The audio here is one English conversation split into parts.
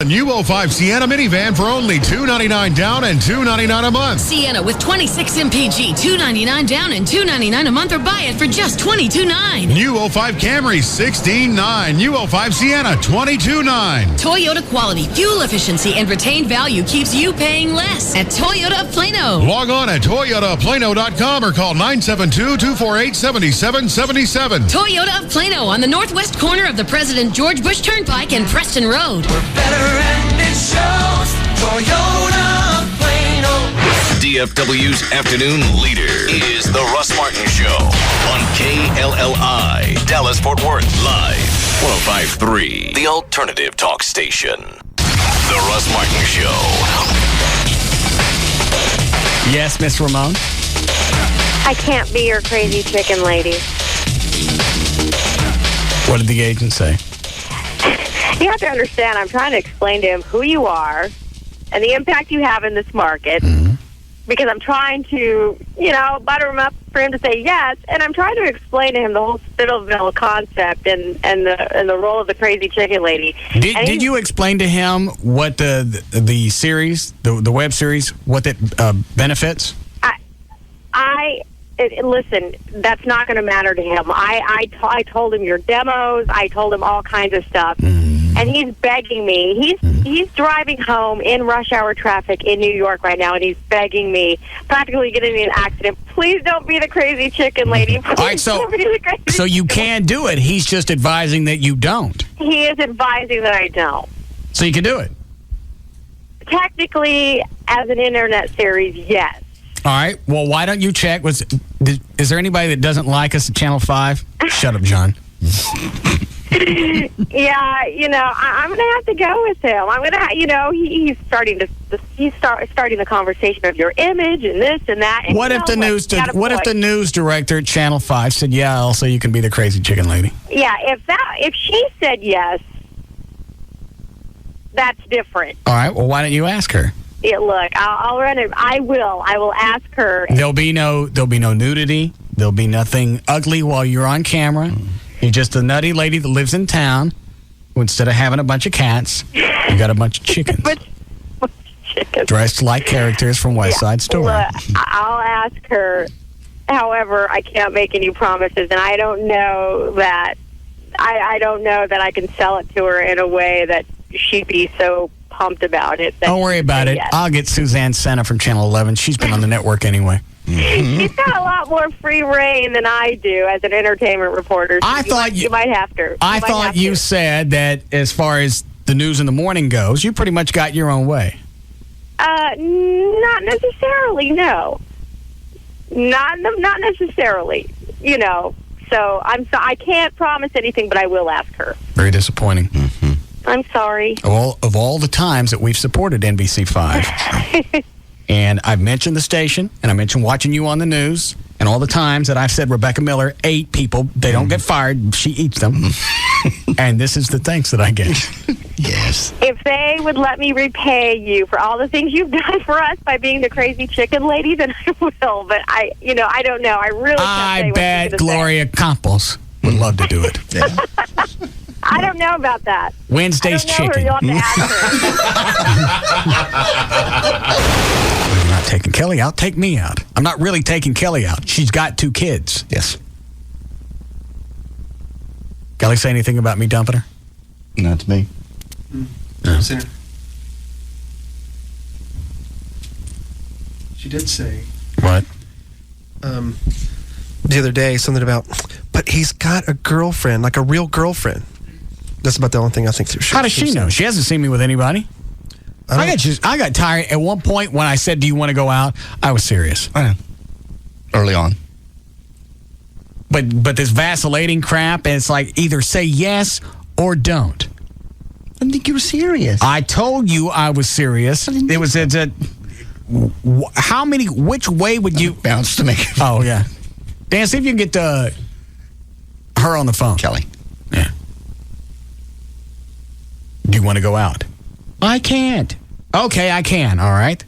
new 05 Sienna minivan for only $299 down and $299 a month. Sienna with 26 MPG, $299 down and $299 a month, or buy it for just $22,900. New 05 Camry, $16,900. New 05 Sienna, $22,900. Toyota quality, fuel efficiency, and retained value keeps you paying less at Toyota of Plano. Log on at toyotaofplano.com or call 972-248-7777. Toyota of Plano on the northwest corner of the President George Bush Turnpike and Preston Road. We're better and it shows. Toyota of Plano. DFW's afternoon leader is the Russ Martin Show on KLLI, Dallas-Fort Worth, live 105.3, the alternative talk station. The Russ Martin Show. Yes, Miss Ramon? I can't be your crazy chicken lady. What did the agent say? You have to understand, I'm trying to explain to him who you are and the impact you have in this market, because I'm trying to, butter him up for him to say yes, and I'm trying to explain to him the whole Spittleville concept and the role of the crazy chicken lady. Did you explain to him what the series, the web series, what it benefits? Listen, that's not going to matter to him. I told him your demos. I told him all kinds of stuff. And he's begging me. He's driving home in rush hour traffic in New York right now, and he's begging me, practically getting in an accident. Please don't be the crazy chicken lady. Please all right, so you can do it. He's just advising that you don't. He is advising that I don't. So you can do it. Technically, as an internet series, yes. All right. Well, why don't you check? Is there anybody that doesn't like us at Channel 5? Shut up, John. Yeah, I'm going to have to go with him. I'm going to, he's starting the conversation of your image and this and that. And what if the news director at Channel 5 said, "Yeah, also you can be the crazy chicken lady"? Yeah, if she said yes, that's different. All right. Well, why don't you ask her? Yeah, look, I'll run it. I will ask her. There'll be no nudity. There'll be nothing ugly while you're on camera. You're just a nutty lady that lives in town. Instead of having a bunch of cats, you got a bunch of chickens. Dressed like characters from West Side Story. Look, I'll ask her. However, I can't make any promises, and I don't know that I can sell it to her in a way that she'd be so pumped about it. Don't worry about it. I'll get Suzanne Senna from Channel 11. She's been on the network anyway. She's got a lot more free reign than I do as an entertainment reporter. So you might have to. I thought you said that as far as the news in the morning goes, you pretty much got your own way. Not necessarily, no. Not necessarily, So I can't promise anything, but I will ask her. Very disappointing. Mm-hmm. I'm sorry. Of all the times that we've supported NBC5, and I've mentioned the station, and I mentioned watching you on the news, and all the times that I've said Rebecca Miller ate people, they don't get fired, she eats them. And this is the thanks that I get. Yes. If they would let me repay you for all the things you've done for us by being the crazy chicken lady, then I will. But I don't know. I really can't say bet Gloria Campos would love to do it. Yeah. I don't know about that. Wednesday's chicken. You'll have to ask her. You're not taking Kelly out. Take me out. I'm not really taking Kelly out. She's got 2 kids. Yes. Kelly say anything about me dumping her? Not to me. No. She did say. What? The other day, something about, but he's got a girlfriend, like a real girlfriend. That's about the only thing I think. How does she know? She hasn't seen me with anybody. I got tired. At one point when I said, "Do you want to go out?" I was serious. Early on. But this vacillating crap, and it's like either say yes or don't. I didn't think you were serious. I told you I was serious. It was which way would you bounce to make it? Oh yeah. Dan, see if you can get her on the phone. Kelly. Yeah. Do you want to go out? I can't. Okay, I can. All right.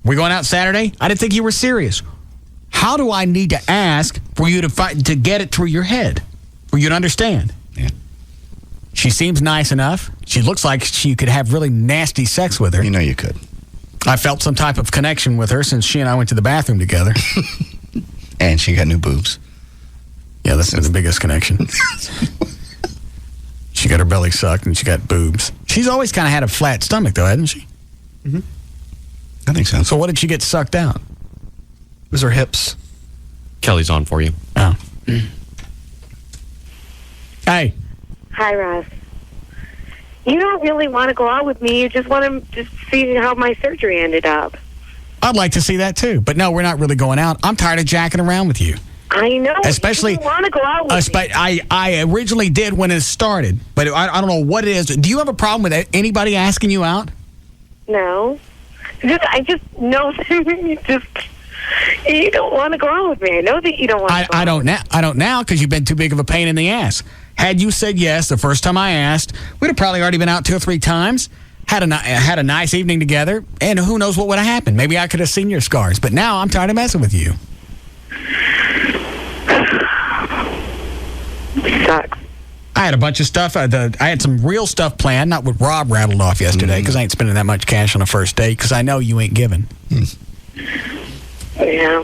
We going out Saturday? I didn't think you were serious. How do I need to ask for you to get it through your head, for you to understand? Yeah. She seems nice enough. She looks like you could have really nasty sex with her. You know you could. I felt some type of connection with her since she and I went to the bathroom together. And she got new boobs. Yeah, that's the biggest connection. She got her belly sucked and she got boobs. She's always kind of had a flat stomach, though, hasn't she? Mm-hmm. I think so. So what did she get sucked out? It was her hips. Kelly's on for you. Oh. Hey. Hi, Russ. You don't really want to go out with me. You just want to just see how my surgery ended up. I'd like to see that, too. But no, we're not really going out. I'm tired of jacking around with you. I know. Especially, you want to go out with me. I originally did when it started, but I don't know what it is. Do you have a problem with anybody asking you out? No. I just know you don't want to go out with me. I know that you don't want to go out. I don't now because you've been too big of a pain in the ass. Had you said yes the first time I asked, we'd have probably already been out 2 or 3 times, had a nice evening together, and who knows what would have happened. Maybe I could have seen your scars, but now I'm tired of messing with you. Sucks. I had a bunch of stuff. I had some real stuff planned, not what Rob rattled off yesterday, because I ain't spending that much cash on a first date, because I know you ain't giving. Yeah.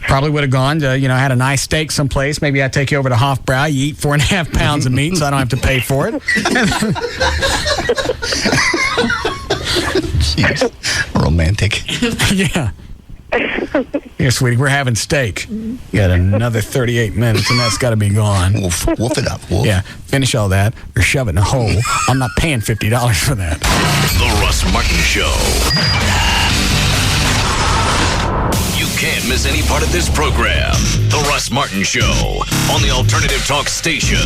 Probably would have gone to, had a nice steak someplace. Maybe I'd take you over to Hofbrau. You eat 4.5 pounds of meat, so I don't have to pay for it. Jeez. Romantic. Yeah. Here, sweetie, we're having steak. You got another 38 minutes, and that's got to be gone. Wolf it up, Wolf. Yeah, finish all that or shove it in a hole. I'm not paying $50 for that. The Russ Martin Show. You can't miss any part of this program. The Russ Martin Show on the Alternative Talk Station.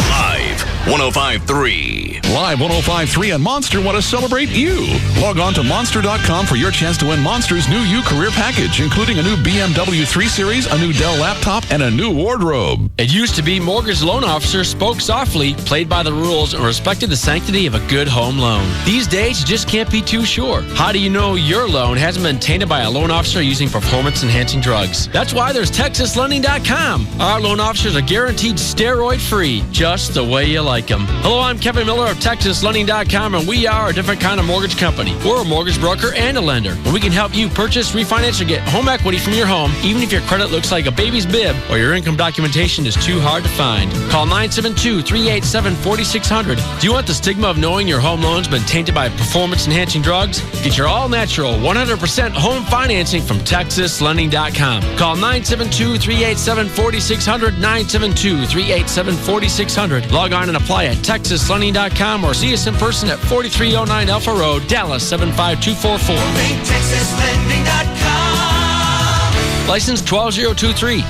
Live 105.3. Live 105.3 and Monster want to celebrate you. Log on to Monster.com for your chance to win Monster's new U Career Package, including a new BMW 3 Series, a new Dell laptop, and a new wardrobe. It used to be mortgage loan officer spoke softly, played by the rules, and respected the sanctity of a good home loan. These days, you just can't be too sure. How do you know your loan hasn't been tainted by a loan officer using performance-enhancing drugs? That's why there's TexasLending.com. Our loan officers are guaranteed steroid-free, just the way you like them. Hello, I'm Kevin Miller of TexasLending.com, and we are a different kind of mortgage company. We're a mortgage broker and a lender, and we can help you purchase, refinance, or get home equity from your home, even if your credit looks like a baby's bib or your income documentation is too hard to find. Call 972-387-4600. Do you want the stigma of knowing your home loan's been tainted by performance-enhancing drugs? Get your all-natural, 100% home financing from TexasLending.com. Call 972-387-4600, 972-387-4600. Log on and apply at TexasLending.com or see us in person at 4309 Alpha Road, Dallas 75244. TexasLending.com. License 12023.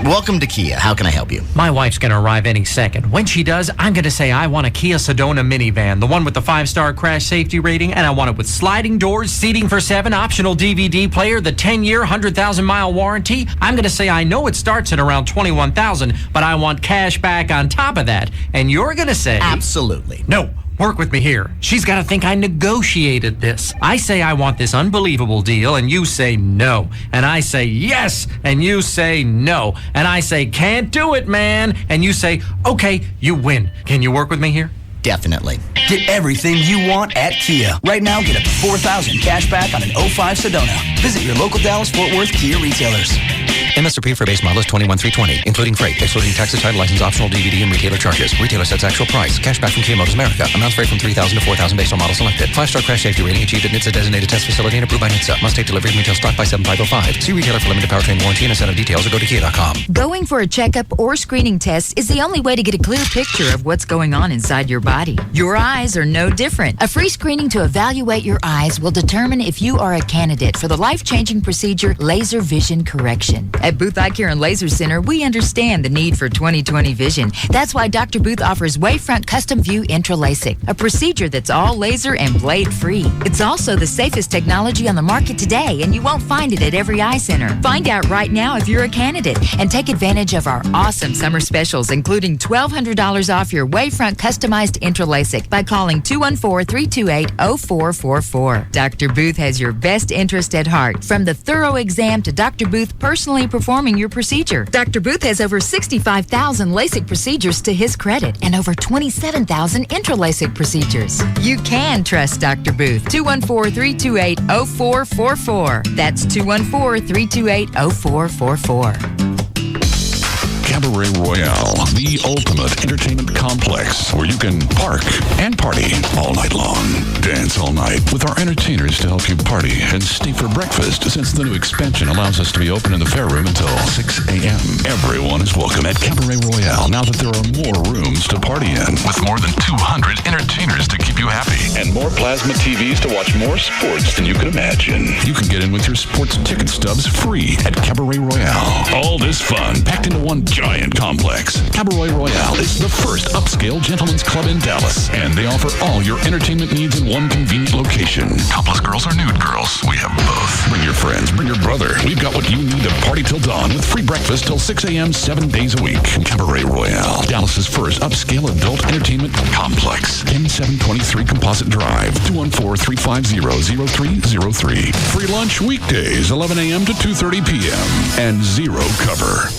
Welcome to Kia. How can I help you? My wife's going to arrive any second. When she does, I'm going to say I want a Kia Sedona minivan, the one with the 5-star crash safety rating, and I want it with sliding doors, seating for 7, optional DVD player, the 10-year, 100,000-mile warranty. I'm going to say I know it starts at around $21,000, but I want cash back on top of that. And you're going to say... Absolutely. No. Work with me here. She's got to think I negotiated this. I say I want this unbelievable deal, and you say no. And I say yes, and you say no. And I say, can't do it, man. And you say, okay, you win. Can you work with me here? Definitely. Get everything you want at Kia. Right now, get up to $4,000 cash back on an 05 Sedona. Visit your local Dallas-Fort Worth Kia retailers. MSRP for base model is $21,320, including freight, excluding taxes, title, license, optional DVD, and retailer charges. Retailer sets actual price. Cashback from Kia Motors America. Amounts vary from $3,000 to $4,000 based on model selected. 5-star crash safety rating achieved at NHTSA designated test facility and approved by NHTSA. Must take delivery of retail stock by 7505. See retailer for limited powertrain warranty and incentive details or go to Kia.com. Going for a checkup or screening test is the only way to get a clear picture of what's going on inside your body. Your eyes are no different. A free screening to evaluate your eyes will determine if you are a candidate for the life-changing procedure laser vision correction. At Booth Eye Care and Laser Center, we understand the need for 20/20 vision. That's why Dr. Booth offers Wavefront Custom View Intralasik, a procedure that's all laser and blade-free. It's also the safest technology on the market today, and you won't find it at every eye center. Find out right now if you're a candidate and take advantage of our awesome summer specials, including $1,200 off your Wavefront customized Intralasik by calling 214-328-0444. Dr. Booth has your best interest at heart. From the thorough exam to Dr. Booth personally performing your procedure. Dr. Booth has over 65,000 LASIK procedures to his credit and over 27,000 intra-LASIK procedures. You can trust Dr. Booth. 214-328-0444. That's 214-328-0444. Cabaret Royale, the ultimate entertainment complex where you can park and party all night long. Dance all night with our entertainers to help you party and stay for breakfast since the new expansion allows us to be open in the fair room until 6 a.m. Everyone is welcome at Cabaret Royale now that there are more rooms to party in with more than 200 entertainers to keep you happy and more plasma TVs to watch more sports than you can imagine. You can get in with your sports ticket stubs free at Cabaret Royale. All this fun packed into one giant complex. Cabaret Royale is the first upscale gentleman's club in Dallas, and they offer all your entertainment needs in one convenient location. Topless girls or nude girls, we have both. Bring your friends, bring your brother. We've got what you need to party till dawn with free breakfast till 6 a.m. 7 days a week. Cabaret Royale, Dallas's first upscale adult entertainment complex. 10723 Composite Drive, 214-350-0303. Free lunch weekdays, 11 a.m. to 2:30 p.m. and zero cover.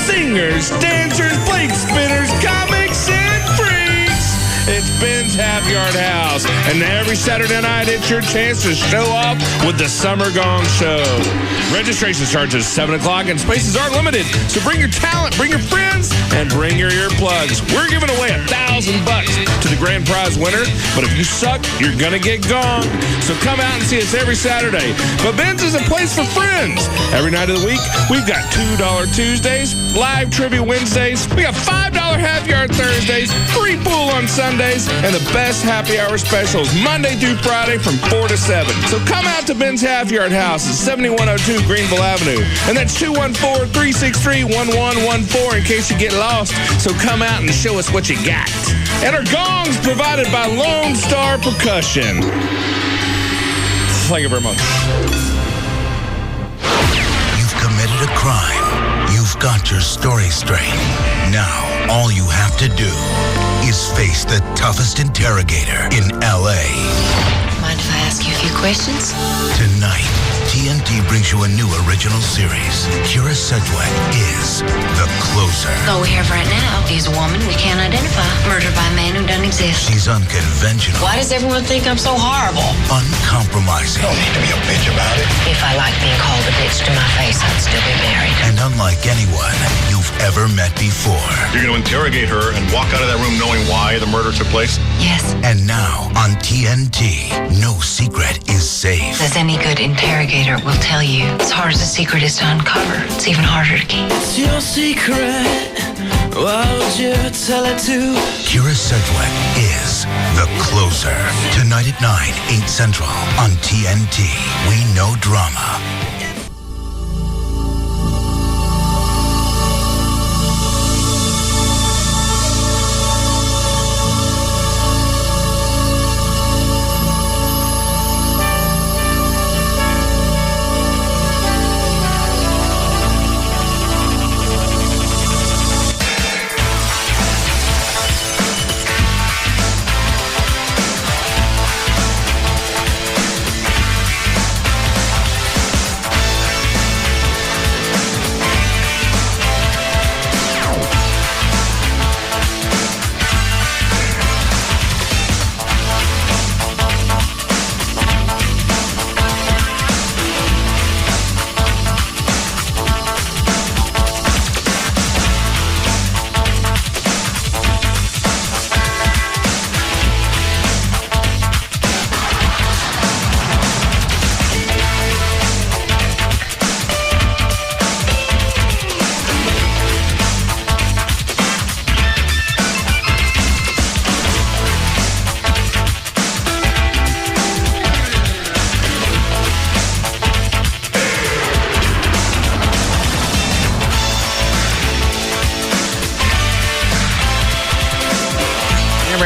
Singers, dancers, plate spinners, comics, and freaks. It's Ben's Half Yard House, and every Saturday night it's your chance to show off with the Summer Gong Show. Registration starts at 7 o'clock, and spaces are limited, so bring your talent, bring your friends, and bring your earplugs. We're giving away $1,000 to the grand prize winner, but if you suck, you're gonna get gonged. So come out and see us every Saturday. But Ben's is a place for friends. Every night of the week, we've got $2 Tuesdays, live trivia Wednesdays, we got $5 Half Yard Thursdays, free pool on Sundays, and the best happy hour specials Monday through Friday from 4 to 7. So come out to Ben's Half Yard House at 7102 Greenville Avenue. And that's 214-363-1114 in case you get lost. So come out and show us what you got. And our gongs provided by Lone Star Percussion. Thank you very much. You've committed a crime. You've got your story straight. Now, all you have to do is face the toughest interrogator in L.A. Mind if I ask you a few questions? Tonight, TNT brings you a new original series. Kira Sedgwick is the closer. All we have right now is a woman we can't identify, murdered by a man who doesn't exist. She's unconventional. Why does everyone think I'm so horrible? Uncompromising. Don't need to be a bitch about it. If I liked being called a bitch to my face, I'd still be married. And unlike anyone you've ever met before. You're going to interrogate her and walk out of that room knowing why the murder took place? Yes. And now on TNT, no secret is safe. As any good interrogator will tell you, as hard as a secret is to uncover, it's even harder to keep. It's your secret. Why would you tell it to? Kira Sedgwick is the closer. Tonight at 9, 8 Central on TNT. We know drama.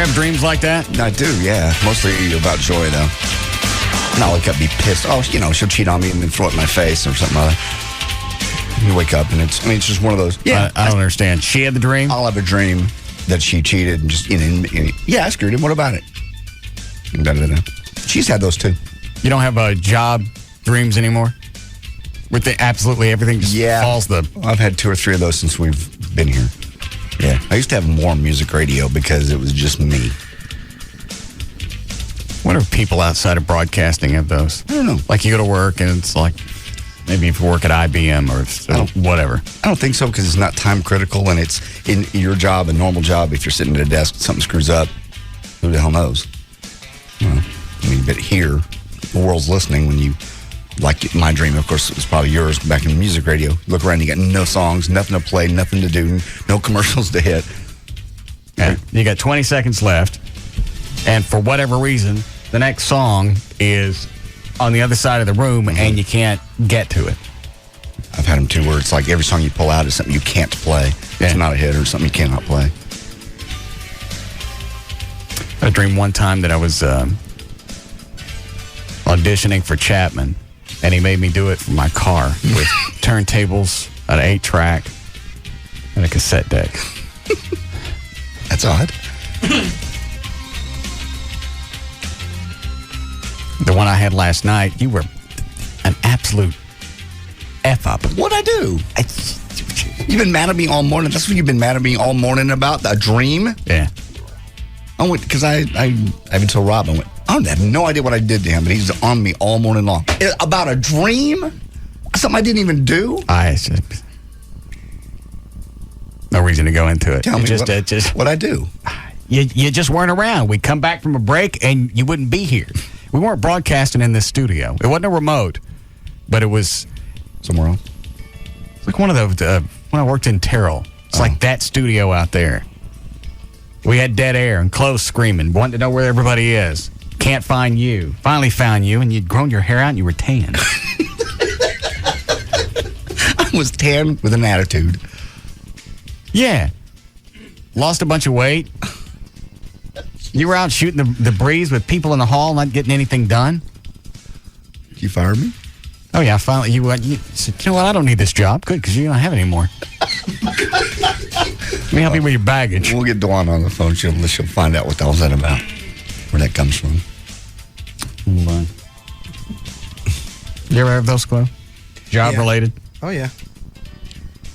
Have dreams like that? I do, yeah. Mostly about joy, though. Not like I'd be pissed. Oh, she'll cheat on me and then throw it in my face or something like that. You wake up and it's just one of those. Yeah, I don't understand. She had the dream? I'll have a dream that she cheated and just, yeah, I screwed him. What about it? Da-da-da-da. She's had those too. You don't have job dreams anymore? With absolutely everything just falls the... I've had 2 or 3 of those since we've been here. Yeah. I used to have more music radio because it was just me. I wonder if people outside of broadcasting have those. I don't know. Like you go to work and it's like, maybe if you work at IBM or whatever. I don't think so because it's not time critical and it's in your job, a normal job. If you're sitting at a desk, something screws up, who the hell knows? But here, the world's listening when you, like my dream, of course, it was probably yours back in music radio. You look around, you got no songs, nothing to play, nothing to do, no commercials to hit. Yeah. You got 20 seconds left. And for whatever reason, the next song is on the other side of the room and you can't get to it. I've had them too where it's like every song you pull out is something you can't play. Yeah. It's not a hit or something you cannot play. I had a dream one time that I was auditioning for Chapman and he made me do it from my car with turntables, an 8-track, and a cassette deck. That's odd. The one I had last night, you were an absolute F-up. What'd I do? You've been mad at me all morning. That's what you've been mad at me all morning about? A dream? Yeah. I went, because I even told Rob, I have no idea what I did to him, but he's on me all morning long. About a dream? Something I didn't even do? No reason to go into it. Tell me what I do. You just weren't around. We'd come back from a break and you wouldn't be here. We weren't broadcasting in this studio. It wasn't a remote, but it was somewhere else. It's like one of those, when I worked in Terrell, it's like that studio out there. We had dead air and clothes screaming, wanting to know where everybody is. Can't find you. Finally found you, and you'd grown your hair out and you were tan. I was tan with an attitude. Yeah. Lost a bunch of weight. You were out shooting the breeze with people in the hall, not getting anything done. Did you fire me? Oh, yeah, finally. You said, you know what, I don't need this job. Good, because you don't have it anymore. Let me help you with your baggage. We'll get Dawn on the phone. She'll find out what the hell's that about. Where that comes from. Hold on. You ever have those, Chloe? Job-related? Oh, yeah.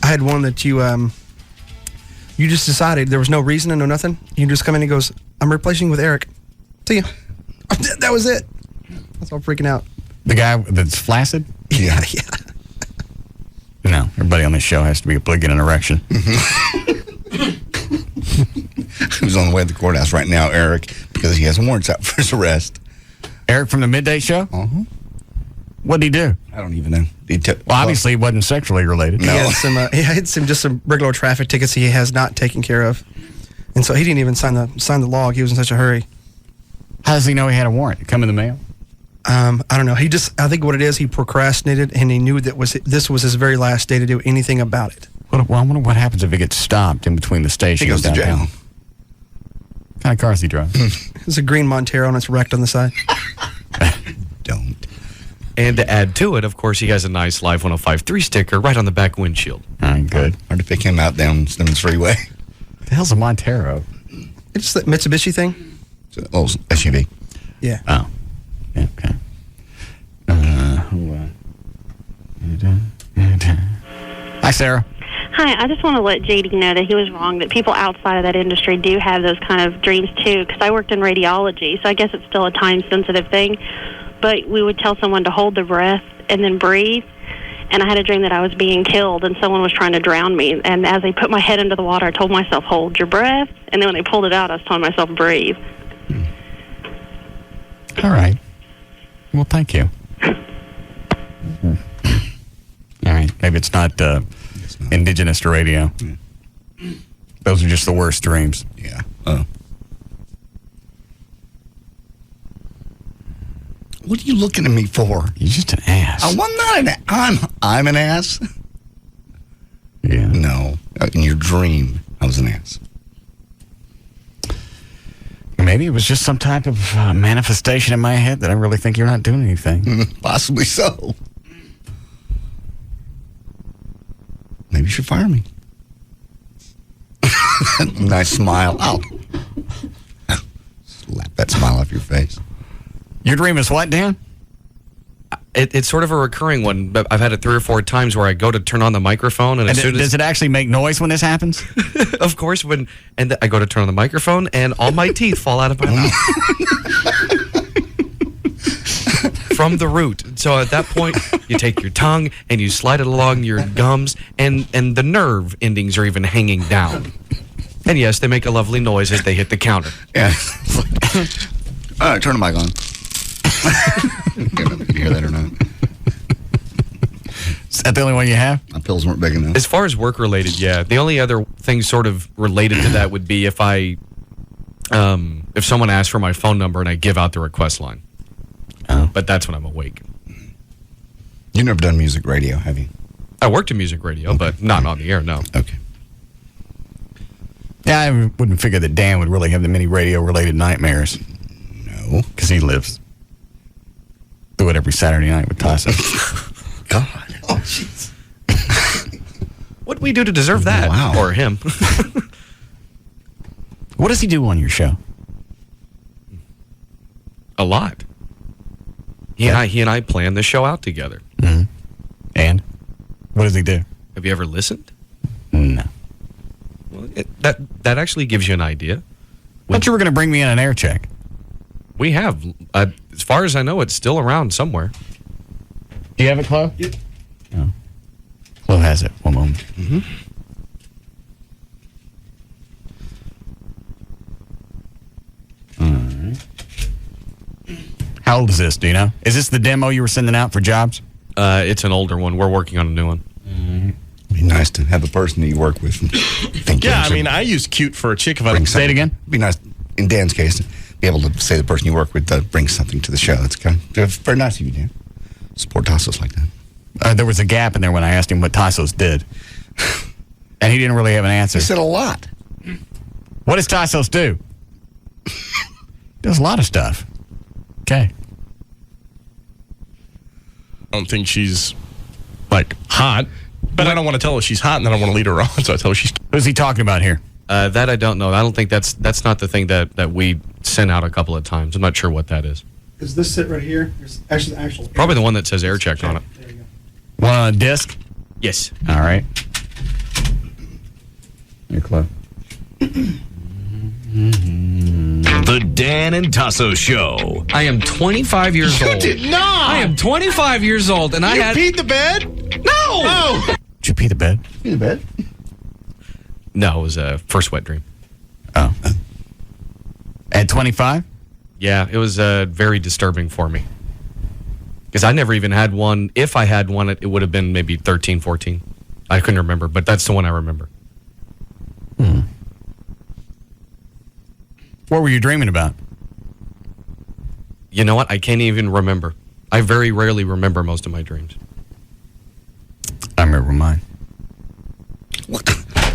I had one that you just decided there was no reason and no nothing. You just come in and he goes, I'm replacing you with Eric. See ya. That was it. That's all freaking out. The guy that's flaccid? Yeah. No, everybody on this show has to be obligate an erection. Who's on the way to the courthouse right now, Eric, because he has warrants out for his arrest. Eric from the Midday Show? Uh-huh. What'd he do? I don't even know. Well, obviously he wasn't sexually related. No. He had just some regular traffic tickets he has not taken care of. And so he didn't even sign the log. He was in such a hurry. How does he know he had a warrant? It come in the mail? I don't know. I think what it is, he procrastinated and he knew that this was his very last day to do anything about it. Well, I wonder what happens if he gets stopped in between the stations. He goes to jail. What kind of car does he drive? It's a green Montero and it's wrecked on the side. Don't. And to add to it, of course, he has a nice Live 105.3 sticker right on the back windshield. All right, good. Hard to pick him out down Simmons Freeway. The hell's a Montero? It's that Mitsubishi thing. It's an old SUV. Yeah. Oh. Yeah, okay. Hold on. Hi, Sarah. Hi, I just want to let JD know that he was wrong, that people outside of that industry do have those kind of dreams too, because I worked in radiology, so I guess it's still a time-sensitive thing, but we would tell someone to hold their breath and then breathe, and I had a dream that I was being killed and someone was trying to drown me, and as they put my head into the water, I told myself, hold your breath, and then when they pulled it out, I was telling myself, breathe. All right. Well, thank you. All right. Maybe it's not indigenous to radio. Yeah. Those are just the worst dreams. Yeah. What are you looking at me for? You're just an ass. I'm not an ass. I'm an ass? Yeah. No. In your dream, I was an ass. Maybe it was just some type of manifestation in my head that I really think you're not doing anything. Possibly so. Maybe you should fire me. Nice smile. Ow. Slap that smile off your face. Your dream is what, Dan? It's sort of a recurring one. But I've had it 3 or 4 times where I go to turn on the microphone, and does it actually make noise when this happens? Of course, I go to turn on the microphone, and all my teeth fall out of my mouth from the root. So at that point, you take your tongue and you slide it along your gums, and the nerve endings are even hanging down. And yes, they make a lovely noise as they hit the counter. Yeah. All right, turn the mic on. Can you hear that or not? Is that the only one you have? My pills weren't big enough. As far as work related, yeah. The only other thing sort of related to that would be if someone asks for my phone number and I give out the request line. Oh. But that's when I'm awake. You've never done music radio, have you? I worked in music radio, but not on the air, no. Okay. Yeah, I wouldn't figure that Dan would really have the many radio-related nightmares. No. Because he lives through it every Saturday night with Tasso. God. Oh, jeez. What'd we do to deserve that? Wow. Or him? What does he do on your show? A lot. He and I planned the show out together. Mm-hmm. And? What does he do? Have you ever listened? No. Well, that actually gives you an idea. I thought you were going to bring me in an air check. We have. As far as I know, it's still around somewhere. Do you have it, Chloe? Yep. Oh. Chloe has it. One moment. Mm-hmm. All right. How old is this? Do you know? Is this the demo you were sending out for jobs? It's an older one. We're working on a new one. Mm-hmm. Be nice to have a person that you work with. Yeah, I mean, I use cute for a chick if I say it again. Be nice, in Dan's case, to be able to say the person you work with brings something to the show. That's kind of very nice of you, Dan. Support Tassos like that. There was a gap in there when I asked him what Tassos did. And he didn't really have an answer. He said a lot. What does Tassos do? Does a lot of stuff. Okay. I don't think she's, like, hot. But I don't want to tell her she's hot, and then I want to lead her on, so I tell her she's... Who's he talking about here? That I don't know. I don't think that's not the thing that we sent out a couple of times. I'm not sure what that is. Does this sit right here? There's actually the actual... Probably the one that says air check on it. There you go. One on a disc? Yes. All right. You're close. The Dan and Tasso Show. I am 25 years old. You did not! I am 25 years old, and I You had... peed the bed? No! Oh! Did you pee the bed? Pee the bed? No, it was a first wet dream. Oh. At 25? Yeah, it was very disturbing for me. Because I never even had one. If I had one, it would have been maybe 13, 14. I couldn't remember, but that's the one I remember. Hmm. What were you dreaming about? You know what? I can't even remember. I very rarely remember most of my dreams. I remember mine. What?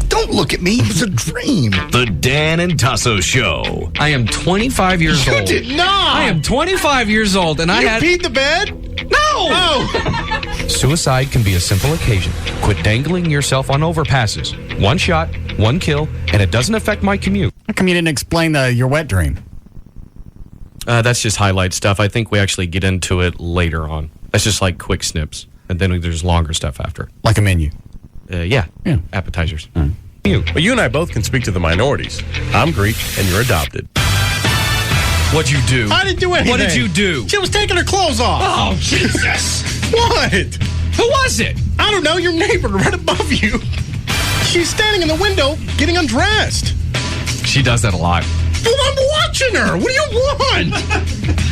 Don't look at me. It was a dream. The Dan and Tasso Show. I am 25 years You old. did not! I am 25 years old, and I You had... peed the bed? No! Oh! Suicide can be a simple occasion. Quit dangling yourself on overpasses. One shot, one kill, and it doesn't affect my commute. How come you didn't explain your wet dream? That's just highlight stuff. I think we actually get into it later on. That's just like quick snips. And then there's longer stuff after. Like a menu? Yeah. Appetizers. Well, you and I both can speak to the minorities. I'm Greek, and you're adopted. What'd you do? I didn't do anything. What did you do? She was taking her clothes off. Oh, Jesus. What? Who was it? I don't know. Your neighbor right above you. She's standing in the window getting undressed. She does that a lot. Well, I'm watching her. What do you want?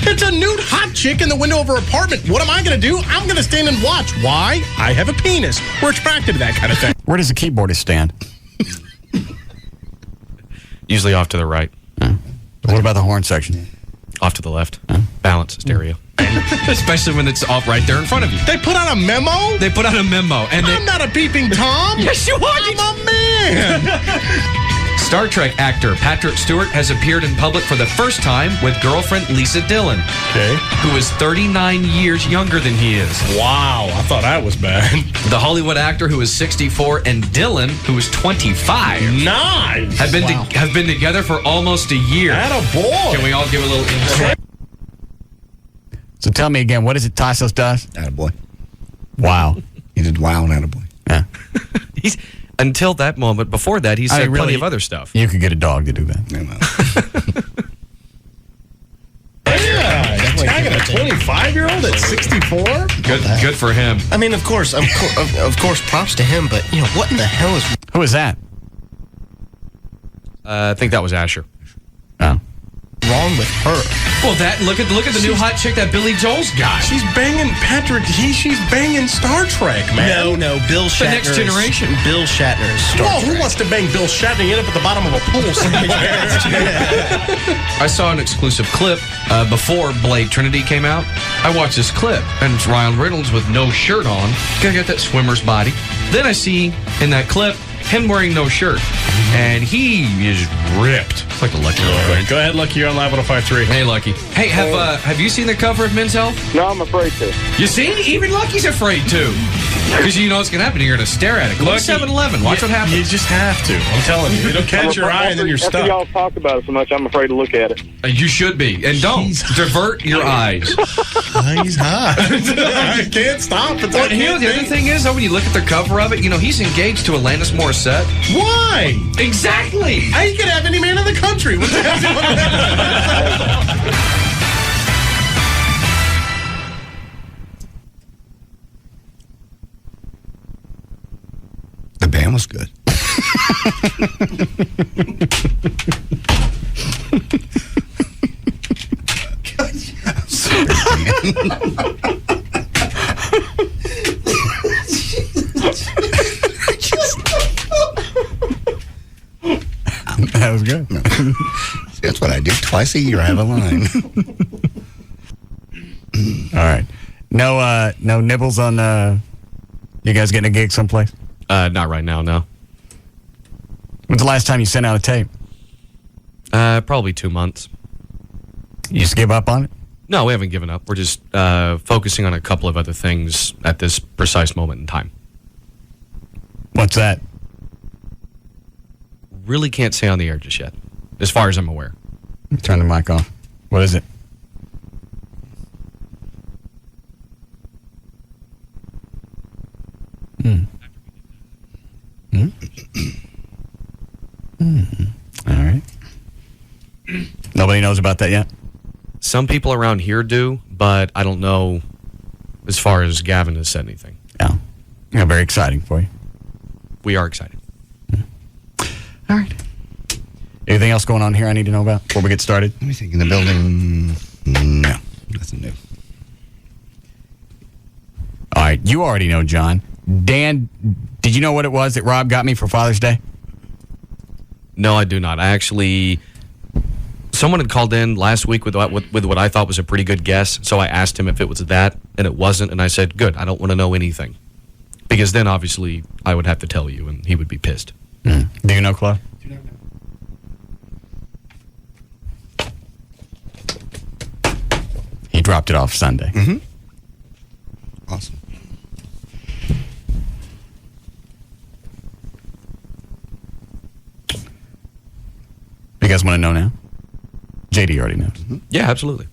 It's a nude hot chick in the window of her apartment. What am I going to do? I'm going to stand and watch. Why? I have a penis. We're attracted to that kind of thing. Where does the keyboardist stand? Usually off to the right. What about the horn section? Off to the left. Balance, stereo. Especially when it's off right there in front of you. They put out a memo? They put out a memo. And I'm not a peeping Tom. Yes, you are. I'm a man. Star Trek actor Patrick Stewart has appeared in public for the first time with girlfriend Lisa Dillon, who is 39 years younger than he is. Wow, I thought I was bad. The Hollywood actor, who is 64, and Dillon, who is 25, nice, have been together for almost a year. Attaboy. Can we all give a little insight? So tell me again, what is it Tassos does? Attaboy. Wow. He did wow and attaboy. Yeah. Until that moment, before that, he said plenty of other stuff. You could get a dog to do that. Tagging a 25-year-old at 64? Good for him. I mean, of course, props to him, but, what in the hell is... Who is that? I think that was Asher. Oh. wrong with her? Well, look at the new hot chick that Billy Joel's got. She's banging Patrick. She's banging Star Trek, man. No, Bill Shatner. The next generation. Bill Shatner is Star Trek. Who wants to bang Bill Shatner and end up at the bottom of a pool? I saw an exclusive clip before Blade Trinity came out. I watched this clip, and it's Ryan Reynolds with no shirt on. Gotta get that swimmer's body. Then I see in that clip him wearing no shirt, and he is ripped. It's like a Lucky. Go ahead, Lucky. You're on Live 105.3. Hey, Lucky. Hey, have you seen the cover of Men's Health? No, I'm afraid to. You see? Even Lucky's afraid to. Because you know what's going to happen. You're going to stare at it. Go to 7-Eleven. Watch what happens. You just have to. I'm telling you. It'll catch your eye, and then you're stuck. After y'all talk about it so much, I'm afraid to look at it. You should be. And don't. Divert your eyes. He's hot. I can't stop. The other thing is, though, when you look at the cover of it, he's engaged to Alanis Morissette. Why? Exactly. He could have any man in the country. What the hell's going on? The band was good. That was good. That's what I do twice a year. I have a line. All right. No nibbles on you guys getting a gig someplace? Not right now, no. When's the last time you sent out a tape? Probably 2 months. You just give up on it? No, we haven't given up. We're just focusing on a couple of other things at this precise moment in time. What's that? Really can't say on the air just yet, as far as I'm aware. Turn the mic off. What is it? All right. Nobody knows about that yet? Some people around here do, but I don't know as far as Gavin has said anything. Yeah, very exciting for you. We are excited. All right. Anything else going on here I need to know about before we get started? Let me think. In the building, no, nothing new. All right, you already know, John. Dan, did you know what it was that Rob got me for Father's Day? No, I do not. Someone had called in last week with what I thought was a pretty good guess, so I asked him if it was that, and it wasn't, and I said, good, I don't want to know anything. Because then, obviously, I would have to tell you, and he would be pissed. Do you know, Claude? He dropped it off Sunday. Mm-hmm. Awesome. You guys want to know now? JD already knows. Mm-hmm. Yeah, absolutely.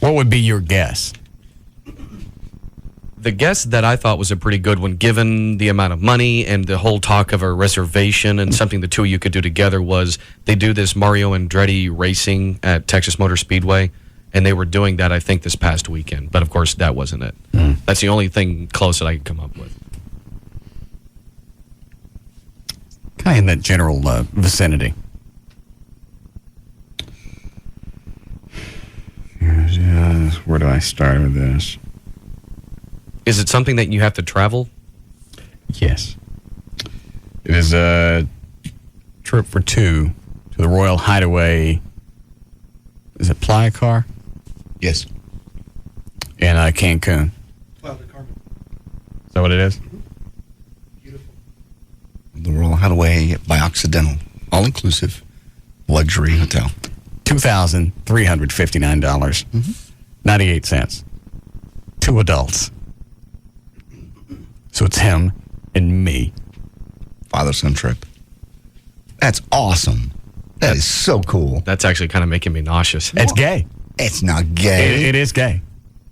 What would be your guess? The guess that I thought was a pretty good one, given the amount of money and the whole talk of a reservation and something the two of you could do together, was they do this Mario Andretti racing at Texas Motor Speedway, and they were doing that, I think, this past weekend. But, of course, that wasn't it. That's the only thing close that I could come up with. Kind of in that general vicinity. Where do I start with this? Is it something that you have to travel? Yes. It is a trip for two to the Royal Hideaway. Is it Playa Car? Yes. In Cancun. Is that what it is? The Royal Hideaway by Occidental. All-inclusive luxury hotel. $2,359. 98 cents. 2 adults. So it's him and me. Father-son trip. That's awesome. That is so cool. That's actually kind of making me nauseous. It's gay. It's not gay. It is gay.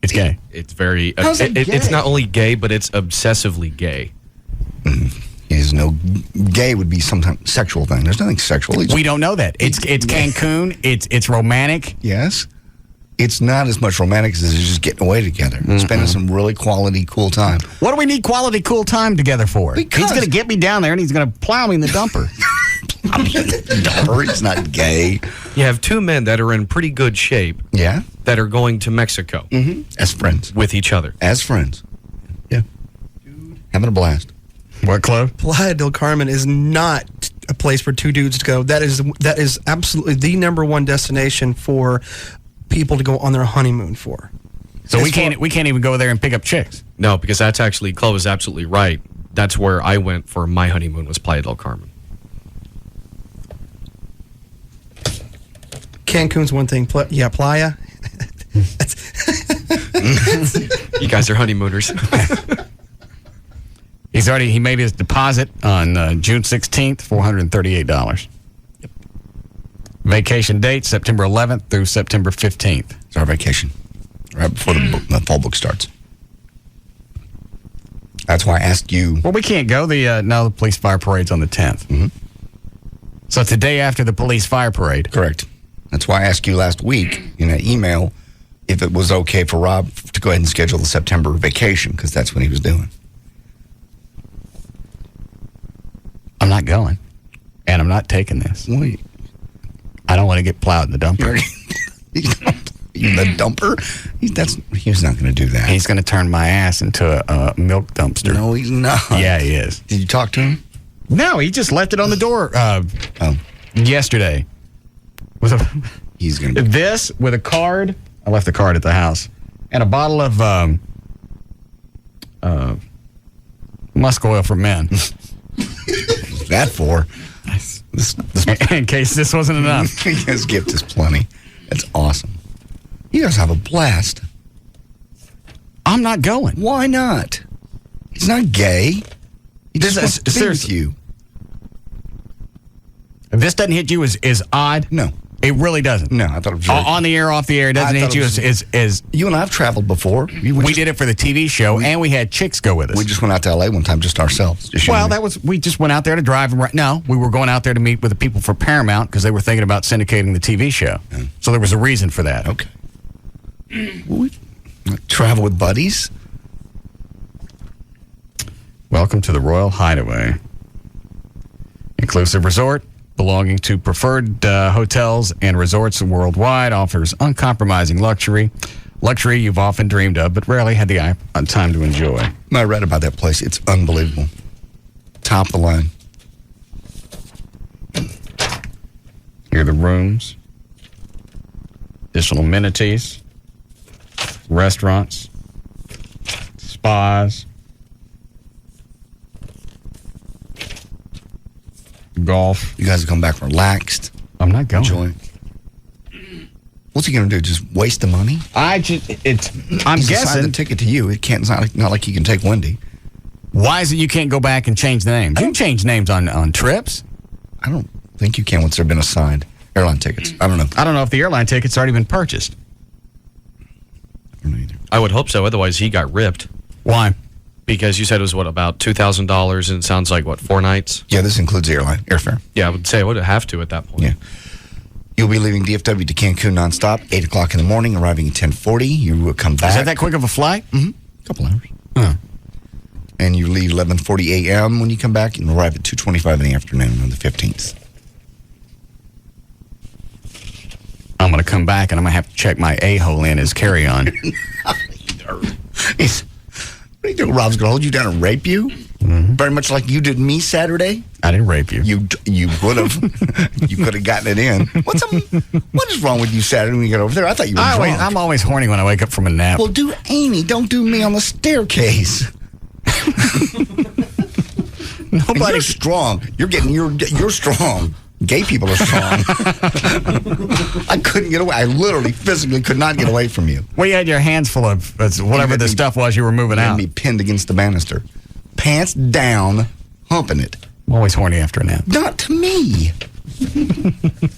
It's gay. It's very. How's it gay? It's not only gay, but it's obsessively gay. Is no gay would be some sexual thing. There's nothing sexual. We don't know that. It's Cancun. It's romantic. Yes. It's not as much romantic as it's just getting away together, spending some really quality, cool time. What do we need quality, cool time together for? Because he's going to get me down there and he's going to plow me in the dumper. Dumper. It's not gay. You have two men that are in pretty good shape. Yeah. That are going to Mexico. As friends. With each other. As friends. Yeah. Having a blast. What, Chloe? Playa del Carmen is not a place for two dudes to go. That is absolutely the number one destination for people to go on their honeymoon for. So we can't even go there and pick up chicks. No, because that's actually, Chloe is absolutely right. That's where I went for my honeymoon, was Playa del Carmen. Cancun's one thing. Playa. You guys are honeymooners. He made his deposit on June 16th, $438. Yep. Vacation date, September 11th through September 15th. It's our vacation. Right before the fall book starts. That's why I asked you. Well, we can't go. The police fire parade's on the 10th. So it's the day after the police fire parade. Correct. That's why I asked you last week in an email if it was okay for Rob to go ahead and schedule the September vacation, because that's what he was doing. I'm not going, and I'm not taking this. Wait. I don't want to get plowed in the dumper. In the dumper? He's not going to do that. He's going to turn my ass into a milk dumpster. No, he's not. Yeah, he is. Did you talk to him? No, he just left it on the door yesterday. He's going to this with a card. I left the card at the house, and a bottle of musk oil for men. What's that for? In case this wasn't enough. His gift is plenty. That's awesome. You guys have a blast. I'm not going. Why not? He's not gay. He just wants to be with you. If this doesn't hit you as odd, no. It really doesn't. No, I thought it was on the air, off the air. It doesn't hit you as you and I have traveled before. We did it for the TV show, and we had chicks go with us. We just went out to LA one time, just ourselves. We just went out there to drive. No, we were going out there to meet with the people for Paramount because they were thinking about syndicating the TV show. Yeah. So there was a reason for that. Okay. Travel with buddies. Welcome to the Royal Hideaway. Inclusive resort belonging to preferred hotels and resorts worldwide, offers uncompromising luxury you've often dreamed of, but rarely had the time to enjoy. I read about that place. It's unbelievable. Top of the line. Here are the rooms, additional amenities, restaurants, spas, golf. You guys come back relaxed. I'm not going. Enjoy. What's he going to do? Just waste the money? I'm He's guessing the ticket to you. It's not like he can take Wendy. Why is it you can't go back and change the names? You can change names on trips. I don't think you can once they've been assigned airline tickets. I don't know. I don't know if the airline ticket's already been purchased. I don't know either. I would hope so. Otherwise, he got ripped. Why? Because you said it was, about $2,000, and it sounds like, 4 nights? Yeah, this includes the airfare. Yeah, I would say I would have to at that point. Yeah. You'll be leaving DFW to Cancun nonstop, 8 o'clock in the morning, arriving at 10:40. You will come back. Is that quick of a flight? Mm-hmm. A couple hours. Huh. And you leave 11:40 a.m. when you come back and arrive at 2:25 in the afternoon on the 15th. I'm going to come back and I'm going to have to check my a-hole in his carry-on. What are you doing? Rob's going to hold you down and rape you? Mm-hmm. Very much like you did me Saturday? I didn't rape you. You would have. You could have gotten it in. What is wrong with you Saturday when you get over there? I thought you were drunk. I'm always horny when I wake up from a nap. Well, do Amy. Don't do me on the staircase. You're strong. You're strong. Gay people are strong. I couldn't get away. I literally, physically could not get away from you. Well, you had your hands full of whatever the stuff was you were moving out. Me pinned against the banister. Pants down, humping it. I'm always horny after a nap. Not to me.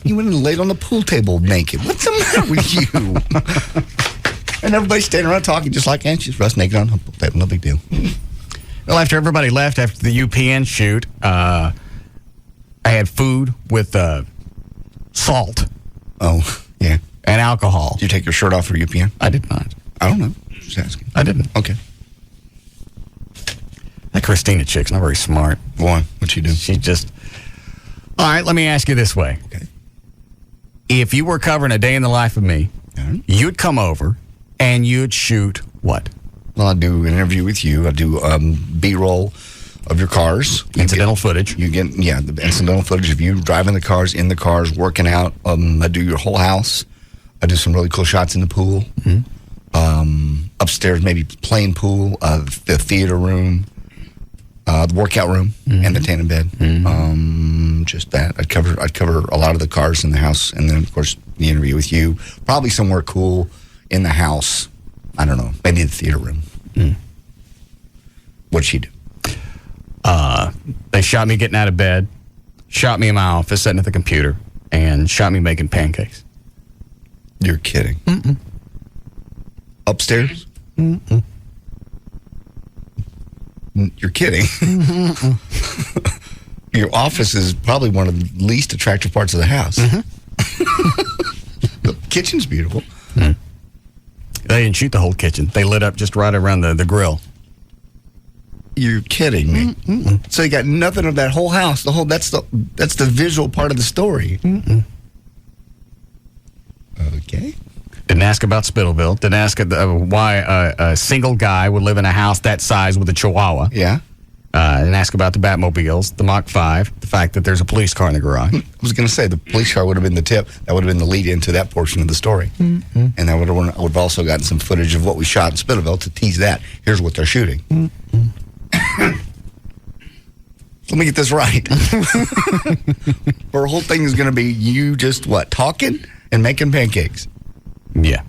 You went and laid on the pool table naked. What's the matter with you? And everybody's standing around talking just like Auntie's Russ naked on the pool table. No big deal. Well, after everybody left after the UPN shoot, I had food with salt. Oh, yeah. And alcohol. Did you take your shirt off for UPN? I did not. I don't know. Just asking. I didn't. Okay. That Christina chick's not very smart. Why? What'd she do? She just... All right, let me ask you this way. Okay. If you were covering a day in the life of me, you'd come over and you'd shoot what? Well, I'd do an interview with you. I'd do B-roll of your cars. Incidental footage. You get, the incidental footage of you driving the cars, in the cars, working out. I do your whole house. I do some really cool shots in the pool. Mm-hmm. Upstairs, maybe playing pool, the theater room, the workout room, and the tanning bed. Just that. I'd cover a lot of the cars in the house, and then of course the interview with you. Probably somewhere cool in the house. I don't know. Maybe the theater room. What'd she do? They shot me getting out of bed, shot me in my office, sitting at the computer, and shot me making pancakes. You're kidding. Mm-mm. Upstairs? Mm-mm. You're kidding. Your office is probably one of the least attractive parts of the house. The kitchen's beautiful. They didn't shoot the whole kitchen. They lit up just right around the grill. You're kidding me. So you got nothing of that whole house. That's the visual part of the story. Okay. Didn't ask about Spittleville. Didn't ask why a single guy would live in a house that size with a Chihuahua. Yeah. Didn't ask about the Batmobiles, the Mach 5, the fact that there's a police car in the garage. I was going to say the police car would have been the tip. That would have been the lead into that portion of the story. And I would have also gotten some footage of what we shot in Spittleville to tease that. Here's what they're shooting. Let me get this right. Our whole thing is going to be you just talking and making pancakes. Yeah.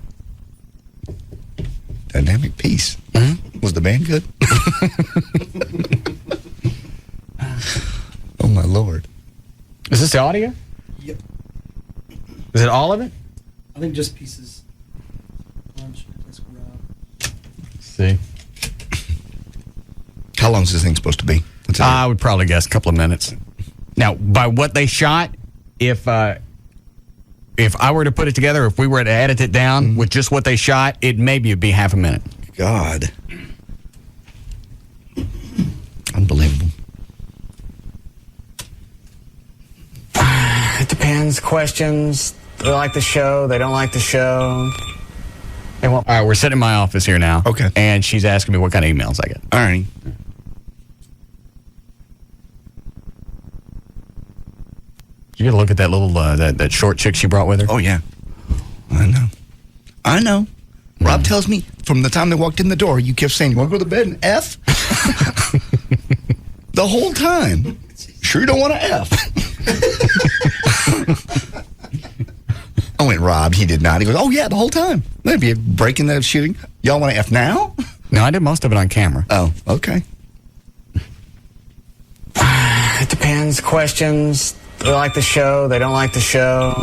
Dynamic piece. Was the band good? Oh my Lord. Is this the audio? Yep. Is it all of it? I think just pieces. Let's see. How long is this thing supposed to be? I would probably guess a couple of minutes. Now, by what they shot, if I were to put it together, if we were to edit it down with just what they shot, maybe it'd be half a minute. God. Unbelievable. It depends. Questions. They like the show. They don't like the show. All right, we're sitting in my office here now. Okay. And she's asking me what kind of emails I get. All right. Did you get a look at that little that short chick she brought with her? Oh, yeah. I know. Rob tells me from the time they walked in the door, you kept saying, you want to go to bed and F? The whole time. Sure you don't want to F? I went, Rob, he did not. He goes, oh, yeah, the whole time. That'd be a break in the shooting. Y'all want to F now? No, I did most of it on camera. Oh, okay. It depends. Questions. They like the show. They don't like the show.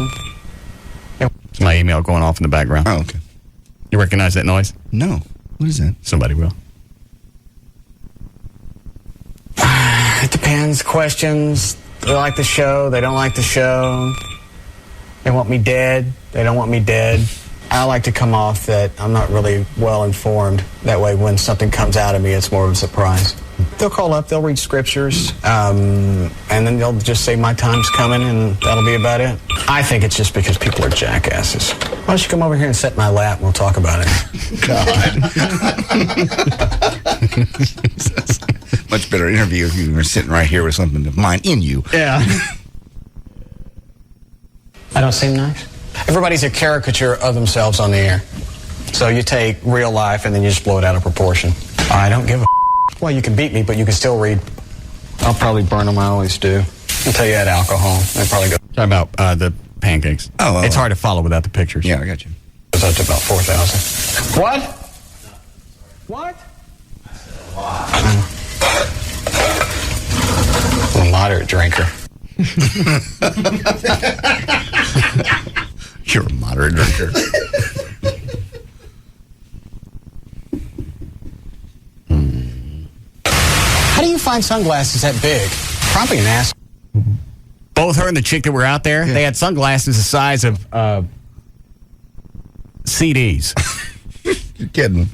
It's my email going off in the background. Oh, okay. You recognize that noise? No. What is that? Somebody will. It depends. Questions. They like the show. They don't like the show. They want me dead. They don't want me dead. I like to come off that I'm not really well informed. That way when something comes out of me, it's more of a surprise. They'll call up, they'll read scriptures, and then they'll just say my time's coming, and that'll be about it. I think it's just because people are jackasses. Why don't you come over here and sit in my lap and we'll talk about it? God. Much better interview if you were sitting right here with something of mine in you. Yeah. I don't seem nice? Everybody's a caricature of themselves on the air. So you take real life and then you just blow it out of proportion. I don't give a Well, you can beat me, but you can still read. I'll probably burn them. I always do. Until you add alcohol. I'd probably go. Talking about the pancakes. Oh. It's hard to follow without the pictures. Yeah, I got you. It's up to about 4,000. What? What? I'm a moderate drinker. You're a moderate drinker. How do you find sunglasses that big? Probably an ass. Both her and the chick that were out there, they had sunglasses the size of CDs. You're kidding.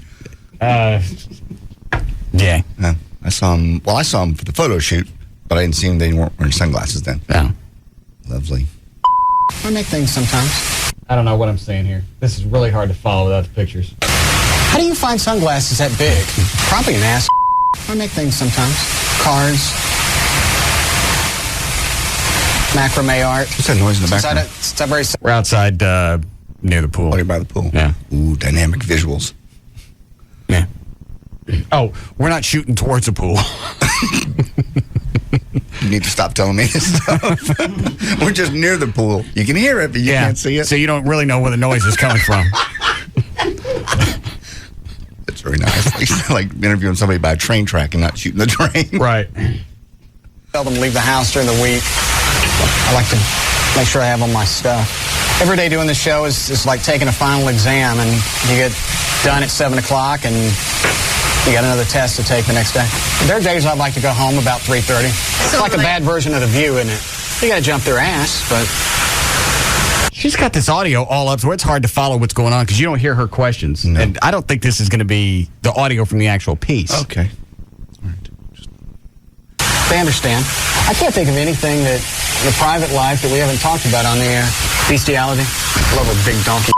Yeah. I saw them. Well, I saw them for the photo shoot, but I didn't see them. They weren't wearing sunglasses then. No. Lovely. I make things sometimes. I don't know what I'm saying here. This is really hard to follow without the pictures. How do you find sunglasses that big? Probably an ass. I make things sometimes. Cars. Macrame art. What's that noise in the background? We're outside near the pool. Oh, you're by the pool? Yeah. Ooh, dynamic visuals. Yeah. Oh, we're not shooting towards the pool. You need to stop telling me this stuff. We're just near the pool. You can hear it, but you can't see it. So you don't really know where the noise is coming from. That's very nice. Like interviewing somebody by a train track and not shooting the train. Right. Seldom leave the house during the week. I like to make sure I have all my stuff. Every day doing the show is like taking a final exam, and you get done at 7 o'clock, and you got another test to take the next day. There are days I'd like to go home about 3:30. It's like a bad version of The View, isn't it? You got to jump their ass, but... She's got this audio all up, so it's hard to follow what's going on because you don't hear her questions. No. And I don't think this is going to be the audio from the actual piece. Okay. They understand. I can't think of anything that in the private life that we haven't talked about on the air. Bestiality. I love a big donkey.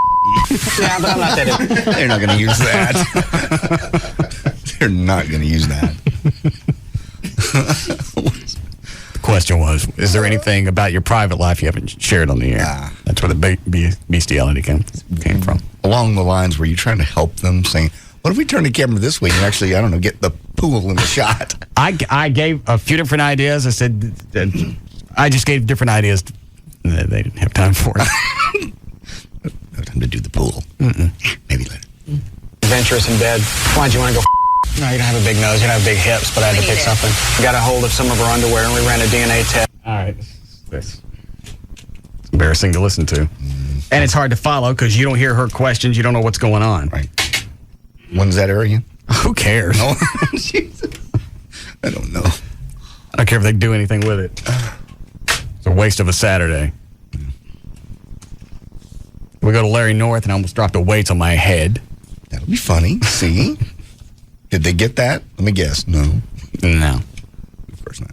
Yeah, but I'm not that. They're not going to use that. They're not going to use that. The question was, is there anything about your private life you haven't shared on the air? That's where the bestiality came from. Along the lines where you're trying to help them, saying, what if we turn the camera this way and actually, I don't know, get the pool in the shot? I gave a few different ideas. I said, I just gave different ideas. They didn't have time for it. No time to do the pool. Maybe later. Adventurous in bed. Why'd you want to go? No, you don't have a big nose. You don't have big hips, but I had to pick something. Got a hold of some of her underwear, and we ran a DNA test. All right. It's embarrassing to listen to. And it's hard to follow because you don't hear her questions. You don't know what's going on. Right. When's that air again? Who cares? No. I don't know. I don't care if they do anything with it. It's a waste of a Saturday. We go to Larry North, and I almost dropped the weights on my head. That would be funny. See? Did they get that? Let me guess. No. No. Of course not.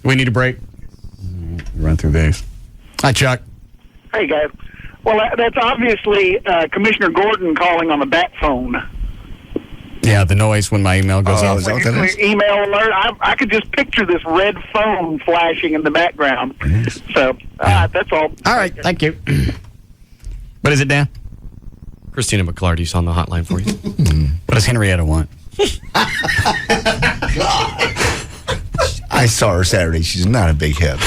We need a break. Run through these. Hi, Chuck. Hey, guys. Well, that's obviously Commissioner Gordon calling on the bat phone. Yeah, the noise when my email goes off. Is that what that is? Email alert. I could just picture this red phone flashing in the background. So, that's all. All right, thank you. What is it, Dan? Christina McClarty's on the hotline for you. What does Henrietta want? I saw her Saturday. She's not a big hip.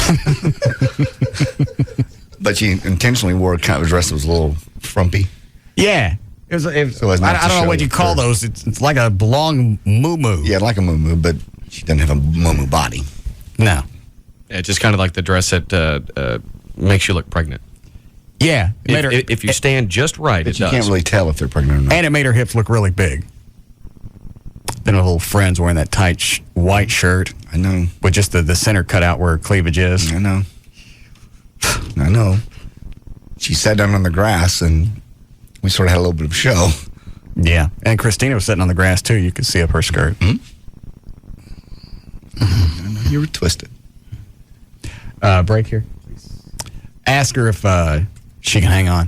But she intentionally wore a kind of dress that was a little frumpy. Yeah. It was I don't know what you call those. It's like a long moo-moo. Yeah, like a moo-moo, but she doesn't have a moo-moo body. No. Yeah, just kind of like the dress that makes you look pregnant. Yeah. If you stand just right, but you can't really tell if they're pregnant or not. And it made her hips look really big. Then her little friend's wearing that tight white shirt. I know. With just the center cut out where her cleavage is. I know. I know. She sat down on the grass, and we sort of had a little bit of a show. Yeah. And Christina was sitting on the grass, too. You could see up her skirt. You were twisted. Break here. Ask her if she can hang on.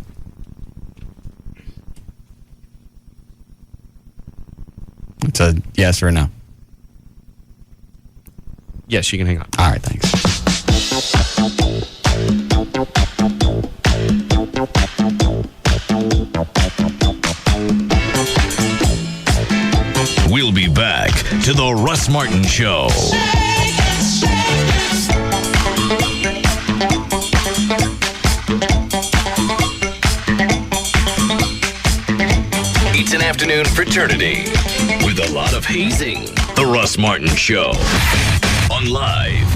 It's a yes or a no. Yes, she can hang on. All right, thanks. We'll be back to the Russ Martin Show. It's an afternoon fraternity with a lot of hazing. The Russ Martin Show on Live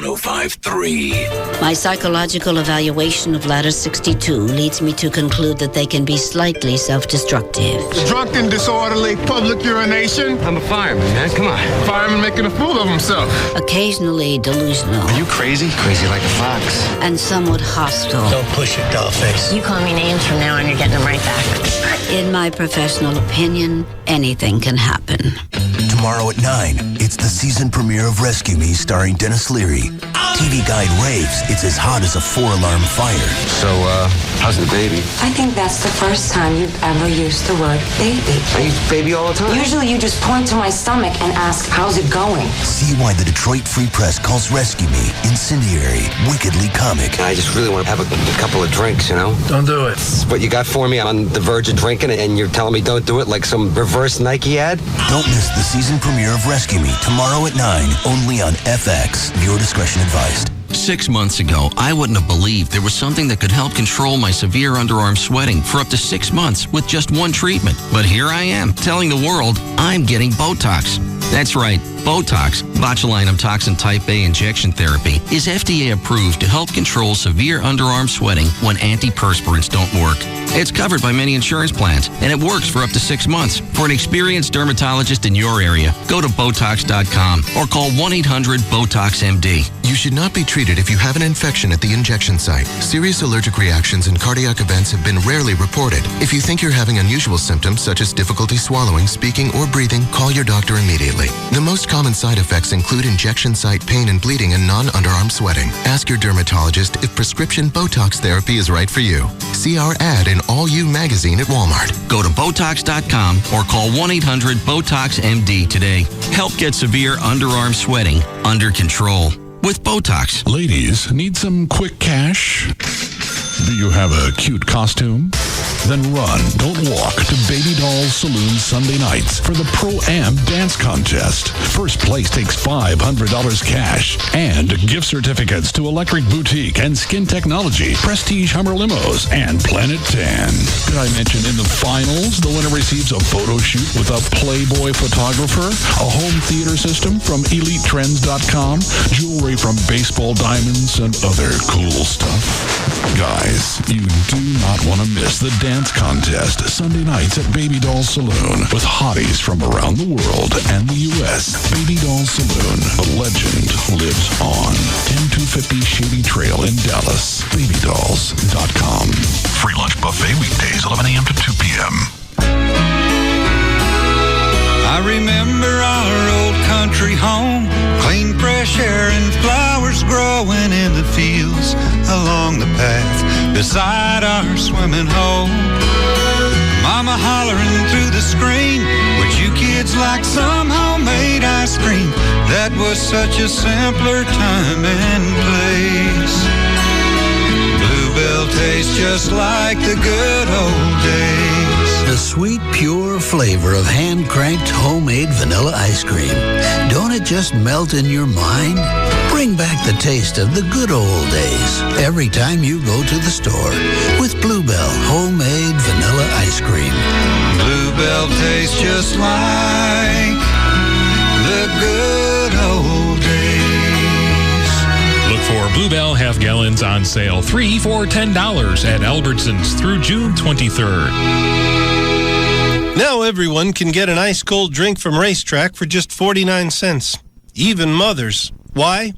105.3. My psychological evaluation of Ladder 62 leads me to conclude that they can be slightly self-destructive. Drunk and disorderly, public urination. I'm a fireman, man. Come on. Fireman making a fool of himself. Occasionally delusional. Are you crazy? Crazy like a fox. And somewhat hostile. Don't push it, dollface. You call me names from now on, you're getting them right back. In my professional opinion, anything can happen. Tomorrow at 9, it's the season premiere of Rescue Me starring Dennis Leary. TV Guide raves it's as hot as a 4-alarm fire. So, how's the baby? I think that's the first time you've ever used the word baby. I use baby all the time. Usually you just point to my stomach and ask, how's it going? See why the Detroit Free Press calls Rescue Me incendiary, wickedly comic. I just really want to have a couple of drinks, you know? Don't do it. What you got for me? I'm on the verge of drinking and you're telling me don't do it like some reverse Nike ad? Don't miss the season premiere of Rescue Me tomorrow at 9, only on FX. Viewer discretion advised. 6 months ago, I wouldn't have believed there was something that could help control my severe underarm sweating for up to 6 months with just one treatment. But here I am, telling the world I'm getting Botox. That's right, Botox, botulinum toxin type A injection therapy, is FDA approved to help control severe underarm sweating when antiperspirants don't work. It's covered by many insurance plans, and it works for up to 6 months. For an experienced dermatologist in your area, go to Botox.com or call 1-800-BOTOX-MD. You should not be treated if you have an infection at the injection site. Serious allergic reactions and cardiac events have been rarely reported. If you think you're having unusual symptoms such as difficulty swallowing, speaking, or breathing, call your doctor immediately. The most common side effects include injection site pain and bleeding and non-underarm sweating. Ask your dermatologist if prescription Botox therapy is right for you. See our ad in All You magazine at Walmart. Go to Botox.com or call 1-800-BOTOX-MD today. Help get severe underarm sweating under control with Botox. Ladies, need some quick cash? Do you have a cute costume? Then run, don't walk to Baby Doll's Saloon Sunday nights for the Pro-Am Dance Contest. First place takes $500 cash and gift certificates to Electric Boutique and Skin Technology, Prestige Hummer Limos, and Planet 10. Did I mention in the finals, the winner receives a photo shoot with a Playboy photographer, a home theater system from EliteTrends.com, jewelry from Baseball Diamonds, and other cool stuff. Guys, you do not want to miss the dance contest Sunday nights at Baby Doll Saloon with hotties from around the world and the U.S. Baby Doll Saloon, a legend lives on. 10250 Shady Trail in Dallas. BabyDolls.com. Free lunch buffet weekdays, 11 a.m. to 2 p.m. I remember our old country home, clean fresh air and flowers growing in the fields along the path beside our swimming hole. Mama hollering through the screen, would you kids like some homemade ice cream? That was such a simpler time and place. Bluebell tastes just like the good old days. The sweet, pure flavor of hand-cranked homemade vanilla ice cream. Don't it just melt in your mind? Bring back the taste of the good old days every time you go to the store with Bluebell homemade vanilla ice cream. Bluebell tastes just like the good old days. Look for Bluebell half gallons on sale, 3 for $10 at Albertsons through June 23rd. Now everyone can get an ice-cold drink from Racetrack for just 49 cents. Even mothers. Why?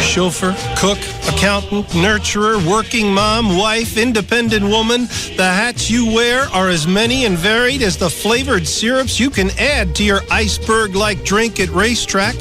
Chauffeur, cook, accountant, nurturer, working mom, wife, independent woman. The hats you wear are as many and varied as the flavored syrups you can add to your iceberg-like drink at Racetrack.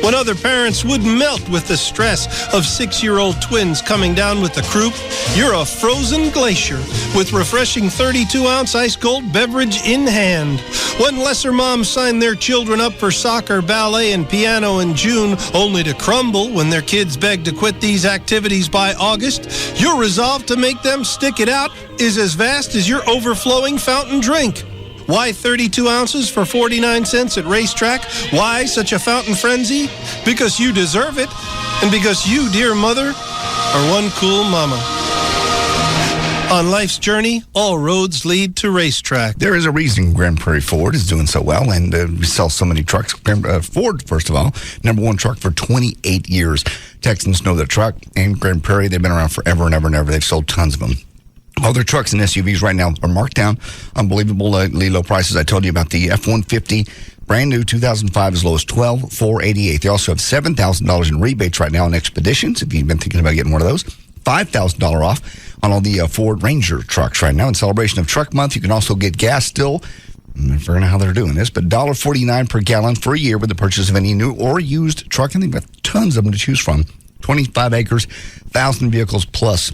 When other parents would melt with the stress of 6-year-old twins coming down with the croup, you're a frozen glacier with refreshing 32-ounce ice-cold beverage in hand. When lesser moms sign their children up for soccer, ballet, and piano in June, only to crumble when their kids beg to quit these activities by August, your resolve to make them stick it out is as vast as your overflowing fountain drink. Why 32 ounces for 49 cents at Racetrack? Why such a fountain frenzy? Because you deserve it, and because you, dear mother, are one cool mama. On life's journey, all roads lead to Racetrack. There is a reason Grand Prairie Ford is doing so well, and we sell so many trucks. Ford, first of all, #1 truck for 28 years. Texans know their truck, and Grand Prairie, they've been around forever and ever and ever. They've sold tons of them. All their trucks and SUVs right now are marked down, unbelievably low prices. I told you about the F-150, brand new 2005, as low as $12,488. They also have $7,000 in rebates right now on Expeditions, if you've been thinking about getting one of those. $5,000 off on all the Ford Ranger trucks right now. In celebration of Truck Month, you can also get gas still. I'm forgetting how they're doing this, but $1.49 per gallon for a year with the purchase of any new or used truck. And they've got tons of them to choose from. 25 acres, 1,000 vehicles plus.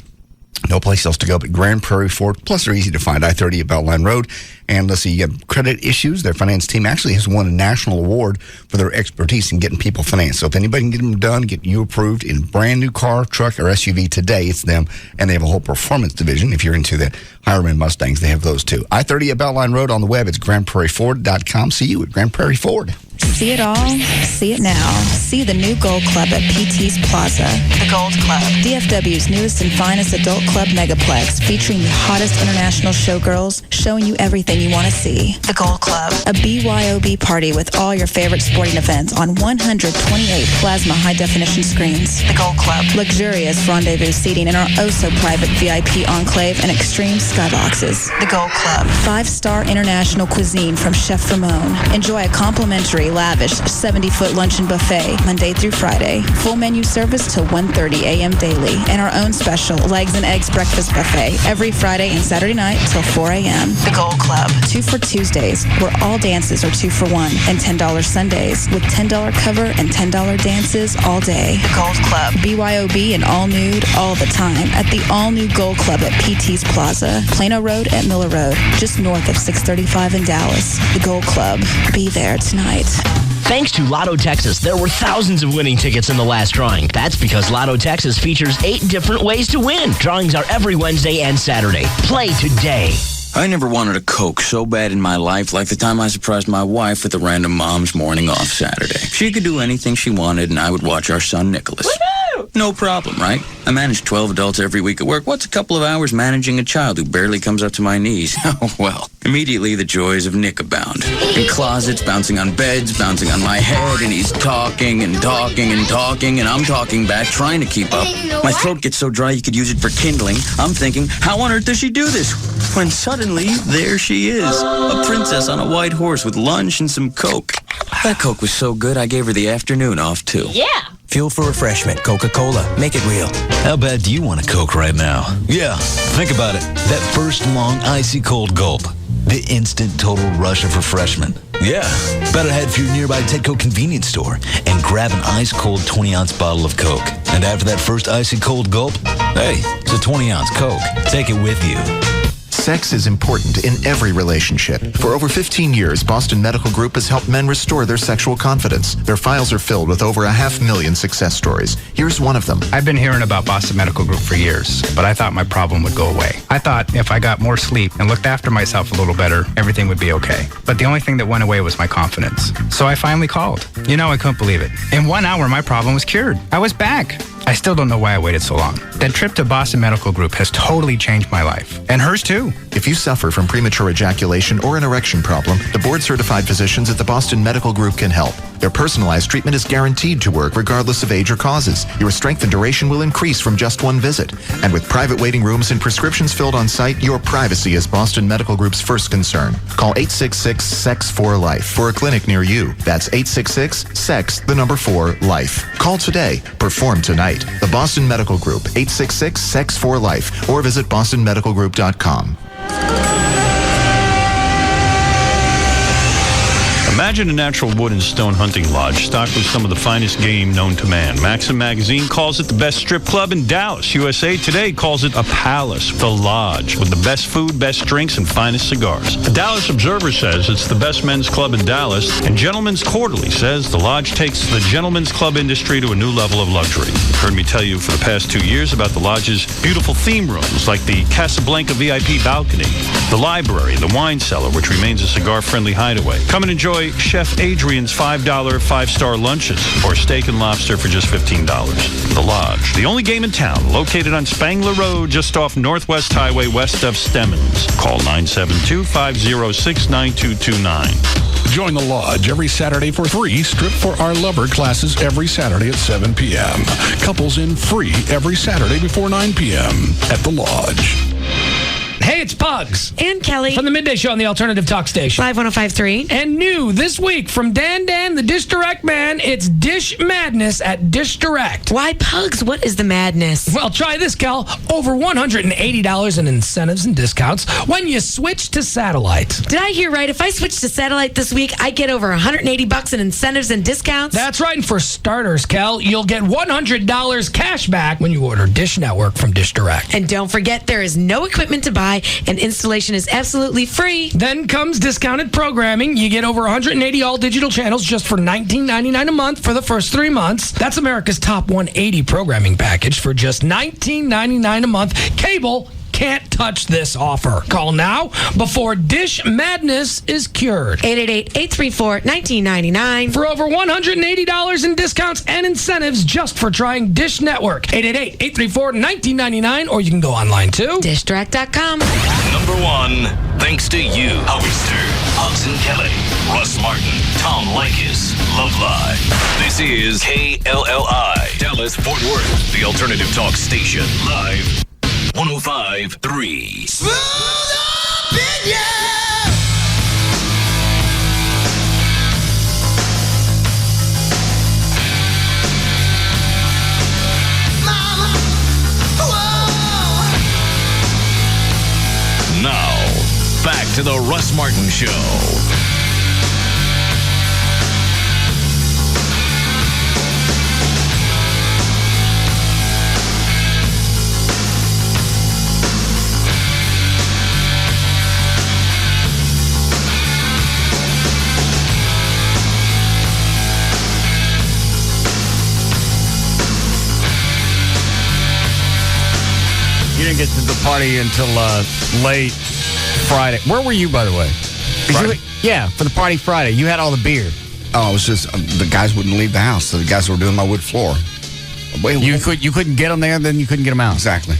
No place else to go but Grand Prairie Ford. Plus, they're easy to find. I-30 at Beltline Road. And let's see, you have credit issues. Their finance team actually has won a national award for their expertise in getting people financed. So if anybody can get them done, get you approved in brand new car, truck, or SUV today, it's them. And they have a whole performance division. If you're into the higher end Mustangs, they have those too. I-30 at Beltline Road. On the web, it's grandprairieford.com. See you at Grand Prairie Ford. See it all, see it now. See the new Gold Club at PT's Plaza. The Gold Club, DFW's newest and finest adult club megaplex, featuring the hottest international showgirls, showing you everything you want to see. The Gold Club, a BYOB party with all your favorite sporting events on 128 plasma high-definition screens. The Gold Club, luxurious rendezvous seating in our oh-so-private VIP enclave and extreme skyboxes. The Gold Club, 5-star international cuisine from Chef Ramon. Enjoy a complimentary lavish 70-foot luncheon buffet Monday through Friday. Full menu service till 1:30 a.m. daily. And our own special legs and eggs breakfast buffet every Friday and Saturday night till 4 a.m. The Gold Club. 2 for Tuesdays, where all dances are 2 for $1. And $10 Sundays, with $10 cover and $10 dances all day. The Gold Club. BYOB and all nude all the time at the all-new Gold Club at PT's Plaza. Plano Road at Miller Road, just north of 635 in Dallas. The Gold Club. Be there tonight. Thanks to Lotto Texas, there were thousands of winning tickets in the last drawing. That's because Lotto Texas features 8 different ways to win. Drawings are every Wednesday and Saturday. Play today. I never wanted a Coke so bad in my life like the time I surprised my wife with a random mom's morning off Saturday. She could do anything she wanted, and I would watch our son Nicholas. Woo-hoo! No problem, right? I manage 12 adults every week at work. What's a couple of hours managing a child who barely comes up to my knees? Oh, well. Immediately, the joys of Nick abound. In closets, bouncing on beds, bouncing on my head, and he's talking and talking and talking, and I'm talking back, trying to keep up. My throat gets so dry you could use it for kindling. I'm thinking, how on earth does she do this? When suddenly, there she is, a princess on a white horse with lunch and some Coke. That Coke was so good, I gave her the afternoon off, too. Yeah. Fuel for refreshment. Coca-Cola. Make it real. How bad do you want a Coke right now? Yeah, think about it. That first long, icy cold gulp. The instant total rush of refreshment. Yeah, better head for your nearby Tedco convenience store and grab an ice-cold 20-ounce bottle of Coke. And after that first icy cold gulp, hey, it's a 20-ounce Coke. Take it with you. Sex is important in every relationship. For over 15 years, Boston Medical Group has helped men restore their sexual confidence. Their files are filled with over 500,000 success stories. Here's one of them. I've been hearing about Boston Medical Group for years, but I thought my problem would go away. I thought if I got more sleep and looked after myself a little better, everything would be okay. But the only thing that went away was my confidence. So I finally called. You know, I couldn't believe it. In 1 hour, my problem was cured. I was back. I still don't know why I waited so long. That trip to Boston Medical Group has totally changed my life. And hers too. If you suffer from premature ejaculation or an erection problem, the board-certified physicians at the Boston Medical Group can help. Their personalized treatment is guaranteed to work regardless of age or causes. Your strength and duration will increase from just one visit. And with private waiting rooms and prescriptions filled on site, your privacy is Boston Medical Group's first concern. Call 866-SEX4-LIFE for a clinic near you. That's 866-SEX4-LIFE. Call today. Perform tonight. The Boston Medical Group, 866-SEX4-LIFE, or visit bostonmedicalgroup.com. Imagine a natural wood and stone hunting lodge stocked with some of the finest game known to man. Maxim Magazine calls it the best strip club in Dallas. USA Today calls it a palace, the lodge, with the best food, best drinks, and finest cigars. The Dallas Observer says it's the best men's club in Dallas, and Gentleman's Quarterly says the lodge takes the gentlemen's club industry to a new level of luxury. You've heard me tell you for the past 2 years about the lodge's beautiful theme rooms, like the Casablanca VIP balcony, the library, the wine cellar, which remains a cigar-friendly hideaway. Come and enjoy Chef Adrian's $5 5-star lunches or steak and lobster for just $15. The Lodge, the only game in town, located on Spangler Road, just off Northwest Highway, west of Stemmons. Call 972-506-9229. Join the Lodge every Saturday for free Strip for Our Lover classes every Saturday at 7 p.m. Couples in free every Saturday before 9 p.m. at the Lodge. Hey, it's Pugs. And Kelly. From the Midday Show on the Alternative Talk Station. Live 105.3. And new this week from Dan, the Dish Direct Man, it's Dish Madness at Dish Direct. Why Pugs? What is the madness? Well, try this, Cal. Over $180 in incentives and discounts when you switch to satellite. Did I hear right? If I switch to satellite this week, I get over $180 in incentives and discounts? That's right. And for starters, Cal, you'll get $100 cash back when you order Dish Network from Dish Direct. And don't forget, there is no equipment to buy, and installation is absolutely free. Then comes discounted programming. You get over 180 all-digital channels just for $19.99 a month for the first 3 months. That's America's top 180 programming package for just $19.99 a month. Cable can't touch this offer. Call now before Dish Madness is cured. 888-834-1999. For over $180 in discounts and incentives just for trying Dish Network. 888-834-1999, or you can go online too. DishDirect.com. Number 1, thanks to you, Hoster, Hugs and Kelly, Russ Martin, Tom Likas, Love Live. This is KLLI, Dallas, Fort Worth, the Alternative Talk Station, live 105.3. Smooth opinion. Mama, whoa. Now, back to the Russ Martin Show. You didn't get to the party until late Friday. Where were you, by the way? For the party Friday. You had all the beer. Oh, it was just the guys wouldn't leave the house. So the guys were doing my wood floor. You couldn't get them there, then you couldn't get them out. Exactly.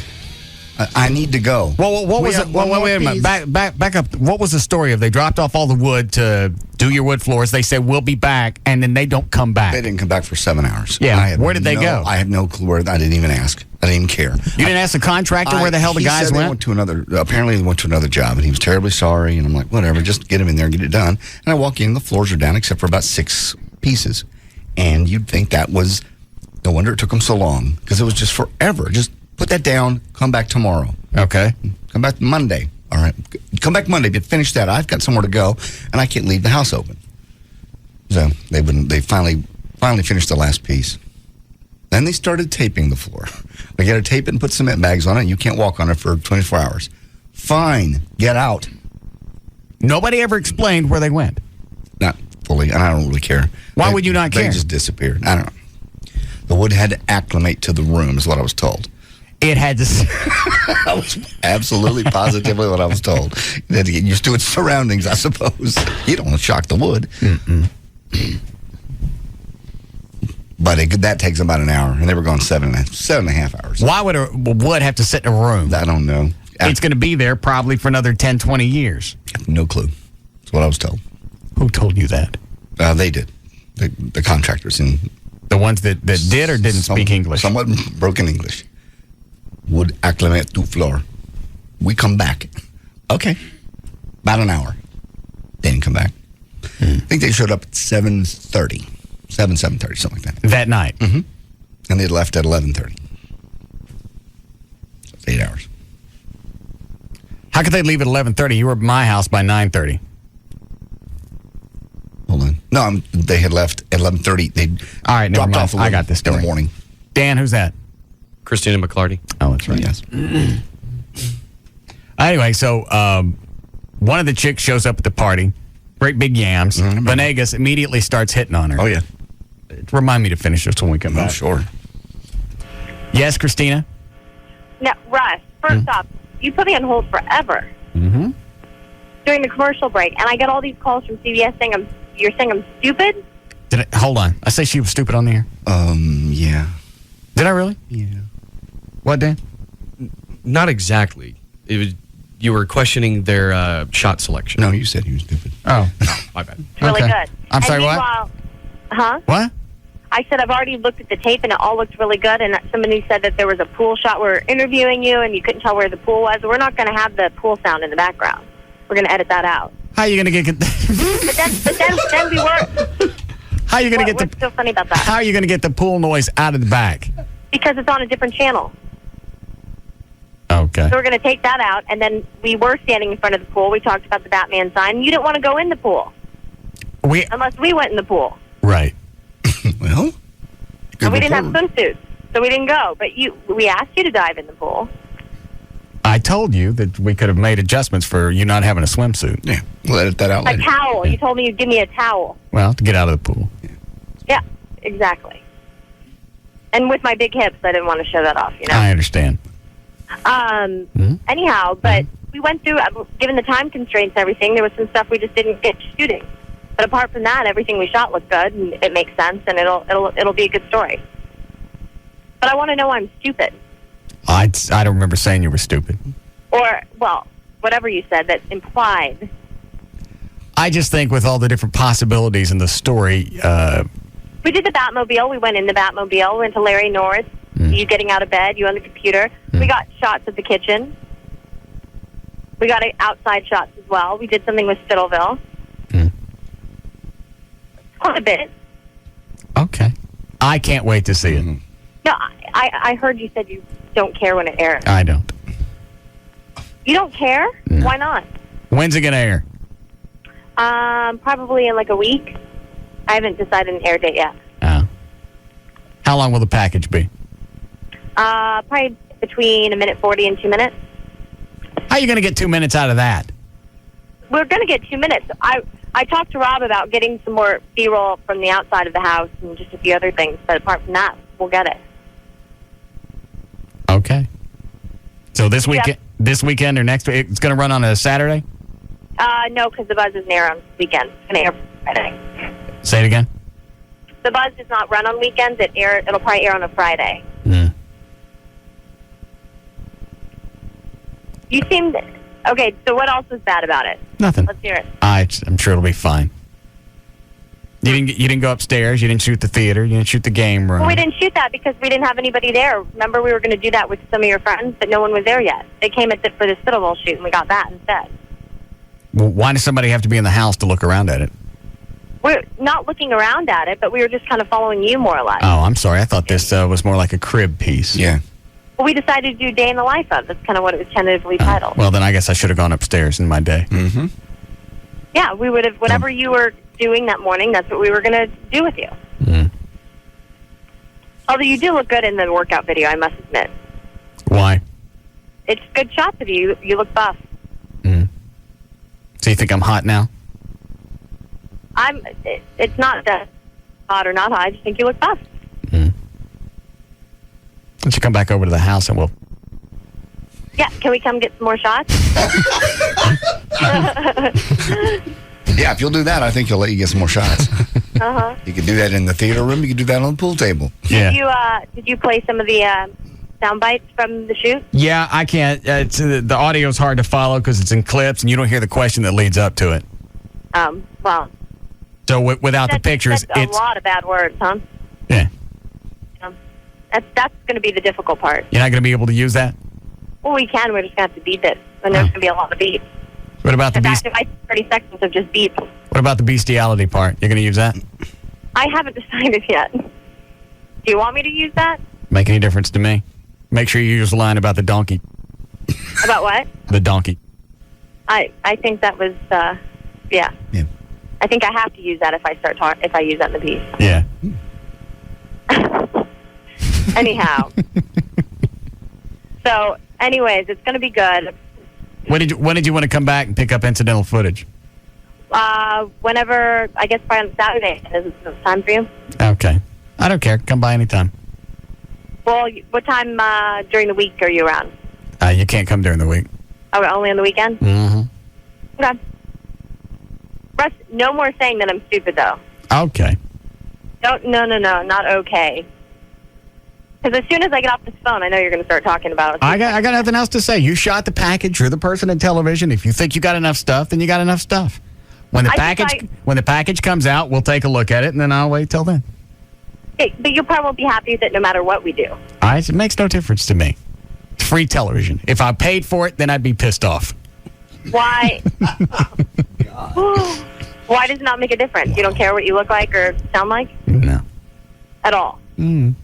I need to go. Well, what was it? Well, wait a minute. Back up. What was the story of they dropped off all the wood to do your wood floors? They said we'll be back, and then they don't come back. They didn't come back for 7 hours. Yeah. Where did they go? I have no clue where. I didn't even ask. I didn't even care. You didn't ask the contractor where the hell the guys went? Apparently they went to another job, and he was terribly sorry. And I'm like, whatever, just get him in there and get it done. And I walk in, the floors are down except for about 6 pieces. And you'd think that was, no wonder it took them so long, because it was just forever. Just put that down, come back tomorrow. Okay. Come back Monday. All right. Come back Monday, but finish that. I've got somewhere to go, and I can't leave the house open. So they finally finished the last piece. Then they started taping the floor. They got to tape it and put cement bags on it, and you can't walk on it for 24 hours. Fine. Get out. Nobody ever explained where they went. Not fully, and I don't really care. Why would you not care? They just disappeared. I don't know. The wood had to acclimate to the room, is what I was told. It had to. That was absolutely positively what I was told. You had to get used to its surroundings, I suppose. You don't want to shock the wood. But that takes about an hour, and they were going 7.5 hours. Why would a wood have to sit in a room? I don't know. It's going to be there probably for another 10, 20 years. No clue. That's what I was told. Who told you that? They did. The contractors. The ones that did or didn't speak English? Somewhat broken English. Would acclimate to floor. We come back. Okay. About an hour. They didn't come back. I think they showed up at 7:30. 7:30, something like that. That night? Mm-hmm. And they left at 11:30. That's 8 hours. How could they leave at 11:30? You were at my house by 9:30. Hold on. No, they had left at 11:30. They dropped off I got this story. In the morning. Dan, who's that? Christina McClarty. Oh, that's right. Yes. Anyway, so one of the chicks shows up at the party. Great big yams. Venegas immediately starts hitting on her. Oh, yeah. Remind me to finish this when we come back. Oh, sure. Yes, Christina? Now, Russ, first off, you put me on hold forever during the commercial break, and I get all these calls from CBS saying you're saying I'm stupid? Hold on. I say she was stupid on the air? Yeah. Did I really? Yeah. What, Dan? Not exactly. It was, you were questioning their shot selection. No, you said he was stupid. Oh. My bad. It's really good. I'm sorry, what? Huh? What? I said I've already looked at the tape and it all looked really good. And somebody said that there was a pool shot. We're interviewing you and you couldn't tell where the pool was. We're not going to have the pool sound in the background. We're going to edit that out. How are you going to get? But then we were. How are you going to get the? What's so funny about that? How are you going to get the pool noise out of the back? Because it's on a different channel. Okay. So we're going to take that out, and then we were standing in front of the pool. We talked about the Batman sign. You didn't want to go in the pool. Unless we went in the pool. Right. Well. And we didn't have swimsuits, so we didn't go. But we asked you to dive in the pool. I told you that we could have made adjustments for you not having a swimsuit. Yeah. We'll edit that out A later. towel. You told me you'd give me a towel. Well, to get out of the pool. Yeah, exactly. And with my big hips, I didn't want to show that off, you know? I understand. Anyhow, but we went through, given the time constraints and everything, there was some stuff we just didn't get shooting. But apart from that, everything we shot looked good, and it makes sense, and it'll be a good story. But I want to know I'm stupid. I don't remember saying you were stupid. Or, well, whatever you said that implied. I just think with all the different possibilities in the story... We did the Batmobile. We went in the Batmobile. We went to Larry North. You getting out of bed. You on the computer. We got shots of the kitchen. We got outside shots as well. We did something with Spittleville. Quite a bit. Okay. I can't wait to see it. No, I heard you said you don't care when it airs. I don't. You don't care? No. Why not? When's it going to air? Probably in like a week. I haven't decided an air date yet. How long will the package be? Probably between 1:40 and 2 minutes. How are you going to get 2 minutes out of that? We're going to get 2 minutes. I talked to Rob about getting some more B-roll from the outside of the house and just a few other things, but apart from that, we'll get it. Okay. So this weekend or next week, it's going to run on a Saturday? No, because the Buzz isn't air on weekends. It's going to air Friday. Say it again? The Buzz does not run on weekends. It'll probably air on a Friday. You seem... Okay, so what else was bad about it? Nothing. Let's hear it. I'm sure it'll be fine. You didn't go upstairs. You didn't shoot the theater. You didn't shoot the game room. Well, we didn't shoot that because we didn't have anybody there. Remember, we were going to do that with some of your friends, but no one was there yet. They came for the Spittleville shoot, and we got that instead. Well, why does somebody have to be in the house to look around at it? We're not looking around at it, but we were just kind of following you more or less. Oh, I'm sorry. I thought this was more like a crib piece. Yeah. Well, we decided to do Day in the Life of. That's kind of what it was tentatively titled. Well, then I guess I should have gone upstairs in my day. Mm-hmm. Yeah, we would have, whatever you were doing that morning, that's what we were going to do with you. Although you do look good in the workout video, I must admit. Why? It's good shots of you. You look buff. So you think I'm hot now? It's not that hot or not hot. I just think you look buff. Why don't you come back over to the house and we'll... Yeah, can we come get some more shots? Yeah, if you'll do that, I think he'll let you get some more shots. Uh-huh. You could do that in the theater room. You could do that on the pool table. Yeah. Did you play some of the sound bites from the shoot? Yeah, I can't. The audio's hard to follow because it's in clips and you don't hear the question that leads up to it. Well... So without the pictures, that's a lot of bad words, huh? Yeah. That's going to be the difficult part. You're not going to be able to use that? Well, we can. We're just going to have to beep it. And there's going to be a lot of beeps. What about the beast? 30 seconds of just beep. What about the bestiality part? You're going to use that? I haven't decided yet. Do you want me to use that? Make any difference to me? Make sure you use the line about the donkey. About what? The donkey. I think that was, yeah. I think I have to use that if I use that in the piece. Yeah. Anyhow. So, anyways, it's going to be good. When did you want to come back and pick up incidental footage? Whenever, I guess probably on Saturday. Is it time for you? Okay. I don't care. Come by anytime. Well, what time during the week are you around? You can't come during the week. Oh, only on the weekend? Mm-hmm. Okay. Russ, no more saying that I'm stupid, though. Okay. No, not okay. Because as soon as I get off this phone, I know you're going to start talking about it. I got nothing else to say. You shot the package. You're the person in television. If you think you got enough stuff, then you got enough stuff. When the package comes out, we'll take a look at it, and then I'll wait till then. Okay, but you probably won't be happy with it no matter what we do. It makes no difference to me. It's free television. If I paid for it, then I'd be pissed off. Why? Why does it not make a difference? You don't care what you look like or sound like? No. At all? Mm.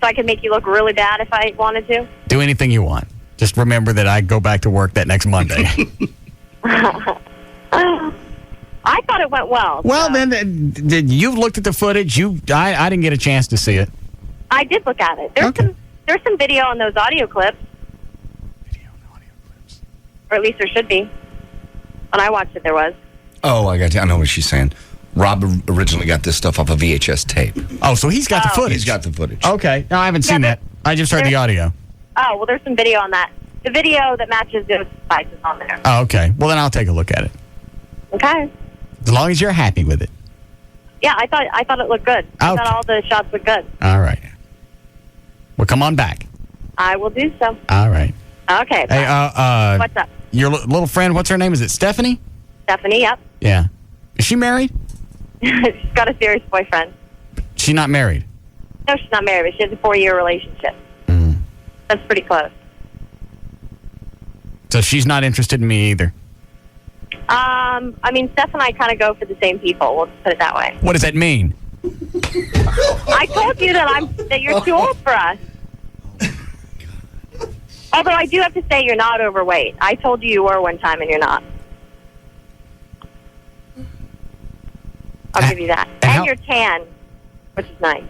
So I could make you look really bad if I wanted to? Do anything you want. Just remember that I go back to work that next Monday. I thought it went well. Well, then you've looked at the footage. I didn't get a chance to see it. I did look at it. There's some video on those audio clips. Or at least there should be. When I watched it, there was. Oh, I know what she's saying. Rob originally got this stuff off a VHS tape. Oh, so he's got the footage. He's got the footage. Okay. No, I haven't seen that. I just heard the audio. Oh, well, there's some video on that. The video that matches those spices on there. Oh, okay. Well, then I'll take a look at it. Okay. As long as you're happy with it. Yeah, I thought it looked good. I thought all the shots looked good. All right. Well, come on back. I will do so. All right. Okay. Hey, what's up? Your little friend, what's her name? Is it Stephanie? Stephanie, yep. Yeah. Is she married? She's got a serious boyfriend. She's not married? No, she's not married, but she has a 4-year relationship. That's pretty close. So she's not interested in me either? I mean, Steph and I kind of go for the same people. We'll just put it that way. What does that mean? I told you that you're too old for us. Although I do have to say you're not overweight. I told you were one time and you're not. I'll give you that. And you're tan, which is nice.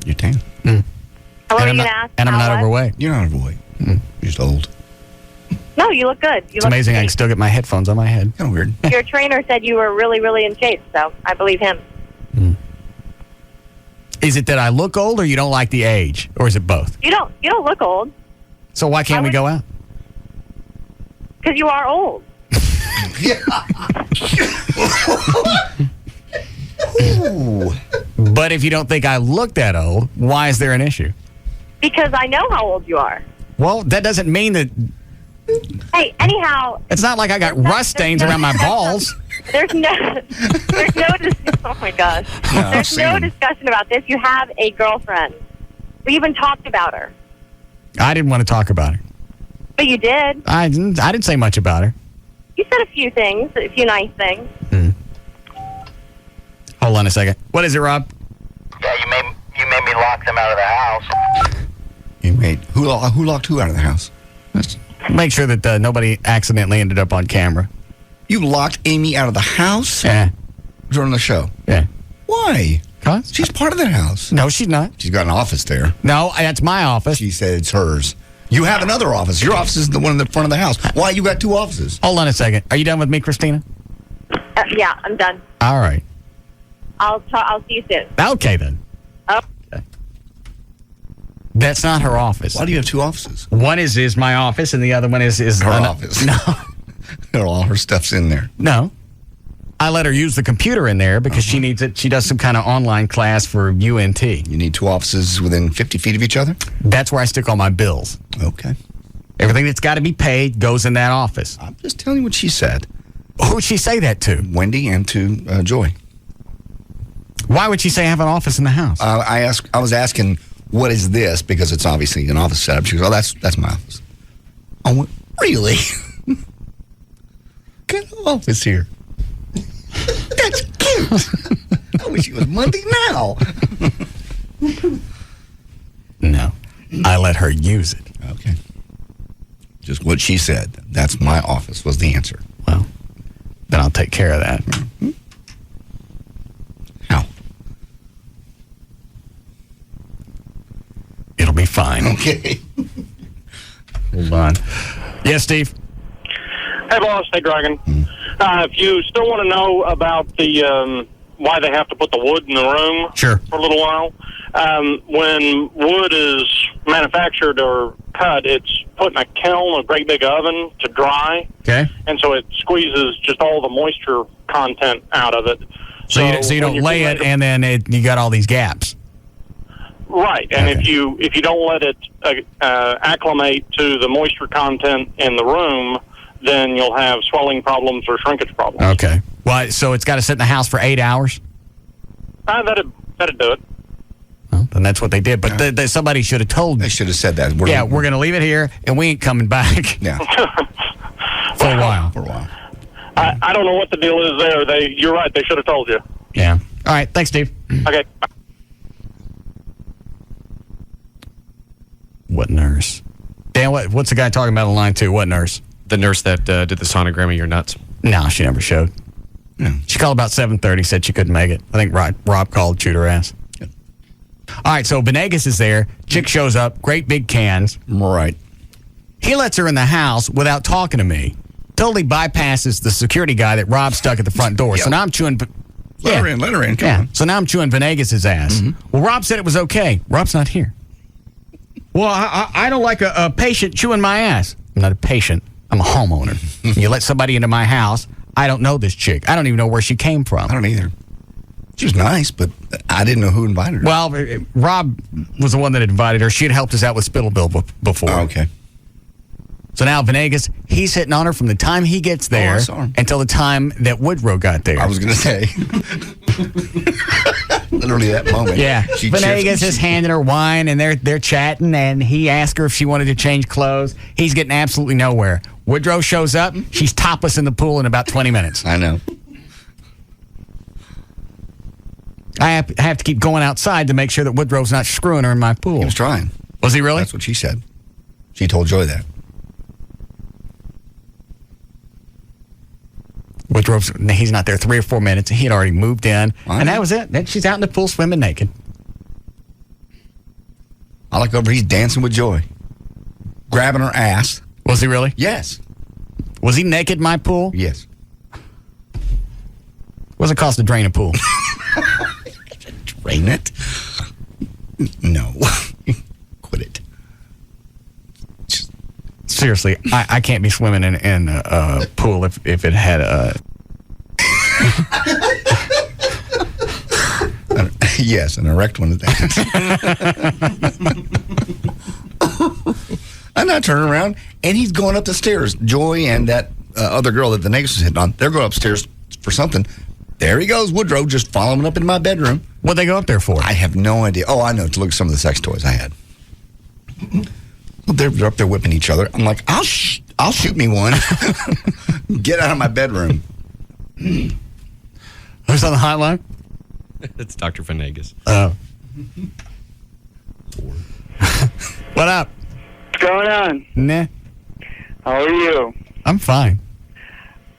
You're tan. What were you going to ask? And I'm not overweight. You're not overweight. You're just old. No, you look good. It's amazing I can still get my headphones on my head. Kind of weird. Your trainer said you were really, really in shape, so I believe him. Is it that I look old or you don't like the age? Or is it both? You don't look old. So why can't we go out? Because you are old. But if you don't think I look that old, why is there an issue? Because I know how old you are. Well, that doesn't mean that... Hey, anyhow... It's not like I got rust stains around my balls. There's no oh my gosh. There's no discussion about this. You have a girlfriend. We even talked about her. I didn't want to talk about her. But you did. I didn't say much about her. You said a few things, a few nice things. Hold on a second. What is it, Rob? Yeah, you made me lock them out of the house. Who locked who out of the house? Let's make sure that nobody accidentally ended up on camera. You locked Amy out of the house? Yeah. During the show? Yeah. Why? Cause she's part of that house. No, she's not. She's got an office there. No, that's my office. She said it's hers. You have another office. Your office is the one in the front of the house. Why you got two offices? Hold on a second. Are you done with me, Christina? Yeah, I'm done. All right. I'll see you soon. Okay, then. Oh. Okay. That's not her office. Why do you have two offices? One is my office, and the other one is her office. No. All her stuff's in there. No. I let her use the computer in there because she needs it. She does some kind of online class for UNT. You need two offices within 50 feet of each other? That's where I stick all my bills. Okay. Everything that's got to be paid goes in that office. I'm just telling you what she said. Who would she say that to? Wendy and to Joy. Why would she say I have an office in the house? I was asking, what is this? Because it's obviously an office setup. She goes, oh, that's my office. I went, really? Get an office here. That's cute. I wish it was Monday now. No. I let her use it. Okay. Just what she said. That's my office was the answer. Well, then I'll take care of that. Mm-hmm. How? It'll be fine. Okay. Hold on. Yes, Steve? Hey, boss. Hey, Dragon. If you still want to know about the why they have to put the wood in the room sure. for a little while, when wood is manufactured or cut, it's put in a kiln, a great big oven to dry. Okay. And so it squeezes just all the moisture content out of it. So you don't lay it and then you got all these gaps. Right, and if you don't let it acclimate to the moisture content in the room, then you'll have swelling problems or shrinkage problems. Okay. Well, so it's got to sit in the house for 8 hours? That'd do it. Well, then that's what they did. But somebody should have told me. They should have said that. We're going to leave it here, and we ain't coming back. Yeah. For a while. I don't know what the deal is there. You're right. They should have told you. Yeah. All right. Thanks, Steve. Okay. What nurse? Dan, what's the guy talking about on line 2? What nurse? The nurse that did the sonogram of your nuts. No, she never showed. Yeah. She called about 7:30, said she couldn't make it. I think Rob called, chewed her ass. Yeah. All right, so Venegas is there. Chick shows up, great big cans. Right. He lets her in the house without talking to me. Totally bypasses the security guy that Rob stuck at the front door. Yep. So now I'm chewing... Let her in. Come on. So now I'm chewing Venegas' ass. Mm-hmm. Well, Rob said it was okay. Rob's not here. Well, I don't like a patient chewing my ass. I'm not a patient. I'm a homeowner. You let somebody into my house. I don't know this chick. I don't even know where she came from. I don't either. She was nice, but I didn't know who invited her. Well, Rob was the one that invited her. She had helped us out with Spittleville before. Oh, okay. So now Venegas, he's hitting on her from the time he gets there until the time that Woodrow got there. I was going to say. Literally that moment. Yeah. Venegas is handing her wine, and they're chatting, and he asked her if she wanted to change clothes. He's getting absolutely nowhere. Woodrow shows up. She's topless in the pool in about 20 minutes. I know. I have to keep going outside to make sure that Woodrow's not screwing her in my pool. He was trying. Was he really? That's what she said. She told Joy that. Woodrow's, he's not there 3 or 4 minutes. He had already moved in, and that was it. Then she's out in the pool swimming naked. I look over, he's dancing with Joy. Grabbing her ass. Was he really? Yes. Was he naked in my pool? Yes. What's it cost to drain a pool? Drain it? No. Quit it. Seriously, I can't be swimming in a pool if it had a... Yes, an erect one. And I turn around, and he's going up the stairs. Joy and that other girl that the neighbors was hitting on, they're going upstairs for something. There he goes, Woodrow, just following up in my bedroom. What'd they go up there for? I have no idea. Oh, I know, to look at some of the sex toys I had. They're up there whipping each other. I'm like, I'll shoot me one. Get out of my bedroom. Who's on the hotline? It's Dr. Venegas. Oh. What up? What's going on? Nah. How are you? I'm fine.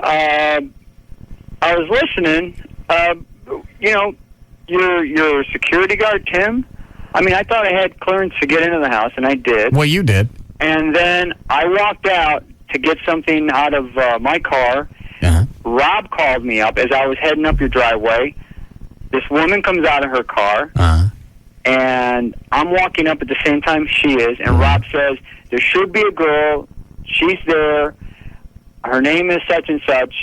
I was listening. Your security guard, Tim. I mean, I thought I had clearance to get into the house, and I did. Well, you did. And then I walked out to get something out of my car. Uh-huh. Rob called me up as I was heading up your driveway. This woman comes out of her car, and I'm walking up at the same time she is, and Rob says, there should be a girl. She's there. Her name is such and such.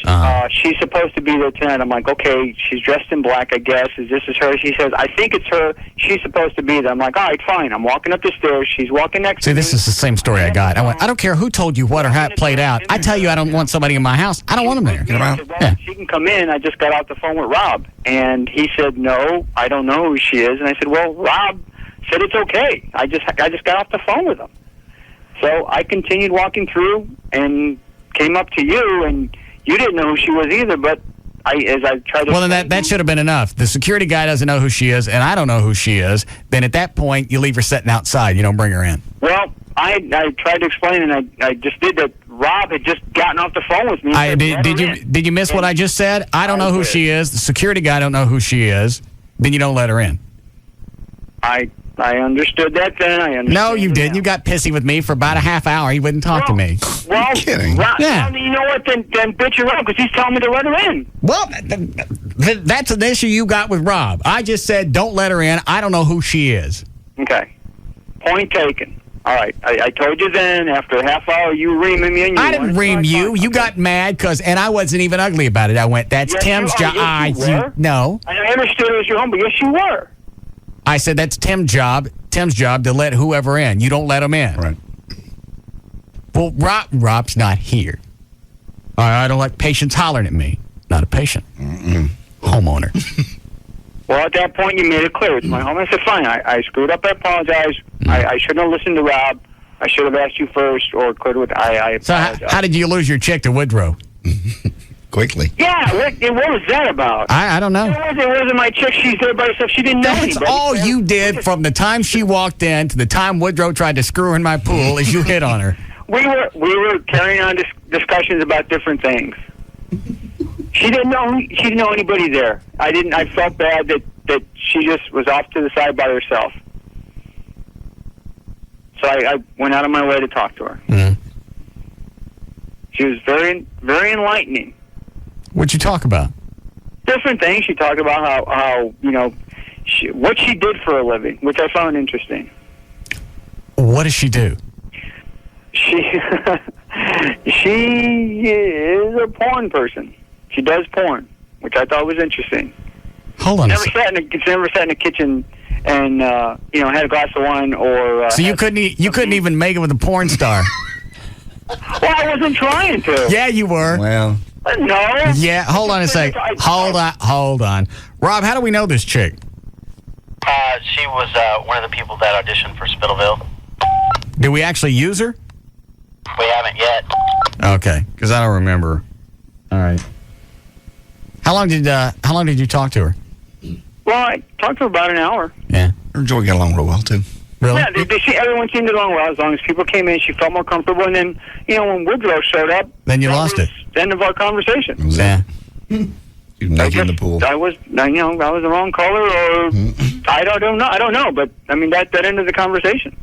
She's supposed to be there tonight. I'm like, okay, she's dressed in black, I guess. Is this her? She says, I think it's her. She's supposed to be there. I'm like, all right, fine. I'm walking up the stairs. She's walking next to me. See, this is the same story I got. I went, I don't care who told you what or how it played out. I tell you I don't want somebody in my house. I don't want them there. Yeah. She can come in. I just got off the phone with Rob. And he said, no, I don't know who she is. And I said, well, Rob said it's okay. I just got off the phone with him. So I continued walking through and came up to you, and you didn't know who she was either, but as I tried to... Well, then that should have been enough. The security guy doesn't know who she is, and I don't know who she is. Then at that point, you leave her sitting outside. You don't bring her in. Well, I tried to explain, and I just did that. Rob had just gotten off the phone with me. Did you miss what I just said? I don't know who she is. The security guy don't know who she is. Then you don't let her in. I understood that then. I understood. No, you didn't. You got pissy with me for about a half hour. You wouldn't talk to me. Well, I'm kidding. Rob, Yeah. You know what? Then bitch her up because he's telling me to let her in. Well, that's an issue you got with Rob. I just said don't let her in. I don't know who she is. Okay. Point taken. All right. I told you then, after a half hour, you reaming me. And I didn't ream you. You got mad and I wasn't even ugly about it. I went, that's Tim's job. Yes, you were. No. I understood it was your home, but yes, you were. I said that's Tim's job to let whoever in. You don't let them in. Right. Well, Rob's not here. I don't like patients hollering at me. Not a patient. Homeowner. Well, at that point, you made it clear. It's my home. I said, fine, I screwed up. I apologize. I shouldn't have listened to Rob. I should have asked you first or cleared with I apologize. So how did you lose your chick to Woodrow? Quickly. Yeah, what was that about? I don't know. It wasn't my chick. She's there by herself. She didn't know That's anybody. all you did from the time she walked in to the time Woodrow tried to screw her in my pool is you hit on her. We were carrying on discussions about different things. She didn't know anybody there. I felt bad that she just was off to the side by herself. So I went out of my way to talk to her. Mm-hmm. She was very, very enlightening. What'd you talk about? Different things. She talked about how what she did for a living, which I found interesting. What does she do? She is a porn person. She does porn, which I thought was interesting. Hold on. Never sat in a kitchen and had a glass of wine or. So you couldn't even make it with a porn star. Well, I wasn't trying to. Yeah, you were. Well. No. Yeah. Hold on a sec. Hold on. Rob, how do we know this chick? She was one of the people that auditioned for Spittleville. Did we actually use her? We haven't yet. Okay, because I don't remember. All right. How long did you talk to her? Well, I talked to her about an hour. Yeah. Her and Joey got along real well too. Really? Yeah, everyone seemed to get along well as long as people came in. She felt more comfortable, and then when Woodrow showed up, then you lost it. The end of our conversation. Yeah. You naked in the pool. I was the wrong color, or I don't know. But I mean that ended the conversation.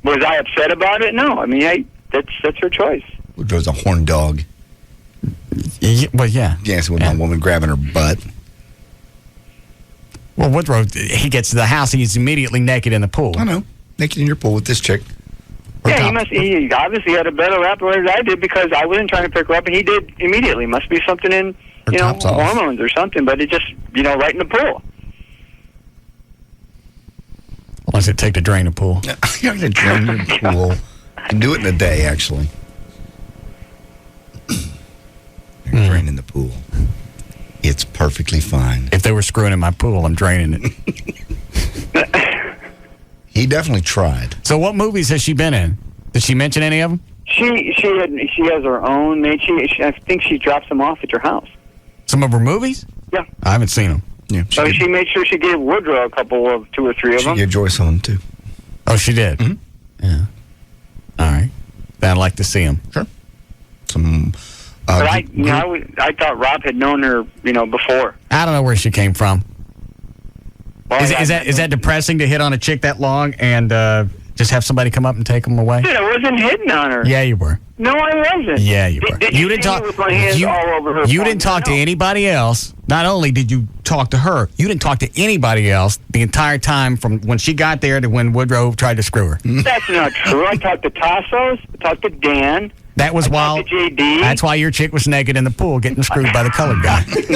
Was I upset about it? No. I mean, that's her choice. Woodrow's a horn dog. Well, yeah. Dancing with my woman grabbing her butt. Well, Woodrow, he gets to the house, he's immediately naked in the pool. I know. Naked in your pool with this chick. Yeah, he obviously had a better rap than I did because I wasn't trying to pick her up, and he did immediately. Must be something in, hormones or something, but it just, right in the pool. How long does it take to drain a pool? You have to drain your pool. You can do it in a day, actually. You're draining the pool. It's perfectly fine. If they were screwing in my pool, I'm draining it. He definitely tried. So what movies has she been in? Did she mention any of them? She has her own made. I think she drops them off at your house. Some of her movies? Yeah. I haven't seen them. Yeah. So she made sure she gave Woodrow a couple of 2 or 3 of them. She gave Joyce some too. Oh, she did? Mm-hmm. Yeah. All right. I'd like to see them. Sure. Some... but I thought Rob had known her, before. I don't know where she came from. Well, is that depressing to hit on a chick that long and just have somebody come up and take them away? Dude, I wasn't hitting on her. Yeah, you were. No, I wasn't. Yeah, you were. You didn't talk. With my hands all over her. You didn't talk to anybody else. Not only did you talk to her, you didn't talk to anybody else the entire time from when she got there to when Woodrow tried to screw her. That's not true. I talked to Tassos. I talked to Dan. That was while. JD. That's why your chick was naked in the pool getting screwed by the colored guy. It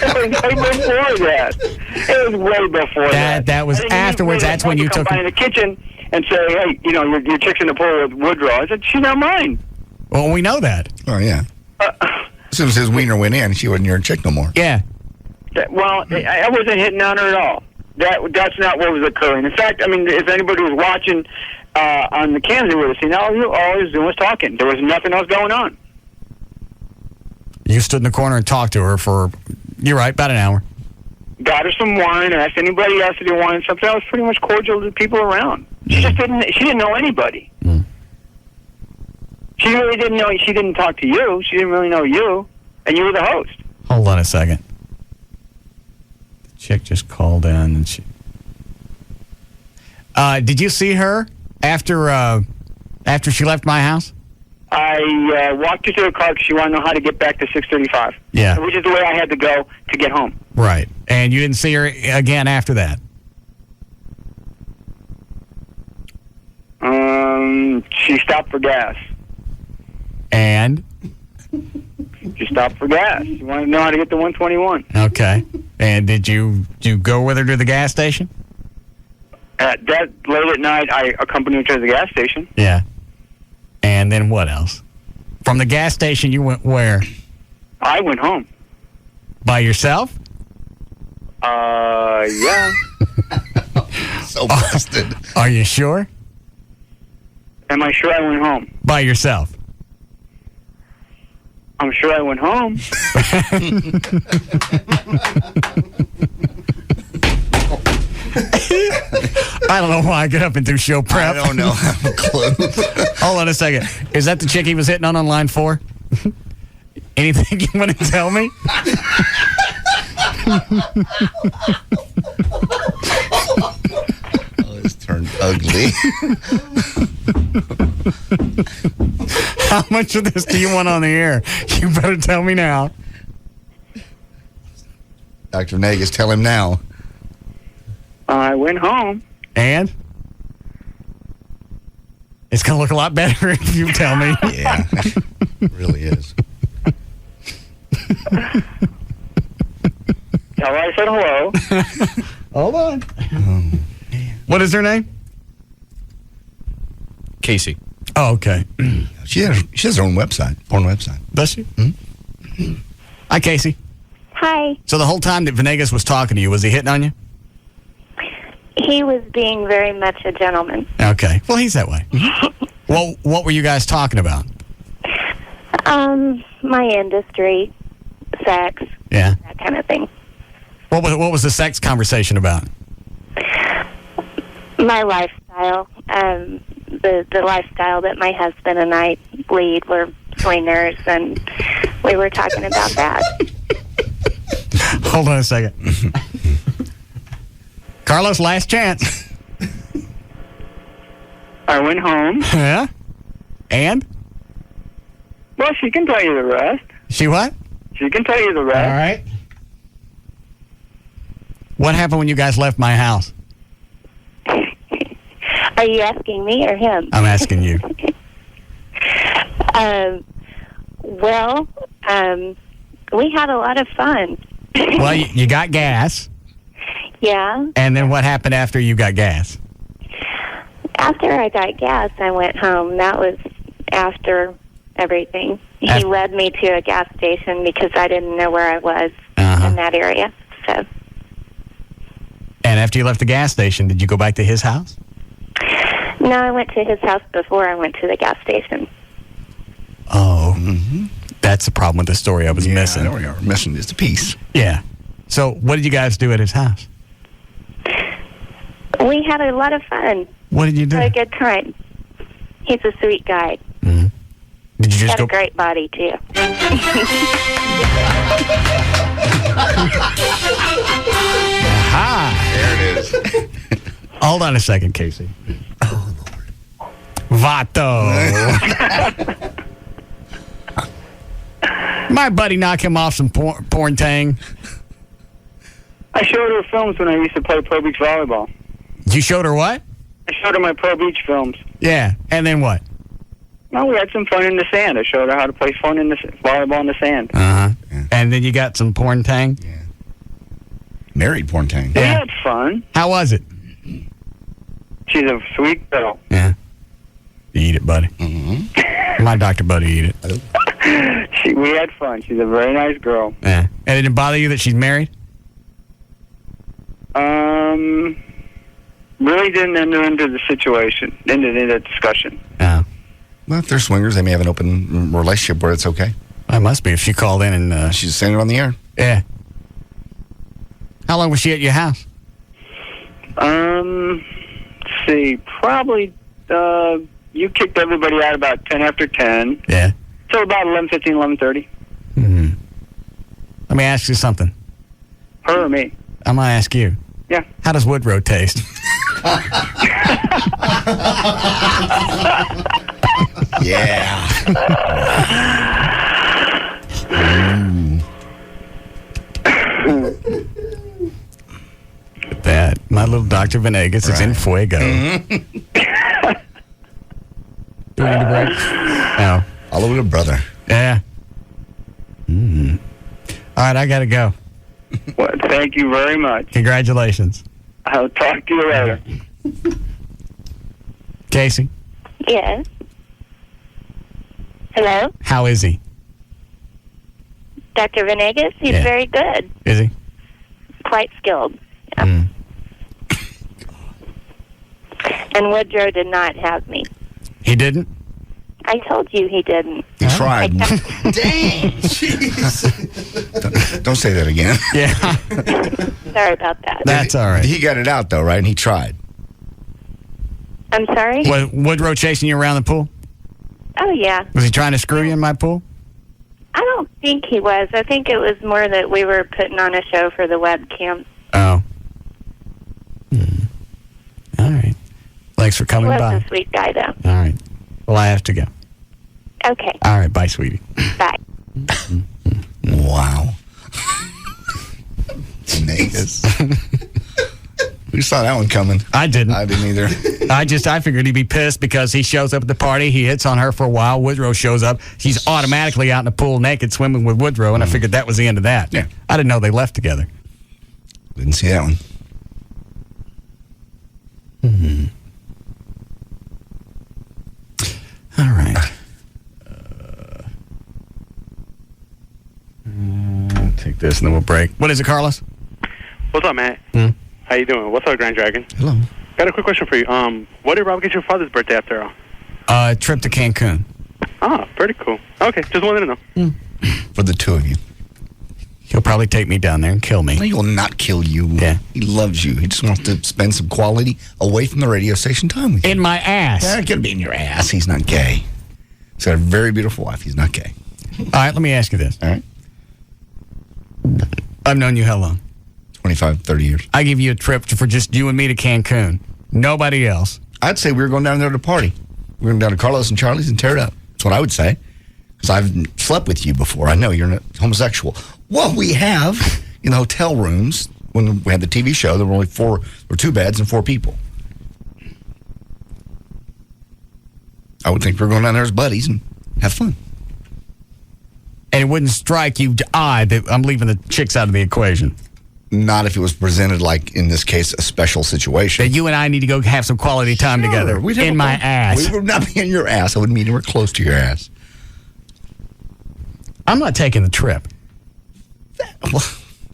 was way before that. It was way before that. That was afterwards. That's when you took. Come by in the kitchen and say, "Hey, your chick's in the pool with Woodrow." I said, "She's not mine." Well, we know that. Oh yeah. As soon as his wiener went in, she wasn't your chick no more. Yeah. Well, I wasn't hitting on her at all. That's not what was occurring. In fact, I mean, if anybody was watching on the cams, they would have seen all he was doing was talking. There was nothing else going on. You stood in the corner and talked to her for, you're right, about an hour. Got her some wine, or asked anybody else to do wine. Something I was pretty much cordial to the people around. She just didn't know anybody. Mm. She really didn't know. She didn't talk to you. She didn't really know you, and you were the host. Hold on a second. The chick just called in, and she. Did you see her after she left my house? I walked her to the car because she wanted to know how to get back to 635. Yeah. Which is the way I had to go to get home. Right. And you didn't see her again after that? She stopped for gas. And? She stopped for gas. She wanted to know how to get to 121. Okay. And did you go with her to the gas station? That late at night, I accompanied her to the gas station. Yeah. And then what else? From the gas station, you went where? I went home. By yourself? Yeah. So busted. Are you sure? Am I sure I went home? By yourself? I'm sure I went home. I don't know why I get up and do show prep. I don't know. I have a clue. Hold on a second. Is that the chick he was hitting on line 4? Anything you want to tell me? Oh, it's turned ugly. How much of this do you want on the air? You better tell me now. Dr. Negus, tell him now. I went home. And? It's going to look a lot better if you tell me. Yeah, it really is. Tell her I said hello. Hold on. What is her name? Casey. Oh, okay. She has her own website, porn website. Does she? Mm-hmm. Hi, Casey. Hi. So the whole time that Venegas was talking to you, was he hitting on you? He was being very much a gentleman. Okay. Well, he's that way. Well, what were you guys talking about? My industry, sex, Yeah. that kind of thing. What was the sex conversation about? My lifestyle, the lifestyle that my husband and I lead. We're swingers, and we were talking about that. Hold on a second. Carlos, last chance. I went home. Yeah? And? Well, she can tell you the rest. She what? She can tell you the rest. All right. What happened when you guys left my house? Are you asking me or him? I'm asking you. We had a lot of fun. Well, you got gas. Yeah. And then what happened after you got gas? After I got gas, I went home. That was after everything. He led me to a gas station because I didn't know where I was in that area. So. And after you left the gas station, did you go back to his house? No, I went to his house before I went to the gas station. Oh, that's the problem with the story I was missing. There we are. Missing just a piece. Yeah. So what did you guys do at his house? We had a lot of fun. What did you do? Had a good time. He's a sweet guy. Mm-hmm. Did you just Got go? a great body, too. Aha! There it is. Hold on a second, Casey. Oh, Lord. Vato. My buddy knock him off some porn tang. I showed her films when I used to play Pro Beach volleyball. You showed her what? I showed her my Pro Beach films. Yeah, and then what? No, we had some fun in the sand. I showed her how to play volleyball in the sand. Uh-huh. Yeah. And then you got some porn tang? Yeah. Married porn tang. We had fun. How was it? She's a sweet girl. Yeah. You eat it, buddy. Mm-hmm. My doctor buddy eat it. We had fun. She's a very nice girl. Yeah. And it didn't bother you that she's married? Really didn't enter into the situation, into the discussion. Oh. Well, if they're swingers, they may have an open relationship where it's okay. I must be if she called in and... she's saying it on the air. Yeah. How long was she at your house? Let's see. Probably, you kicked everybody out about 10 after 10. Yeah. So about 11:15, 11:30. Mm-hmm. Let me ask you something. Her or me? I'm going to ask you. Yeah. How does Woodrow taste? Yeah. That my little Dr. Venegas is in fuego. Mm-hmm. Do we need a break? No. All over the brother. Yeah. Mm-hmm. All right, I got to go. Well, thank you very much. Congratulations. I'll talk to you later. Casey? Yes. Hello? How is he? Dr. Venegas? He's Yeah. very good. Is he? Quite skilled. Yeah. And Woodrow did not have me. He didn't? I told you he didn't. He tried. Dang. Don't say that again. Yeah. Sorry about that. That's all right. He got it out, though, right? And he tried. I'm sorry? Was Woodrow chasing you around the pool? Oh, yeah. Was he trying to screw you in my pool? I don't think he was. I think it was more that we were putting on a show for the webcam. Oh. All right. Thanks for He coming was by. a sweet guy, though. All right. Well, I have to go. Okay. All right. Bye, sweetie. Bye. Wow. Vegas. We saw that one coming. I didn't. I didn't either. I figured he'd be pissed because he shows up at the party. He hits on her for a while. Woodrow shows up. She's automatically out in the pool naked swimming with Woodrow, and I figured that was the end of that. Yeah. I didn't know they left together. Didn't see that one. All right. Take this and then we'll break. What is it, Carlos? What's up, man? How you doing? What's up, Grand Dragon? Hello. Got a quick question for you. What did Rob get your father's birthday after all? Trip to Cancun. Ah, pretty cool. Okay, just wanted to know. For the two of you. He'll probably take me down there and kill me. He will not kill you. Yeah. He loves you. He just wants to spend some quality away from the radio station time with you. In my ass. Yeah, it could be in your ass. He's not gay. He's got a very beautiful wife. He's not gay. All right, let me ask you this. All right. I've known you how long? 25, 30 years. I give you a trip for just you and me to Cancun. Nobody else. I'd say we were going down there to party. We were going down to Carlos and Charlie's and tear it up. That's what I would say. Because I've slept with you before. I know you're not homosexual. Well, we have in the hotel rooms, when we had the TV show, there were only two beds and 4 people. I would think we're going down there as buddies and have fun. And it wouldn't strike you odd that I'm leaving the chicks out of the equation. Not if it was presented like, in this case, a special situation. That you and I need to go have some quality time together. We'd have in a my fun- ass. We would not be in your ass. I would meet anywhere close to your ass. I'm not taking the trip. Well,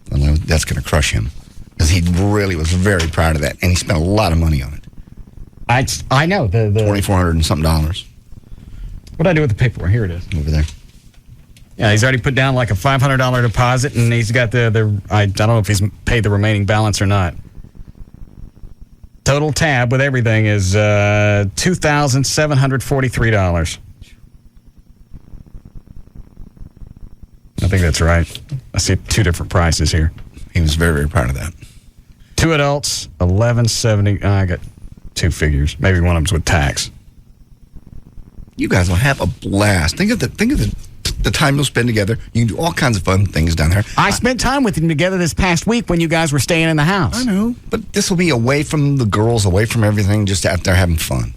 that's going to crush him. Because he really was very proud of that. And he spent a lot of money on it. I know. The $2,400 and something dollars. What did I do with the paperwork? Here it is. Over there. Yeah, he's already put down like a $500 deposit, and he's got I don't know if he's paid the remaining balance or not. Total tab with everything is $2,743. I think that's right. I see 2 different prices here. He was very, very proud of that. 2 adults, $1,170. I got 2 figures. Maybe one of them's with tax. You guys will have a blast. Think of the time you'll spend together. You can do all kinds of fun things down there. I spent time with him together this past week when you guys were staying in the house. I know, but this will be away from the girls, away from everything, just out there having fun.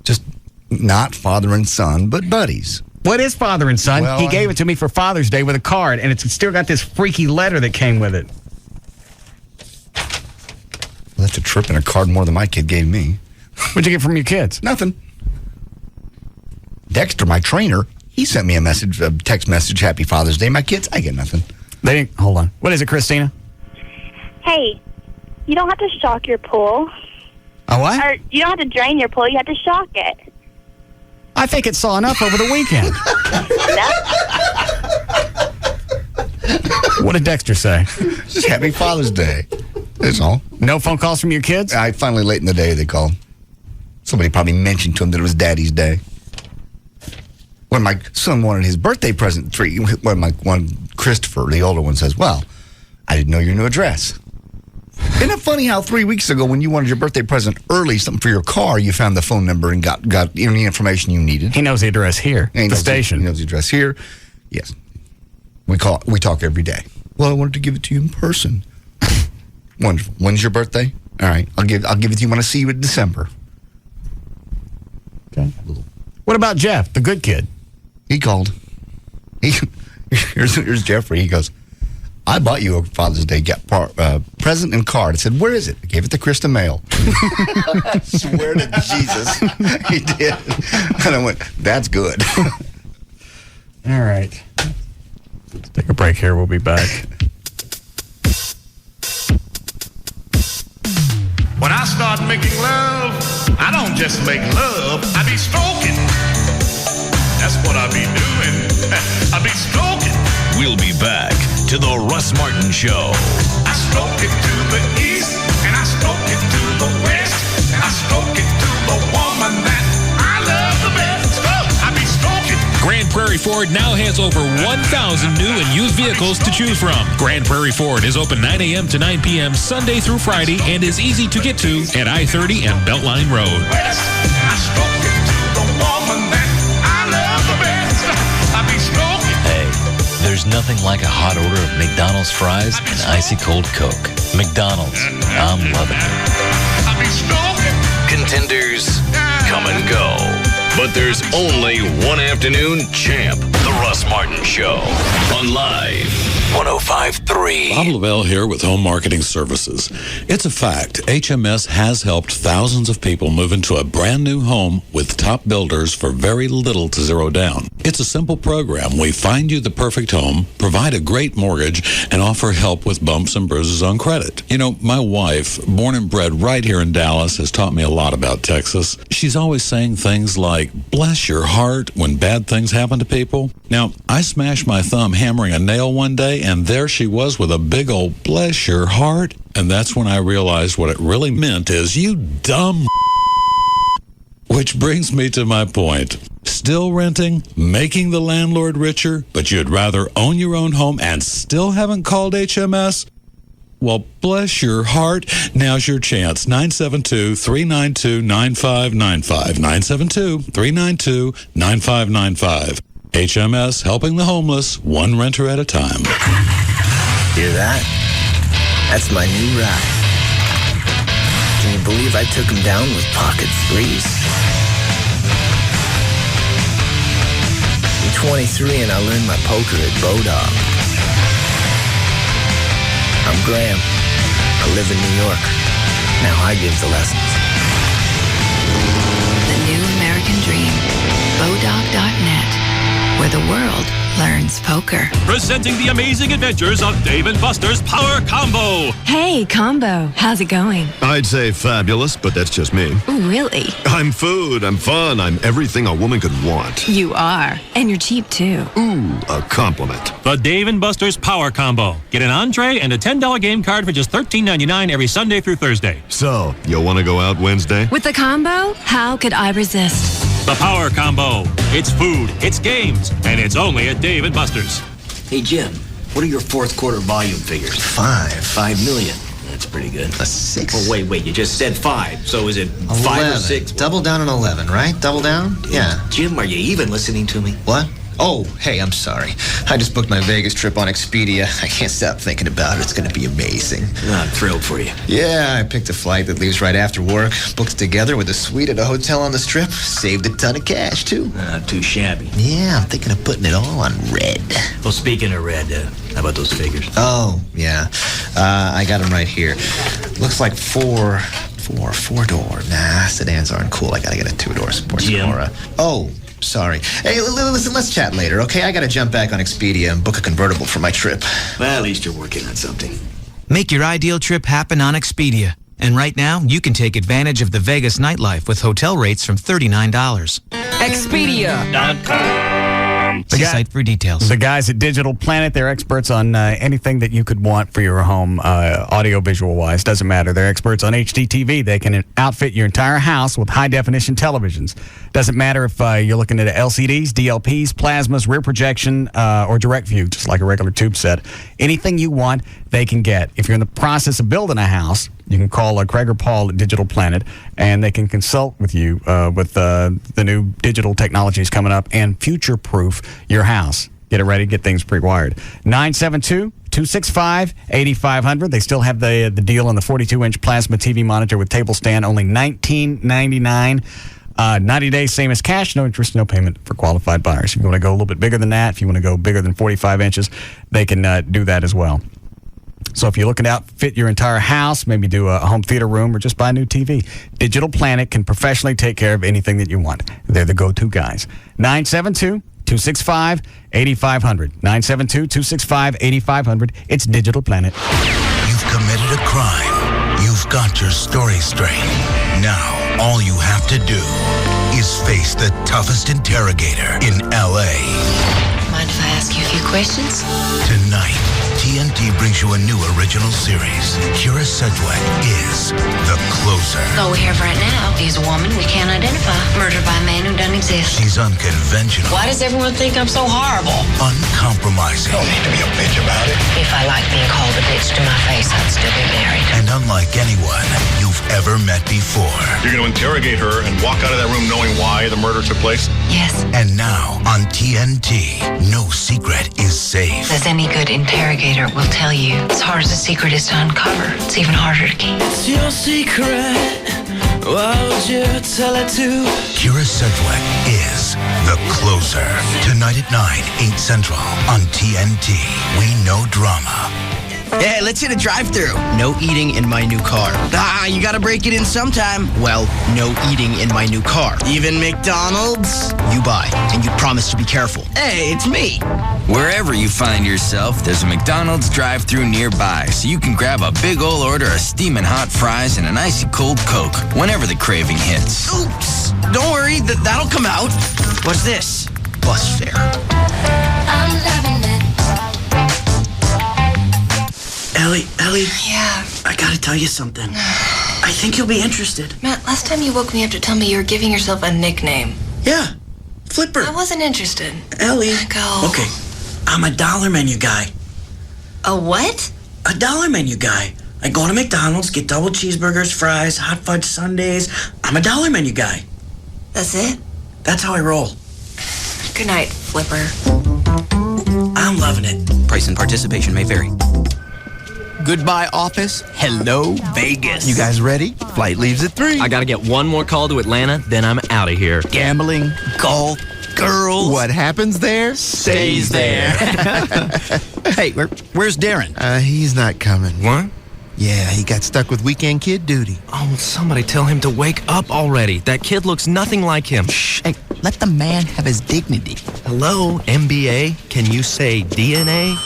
Just not father and son, but buddies. What is father and son? Well, he gave it to me for Father's Day with a card, and it's still got this freaky letter that came with it. Well, that's a trip and a card more than my kid gave me. What'd you get from your kids? Nothing. Dexter, my trainer, he sent me a text message, Happy Father's Day. My kids, I get nothing. They didn't. Hold on. What is it, Christina? Hey, you don't have to shock your pool. A what? Or you don't have to drain your pool. You have to shock it. I think it saw enough over the weekend. What did Dexter say? Just Happy Father's Day. That's all. No phone calls from your kids? I finally, late in the day, they called. Somebody probably mentioned to him that it was Daddy's Day. When my son wanted his birthday present, when Christopher, the older one, says, well, I didn't know your new address. Isn't it funny how 3 weeks ago when you wanted your birthday present early, something for your car, you found the phone number and got any information you needed? He knows the address here, the station. He knows the address here. Yes. We talk every day. Well, I wanted to give it to you in person. Wonderful. When's your birthday? All right. I'll give it to you when I see you in December. Okay. What about Jeff, the good kid? He called. Here's Jeffrey. He goes, I bought you a Father's Day present and card. I said, where is it? I gave it to Krista Mail. I swear to Jesus, he did. And I went, that's good. All right. Let's take a break here. We'll be back. When I start making love, I don't just make love, I be stroking. That's what I be doing. I be stroking. We'll be back to the Russ Martin Show. I stroke it to the east, and I stroke it to the west, and I stroke it to the woman that I love the best. I be stroking. Grand Prairie Ford now has over 1,000 new and used vehicles to choose from. Grand Prairie Ford is open 9 a.m. to 9 p.m. Sunday through Friday and is easy to get to at I-30 and Beltline Road. I stroke it to the woman that I love the best. I be stroking. Hey, there's nothing like a hot order of McDonald's fries and icy cold Coke. McDonald's, I'm loving it. I be stroking. Contenders come and go. But there's only one afternoon champ. The Russ Martin Show. On Live 105.3. Bob Lavelle here with Home Marketing Services. It's a fact. HMS has helped thousands of people move into a brand new home with top builders for very little to zero down. It's a simple program. We find you the perfect home, provide a great mortgage, and offer help with bumps and bruises on credit. You know, my wife, born and bred right here in Dallas, has taught me a lot about Texas. She's always saying things like, bless your heart when bad things happen to people. Now, I smashed my thumb hammering a nail one day, and there she was with a big old bless your heart. And that's when I realized what it really meant is, you dumb. Which brings me to my point. Still renting, making the landlord richer, but you'd rather own your own home and still haven't called HMS? Well, bless your heart. Now's your chance. 972-392-9595. 972-392-9595. HMS, helping the homeless, one renter at a time. Hear that? That's my new ride. Can you believe I took him down with pocket threes? I'm 23 and I learned my poker at Bodog. I'm Graham. I live in New York. Now I give the lessons. The new American dream. Bodog.net, where the world learns poker. Presenting the amazing adventures of Dave & Buster's Power Combo. Hey, Combo. How's it going? I'd say fabulous, but that's just me. Ooh, really? I'm food, I'm fun, I'm everything a woman could want. You are. And you're cheap, too. Ooh, a compliment. The Dave & Buster's Power Combo. Get an entree and a $10 game card for just $13.99 every Sunday through Thursday. So, you'll want to go out Wednesday? With the combo, how could I resist? The Power Combo. It's food, it's games, and it's only at Dave & Buster's. Hey, Jim, what are your fourth quarter volume figures? 5 million. That's pretty good. A 6? Oh, wait, you just said 5. So is it 11. 5 or 6? Double down on 11, right? Double down? Yeah. Jim, are you even listening to me? What? Oh, hey, I'm sorry. I just booked my Vegas trip on Expedia. I can't stop thinking about it. It's going to be amazing. I'm thrilled for you. Yeah, I picked a flight that leaves right after work, booked together with a suite at a hotel on the Strip, saved a ton of cash, too. Not too shabby. Yeah, I'm thinking of putting it all on red. Well, speaking of red, how about those figures? Oh, yeah. I got them right here. Looks like four-door. Nah, sedans aren't cool. I got to get a 2-door sports car. Oh, sorry. Hey, listen, let's chat later, okay? I gotta jump back on Expedia and book a convertible for my trip. Well, at least you're working on something. Make your ideal trip happen on Expedia. And right now, you can take advantage of the Vegas nightlife with hotel rates from $39. Expedia.com. See site for details. The guys at Digital Planet, they're experts on anything that you could want for your home, audio-visual wise. Doesn't matter. They're experts on HDTV. They can outfit your entire house with high-definition televisions. Doesn't matter if you're looking at LCDs, DLPs, plasmas, rear projection, or direct view, just like a regular tube set. Anything you want, they can get. If you're in the process of building a house, you can call Craig or Paul at Digital Planet, and they can consult with you with the new digital technologies coming up and future-proof your house. Get it ready, get things pre-wired. 972-265-8500. They still have the deal on the 42-inch plasma TV monitor with table stand, only $19.99. 90 days, same as cash, no interest, no payment for qualified buyers. If you want to go a little bit bigger than that, if you want to go bigger than 45 inches, they can do that as well. So if you're looking to outfit your entire house, maybe do a home theater room or just buy a new TV, Digital Planet can professionally take care of anything that you want. They're the go-to guys. 972-265-8500. 972-265-8500. It's Digital Planet. You've committed a crime. You've got your story straight. Now, all you have to do is face the toughest interrogator in L.A. Mind if I ask you a few questions? Tonight, TNT brings you a new original series. Kira Sedgwick is the closer. All we have right now is a woman we can't identify, murdered by a man who doesn't exist. She's unconventional. Why does everyone think I'm so horrible? Uncompromising. Don't need to be a bitch about it. If I like being called a bitch to my face, I'd still be married. And unlike anyone you've ever met before. You're going to interrogate her and walk out of that room knowing why the murder took place? Yes. And now on TNT, no secret is safe. As any good interrogator will tell you, as hard as a secret is to uncover, it's even harder to keep. It's your secret. Why would you tell it to? Kira Sedgwick is the closer. Tonight at 9, 8 Central on TNT. We know drama. Hey, let's hit a drive-thru. No eating in my new car. You gotta break it in sometime. Well, no eating in my new car. Even McDonald's? You buy, and you promise to be careful. Hey, it's me. Wherever you find yourself, there's a McDonald's drive-thru nearby, so you can grab a big ol' order of steaming hot fries and an icy cold Coke whenever the craving hits. Oops. Don't worry, that'll come out. What's this? Bus fare. I'm loving it. Ellie. Yeah. I gotta tell you something. I think you'll be interested. Matt, last time you woke me up to tell me you were giving yourself a nickname. Yeah, Flipper. I wasn't interested. Ellie. Go. Okay, I'm a dollar menu guy. A what? A dollar menu guy. I go to McDonald's, get double cheeseburgers, fries, hot fudge sundaes. I'm a dollar menu guy. That's it? That's how I roll. Good night, Flipper. I'm loving it. Price and participation may vary. Goodbye, office. Hello, Vegas. You guys ready? Flight leaves at 3. I gotta get one more call to Atlanta, then I'm out of here. Gambling, golf, girls. What happens there Stays there. Hey, where's Darren? He's not coming. What? Yeah, he got stuck with weekend kid duty. Oh, somebody tell him to wake up already. That kid looks nothing like him. Shh, hey, let the man have his dignity. Hello, MBA? Can you say DNA?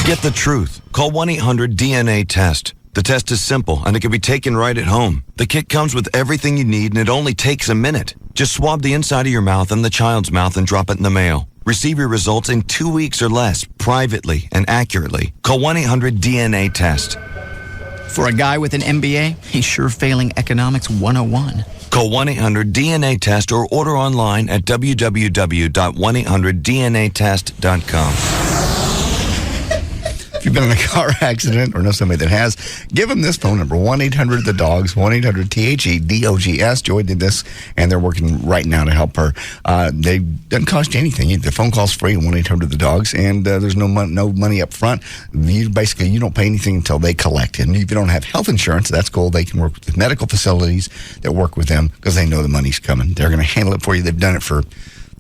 Get the truth. Call 1-800-DNA-TEST. The test is simple, and it can be taken right at home. The kit comes with everything you need, and it only takes a minute. Just swab the inside of your mouth and the child's mouth and drop it in the mail. Receive your results in 2 weeks or less, privately and accurately. Call 1-800-DNA-TEST. For a guy with an MBA, he's sure failing Economics 101. Call 1-800-DNA-TEST or order online at www.1800dnatest.com. If you've been in a car accident or know somebody that has, give them this phone number, 1-800-THE-DOGS, 1-800-THE-DOGS. Joy did this, and they're working right now to help her. They doesn't cost you anything. The phone call's free, 1-800-THE-DOGS, and there's no money up front. You don't pay anything until they collect it. And if you don't have health insurance, that's cool. They can work with medical facilities that work with them because they know the money's coming. They're going to handle it for you. They've done it for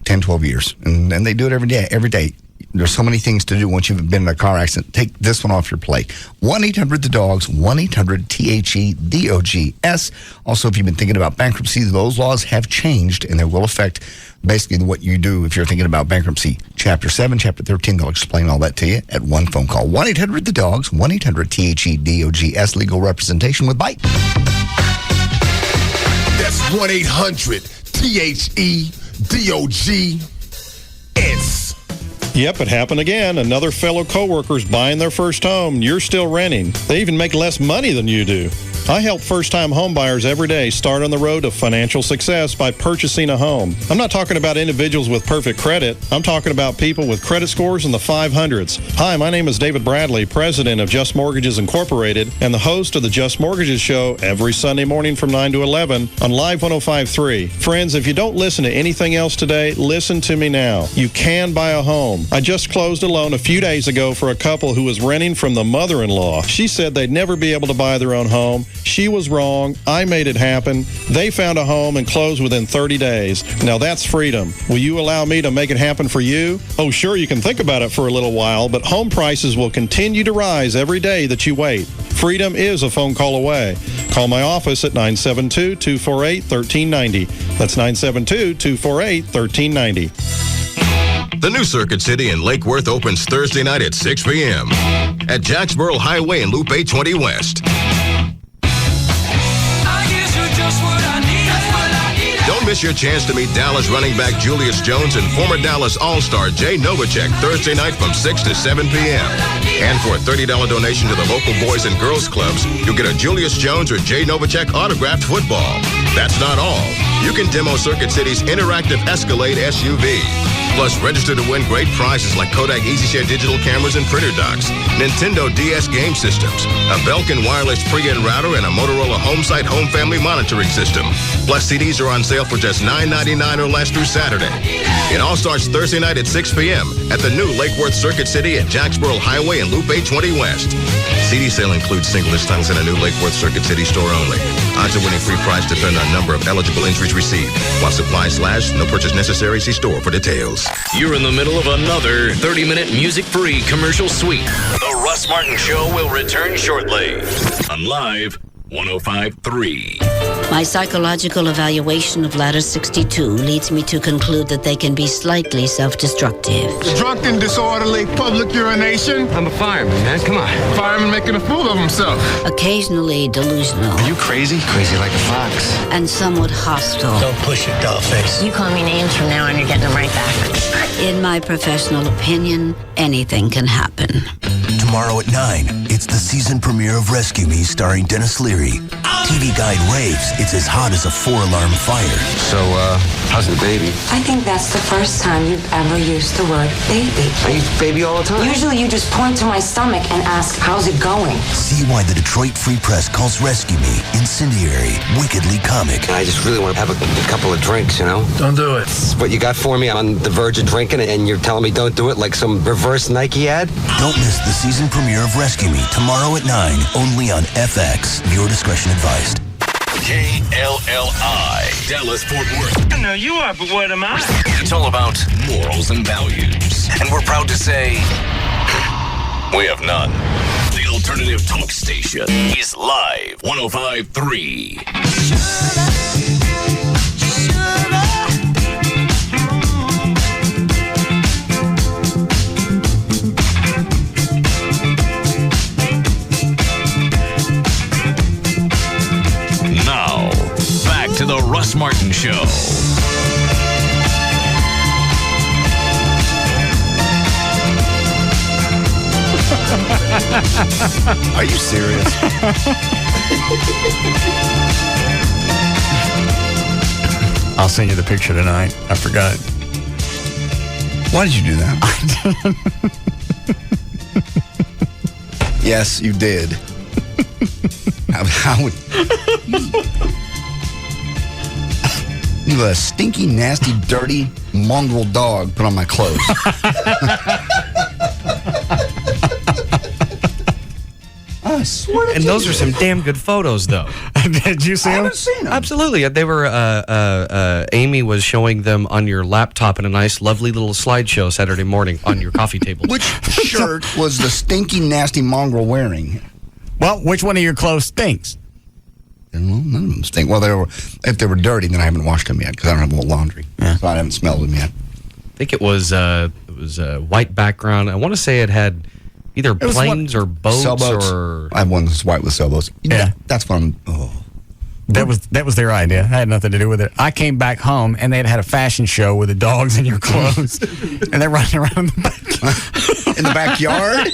10, 12 years, and they do it every day. There's so many things to do once you've been in a car accident. Take this one off your plate. 1-800-THE-DOGS, 1-800-THE-DOGS. Also, if you've been thinking about bankruptcy, those laws have changed, and they will affect basically what you do if you're thinking about bankruptcy. Chapter 7, Chapter 13, they'll explain all that to you at one phone call. 1-800-THE-DOGS, 1-800-THE-DOGS. Legal representation with Bite. That's 1-800-THE-DOGS. Yep, it happened again. Another fellow coworker's buying their first home. You're still renting. They even make less money than you do. I help first-time homebuyers every day start on the road to financial success by purchasing a home. I'm not talking about individuals with perfect credit. I'm talking about people with credit scores in the 500s. Hi, my name is David Bradley, president of Just Mortgages Incorporated, and the host of the Just Mortgages Show every Sunday morning from 9 to 11 on Live 105.3. Friends, if you don't listen to anything else today, listen to me now. You can buy a home. I just closed a loan a few days ago for a couple who was renting from the mother-in-law. She said they'd never be able to buy their own home, She was wrong. I made it happen. They found a home and closed within 30 days. Now that's freedom. Will you allow me to make it happen for you? Oh, sure, you can think about it for a little while, but home prices will continue to rise every day that you wait. Freedom is a phone call away. Call my office at 972-248-1390. That's 972-248-1390. The new Circuit City in Lake Worth opens Thursday night at 6 p.m. at Jacksboro Highway and Loop 820 West. Don't miss your chance to meet Dallas running back Julius Jones and former Dallas All-Star Jay Novacek Thursday night from 6 to 7 p.m. And for a $30 donation to the local Boys and Girls Clubs, you'll get a Julius Jones or Jay Novacek autographed football. That's not all. You can demo Circuit City's interactive Escalade SUV. Plus, register to win great prizes like Kodak EasyShare digital cameras and printer docks, Nintendo DS game systems, a Belkin wireless pre-in router, and a Motorola HomeSite home family monitoring system. Plus, CDs are on sale for just $9.99 or less through Saturday. It all starts Thursday night at 6 p.m. at the new Lake Worth Circuit City at Jacksboro Highway and Loop 820 West. CD sale includes single-list titles in a new Lake Worth Circuit City store only. Odds of winning free prize depend on number of eligible entries received. While supplies last, no purchase necessary. See store for details. You're in the middle of another 30-minute music-free commercial sweep. The Russ Martin Show will return shortly on Live 105.3. My psychological evaluation of Ladder 62 leads me to conclude that they can be slightly self-destructive. Drunken, disorderly, public urination. I'm a fireman, man. Come on. Fireman making a fool of himself. Occasionally delusional. Are you crazy? Crazy like a fox. And somewhat hostile. Don't push it, dollface. You call me names from now on, you're getting them right back. In my professional opinion, anything can happen. Tomorrow at 9, it's the season premiere of Rescue Me starring Dennis Leary. TV Guide raves it's as hot as a 4-alarm fire. So, how's the baby? I think that's the first time you've ever used the word baby. I use baby all the time. Usually you just point to my stomach and ask, how's it going? See why the Detroit Free Press calls Rescue Me incendiary, wickedly comic. I just really want to have a couple of drinks, you know? Don't do it. It's what you got for me? I'm on the verge of drinking and you're telling me don't do it like some reverse Nike ad? Don't miss the season premiere of Rescue Me tomorrow at 9, only on FX. Viewer discretion advised. KLLI, Dallas, Fort Worth. I know you are, but what am I? It's all about morals and values. And we're proud to say, we have none. The alternative talk station is Live 105.3. Now, back to the Russ Martin Show. Are you serious? I'll send you the picture tonight. I forgot. Why did you do that? Yes, you did. How would you a stinky, nasty, dirty, mongrel dog put on my clothes? I swear to And those you. are some damn good photos, though. Did you see I them? haven't seen them. Absolutely. They were, Amy was showing them on your laptop in a nice, lovely little slideshow Saturday morning on your coffee table. Which shirt was the stinky, nasty mongrel wearing? Well, which one of your clothes stinks? Well, none of them stink. Well, if they were dirty, then I haven't washed them yet because I don't have laundry. Yeah. So I haven't smelled them yet. I think it was a white background. I want to say it had either planes or boats Sailboats. or... I have one that's white with sailboats. Yeah. That's what I'm... Oh. That was their idea. I had nothing to do with it. I came back home and they'd had a fashion show with the dogs in your clothes, and they're running around in the back. In the backyard.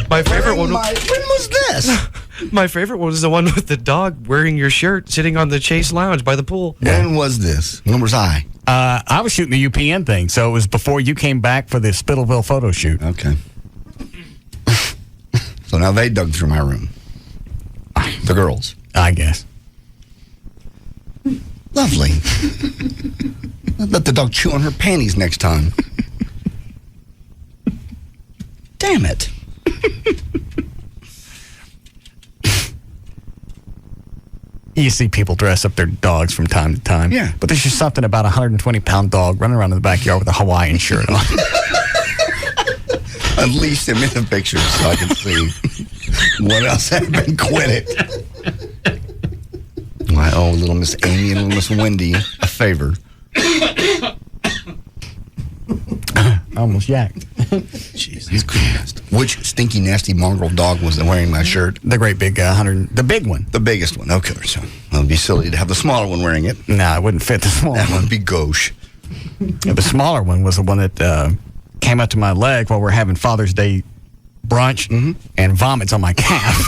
My favorite one. When was this? My favorite one was the one with the dog wearing your shirt, sitting on the Chase Lounge by the pool. When was this? When was I? I was shooting the UPN thing, so it was before you came back for the Spittleville photo shoot. Okay. So now they dug through my room. The girls. I guess. Lovely. Let the dog chew on her panties next time. Damn it. You see people dress up their dogs from time to time. Yeah. But there's just something about a 120-pound dog running around in the backyard with a Hawaiian shirt on. At least send me the pictures so I can see what else had been quitted. I owe little Miss Amy and little Miss Wendy a favor. Almost yacked. Jesus Christ. Which stinky, nasty mongrel dog was wearing my shirt? The great big the big one. The biggest one. Okay, so it would be silly to have the smaller one wearing it. No, it wouldn't fit the smaller one. That would be gauche. Yeah, the smaller one was the one that came up to my leg while we're having Father's Day brunch and vomits on my calf.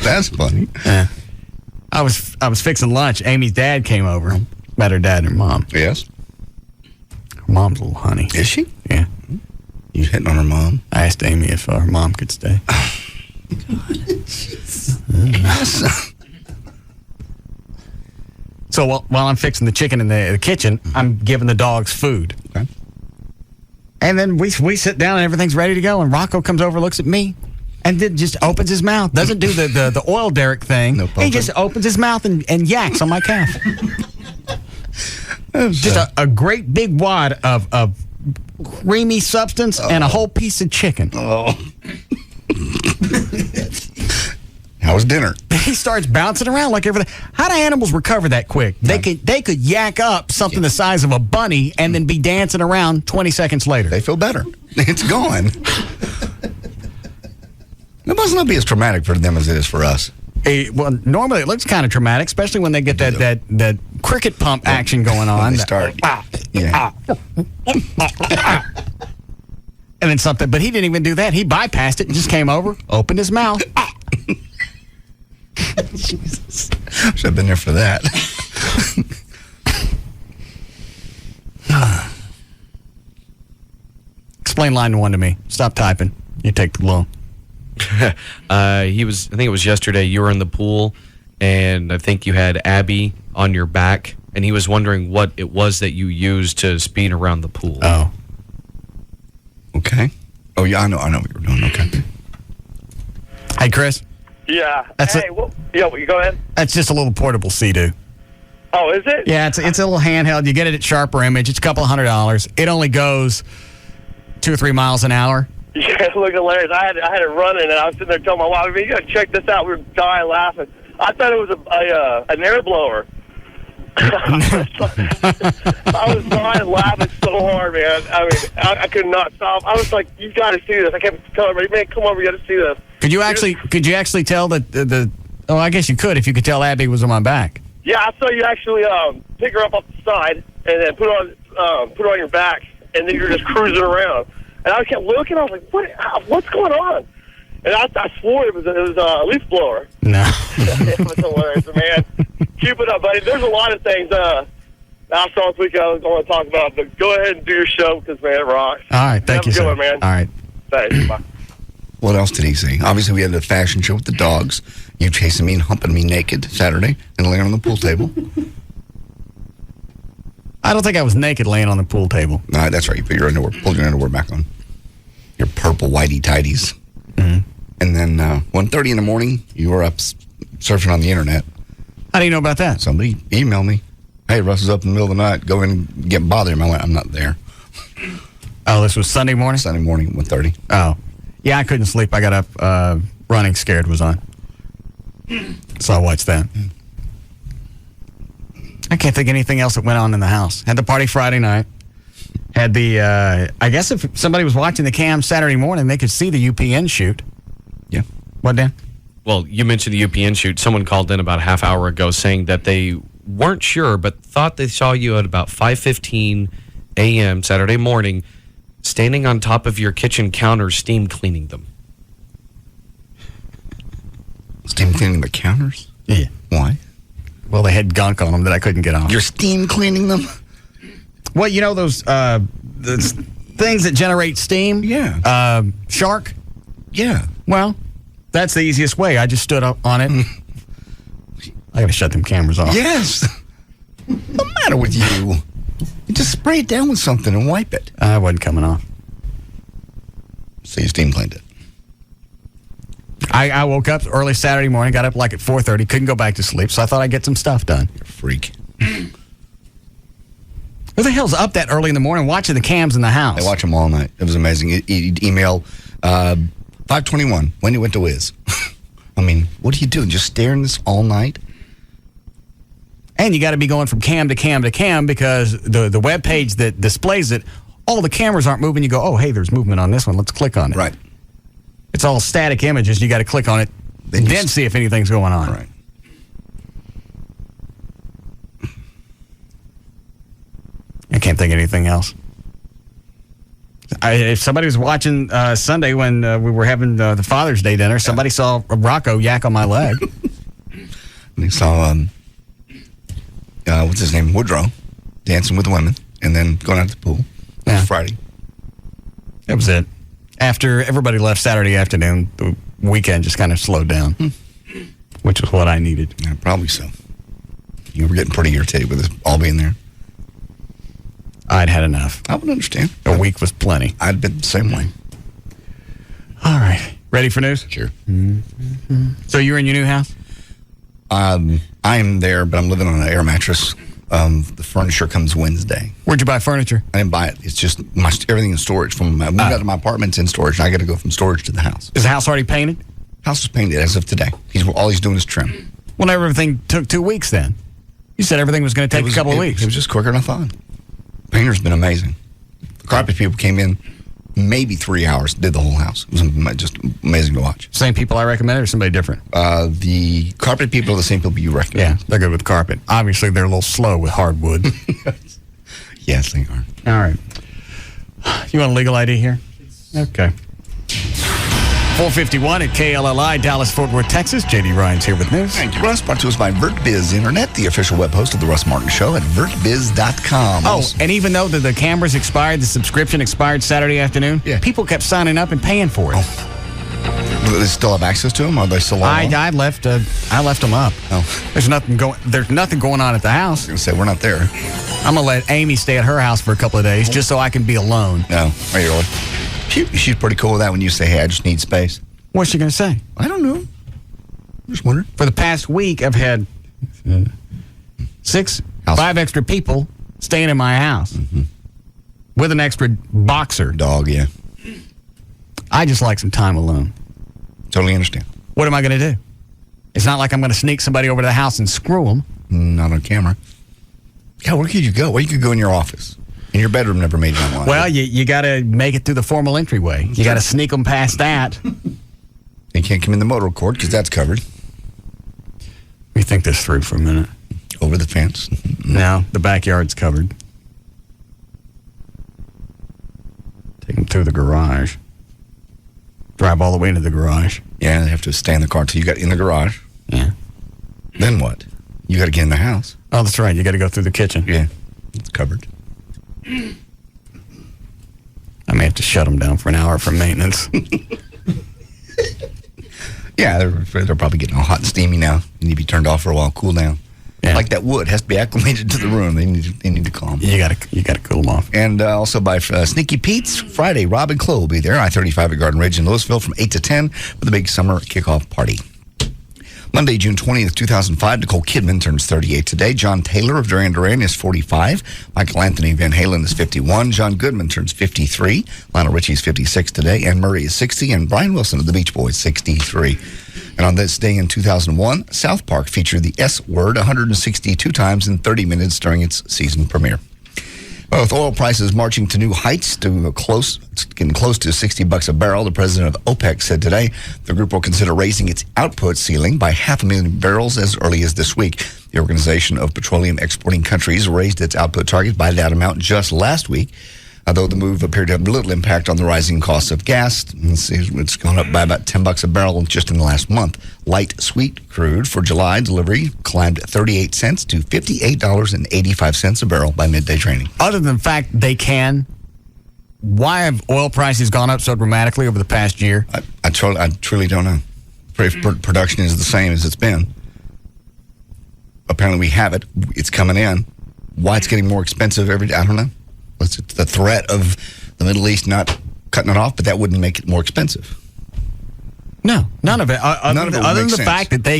That's funny. Yeah. I was fixing lunch. Amy's dad came over. Met her dad and her mom. Yes. Her mom's a little honey. Is she? Yeah. You hitting on her mom? I asked Amy if her mom could stay. So while I'm fixing the chicken in the kitchen, I'm giving the dogs food. Okay. And then we sit down and everything's ready to go. And Rocco comes over, looks at me, and then just opens his mouth. Doesn't do the oil derrick thing. No he just opens his mouth and yaks on my calf. Just a great big wad of creamy substance and a whole piece of chicken. Oh. How was dinner? He starts bouncing around like everything. How do animals recover that quick? They could yak up something the size of a bunny and then be dancing around 20 seconds later. They feel better. It's gone. It must not be as traumatic for them as it is for us. Well, normally it looks kind of traumatic, especially when they get that cricket pump action going on. When they start. Yeah. And then something, but he didn't even do that. He bypassed it and just came over, opened his mouth. Jesus. Should have been there for that. Explain line 1 to me. Stop typing. You take the loan. I think it was yesterday, you were in the pool, and I think you had Abby on your back, and he was wondering what it was that you used to speed around the pool. Oh. Okay. Oh, yeah, I know what you were doing. Okay. Hey, Chris. Yeah. That's you go ahead. That's just a little portable Sea-Doo. Oh, is it? Yeah, it's a little handheld. You get it at Sharper Image. It's a couple $100. It only goes 2 or 3 miles an hour. Yeah, it looked hilarious. I had it running, and I was sitting there telling my wife, you got to check this out. We were dying laughing. I thought it was an air blower. I was dying laughing so hard, man. I mean, I could not stop. I was like, you got to see this. I kept telling everybody, man, come over, you got to see this. Could you actually tell that oh, I guess you could if you could tell Abby was on my back. Yeah, I saw you actually pick her up off the side and then put her on your back, and then you're just cruising around. And I kept looking. I was like, what's going on? And I swore it was a leaf blower. No. It was hilarious, man. Keep it up, buddy. There's a lot of things I saw this week I was going to talk about, but go ahead and do your show because, man, it rocks. All right, thank you, sir. sir. Man. All right. Thanks. Bye. What else did he say? Obviously, we had the fashion show with the dogs. You chasing me and humping me naked Saturday and laying on the pool table. I don't think I was naked laying on the pool table. No, that's right. You put your underwear, pulled your underwear back on. Your purple whitey tighties. Mm-hmm. And then 1:30 in the morning, you were up surfing on the internet. How do you know about that? Somebody emailed me. Hey, Russ is up in the middle of the night. Go in and get bother him. I went, I'm not there. Oh, this was Sunday morning? Sunday morning, 1:30. Oh. Yeah, I couldn't sleep. I got up, Running Scared was on. So I watched that. I can't think of anything else that went on in the house. Had the party Friday night. Had the, I guess if somebody was watching the cam Saturday morning, they could see the UPN shoot. Yeah. What, Dan? Well, you mentioned the UPN shoot. Someone called in about a half hour ago saying that they weren't sure, but thought they saw you at about 5:15 a.m. Saturday morning, standing on top of your kitchen counters, steam cleaning them. Steam cleaning the counters? Yeah. Why? Well, they had gunk on them that I couldn't get off. You're steam cleaning them? Well, you know those things that generate steam? Yeah. Shark? Yeah. Well, that's the easiest way. I just stood up on it. I got to shut them cameras off. Yes. What's the matter with you? You just spray it down with something and wipe it. I wasn't coming off. So you steam cleaned it. I woke up early Saturday morning, got up like at 4:30, couldn't go back to sleep, so I thought I'd get some stuff done. You're a freak. Who the hell's up that early in the morning watching the cams in the house? They watch them all night. It was amazing. Email 521 when you went to Wiz. I mean, what are you doing? Just staring this all night? And you got to be going from cam to cam to cam because the web page that displays it, all the cameras aren't moving. You go, oh, hey, there's movement on this one. Let's click on it. Right. It's all static images. You got to click on it, then see if anything's going on. Right. I can't think of anything else. If somebody was watching Sunday when we were having the Father's Day dinner, somebody saw Rocco yak on my leg. They saw, what's his name, Woodrow, dancing with the women, and then going out to the pool. Yeah. Friday. That was it. After everybody left Saturday afternoon, the weekend just kind of slowed down, which was what I needed. Yeah, probably so. You were getting pretty irritated with us all being there. I'd had enough. I would understand. A week was plenty. I'd been the same way. All right. Ready for news? Sure. Mm-hmm. So you're in your new house? I'm there, but I'm living on an air mattress. The furniture comes Wednesday. Where'd you buy furniture? I didn't buy it. It's just everything in storage. Moved out of my apartment's in storage, and I got to go from storage to the house. Is the house already painted? House is painted as of today. All he's doing is trim. Well, everything took 2 weeks then. You said everything was going to take a couple of weeks. It was just quicker than I thought. Painter's been amazing. The carpet people came in maybe 3 hours, did the whole house. It was just amazing to watch. Same people I recommended or somebody different? The carpet people are the same people you recommend. Yeah, they're good with carpet. Obviously, they're a little slow with hardwood. Yes, they are. All right. You want a legal ID here? Okay. 451 at KLLI, Dallas, Fort Worth, Texas. J.D. Ryan's here with news. Thank you, Russ. Brought to us by VertBiz Internet, the official web host of the Russ Martin Show at vertbiz.com. Oh, and even though the cameras expired, the subscription expired Saturday afternoon, people kept signing up and paying for it. Oh. Do they still have access to them? Or are they still on? I left them up. Oh. There's nothing going on at the house. I was going to say, we're not there. I'm going to let Amy stay at her house for a couple of days just so I can be alone. No. Are you really? She's pretty cool with that when you say, hey, I just need space. What's she going to say? I don't know. Just wondering. For the past week, I've had 5 extra people staying in my house with an extra boxer. Dog, yeah. I just like some time alone. Totally understand. What am I going to do? It's not like I'm going to sneak somebody over to the house and screw them. Not on camera. Yeah, where could you go? Well, you could go in your office. And your bedroom never made you online. Well, you got to make it through the formal entryway. You got to sneak them past that. They can't come in the motor court because that's covered. Let me think this through for a minute. Over the fence. No, the backyard's covered. Take them through the garage. Drive all the way into the garage. Yeah, they have to stay in the car until you got in the garage. Yeah. Then what? You got to get in the house. Oh, that's right. You got to go through the kitchen. Yeah, it's covered. I may have to shut them down for an hour for maintenance. Yeah, they're probably getting all hot and steamy now. You need to be turned off for a while, cool down. Yeah. Like that wood has to be acclimated to the room. They need to calm. You got to cool them off. And also by Sneaky Pete's Friday, Rob and Chloe will be there. I-35 at Garden Ridge in Louisville from 8 to 10 for the big summer kickoff party. Monday, June 20th, 2005, Nicole Kidman turns 38 today. John Taylor of Duran Duran is 45. Michael Anthony Van Halen is 51. John Goodman turns 53. Lionel Richie is 56 today. Anne Murray is 60. And Brian Wilson of the Beach Boys, 63. And on this day in 2001, South Park featured the S word 162 times in 30 minutes during its season premiere. Well, with oil prices marching to new heights, getting close to $60 a barrel, the president of OPEC said today the group will consider raising its output ceiling by 500,000 barrels as early as this week. The Organization of Petroleum Exporting Countries raised its output target by that amount just last week, although the move appeared to have little impact on the rising cost of gas. It's gone up by about $10 a barrel just in the last month. Light sweet crude for July delivery climbed 38 cents to $58.85 a barrel by midday trading. Other than the fact they can, why have oil prices gone up so dramatically over the past year? I truly don't know. Production is the same as it's been. Apparently we have it. It's coming in. Why it's getting more expensive every day, I don't know. It's the threat of the Middle East not cutting it off, but that wouldn't make it more expensive. No, none of it. None of it would other than make the sense. fact that they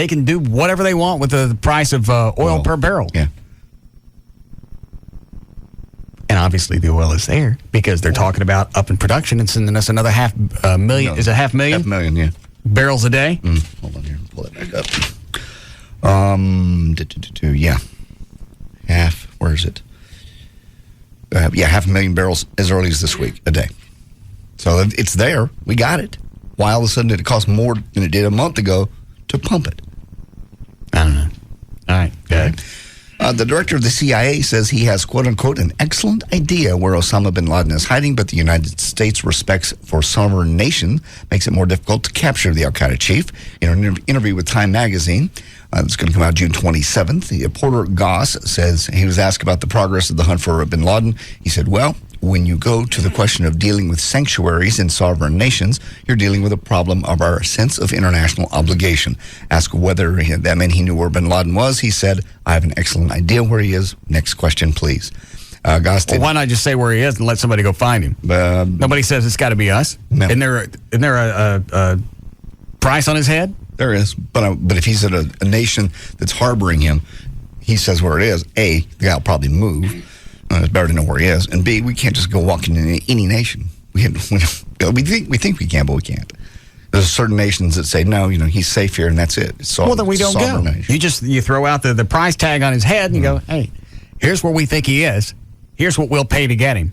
can do whatever they want with the price of oil per barrel. Yeah. And obviously the oil is there because they're talking about up in production and sending us another 500,000. No. Is it 500,000? 500,000, yeah. Barrels a day? Hold on here. Pull it back up. Yeah. Where is it? 500,000 barrels as early as this week, a day. So it's there. We got it. Why all of a sudden did it cost more than it did a month ago to pump it? I don't know. All right. Good. The director of the CIA says he has, quote unquote, an excellent idea where Osama bin Laden is hiding, but the United States' respects for sovereign nation makes it more difficult to capture the Al Qaeda chief. In an interview with Time magazine, that's going to come out June 27th, the reporter Goss says he was asked about the progress of the hunt for bin Laden. He said, well, when you go to the question of dealing with sanctuaries in sovereign nations, you're dealing with a problem of our sense of international obligation. Asked whether that meant he knew where bin Laden was, he said, I have an excellent idea where he is. Next question, please. Goss did, well, why not just say where he is and let somebody go find him? Nobody says it's got to be us. No. Isn't there a price on his head? There is, but if he's at a nation that's harboring him, he says where it is. A, the guy will probably move. It's better to know where he is. And B, we can't just go walking into any nation. We think we can, but we can't. There's certain nations that say no. He's safe here, and that's it. Well, then we don't go. Nation. You throw out the price tag on his head, and you go, hey, here's where we think he is. Here's what we'll pay to get him.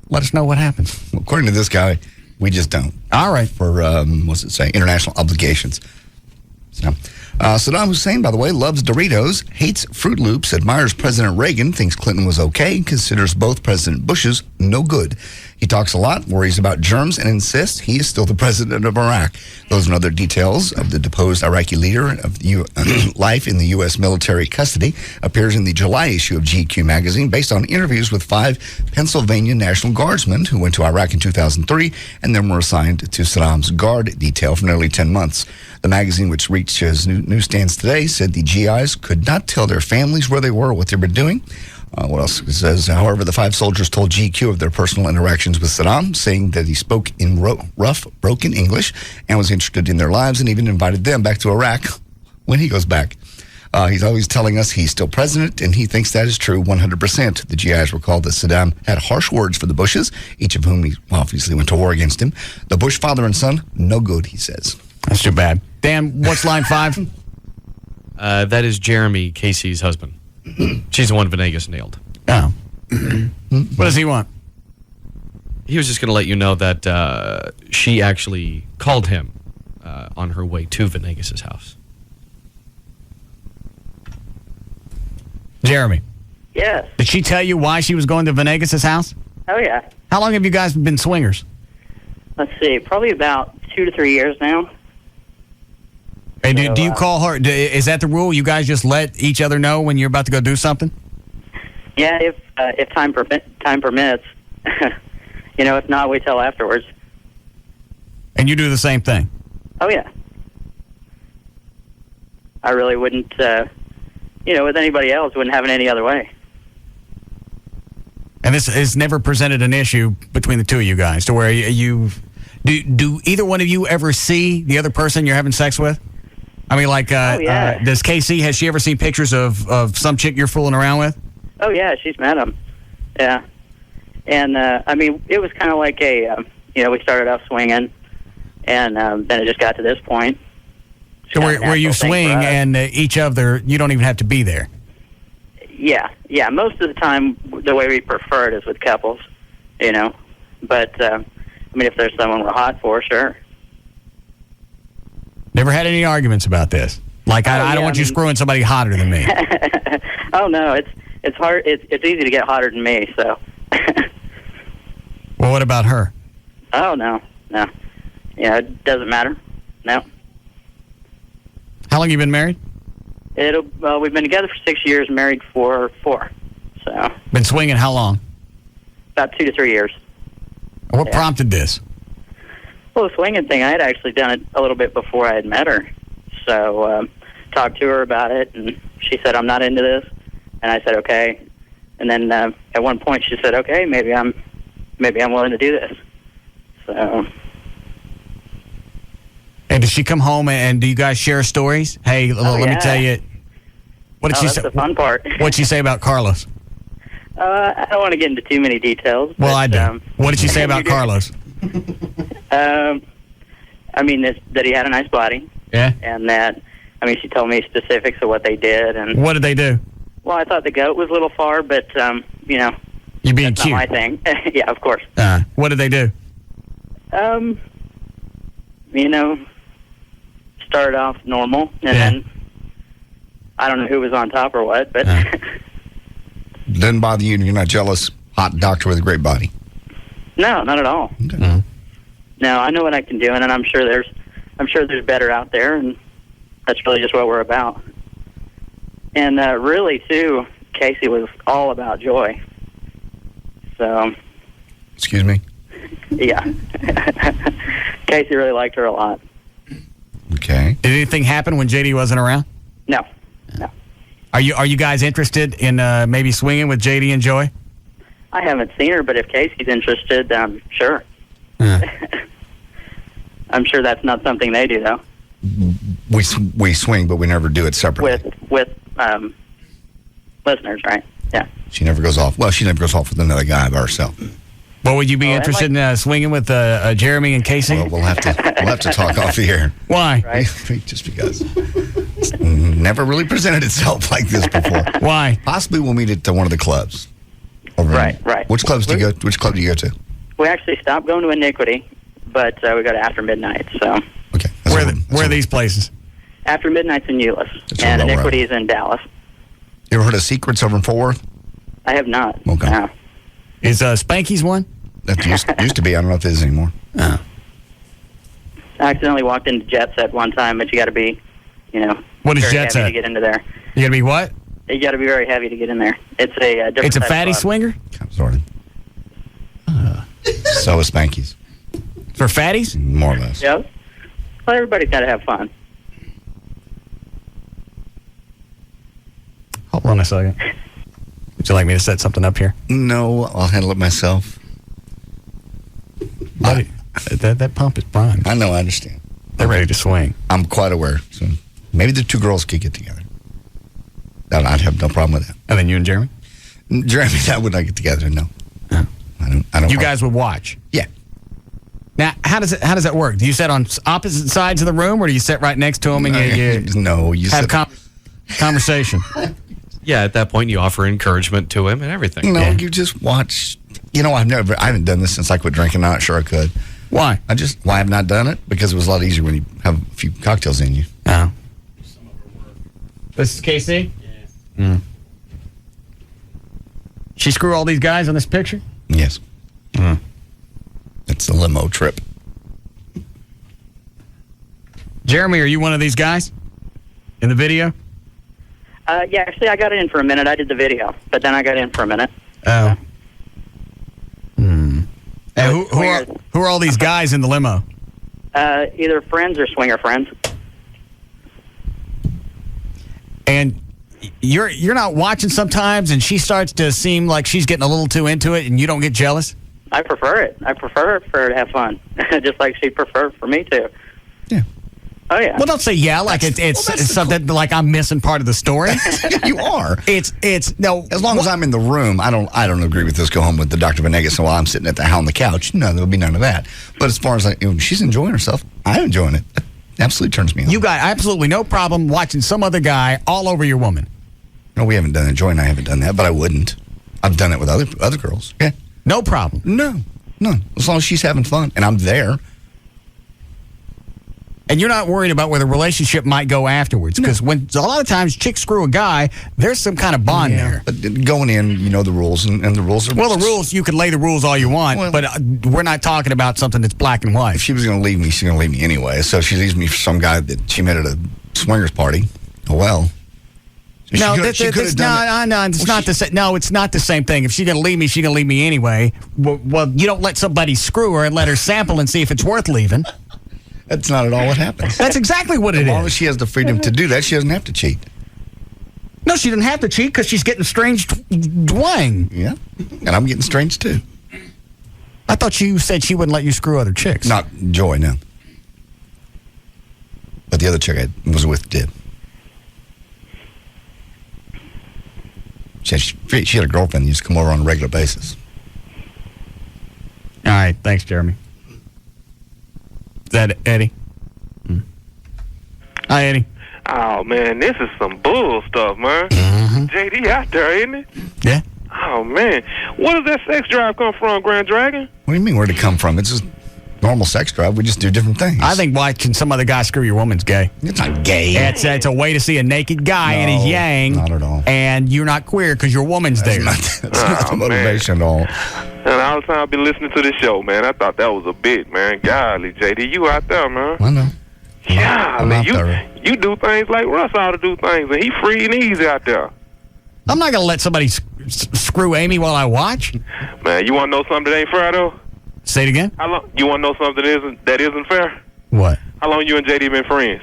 Let us know what happens. Well, according to this guy, we just don't. All right. For what's it say? International obligations. So, Saddam Hussein, by the way, loves Doritos, hates Fruit Loops, admires President Reagan, thinks Clinton was okay, and considers both President Bushes no good. He talks a lot, worries about germs, and insists he is still the president of Iraq. Those and other details of the deposed Iraqi leader of life in the U.S. military custody appears in the July issue of GQ magazine based on interviews with 5 Pennsylvania National Guardsmen who went to Iraq in 2003 and then were assigned to Saddam's guard detail for nearly 10 months. The magazine, which reaches newsstands today, said the GIs could not tell their families where they were or what they were doing. What else? It says, however, the 5 soldiers told GQ of their personal interactions with Saddam, saying that he spoke in rough, broken English and was interested in their lives and even invited them back to Iraq when he goes back. He's always telling us he's still president, and he thinks that is true 100%. The GIs recalled that Saddam had harsh words for the Bushes, each of whom he obviously went to war against him. The Bush father and son, no good, he says. That's too bad. Dan, what's line 5? That is Jeremy, Casey's husband. She's the one Venegas nailed. Oh. What does he want? He was just going to let you know that she actually called him on her way to Venegas' house. Jeremy. Yes. Did she tell you why she was going to Venegas' house? Oh, yeah. How long have you guys been swingers? Let's see, probably about 2 to 3 years now. Hey, do you call her? Is that the rule? You guys just let each other know when you're about to go do something? Yeah, if time permits. If not, we tell afterwards. And you do the same thing? Oh, yeah. I really wouldn't, with anybody else, wouldn't have it any other way. And this has never presented an issue between the two of you guys to where you do either one of you ever see the other person you're having sex with? I mean, does Casey, has she ever seen pictures of some chick you're fooling around with? Oh, yeah, she's met him. Yeah. And, it was kind of like we started off swinging, and then it just got to this point. So where you swing and each other, you don't even have to be there? Yeah. Most of the time, the way we prefer it is with couples, But, if there's someone we're hot for, sure. Never had any arguments about this? I don't want you screwing somebody hotter than me. Oh, no, it's hard. It's easy to get hotter than me, so. Well, what about her? Oh, no. Yeah, it doesn't matter. No. How long you been married? We've been together for 6 years, married for 4. So. Been swinging how long? About 2 to 3 years. What prompted this? Well, the swinging thing, I had actually done it a little bit before I had met her. So, talked to her about it, and she said, I'm not into this. And I said, okay. And then at one point she said, okay, maybe I'm willing to do this. So. And does she come home and do you guys share stories? Hey, let me tell you. What did she that's say? the fun part. What'd she say about Carlos? I don't want to get into too many details. Well, I but, do. What did she say about Carlos? I mean, that he had a nice body. Yeah. And that, I mean, she told me specifics of what they did. And what did they do? Well, I thought the goat was a little far, but, you know. You being that's cute. not my thing. Yeah, of course. What did they do? You know, started off normal, and then I don't know who was on top or what, but Doesn't bother you, and you're not jealous. Hot doctor with a great body. no, not at all. Okay. No, I know what I can do, and I'm sure there's better out there, and that's really just what we're about. And really, too, Casey was all about Joy. So. Excuse me? Yeah. Casey really liked her a lot. Okay. Did anything happen when JD wasn't around? No. Are you guys interested in maybe swinging with JD and Joy? I haven't seen her, but if Casey's interested, sure. I'm sure that's not something they do, though. We swing, but we never do it separately. With listeners, right? Yeah. She never goes off. Well, she never goes off with another guy by herself. Well, would you be interested in swinging with Jeremy and Casey? Well, we'll have to talk off the air. Why? Right. Just because it's never really presented itself like this before. Why? Possibly we'll meet at one of the clubs. Right. Which club do you go to? We actually stopped going to Iniquity, but we go to After Midnight. So. Okay. Where are these places? After Midnight's in Euless, That's and a low Iniquity's in Dallas. You ever heard of Secrets over in Fort Worth? I have not. Okay. No. Is Spanky's one? That used to be. I don't know if it is anymore. I accidentally walked into Jet Set one time, but you got to be, What is very Jet heavy Set? to get into there. You got to be what? You got to be very heavy to get in there. It's a different. It's a type fatty club. swinger? Sort of. So is Spanky's. For fatties? More or less. Yep. Well, everybody's got to have fun. Hold on a second. Would you like me to set something up here? No, I'll handle it myself. That pump is primed. I know, I understand. They're ready to swing. I'm quite aware. So maybe the two girls could get together. I'd have no problem with that. And then you and Jeremy? Jeremy and I would not get together, no. I don't. You guys would watch? Yeah. Now, how does that work? Do you sit on opposite sides of the room, or do you sit right next to them and you have conversation? Yeah, at that point, you offer encouragement to him and everything. No, you just watch. I haven't done this since I quit drinking. I'm not sure I could. Why? Why I've not done it? Because it was a lot easier when you have a few cocktails in you. Oh. This is KC? Yeah. She screw all these guys on this picture? Yes. It's a limo trip. Jeremy, are you one of these guys in the video? Yeah, actually, I got in for a minute. I did the video, but then I got in for a minute. Oh. And who are all these guys in the limo? Either friends or swinger friends. And you're not watching sometimes, and she starts to seem like she's getting a little too into it, and you don't get jealous? I prefer it. I prefer for her to have fun, just like she'd prefer for me to. Yeah. Oh yeah. Well, don't say yeah like it's something like I'm missing part of the story. You are. It's no. As long as I'm in the room, I don't agree with this. Go home with the Dr. Venegas while I'm sitting at the house on the couch. No, there'll be none of that. But as far as she's enjoying herself, I'm enjoying it. It absolutely turns me on. You got absolutely no problem watching some other guy all over your woman. No, we haven't done it. Joy and I haven't done that, but I wouldn't. I've done it with other girls. Okay. No problem. No. As long as she's having fun and I'm there. And you're not worried about where the relationship might go afterwards. Because when a lot of times chicks screw a guy, there's some kind of bond there. But going in, you know the rules, and the rules are... Well, the rules, you can lay the rules all you want, but we're not talking about something that's black and white. If she was going to leave me, she's going to leave me anyway. So she leaves me for some guy that she met at a swingers party. Oh, well. No, it's not the same. No, it's not the same thing. If she's going to leave me, she's going to leave me anyway. Well, you don't let somebody screw her and let her sample and see if it's worth leaving. That's not at all what happens. That's exactly what it is. As long as she has the freedom to do that, she doesn't have to cheat. No, she doesn't have to cheat because she's getting strange twang. Yeah, and I'm getting strange too. I thought you said she wouldn't let you screw other chicks. Not Joy, no. But the other chick I was with did. She had a girlfriend that used to come over on a regular basis. All right. Thanks, Jeremy. Is that Eddie? Hi, Eddie. Oh, man, this is some bull stuff, man. JD out there, ain't it? Yeah. Oh, man. Where does that sex drive come from, Grand Dragon? What do you mean, where'd it come from? It's just normal sex drive. We just do different things. I think watching some other guy screw your woman's gay. It's not gay. It's a way to see a naked guy in his yang. Not at all. And you're not queer because your woman's there. That's not the motivation at all. And all the time I've been listening to this show, man, I thought that was a bit, man. Golly, JD, you out there, man. I know. Yeah, you do things like Russ ought to do things, and he free and easy out there. I'm not going to let somebody screw Amy while I watch. Man, you want to know something that ain't fair, though? Say it again? How long? You want to know something that isn't fair? What? How long you and JD been friends?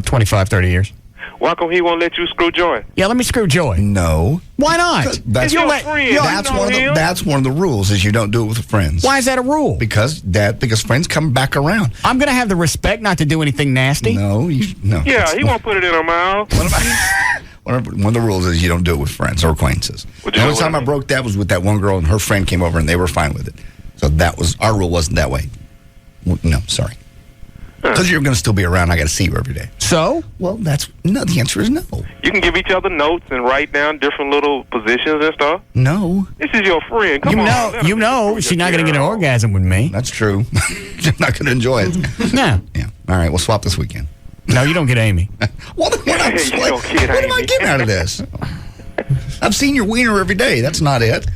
25, 30 years. Why come he won't let you screw Joy? Yeah, let me screw Joy. No. Why not? That's your friend. That's one of the rules is you don't do it with friends. Why is that a rule? Because friends come back around. I'm going to have the respect not to do anything nasty. No. Yeah, he won't put it in her mouth. One of the rules is you don't do it with friends or acquaintances. The only time I broke that was with that one girl and her friend came over and they were fine with it. So that was, our rule wasn't that way. No, sorry. Because you're going to still be around, I got to see you every day. So? Well, the answer is no. You can give each other notes and write down different little positions and stuff. No. This is your friend. Come on. You know she's not going to get an orgasm with me. That's true. You're not going to enjoy it. No. Yeah. All right, we'll swap this weekend. No, you don't get Amy. Well, what am I getting out of this? I've seen your wiener every day. That's not it.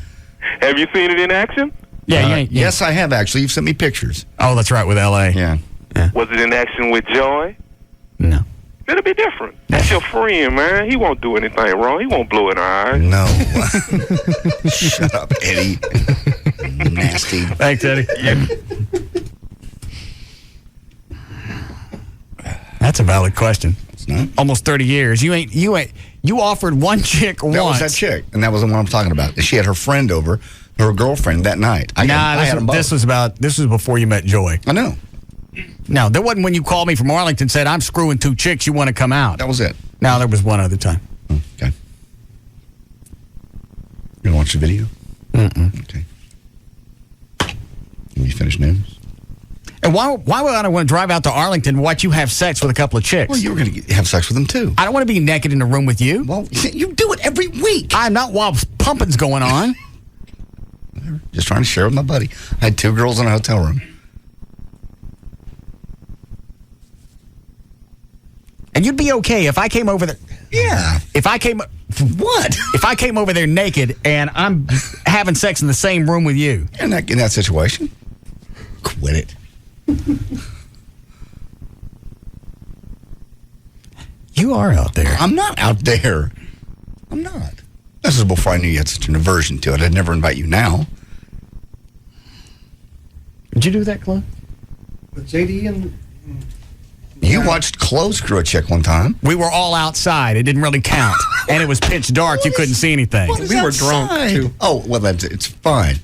Have you seen it in action? Yeah, Yes, I have, actually. You've sent me pictures. Oh, that's right, with L.A. Yeah. Was it in action with Joy? No. It'll be different. That's your friend, man. He won't do anything wrong. He won't blow in her eyes. No. Shut up, Eddie. Nasty. Thanks, Eddie. That's a valid question. It's not. Almost 30 years. You offered one chick once. That was that chick, and that was the one I'm talking about. She had her friend over, her girlfriend that night. This was before you met Joy. I know. No, that wasn't when you called me from Arlington and said, I'm screwing 2 chicks, you want to come out. That was it. No, there was one other time. Okay. You want to watch the video? Okay. Have you finished news? And why would I want to drive out to Arlington and watch you have sex with a couple of chicks? Well, you were going to have sex with them, too. I don't want to be naked in a room with you. Well, you do it every week. I'm not while pumping's going on. Just trying to share with my buddy. I had 2 girls in a hotel room. And you'd be okay if I came over there. Yeah. If I came... What? If I came over there naked and I'm having sex in the same room with you. In that situation? Quit it. You are out there. I'm not out there. I'm not. This is before I knew you had such an aversion to it. I'd never invite you now. Did you do that, Chloe? With JD and... You watched Chloe screw a chick one time. We were all outside. It didn't really count. And it was pitch dark. You couldn't see anything. We were drunk, too. Oh, well, it's fine.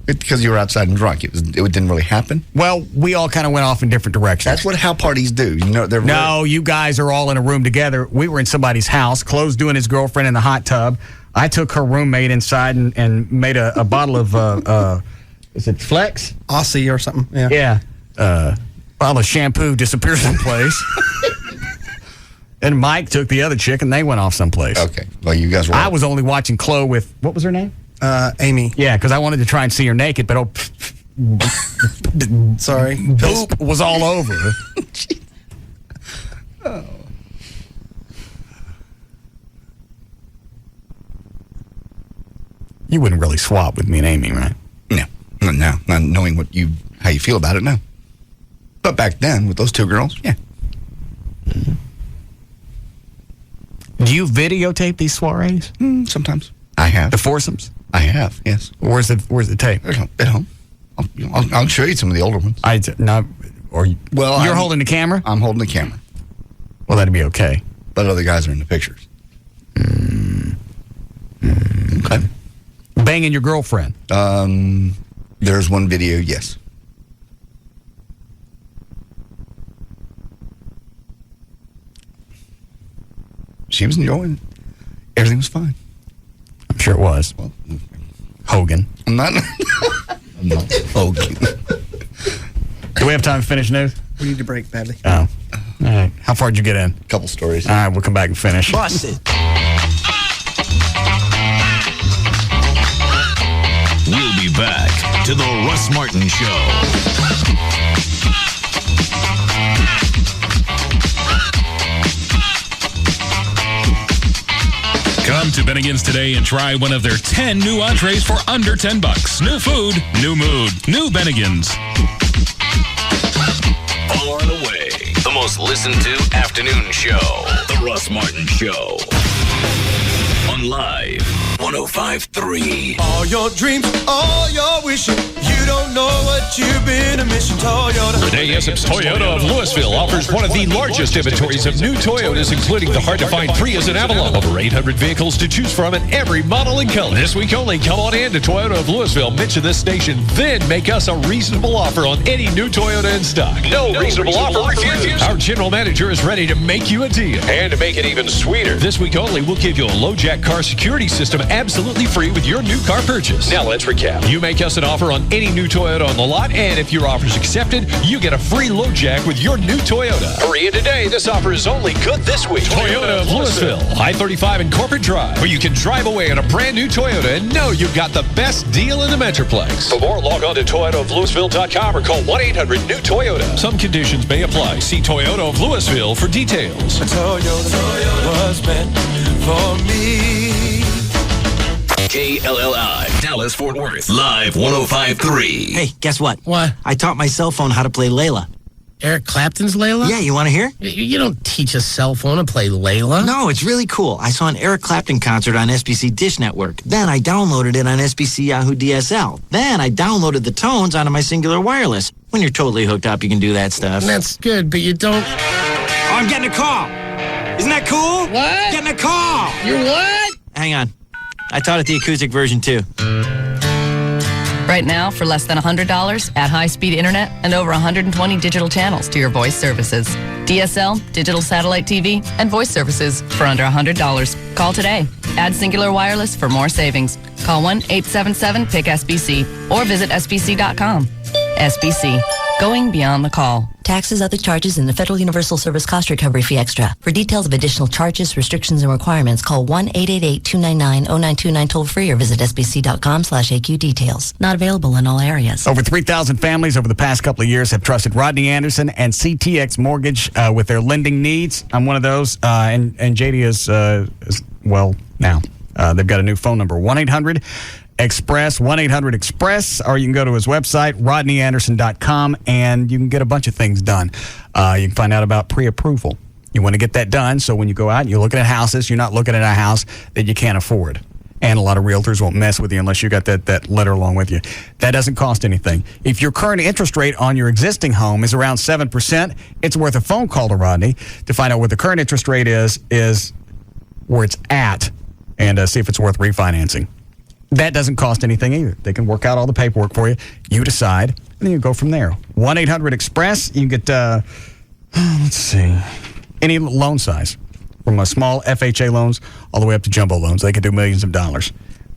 Because you were outside and drunk. It didn't really happen. Well, we all kind of went off in different directions. That's how parties do. No, you guys are all in a room together. We were in somebody's house. Chloe's doing his girlfriend in the hot tub. I took her roommate inside and made a bottle of, is it Flex? Aussie or something. Yeah. Bottle of shampoo disappeared someplace. And Mike took the other chick and they went off someplace. Okay. Well, you guys were... I was only watching Chloe with, what was her name? Amy. Yeah, because I wanted to try and see her naked, but sorry. Poop was all over. Oh. You wouldn't really swap with me and Amy, right? No. Not knowing how you feel about it, no. But back then, with those 2 girls, yeah. Do you videotape these soirees? Sometimes. I have. The foursomes? I have, yes. Where's the tape? At home. I'll show you some of the older ones. You're holding the camera? I'm holding the camera. Well, that'd be okay. But other guys are in the pictures. Okay. Banging your girlfriend? There's one video, yes. She was enjoying it. Everything was fine. I'm sure it was. Well, Hogan. I'm not Hogan. Do we have time to finish news? We need to break badly. Oh. All right. How far did you get in? A couple stories. All right, we'll come back and finish. Bust it. We'll be back to the Russ Martin Show. Come to Bennigan's today and try one of their 10 new entrees for under $10. New food, new mood, new Bennigan's. Far and away, the most listened to afternoon show, The Russ Martin Show. On Live 105.3. All your dreams, all your wishing. You don't know what you've been missing. Toyota. Renee Essop's Toyota of Louisville offers one of the largest inventories of new Toyotas, including the hard-to-find Prius and Avalon. Over 800 vehicles to choose from in every model and color. This week only, come on in to Toyota of Louisville, mention this station, then make us a reasonable offer on any new Toyota in stock. No reasonable offer refused. Our general manager is ready to make you a deal. And to make it even sweeter, this week only, we'll give you a LoJack car security system absolutely free with your new car purchase. Now let's recap. You make us an offer on any new Toyota on the lot, and if your offer is accepted, you get a free LoJack with your new Toyota. Hurry in today. This offer is only good this week. Toyota of Louisville, I-35 and Corporate Drive, where you can drive away in a brand new Toyota and know you've got the best deal in the Metroplex. For more, log on to ToyotaofLouisville.com or call 1-800-NEW-TOYOTA. Some conditions may apply. See Toyota of Louisville for details. Toyota was meant for me. KLLI, Dallas, Fort Worth, Live 105.3. Hey, guess what? What? I taught my cell phone how to play Layla. Eric Clapton's Layla? Yeah, you want to hear? You don't teach a cell phone to play Layla. No, it's really cool. I saw an Eric Clapton concert on SBC Dish Network. Then I downloaded it on SBC Yahoo DSL. Then I downloaded the tones onto my Singular Wireless. When you're totally hooked up, you can do that stuff. That's good, but you don't... Oh, I'm getting a call. Isn't that cool? What? Getting a call. You're what? Hang on. I taught it the acoustic version, too. Right now, for less than $100, add high-speed internet and over 120 digital channels to your voice services. DSL, digital satellite TV, and voice services for under $100. Call today. Add Singular Wireless for more savings. Call 1-877-PIC-SBC or visit SBC.com. SBC, going beyond the call. Taxes, other charges, and the Federal Universal Service Cost Recovery Fee Extra. For details of additional charges, restrictions, and requirements, call 1-888-299-0929 toll-free or visit sbc.com/AQ details. Not available in all areas. Over 3,000 families over the past couple of years have trusted Rodney Anderson and CTX Mortgage with their lending needs. I'm one of those, and JD is well now. They've got a new phone number, 1-800-EXPRESS, 1-800-EXPRESS, or you can go to his website, rodneyanderson.com, and you can get a bunch of things done. You can find out about pre-approval. You want to get that done, so when you go out and you're looking at houses, you're not looking at a house that you can't afford. And a lot of realtors won't mess with you unless you got that letter along with you. That doesn't cost anything. If your current interest rate on your existing home is around 7%, it's worth a phone call to Rodney to find out what the current interest rate is where it's at, and see if it's worth refinancing. That doesn't cost anything either. They can work out all the paperwork for you. You decide, and then you go from there. 1-800-EXPRESS. You can get, let's see, any loan size, from small FHA loans all the way up to jumbo loans. They can do millions of dollars.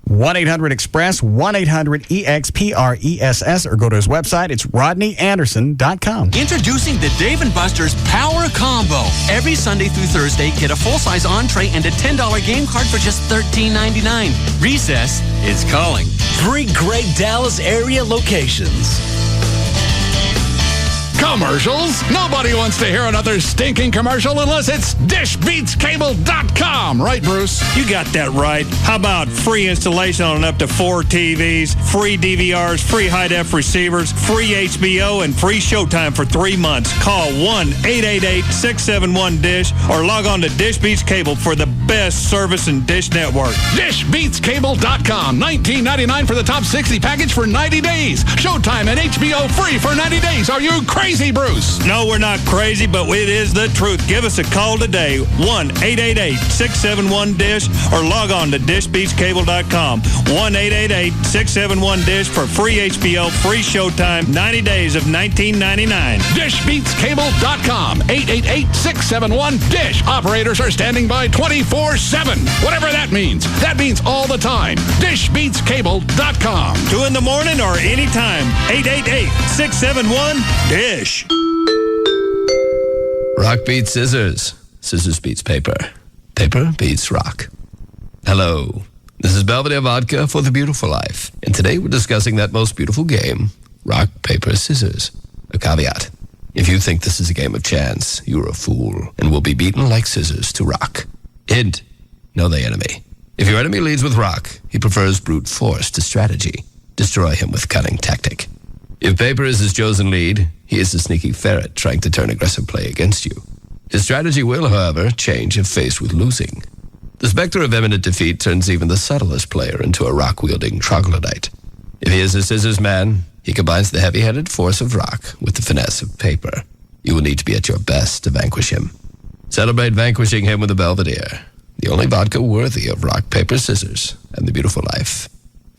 1-800-EXPRESS, 1-800-EXPRESS, or go to his website. It's rodneyanderson.com. Introducing the Dave & Buster's Power Combo. Every Sunday through Thursday, get a full-size entree and a $10 game card for just $13.99. Recess is calling. 3 great Dallas area locations. Commercials? Nobody wants to hear another stinking commercial unless it's dishbeatscable.com. Right, Bruce? You got that right. How about free installation on up to 4 TVs, free DVRs, free high-def receivers, free HBO, and free Showtime for 3 months. Call 1-888-671-DISH or log on to Dish Beats Cable for the best service in Dish Network. DishBeatsCable.com. $19.99 for the top 60 package for 90 days. Showtime and HBO free for 90 days. Are you crazy, Bruce? No, we're not crazy, but it is the truth. Give us a call today, 1-888-671-DISH, or log on to DishBeatsCable.com. 1-888-671-DISH for free HBO, free Showtime, 90 days of $19.99. DishBeatsCable.com. 888-671-DISH. Operators are standing by 24/7. Whatever that means. That means all the time. DishBeatsCable.com. 2 in the morning or anytime. 888-671-DISH. Rock beats scissors. Scissors beats paper. Paper beats rock. Hello. This is Belvedere Vodka for the Beautiful Life. And today we're discussing that most beautiful game, rock, paper, scissors. A caveat. If you think this is a game of chance, you're a fool and will be beaten like scissors to rock. Hint. Know the enemy. If your enemy leads with rock, he prefers brute force to strategy. Destroy him with cunning tactic. If paper is his chosen lead, he is a sneaky ferret trying to turn aggressive play against you. His strategy will, however, change if faced with losing. The specter of imminent defeat turns even the subtlest player into a rock-wielding troglodyte. If he is a scissors man, he combines the heavy-handed force of rock with the finesse of paper. You will need to be at your best to vanquish him. Celebrate vanquishing him with a Belvedere, the only vodka worthy of rock, paper, scissors, and the beautiful life.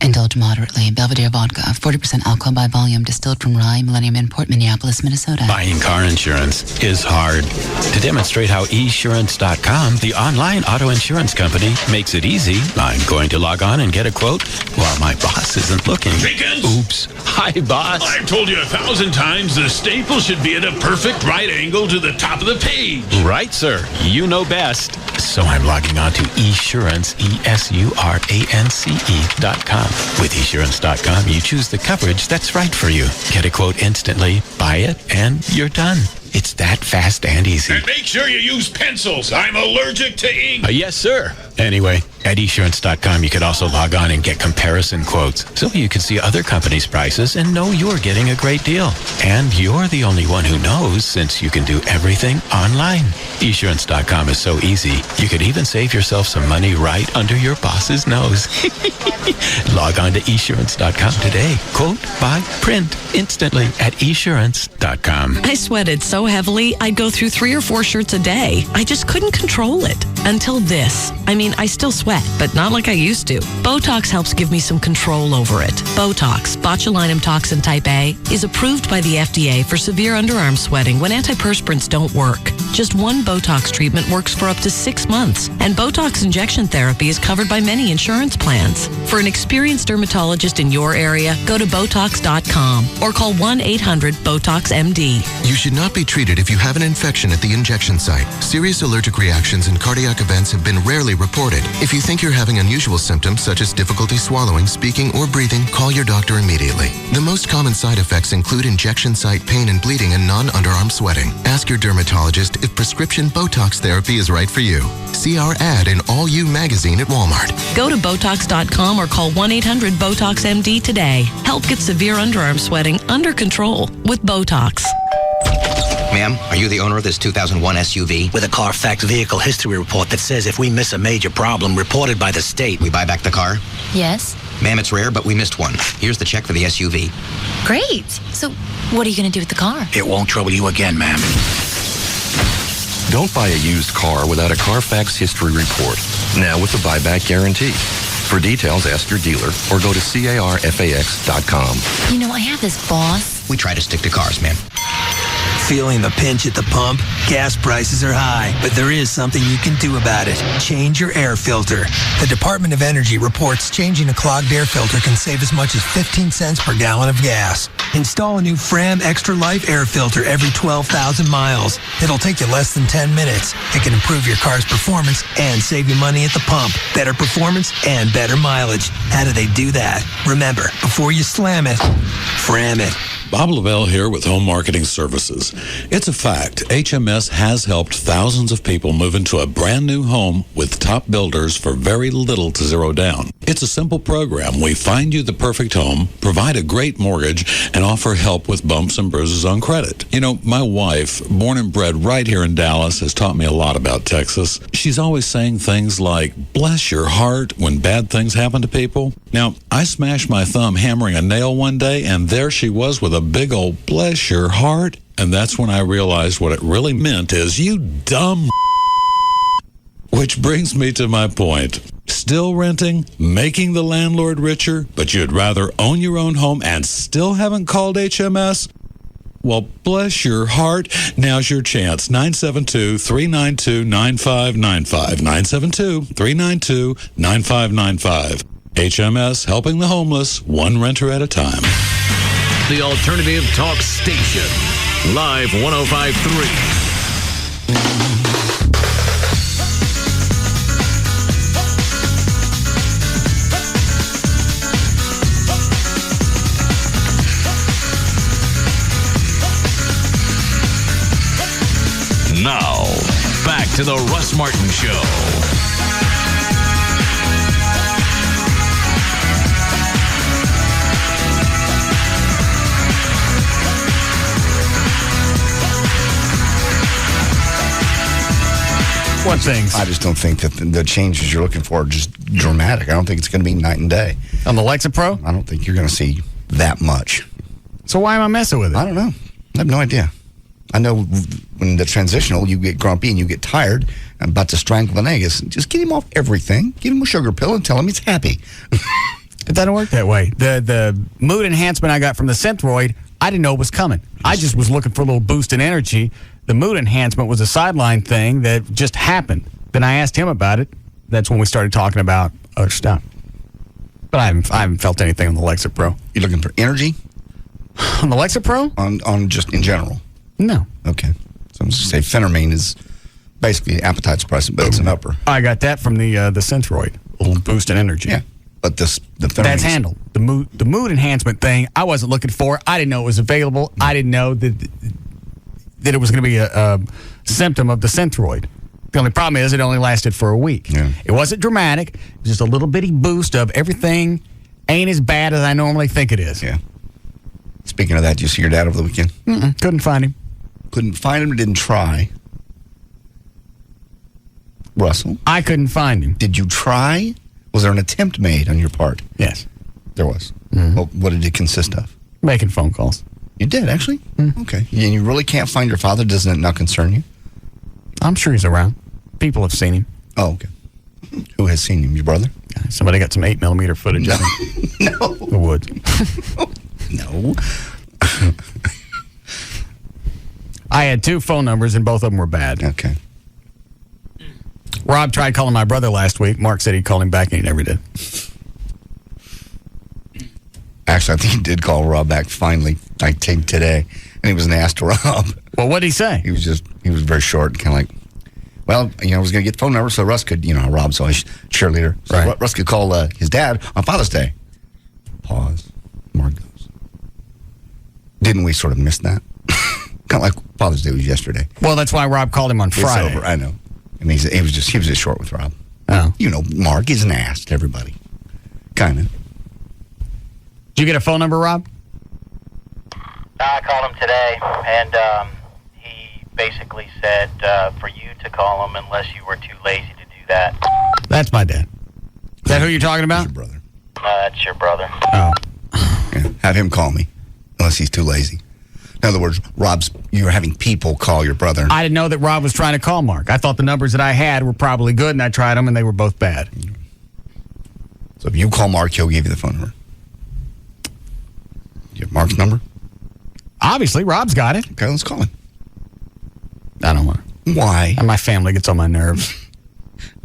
Indulge moderately. Belvedere Vodka, 40% alcohol by volume, distilled from Rye, Millennium Import, Minneapolis, Minnesota. Buying car insurance is hard. To demonstrate how esurance.com, the online auto insurance company, makes it easy, I'm going to log on and get a quote while my boss isn't looking. Jenkins? Oops. Hi, boss. I've told you 1,000 times the staple should be at a perfect right angle to the top of the page. Right, sir. You know best. So I'm logging on to esurance, esurance.com. With esurance.com, you choose the coverage that's right for you. Get a quote instantly, buy it, and you're done. It's that fast and easy. And make sure you use pencils. I'm allergic to ink. Yes, sir. Anyway, at esurance.com, you could also log on and get comparison quotes so you can see other companies' prices and know you're getting a great deal. And you're the only one who knows since you can do everything online. Esurance.com is so easy, you could even save yourself some money right under your boss's nose. Log on to esurance.com today. Quote, buy, print instantly at esurance.com. I sweated so heavily, I'd go through 3 or 4 shirts a day. I just couldn't control it. Until this. I mean, I still sweat, but not like I used to. Botox helps give me some control over it. Botox, botulinum toxin type A, is approved by the FDA for severe underarm sweating when antiperspirants don't work. Just one Botox treatment works for up to 6 months, and Botox injection therapy is covered by many insurance plans. For an experienced dermatologist in your area, go to Botox.com or call 1-800-BOTOX-MD. You should not be treated if you have an infection at the injection site. Serious allergic reactions and cardiac events have been rarely reported. If you think you're having unusual symptoms such as difficulty swallowing, speaking, or breathing, call your doctor immediately. The most common side effects include injection site pain and bleeding and non-underarm sweating. Ask your dermatologist if prescription Botox therapy is right for you. See our ad in All You magazine at Walmart. Go to Botox.com or call 1-800-BOTOX-MD today. Help get severe underarm sweating under control with Botox. Ma'am, are you the owner of this 2001 SUV? With a Carfax vehicle history report that says if we miss a major problem reported by the state, we buy back the car? Yes. Ma'am, it's rare, but we missed one. Here's the check for the SUV. Great. So what are you going to do with the car? It won't trouble you again, ma'am. Don't buy a used car without a Carfax history report. Now with the buyback guarantee. For details, ask your dealer or go to carfax.com. You know, I have this boss. We try to stick to cars, ma'am. Feeling the pinch at the pump? Gas prices are high, but there is something you can do about it. Change your air filter. The Department of Energy reports changing a clogged air filter can save as much as 15 cents per gallon of gas. Install a new Fram Extra Life air filter every 12,000 miles. It'll take you less than 10 minutes. It can improve your car's performance and save you money at the pump. Better performance and better mileage. How do they do that? Remember, before you slam it, Fram it. Bob Lavelle here with Home Marketing Services. It's a fact, HMS has helped thousands of people move into a brand new home with top builders for very little to zero down. It's a simple program. We find you the perfect home, provide a great mortgage, and offer help with bumps and bruises on credit. You know, my wife, born and bred right here in Dallas, has taught me a lot about Texas. She's always saying things like, bless your heart, when bad things happen to people. Now, I smashed my thumb hammering a nail one day, and there she was with a big old bless your heart. And that's when I realized what it really meant is, you dumb. Which brings me to my point. Still renting, making the landlord richer, but you'd rather own your own home and still haven't called HMS? Well, bless your heart. Now's your chance. 972-392-9595. 972-392-9595. HMS, helping the homeless, one renter at a time. The Alternative Talk Station. Live 105.3. Now, back to the Russ Martin Show. One thing. I just don't think that the changes you're looking for are just dramatic. I don't think it's going to be night and day. On the Alexa Pro? I don't think you're going to see that much. So why am I messing with it? I don't know. I have no idea. I know when the transitional, you get grumpy and you get tired and about to strangle an egg. Just get him off everything. Give him a sugar pill and tell him he's happy. It doesn't work that way. The mood enhancement I got from the Synthroid, I didn't know it was coming. I just was looking for a little boost in energy. The mood enhancement was a sideline thing that just happened. Then I asked him about it. That's when we started talking about other stuff. But I haven't felt anything on the Alexa Pro. You looking for energy? On the Alexa Pro? On just in general? No. Okay. So I'm just going to say phentermine is basically an appetite suppressant, but it's an upper. I got that from the Synthroid. A little boost in energy. Yeah. But the phentermine. That's handled. The mood enhancement thing, I wasn't looking for. I didn't know it was available. I didn't know that it was going to be a symptom of the Synthroid. The only problem is it only lasted for a week. Yeah. It wasn't dramatic. It was just a little bitty boost of everything ain't as bad as I normally think it is. Yeah. Speaking of that, did you see your dad over the weekend? Couldn't find him. Couldn't find him, didn't try. Russell? I couldn't find him. Did you try? Was there an attempt made on your part? Yes. There was. Well, what did it consist of? Making phone calls. You did, actually? Okay. And you really can't find your father? Doesn't it not concern you? I'm sure he's around. People have seen him. Oh, okay. Who has seen him? Your brother? Somebody got some 8mm footage of him. No. The woods. No. I had 2 phone numbers and both of them were bad. Okay. Rob tried calling my brother last week. Mark said he'd call him back and he never did. Actually, I think he did call Rob back finally, I think today. And he was an ass to Rob. Well, what did he say? He was very short, kind of like, well, I was going to get the phone number so Russ could, Rob's always cheerleader. So right. Russ could call his dad on Father's Day. Pause. Mark goes, didn't we sort of miss that? Kind of like Father's Day was yesterday. Well, that's why Rob called him on Friday. It's over, I know. I mean, he was just short with Rob. Oh. Mark is an ass to everybody. Kind of. Did you get a phone number, Rob? I called him today, and he basically said for you to call him unless you were too lazy to do that. That's my dad. Is that who you're talking about? Your brother. That's your brother. Oh. Yeah, have him call me, unless he's too lazy. In other words, you're having people call your brother. I didn't know that Rob was trying to call Mark. I thought the numbers that I had were probably good, and I tried them, and they were both bad. So if you call Mark, he'll give you the phone number. Do you have Mark's number? Obviously, Rob's got it. Okay, let's call him. I don't want to. Why? And my family gets on my nerves.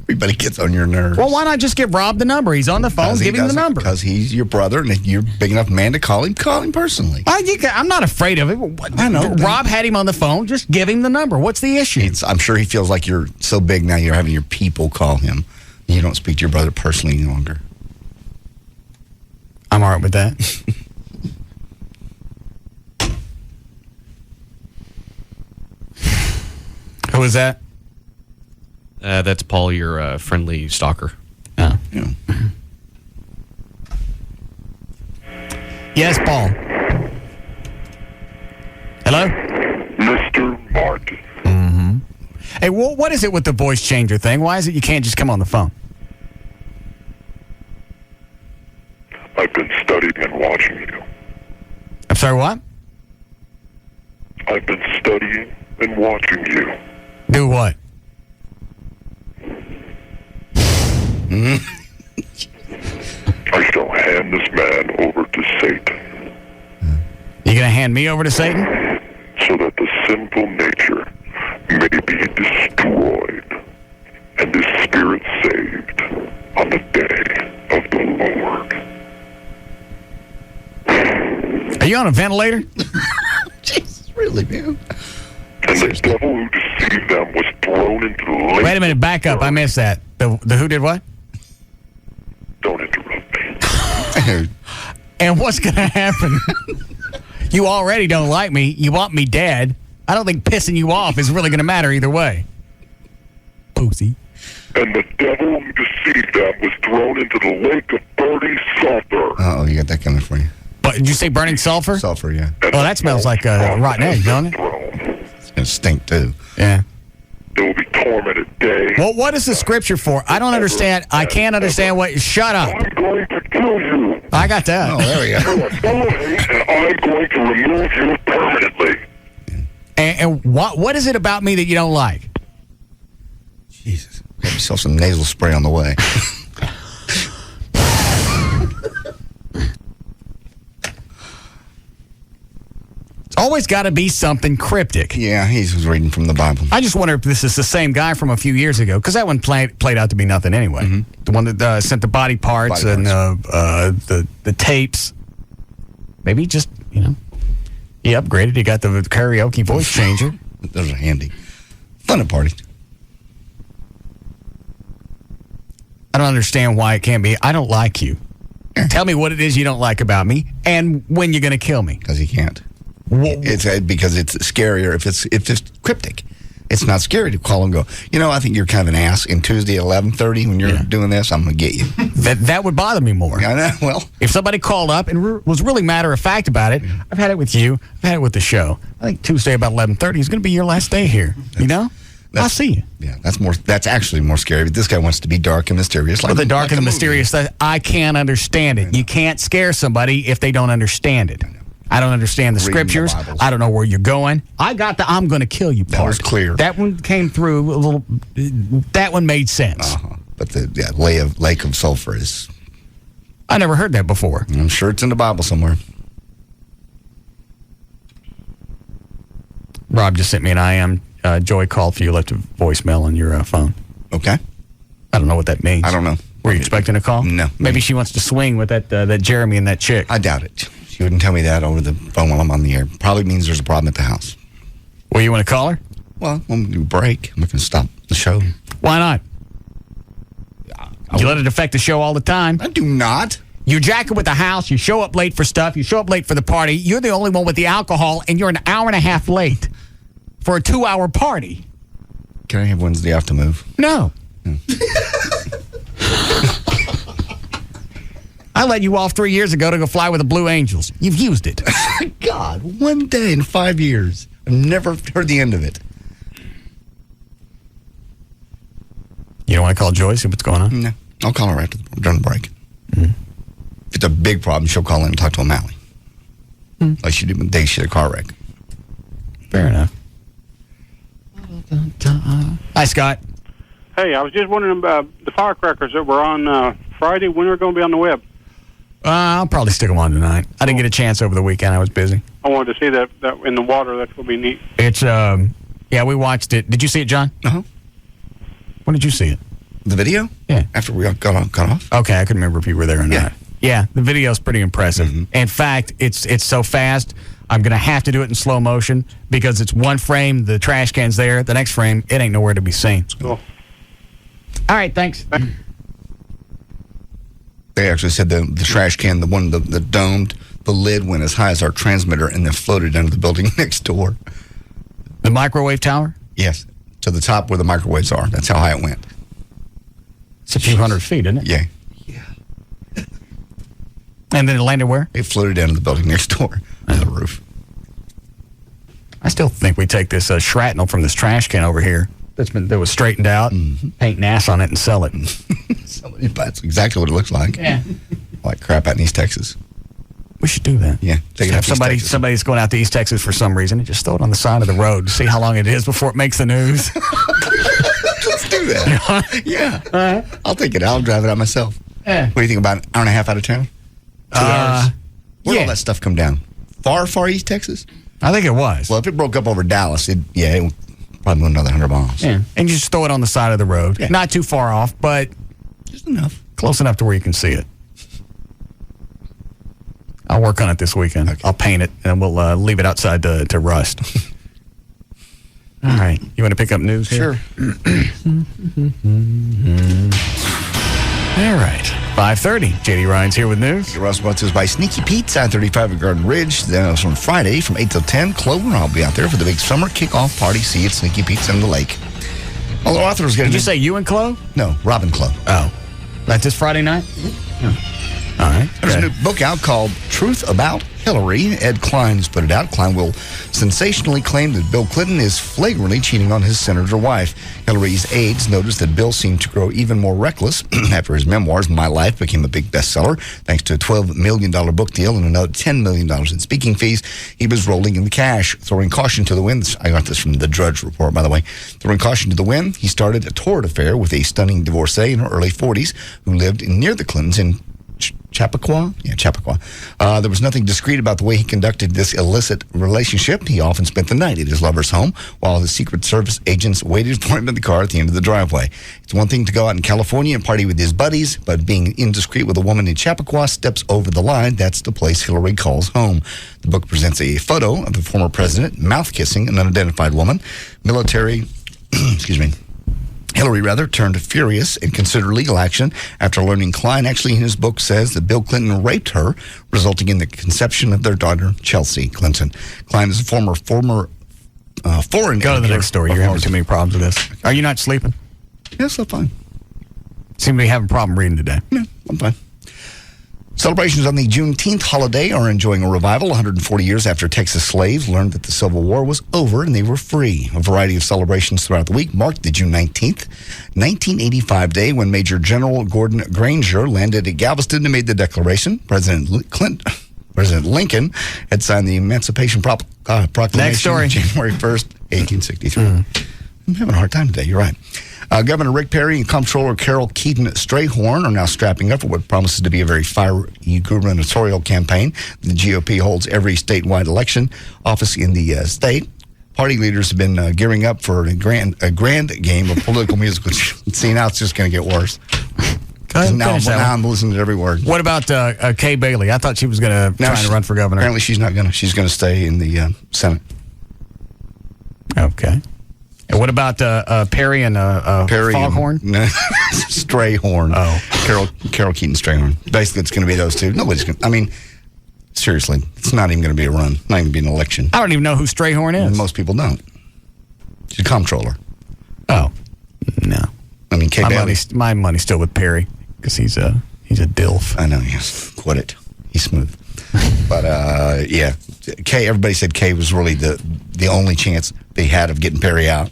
Everybody gets on your nerves. Well, why not just give Rob the number? He's on the phone. Give him the number. Because he's your brother, and if you're a big enough man to call him personally. I'm not afraid of it. I know. Rob had him on the phone. Just give him the number. What's the issue? I'm sure he feels like you're so big now you're having your people call him. You don't speak to your brother personally any longer. I'm all right with that. Who is that? That's Paul, your friendly stalker. Oh. Yeah. Yes, Paul. Hello? Mr. Martin. Mm-hmm. Hey, what is it with the voice changer thing? Why is it you can't just come on the phone? I've been studying and watching you. I'm sorry, what? I've been studying and watching you. Do what? I shall hand this man over to Satan. You gonna hand me over to Satan? So that the sinful nature may be destroyed and his spirit saved on the day of the Lord. Are you on a ventilator? Jesus, really, man? And the devil who deceived them was thrown into the lake. Wait a minute, back up. I missed that. The who did what? Don't interrupt me. And what's going to happen? You already don't like me. You want me dead. I don't think pissing you off is really going to matter either way. Pussy. And the devil who deceived them was thrown into the lake of burning sulfur. Oh, you got that coming for you. But did you say burning sulfur? Sulfur, yeah. Oh, that smells like a rotten egg, don't it? It's going to stink, too. Yeah. They will be tormented day. Well, what is the scripture for? I don't understand. I can't understand what. Shut up. I'm going to kill you. I got that. Oh, there we go. You're a fellow hate, and I'm going to remove you permanently. And what is it about me that you don't like? Jesus. Have yourself some nasal spray on the way. Always got to be something cryptic. Yeah, he's reading from the Bible. I just wonder if this is the same guy from a few years ago, because that one played out to be nothing anyway. Mm-hmm. The one that sent the body parts and the tapes. Maybe just, he upgraded. He got the karaoke voice changer. Those are handy. Fun at parties. I don't understand why it can't be. I don't like you. Tell me what it is you don't like about me, and when you're going to kill me. Because he can't. It's because it's scarier if it's cryptic. It's not scary to call and go, I think you're kind of an ass. And Tuesday at 11:30 when you're doing this, I'm going to get you. That would bother me more. I know. Well, if somebody called up and was really matter of fact about it, I've had it with you. I've had it with the show. I think Tuesday about 11:30 is going to be your last day here. I'll see you. Yeah, that's actually more scary. But this guy wants to be dark and mysterious. Like the dark and the mysterious, I can't understand it. You can't scare somebody if they don't understand it. I don't understand the scriptures. I don't know where you're going. I got the I'm going to kill you part. That was clear. That one came through a little. That one made sense. But the lake of sulfur is. I never heard that before. I'm sure it's in the Bible somewhere. Rob just sent me an IM. Joy called for you, left a voicemail on your phone. Okay. I don't know what that means. I don't know. Were you expecting a call? No. Maybe she wants to swing with that Jeremy and that chick. I doubt it. She wouldn't tell me that over the phone while I'm on the air. Probably means there's a problem at the house. Well, you want to call her? Well, when we do a break, I'm not going to stop the show. Why not? You let it affect the show all the time. I do not. You're jacking with the house. You show up late for stuff. You show up late for the party. You're the only one with the alcohol, and you're an hour and a half late for a 2-hour party. Can I have Wednesday off to move? No. I let you off 3 years ago to go fly with the Blue Angels. You've used it. God, one day in 5 years. I've never heard the end of it. You don't want to call Joyce, see what's going on? No. I'll call her during the break. Mm-hmm. If it's a big problem, she'll call in and talk to O'Malley. Like she did when they had a car wreck. Fair enough. Hi, Scott. Hey, I was just wondering about the firecrackers that were on Friday. When are they going to be on the web? I'll probably stick them on tonight. I didn't get a chance over the weekend. I was busy. I wanted to see that in the water. That's what we need. It's, we watched it. Did you see it, John? Uh-huh. When did you see it? The video? Yeah. After we got off? Okay, I couldn't remember if you were there or not. Yeah, the video's pretty impressive. Mm-hmm. In fact, it's so fast, I'm going to have to do it in slow motion because it's one frame, the trash can's there. The next frame, it ain't nowhere to be seen. Cool. All right, thanks. They actually said the trash can, the one, the domed, the lid went as high as our transmitter and then floated under the building next door. The microwave tower? Yes. to the top where the microwaves are. That's how high it went. It's a few hundred feet, isn't it? Yeah. And then it landed where? It floated down to the building next door on the roof. I still think we take this shrapnel from this trash can over here that was straightened out, paint an ass on it, and sell it. That's exactly what it looks like. Yeah. Like crap out in East Texas. We should do that. Yeah. Take it out Have to East Texas. somebody's going out to East Texas for some reason and just throw it on the side of the road to see how long it is before it makes the news. Let's do that. Yeah. I'll take it. I'll drive it out myself. Yeah. What do you think, about an hour and a half out of town? 2 hours? Where'd all that stuff come down? Far East Texas? I think it was. Well, if it broke up over Dallas, it probably went another 100 miles. Yeah. And you just throw it on the side of the road. Yeah. Not too far off, but just enough. Close enough to where you can see it. I'll work on it this weekend. Okay. I'll paint it, and we'll leave it outside to rust. All right. You want to pick up news here? Sure. All right. 5:30. J.D. Ryan's here with news. Russ brought to us by Sneaky Pete's, I-35 at Garden Ridge. Then it's on Friday from 8 till 10. Clover, I'll be out there for the big summer kickoff party. See you at Sneaky Pete's in the lake. Well, the author's going to... Did you say you and Chloe? No, Robin Chloe. Oh. That's this Friday night? Mm-hmm. All right. There's a new book out called Truth About Hillary. Ed Klein's put it out. Klein will sensationally claim that Bill Clinton is flagrantly cheating on his senator wife. Hillary's aides noticed that Bill seemed to grow even more reckless after his memoirs, My Life, became a big bestseller. Thanks to a $12 million book deal and another $10 million in speaking fees, he was rolling in the cash, throwing caution to the wind. I got this from the Drudge Report, by the way. Throwing caution to the wind, he started a torrid affair with a stunning divorcee in her early 40s who lived near the Clintons in Chappaqua? Yeah, Chappaqua. There was nothing discreet about the way he conducted this illicit relationship. He often spent the night at his lover's home while his Secret Service agents waited for him in the car at the end of the driveway. It's one thing to go out in California and party with his buddies, but being indiscreet with a woman in Chappaqua steps over the line. That's the place Hillary calls home. The book presents a photo of the former president mouth-kissing an unidentified woman. Hillary turned furious and considered legal action after learning Klein actually in his book says that Bill Clinton raped her, resulting in the conception of their daughter, Chelsea Clinton. Klein is a former foreign... Go to the next story. You're having too many problems with this. Are you not sleeping? Yes, I'm fine. Seem to be having a problem reading today. No, I'm fine. Celebrations on the Juneteenth holiday are enjoying a revival 140 years after Texas slaves learned that the Civil War was over and they were free. A variety of celebrations throughout the week marked the June 19th, 1985 day when Major General Gordon Granger landed at Galveston and made the declaration. President Lincoln had signed the Emancipation Proclamation Next story. January 1st, 1863. I'm having a hard time today. You're right. Governor Rick Perry and Comptroller Carol Keaton Strayhorn are now strapping up for what promises to be a very fiery gubernatorial campaign. The GOP holds every statewide election office in the state. Party leaders have been gearing up for a grand game of political musical. See, now it's just going to get worse. Now I'm listening to every word. What about Kay Bailey? I thought she was going to try to run for governor. Apparently she's not going to. She's going to stay in the Senate. Okay. And what about Perry and Foghorn? Strayhorn. Oh. Carol Keaton Strayhorn. Basically, it's going to be those two. Nobody's going to... I mean, seriously, it's not even going to be a run. Not even be an election. I don't even know who Strayhorn is. Most people don't. She's a comptroller. Oh. No. I mean, Kay Bailey... My money's still with Perry because he's a DILF. I know, yes. Quit it. He's smooth. But, yeah. Kay, everybody said Kay was really the only chance they had of getting Perry out.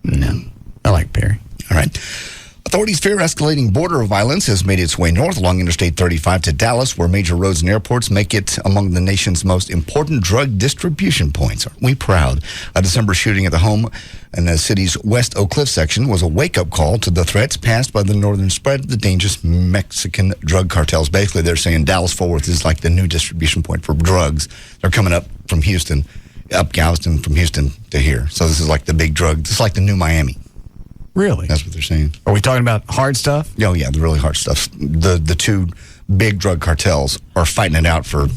No. I like Perry. All right. Authorities fear escalating border violence has made its way north along Interstate 35 to Dallas, where major roads and airports make it among the nation's most important drug distribution points. Aren't we proud? A December shooting at the home in the city's West Oak Cliff section was a wake-up call to the threats passed by the northern spread of the dangerous Mexican drug cartels. Basically, they're saying Dallas-Fort Worth is like the new distribution point for drugs. They're coming up from Houston, up Galveston, from Houston to here. So this is like the big drug. It's like the new Miami. Really? That's what they're saying. Are we talking about hard stuff? Oh, yeah, the really hard stuff. The two big drug cartels are fighting it out for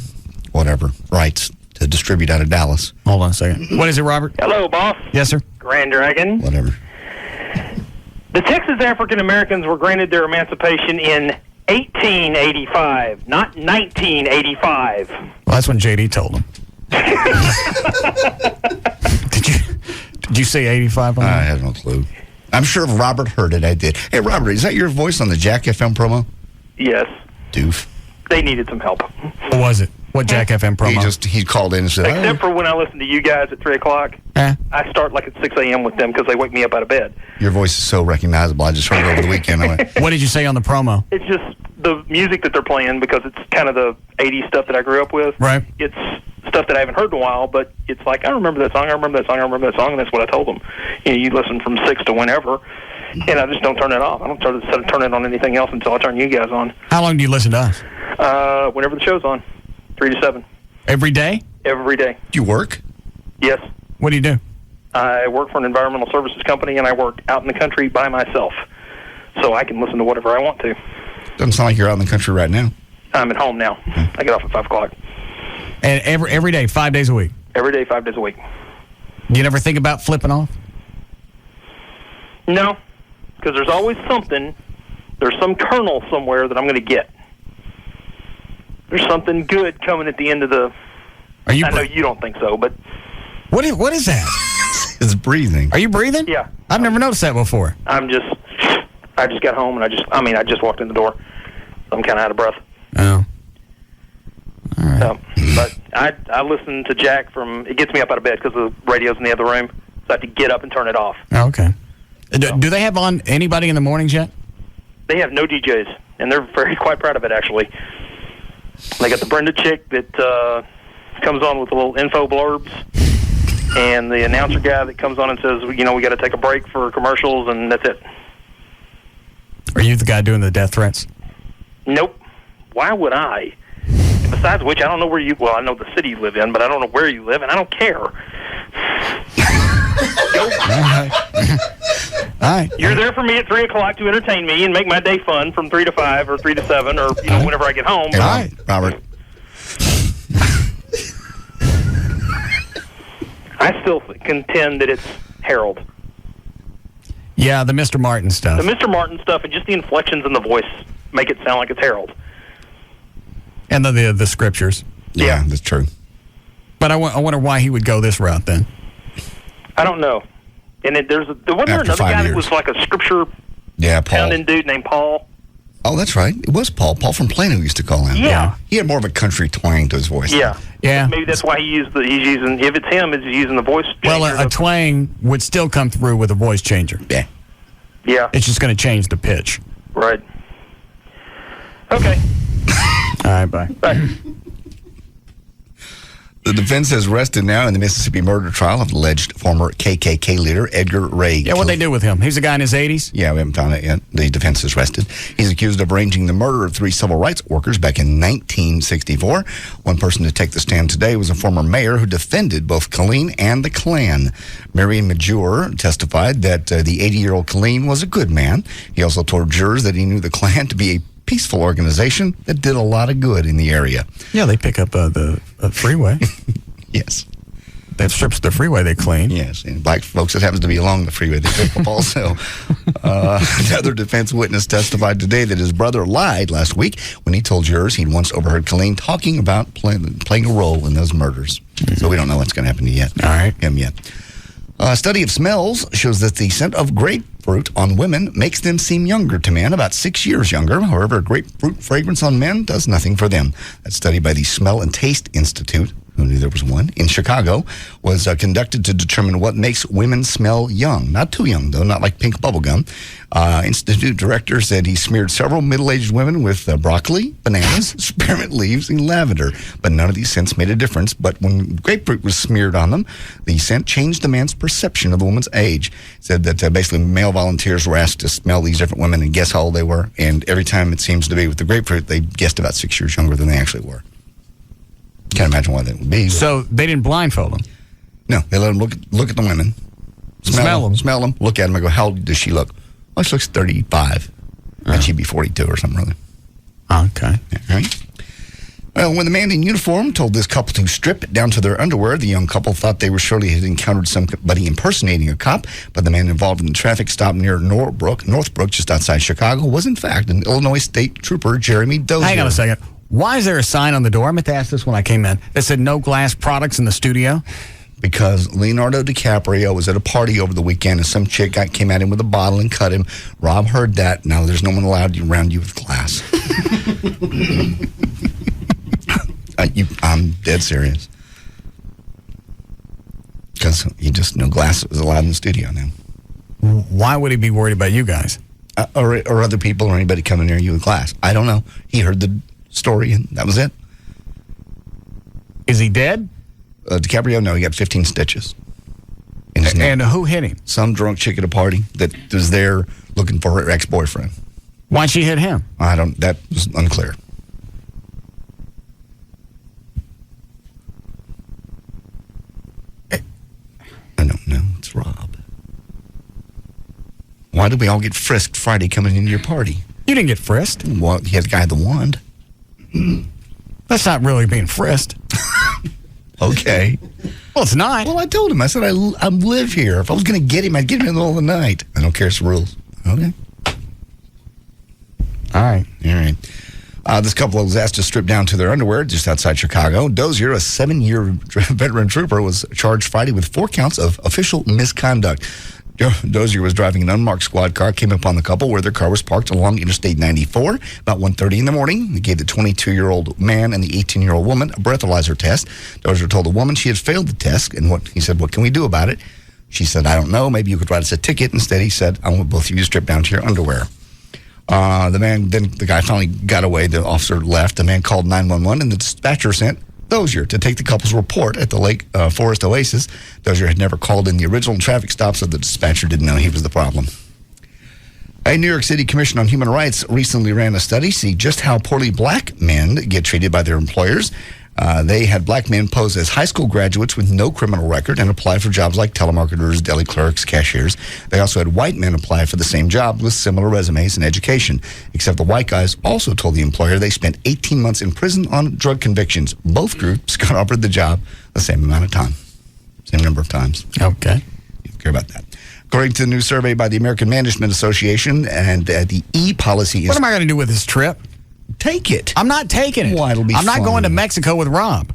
whatever rights to distribute out of Dallas. Hold on a second. What is it, Robert? Hello, boss. Yes, sir. Grand Dragon. Whatever. The Texas African Americans were granted their emancipation in 1885, not 1985. Well, that's when JD told them. Did you say 85 on I that? have no clue. I'm sure if Robert heard it, I did. Hey, Robert, is that your voice on the Jack FM promo? Yes. Doof. They needed some help. What was it? What Jack FM promo? He called in and said, Except for when I listen to you guys at 3 o'clock. I start like at 6 a.m. with them because they wake me up out of bed. your voice is so recognizable. I just heard it over the weekend. I went, what did you say on the promo? It's just the music that they're playing because it's kind of the 80s stuff that I grew up with. Right. It's stuff that I haven't heard in a while, but it's like, I remember that song, I remember that song, I remember that song, and that's what I told them. You listen from 6 to whenever, and I just don't turn it off. I don't turn it on anything else until I turn you guys on. How long do you listen to us? Whenever the show's on, 3 to 7. Every day? Every day. Do you work? Yes. What do you do? I work for an environmental services company, and I work out in the country by myself, so I can listen to whatever I want to. Doesn't sound like you're out in the country right now. I'm at home now. I get off at 5 o'clock. And every day, 5 days a week? Every day, 5 days a week. You never think about flipping off? No, because there's always something. There's some kernel somewhere that I'm going to get. There's something good coming at the end of the... I know you don't think so, but... What is that? It's breathing. Are you breathing? Yeah. I've never noticed that before. I just got home, and I just walked in the door. I'm kind of out of breath. Oh. All right. But I listen to Jack it gets me up out of bed because the radio's in the other room, so I have to get up and turn it off. Oh, okay. Do they have on anybody in the mornings yet? They have no DJs, and they're quite proud of it, actually. They got the Brenda chick that comes on with the little info blurbs, and the announcer guy that comes on and says, we got to take a break for commercials, and that's it. Are you the guy doing the death threats? Nope. Why would I? Besides which, I don't know where I know the city you live in, but I don't know where you live, and I don't care. All right. You're there for me at 3 o'clock to entertain me and make my day fun from 3 to 5 or 3 to 7 or whenever I get home. Hey, all right, Robert. I still contend that it's Harold. Yeah, the Mr. Martin stuff. The Mr. Martin stuff and just the inflections in the voice make it sound like it's Harold. And the scriptures. Yeah, that's true. But I wonder why he would go this route then. I don't know. And there wasn't there another guy that was like a scripture pounding dude named Paul? Oh, that's right. It was Paul. Paul from Plano used to call him. Yeah. He had more of a country twang to his voice. Yeah. Yeah. Maybe that's why he's using, if it's him, he's using the voice changer. Well, a twang would still come through with a voice changer. Yeah. Yeah. It's just going to change the pitch. Right. Okay. All right, bye. Bye. The defense has arrested now in the Mississippi murder trial of alleged former KKK leader Edgar Ray. Yeah, what'd they do with him? He's a guy in his 80s? Yeah, we haven't found it yet. The defense is arrested. He's accused of arranging the murder of 3 civil rights workers back in 1964. One person to take the stand today was a former mayor who defended both Killeen and the Klan. Marion Major testified that the 80-year-old Killeen was a good man. He also told jurors that he knew the Klan to be a peaceful organization that did a lot of good in the area. Yeah, they pick up the freeway. Yes. That strips the freeway they clean. Yes, and black folks that happens to be along the freeway, they pick up also. Another defense witness testified today that his brother lied last week when he told jurors he'd once overheard Killeen talking about playing a role in those murders. Mm-hmm. So we don't know what's going to happen to him yet. A study of smells shows that the scent of grapefruit on women makes them seem younger to men, about 6 years younger. However, grapefruit fragrance on men does nothing for them. That study by the Smell and Taste Institute, who knew there was one, in Chicago, was conducted to determine what makes women smell young. Not too young, though, not like pink bubblegum. Institute director said he smeared several middle-aged women with broccoli, bananas, spearmint leaves, and lavender. But none of these scents made a difference. But when grapefruit was smeared on them, the scent changed the man's perception of the woman's age. Said that basically male volunteers were asked to smell these different women and guess how old they were. And every time it seems to be with the grapefruit, they guessed about 6 years younger than they actually were. Can't imagine why that would be. So they didn't blindfold them? No, they let them look at the women. Smell them, look at them, and go, how old does she look? Well, she looks 35. And she'd be 42 or something, really. Okay. All right. Well, when the man in uniform told this couple to strip down to their underwear, the young couple thought they surely had encountered somebody impersonating a cop, but the man involved in the traffic stop near Northbrook, just outside Chicago, was in fact an Illinois State Trooper, Jeremy Dozier. Hang on a second. Why is there a sign on the door? I meant to ask this when I came in that said no glass products in the studio? because Leonardo DiCaprio was at a party over the weekend and some chick came at him with a bottle and cut him. Rob heard that. Now there's no one allowed around you with glass. I'm dead serious. Because no glass was allowed in the studio now. Why would he be worried about you guys? Or other people or anybody coming near you with glass. I don't know. He heard the story and that was it. Is he dead? DiCaprio, no, he got 15 stitches. And who hit him? Some drunk chick at a party that was there looking for her ex-boyfriend. Why'd she hit him? That was unclear. I don't know. It's Rob. Why did we all get frisked Friday coming into your party? You didn't get frisked. Well, he had the guy with the wand. That's not really being frisked. Okay. Well, it's not. Well, I told him. I said, I live here. If I was going to get him, I'd get him in the middle of the night. I don't care. It's the rules. Okay. All right. This couple was asked to strip down to their underwear just outside Chicago. Dozier, a 7-year veteran trooper, was charged Friday with 4 counts of official misconduct. Dozier was driving an unmarked squad car, came upon the couple where their car was parked along Interstate 94. About 1:30 in the morning, he gave the 22-year-old man and the 18-year-old woman a breathalyzer test. Dozier told the woman she had failed the test, and he said, what can we do about it? She said, I don't know. Maybe you could write us a ticket. Instead, he said, I want both of you to strip down to your underwear. The guy finally got away. The officer left. The man called 911, and the dispatcher sent Dozier to take the couple's report at the Lake Forest Oasis. Dozier had never called in the original traffic stop, so the dispatcher didn't know he was the problem. A New York City Commission on Human Rights recently ran a study to see just how poorly black men get treated by their employers. They had black men pose as high school graduates with no criminal record and apply for jobs like telemarketers, deli clerks, cashiers. They also had white men apply for the same job with similar resumes and education, except the white guys also told the employer they spent 18 months in prison on drug convictions. Both groups got offered the job the same amount of time, same number of times. Okay. You don't care about that. According to the new survey by the American Management Association and the E-Policy Institute. What am I going to do with this trip? Take it. I'm not taking it. Why, it'll be I'm not fun. going to Mexico with Rob.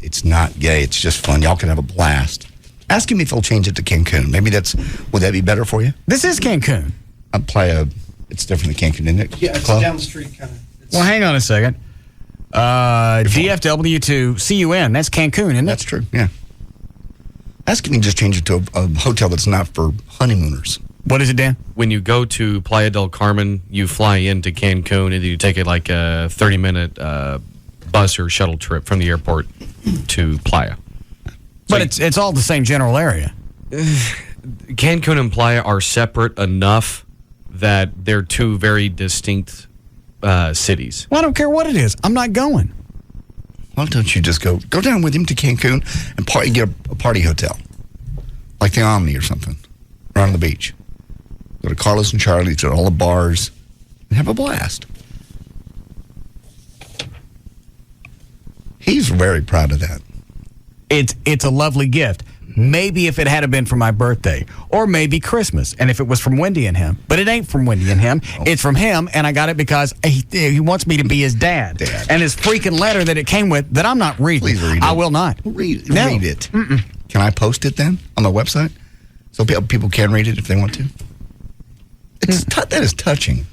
It's not gay. It's just fun. Y'all can have a blast. Ask him if he'll change it to Cancun. Maybe would that be better for you? This is Cancun. It's different than Cancun, isn't it? Yeah, it's Club? down the street kind of. Well, hang on a second. DFW to CUN. That's Cancun, isn't it? That's true, yeah. Ask him if he just change it to a hotel that's not for honeymooners. What is it, Dan? When you go to Playa del Carmen, you fly into Cancun and you take a 30-minute bus or shuttle trip from the airport to Playa. But it's all the same general area. Cancun and Playa are separate enough that they're two very distinct cities. Well, I don't care what it is. I'm not going. Why don't you just go down with him to Cancun and get a party hotel, like the Omni or something, right on the beach. Go to Carlos and Charlie's, to all the bars, and have a blast. He's very proud of that. It's a lovely gift. Maybe if it had been for my birthday, or maybe Christmas, and if it was from Wendy and him. But it ain't from Wendy and him. It's from him, and I got it because he wants me to be his dad. And his freaking letter that it came with that I'm not reading. Please read it. I will not. Read it. Mm-mm. Can I post it then on my website? So people can read it if they want to? That is touching.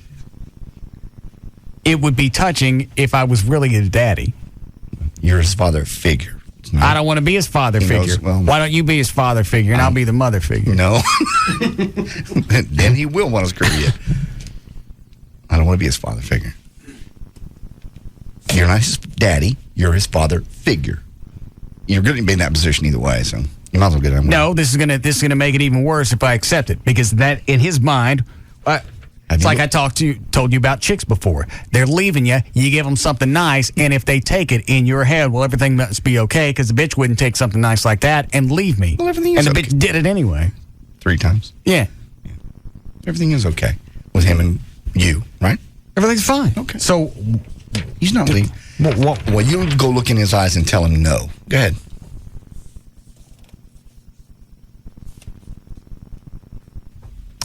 It would be touching if I was really his daddy. You're his father figure. I don't want to be his father figure. Why don't you be his father figure and I'll be the mother figure? No. Then he will want to screw you. I don't want to be his father figure. You're not his daddy. You're his father figure. You're going to be in that position either way, so you might as well get it. No, this is gonna make it even worse if I accept it, because that in his mind. It's like I told you about chicks before. They're leaving you. You give them something nice, and if they take it in your head, well, everything must be okay, because the bitch wouldn't take something nice like that and leave me. Well, everything is and the okay. bitch did it anyway. 3 times. Yeah. Everything is okay with him and you, right? Everything's fine. Okay. So he's not leaving. Well, you go look in his eyes and tell him no. Go ahead.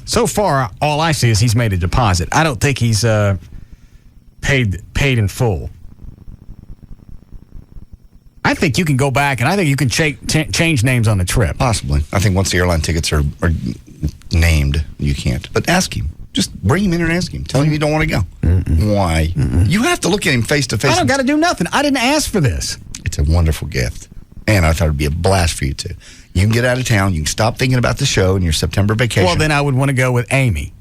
So far, all I see is he's made a deposit. I don't think he's paid in full. I think you can go back, and I think you can change names on the trip. Possibly. I think once the airline tickets are named, you can't. But ask him. Just bring him in and ask him. Tell him you don't want to go. Why? You have to look at him face to face. I don't got to do nothing. I didn't ask for this. It's a wonderful gift. And I thought it would be a blast for you, too. You can get out of town. You can stop thinking about the show and your September vacation. Well, then I would want to go with Amy.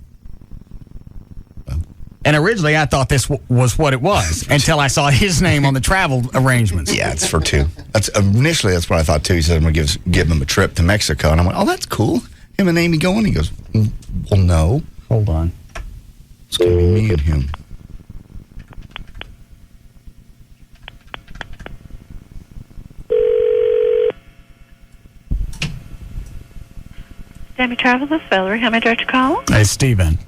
And originally, I thought this was what it was until I saw his name on the travel arrangements. Yeah, it's for two. Initially, that's what I thought, too. He said, I'm going to give him a trip to Mexico. And I went, oh, that's cool. Him and Amy going? He goes, well, no. Hold on. It's going to be me and him. Demi Travel, this is Valerie. How may I direct your call? Hey, Steven.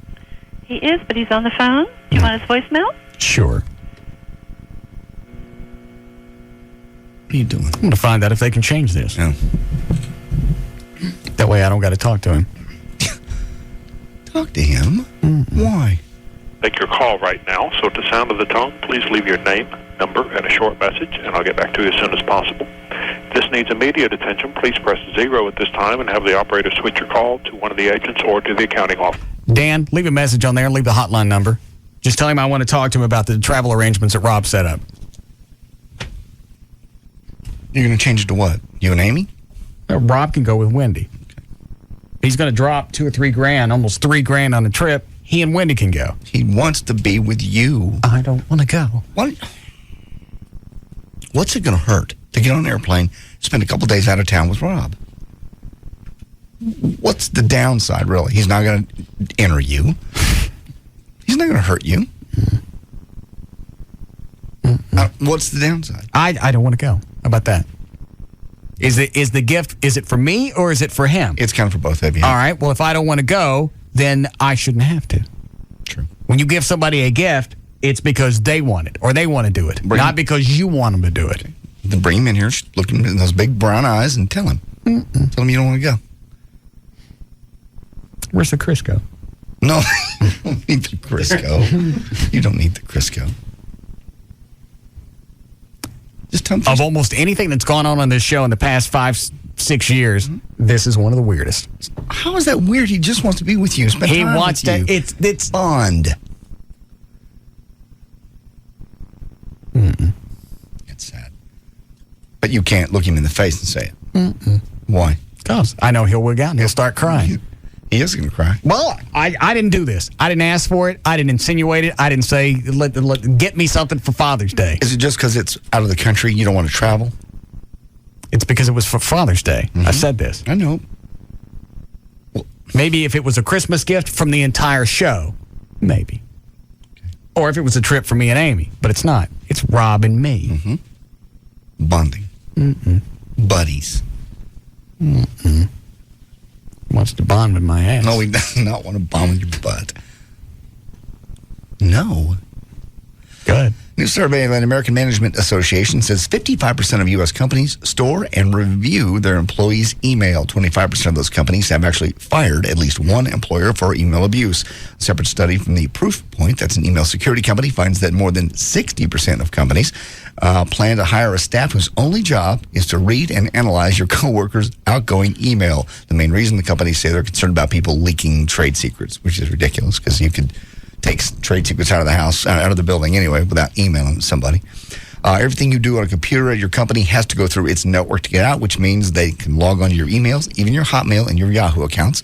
He is, but he's on the phone. Do you want his voicemail? Sure. What are you doing? I'm going to find out if they can change this. Yeah. That way I don't got to talk to him. Talk to him? Why? Make your call right now, so at the sound of the tone, please leave your name, number, and a short message, and I'll get back to you as soon as possible. If this needs immediate attention, please press 0 at this time and have the operator switch your call to one of the agents or to the accounting office. Dan, leave a message on there and leave the hotline number. Just tell him I want to talk to him about the travel arrangements that Rob set up. You're going to change it to what? You and Amy? Rob can go with Wendy. He's going to drop $2 or $3 grand, almost $3 grand on the trip. He and Wendy can go. He wants to be with you. I don't want to go. What's it going to hurt to get on an airplane, spend a couple days out of town with Rob? What's the downside, really? He's not going to enter you. He's not going to hurt you. What's the downside? I don't want to go. How about that? Is the gift, is it for me or is it for him? It's kind of for both of you. All right. Well, if I don't want to go, then I shouldn't have to. True. When you give somebody a gift, it's because they want it or they want to do it, not because you want them to do it. Then bring him in here, look him in those big brown eyes, and tell him. Tell him you don't want to go. Where's the Crisco? No, you don't need the Crisco. You don't need the Crisco. Just tell him. Of almost anything that's gone on this show in the past 5-6 years, this is one of the weirdest. How is that weird? He just wants to be with you. Spend he time wants with to. you. It's bond. It's sad. But you can't look him in the face and say it. Why? Because I know he'll wig out and he'll start crying. He is going to cry. Well, I didn't do this. I didn't ask for it. I didn't insinuate it. I didn't say, get me something for Father's Day. Is it just because it's out of the country, you don't want to travel? It's because it was for Father's Day. I said this. I know. Well, maybe if it was a Christmas gift from the entire show, maybe. Okay. Or if it was a trip for me and Amy. But it's not. It's Rob and me. Bonding. Buddies. Wants to bond with my ass. No, he does not want to bond with your butt. No. Good. New survey by the American Management Association says 55% of U.S. companies store and review their employees' email. 25% of those companies have actually fired at least one employer for email abuse. A separate study from the Proof Point, that's an email security company, finds that more than 60% of companies plan to hire a staff whose only job is to read and analyze your coworkers' outgoing email. The main reason the companies say they're concerned about people leaking trade secrets, which is ridiculous because you could take trade secrets out of the house, out of the building anyway, without emailing somebody. Everything you do on a computer at your company has to go through its network to get out, which means they can log on to your emails, even your Hotmail and your Yahoo accounts.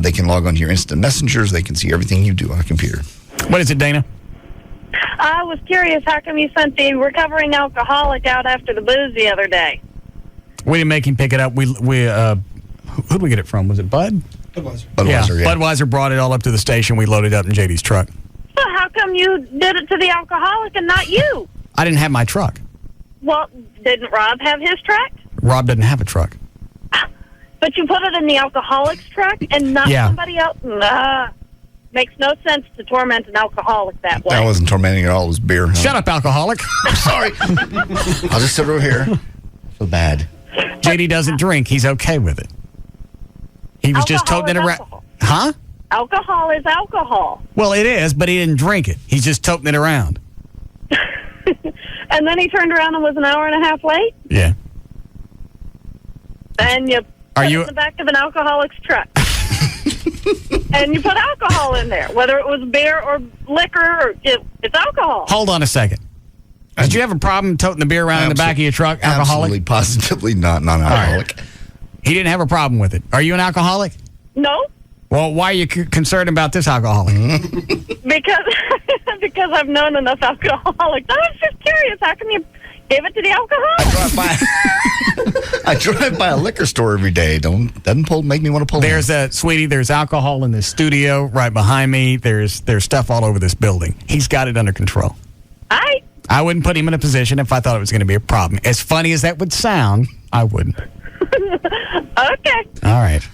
They can log on to your instant messengers. They can see everything you do on a computer. What is it, Dana? I was curious, how come you sent the recovering alcoholic out after the booze the other day? We didn't make him pick it up. Who'd we get it from? Was it Bud? Budweiser, yeah. Budweiser brought it all up to the station. We loaded it up in JD's truck. So how come you did it to the alcoholic and not you? I didn't have my truck. Well, didn't Rob have his truck? Rob doesn't have a truck. But you put it in the alcoholic's truck and not somebody else? Makes no sense to torment an alcoholic that way. I wasn't tormenting at all. It was beer. Huh? Shut up, alcoholic. I'm sorry. I'll just sit over here. I feel bad. JD doesn't drink. He's okay with it. He was just toting it around. Huh? Alcohol is alcohol. Well, it is, but he didn't drink it. He's just toting it around. And then he turned around and was an hour and a half late? Yeah. And you put it in the back of an alcoholic's truck. And you put alcohol in there, whether it was beer or liquor, or it's alcohol. Hold on a second. Did you have a problem toting the beer around in the back of your truck, alcoholic? Absolutely, positively not non-alcoholic. Right. He didn't have a problem with it. Are you an alcoholic? No. Well, why are you concerned about this alcoholic? Because I've known enough alcoholics. I was just curious. How come you gave it to the alcoholic? I drive by a liquor store every day. Doesn't make me want to pull. Sweetie, there's alcohol in the studio right behind me. There's stuff all over this building. He's got it under control. I wouldn't put him in a position if I thought it was going to be a problem. As funny as that would sound, I wouldn't. Okay. All right.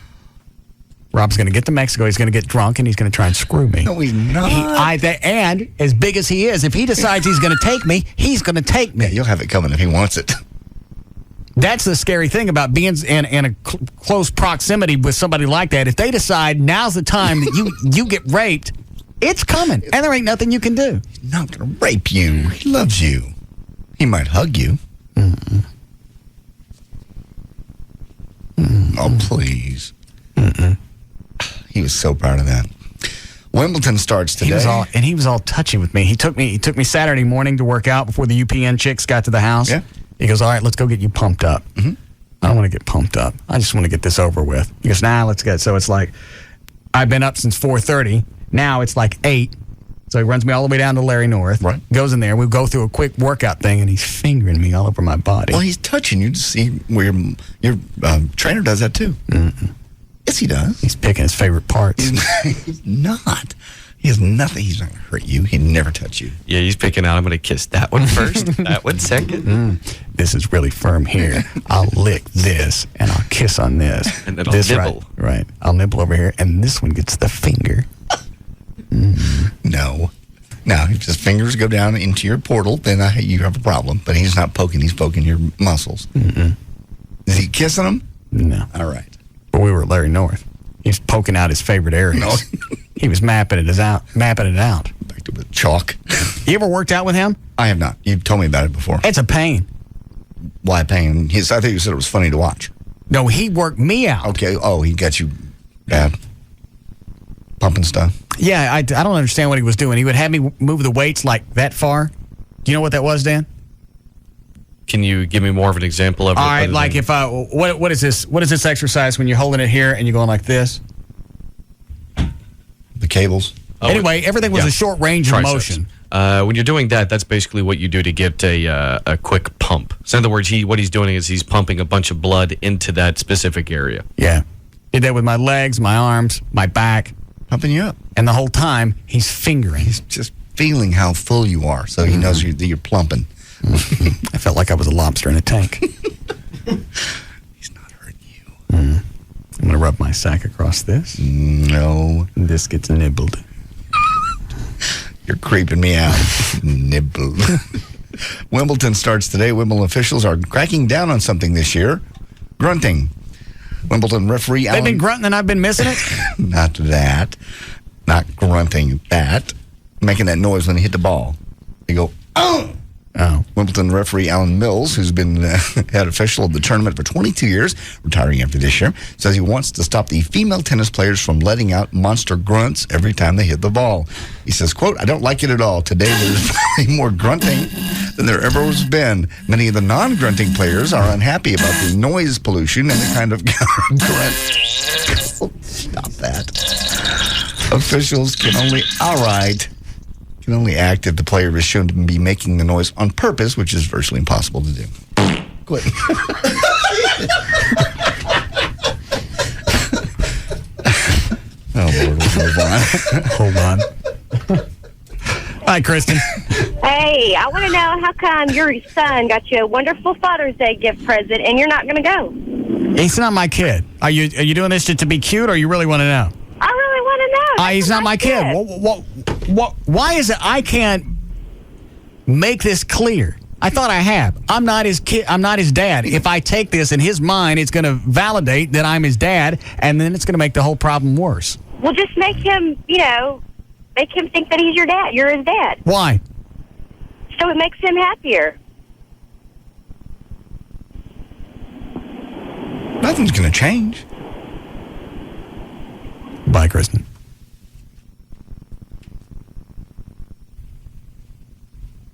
Rob's going to get to Mexico. He's going to get drunk, and he's going to try and screw me. No, he's not. And as big as he is, if he decides he's going to take me, he's going to take me. Yeah, you'll have it coming if he wants it. That's the scary thing about being in a close proximity with somebody like that. If they decide now's the time that you get raped, it's coming, and there ain't nothing you can do. He's not going to rape you. He loves you. He might hug you. Mm-mm. Mm-mm. Oh, please. Mm-mm. He was so proud of that. Wimbledon starts today. He was all touchy with me. He took me Saturday morning to work out before the UPN chicks got to the house. Yeah. He goes, all right, let's go get you pumped up. Mm-hmm. I don't want to get pumped up. I just want to get this over with. He goes, let's get it. So it's like, I've been up since 4:30. Now it's like 8. So he runs me all the way down to Larry North. Right. Goes in there. We go through a quick workout thing, and he's fingering me all over my body. Well, he's touching you to see where your trainer does that too. Mm-mm. Yes, he does. He's picking his favorite parts. He's not. He has nothing. He's not going to hurt you. He'd never touch you. Yeah, he's picking out, I'm going to kiss that one first, that one second. This is really firm here. I'll lick this, and I'll kiss on this. And then I'll nibble. Right. I'll nibble over here, and this one gets the finger. No. Now, if his fingers go down into your portal, then you have a problem. But he's not poking. He's poking your muscles. Mm-mm. Is he kissing them? No. All right. But we were at Larry North. He's poking out his favorite areas. No. He was mapping it out. Back to with chalk. You ever worked out with him? I have not. You've told me about it before. It's a pain. Why pain? I think you said it was funny to watch. No, he worked me out. Okay. Oh, he got you bad. Pumping stuff. Yeah, I don't understand what he was doing. He would have me move the weights like that far. Do you know what that was, Dan? Can you give me more of an example of it? All right, like if what is this? What is this exercise when you're holding it here and you're going like this? The cables. Anyway, everything was a short range of motion. When you're doing that, that's basically what you do to get a quick pump. So in other words, what he's doing is he's pumping a bunch of blood into that specific area. Yeah. Did that with my legs, my arms, my back. Pumping you up. And the whole time, he's fingering. He's just feeling how full you are, so he knows you're plumping. I felt like I was a lobster in a tank. He's not hurting you. I'm going to rub my sack across this. No. This gets nibbled. You're creeping me out. Nibbled. Wimbledon starts today. Wimbledon officials are cracking down on something this year. Grunting. Wimbledon referee They've been grunting and I've been missing it? Not that. Not grunting. That. Making that noise when they hit the ball. They go, oh! Oh. Wimbledon referee Alan Mills, who's been head official of the tournament for 22 years, retiring after this year, says he wants to stop the female tennis players from letting out monster grunts every time they hit the ball. He says, quote, I don't like it at all. Today there's probably more grunting than there ever has been. Many of the non-grunting players are unhappy about the noise pollution and the kind of grunt. Stop that. Officials can only act if the player is shown to be making the noise on purpose, which is virtually impossible to do. Quit. Oh, Lord, we'll move on. Hold on. Hi, Kristen. Hey, I want to know how come your son got you a wonderful Father's Day gift present and you're not going to go? He's not my kid. Are you doing this just to be cute, or you really want to know? I really want to know. He's not my kid. Why is it I can't make this clear? I thought I have. I'm not his kid. I'm not his dad. If I take this in his mind, it's going to validate that I'm his dad, and then it's going to make the whole problem worse. Well, just make him, make him think that he's your dad. You're his dad. Why? So it makes him happier. Nothing's going to change. Bye, Kristen.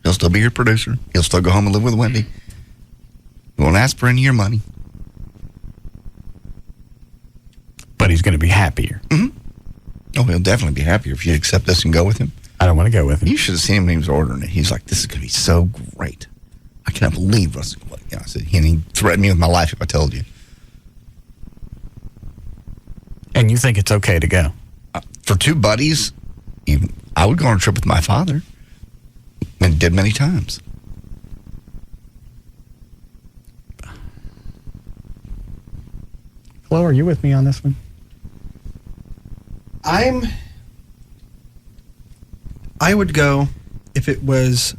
He'll still be your producer. He'll still go home and live with Wendy. He won't ask for any of your money. But he's going to be happier. Mm-hmm. Oh, he'll definitely be happier if you accept this and go with him. I don't want to go with him. You should have seen him when he was ordering it. He's like, this is going to be so great. I cannot believe Russ. I said, and he threatened me with my life if I told you. And you think it's okay to go? For two buddies, I would go on a trip with my father. And did many times. Flo, are you with me on this one? I would go if it was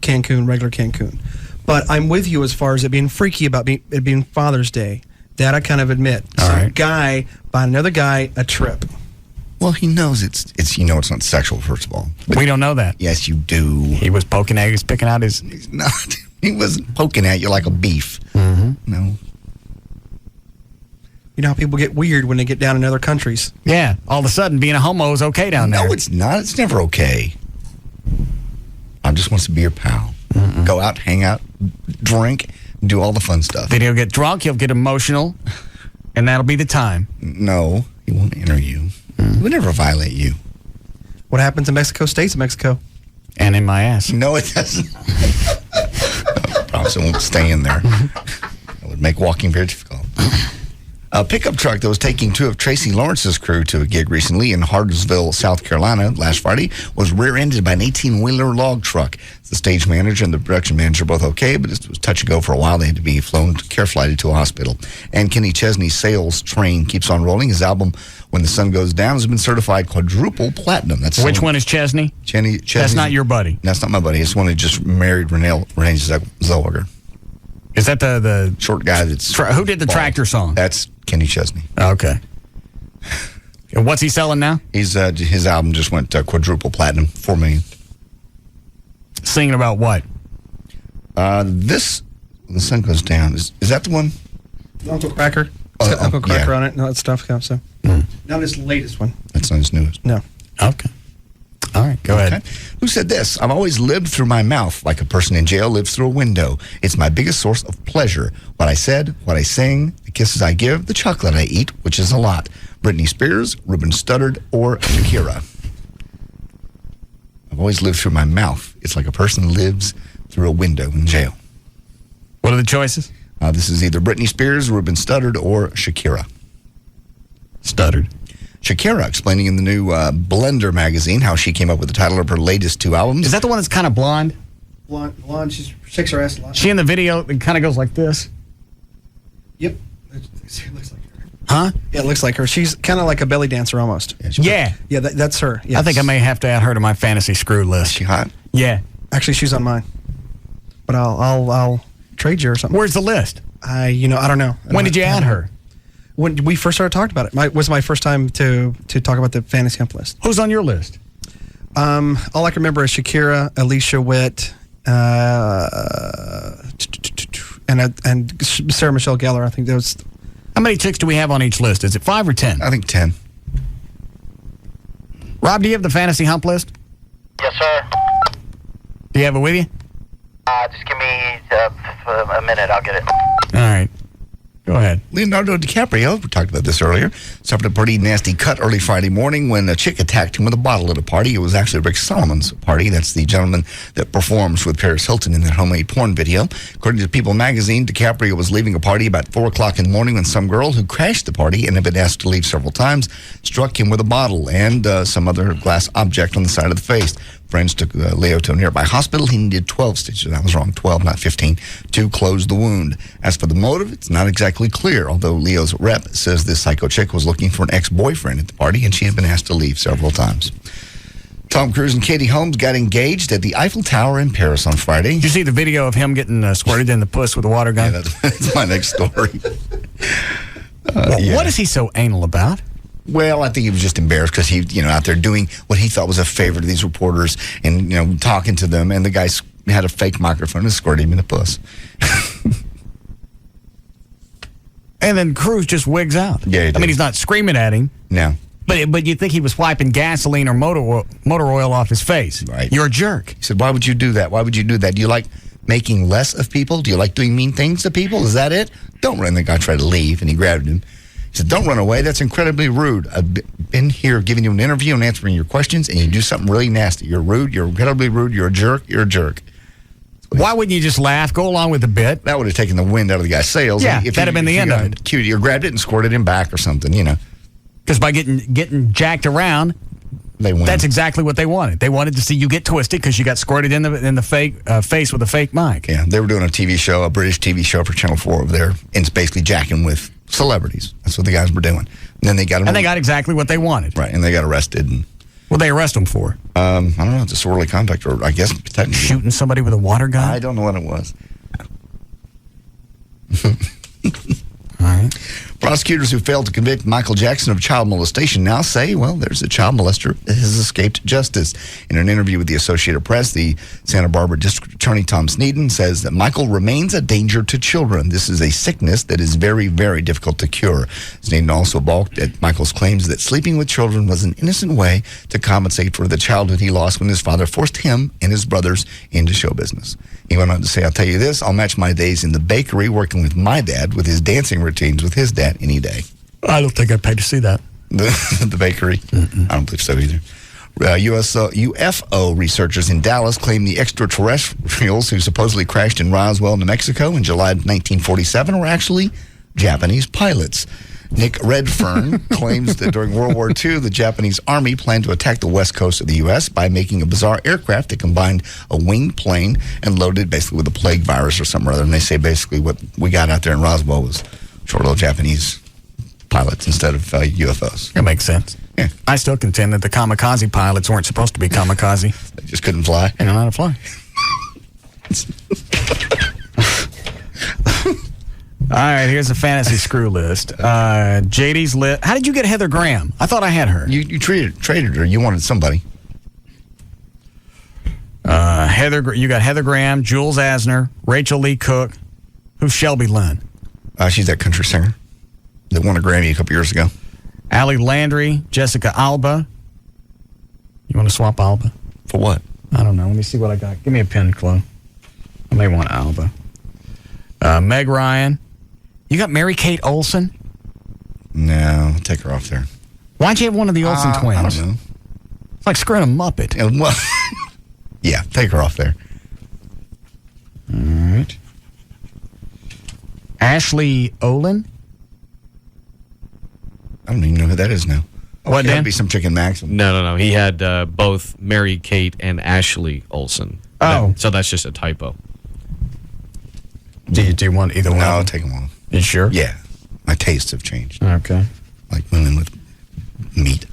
Cancun, regular Cancun. But I'm with you as far as it being freaky about it being Father's Day. That I kind of admit. Some guy buying another guy a trip. Well, he knows it's it's not sexual, first of all. We don't know that. Yes, you do. He was poking at you, he's picking out his... He's not. He wasn't poking at you like a beef. Mm-hmm. No. You know how people get weird when they get down in other countries? Yeah. All of a sudden, being a homo is okay down there. No, it's not. It's never okay. I just wants to be your pal. Mm-mm. Go out, hang out, drink, do all the fun stuff. Then he'll get drunk, he'll get emotional, and that'll be the time. No, he won't enter you. He would never violate you. What happens in Mexico stays in Mexico. And in my ass. No, it doesn't. I promise it won't stay in there. It would make walking very difficult. A pickup truck that was taking two of Tracy Lawrence's crew to a gig recently in Hardersville, South Carolina, last Friday, was rear-ended by an 18-wheeler log truck. The stage manager and the production manager are both okay, but it was touch and go for a while. They had to be care flighted to a hospital. And Kenny Chesney's sales train keeps on rolling. His album, When the Sun Goes Down, has been certified quadruple platinum. Which one is Chesney? Chesney. That's not your buddy. That's not my buddy. It's one who just married Renee Zellweger. Is that the short guy that's... who did the tractor song? That's Kenny Chesney. Okay. And what's he selling now? His album just went quadruple platinum, $4 million. Singing about what? The Sun Goes Down. Is that the one? Uncle Cracker. It's got Uncle Cracker on it and all that stuff. So. Not his latest one. That's not his newest. No. Okay. All right, go ahead. Who said this? I've always lived through my mouth like a person in jail lives through a window. It's my biggest source of pleasure. What I said, what I sing, the kisses I give, the chocolate I eat, which is a lot. Britney Spears, Ruben Studdard, or Shakira. I've always lived through my mouth. It's like a person lives through a window in jail. What are the choices? This is either Britney Spears, Ruben Studdard, or Shakira. Studdard. Shakira explaining in the new Blender magazine how she came up with the title of her latest two albums. Is that the one that's kind of blonde? Blonde. She shakes her ass a lot. She in the video, it kind of goes like this. Yep. It looks like her. Huh? Yeah, it looks like her. She's kind of like a belly dancer almost. Yeah. Yeah, that's her. Yes. I think I may have to add her to my fantasy screw list. Is she hot? Yeah. Actually, she's on mine. But I'll trade you or something. Where's the list? I don't know. When did you add her? When we first started talking about it. Was my first time to talk about the fantasy hump list. Who's on your list? All I can remember is Shakira, Alicia Witt, and Sarah Michelle Gellar. I think there was. How many chicks do we have on each list? Is it 5 or 10? I think 10. Rob, do you have the fantasy hump list? Yes, sir. Do you have it with you? Just give me a minute. I'll get it. All right. Go ahead. Leonardo DiCaprio, we talked about this earlier, suffered a pretty nasty cut early Friday morning when a chick attacked him with a bottle at a party. It was actually Rick Solomon's party. That's the gentleman that performs with Paris Hilton in that homemade porn video. According to People magazine, DiCaprio was leaving a party about 4 o'clock in the morning when some girl who crashed the party and had been asked to leave several times struck him with a bottle and some other glass object on the side of the face. Friends took Leo to a nearby hospital. He needed 12 stitches. I was wrong, 12, not 15, to close the wound. As for the motive, it's not exactly clear, although Leo's rep says this psycho chick was looking for an ex-boyfriend at the party, and she had been asked to leave several times. Tom Cruise and Katie Holmes got engaged at the Eiffel Tower in Paris on Friday. Did you see the video of him getting squirted in the puss with a water gun? Yeah, that's my next story. What is he so anal about? Well, I think he was just embarrassed because he, out there doing what he thought was a favor to these reporters and, talking to them. And the guy had a fake microphone and squirted him in the puss. And then Cruz just wigs out. Yeah, he I did. mean, he's not screaming at him. No. But you think he was wiping gasoline or motor oil off his face. Right. You're a jerk. He said, why would you do that? Why would you do that? Do you like making less of people? Do you like doing mean things to people? Is that it? Don't run. The guy tried to leave, and he grabbed him. He said, don't run away. That's incredibly rude. I've been here giving you an interview and answering your questions, and you do something really nasty. You're rude. You're incredibly rude. You're a jerk. You're a jerk. Why wouldn't you just laugh, go along with the bit? That would have taken the wind out of the guy's sails. Yeah, that'd have been the end of it. Cute, you grabbed it and squirted him back or something, you know. Because by getting jacked around, they win. That's exactly what they wanted. They wanted to see you get twisted because you got squirted in the fake face with a fake mic. Yeah, they were doing a TV show, a British TV show for Channel 4 over there, and it's basically jacking with celebrities. That's what the guys were doing. And then they got them. And they got exactly what they wanted. Right, and they got arrested. And what did they arrest them for? I don't know. Disorderly conduct, or I guess technically shooting somebody with a water gun. I don't know what it was. All right. Prosecutors who failed to convict Michael Jackson of child molestation now say, well, there's a child molester that has escaped justice. In an interview with the Associated Press, the Santa Barbara District Attorney Tom Sneeden says that Michael remains a danger to children. This is a sickness that is very, very difficult to cure. Sneeden also balked at Michael's claims that sleeping with children was an innocent way to compensate for the childhood he lost when his father forced him and his brothers into show business. He went on to say, I'll tell you this, I'll match my days in the bakery working with my dad with his dancing routines with his dad any day. I don't think I'd pay to see that. The bakery? I don't believe so either. UFO researchers in Dallas claim the extraterrestrials who supposedly crashed in Roswell, New Mexico in July 1947 were actually Japanese pilots. Nick Redfern claims that during World War II, the Japanese Army planned to attack the west coast of the U.S. by making a bizarre aircraft that combined a winged plane and loaded basically with a plague virus or something or other. And they say basically what we got out there in Roswell was short little Japanese pilots instead of UFOs. That makes sense. Yeah. I still contend that the kamikaze pilots weren't supposed to be kamikaze. They just couldn't fly. They don't know how to fly. All right, here's a fantasy screw list. JD's list. How did you get Heather Graham? I thought I had her. You traded her. You wanted somebody. You got Heather Graham, Jules Asner, Rachel Lee Cook. Who's Shelby Lynn? She's that country singer that won a Grammy a couple years ago. Allie Landry, Jessica Alba. You want to swap Alba? For what? I don't know. Let me see what I got. Give me a pen, Chloe. I may want Alba. Meg Ryan. You got Mary-Kate Olsen? No, take her off there. Why'd you have one of the Olsen twins? I don't know. It's like screwing a Muppet. Well, yeah, take her off there. All right. Ashley Olin? I don't even know who that is now. What, Dan? Dan? Be some chicken Maxim. No. He had both Mary Kate and Ashley Olsen. Oh. So that's just a typo. Do you want either one? No, I'll take them off. You sure? Yeah. My tastes have changed. Okay. Like women with meat.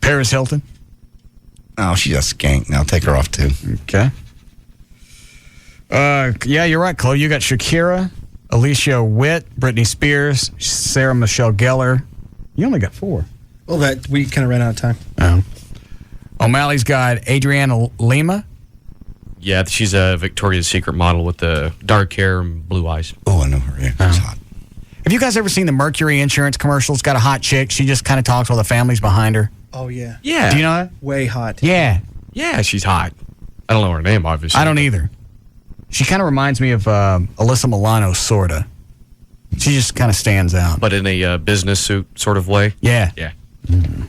Paris Hilton? Oh, she's a skank. Now take her off, too. Okay. Yeah, you're right, Chloe. You got Shakira, Alicia Witt, Britney Spears, Sarah Michelle Gellar. You only got 4. Well, that we kind of ran out of time. Oh. O'Malley's got Adriana Lima. Yeah, she's a Victoria's Secret model with the dark hair and blue eyes. Oh, I know her. Yeah, she's hot. Have you guys ever seen the Mercury insurance commercial? It's got a hot chick. She just kind of talks while the family's behind her. Oh, yeah. Yeah. Do you know that? Way hot. Yeah. Yeah, she's hot. I don't know her name, obviously. I don't either. She kind of reminds me of Alyssa Milano, sort of. She just kind of stands out. But in a business suit sort of way? Yeah. Yeah. Mm-hmm.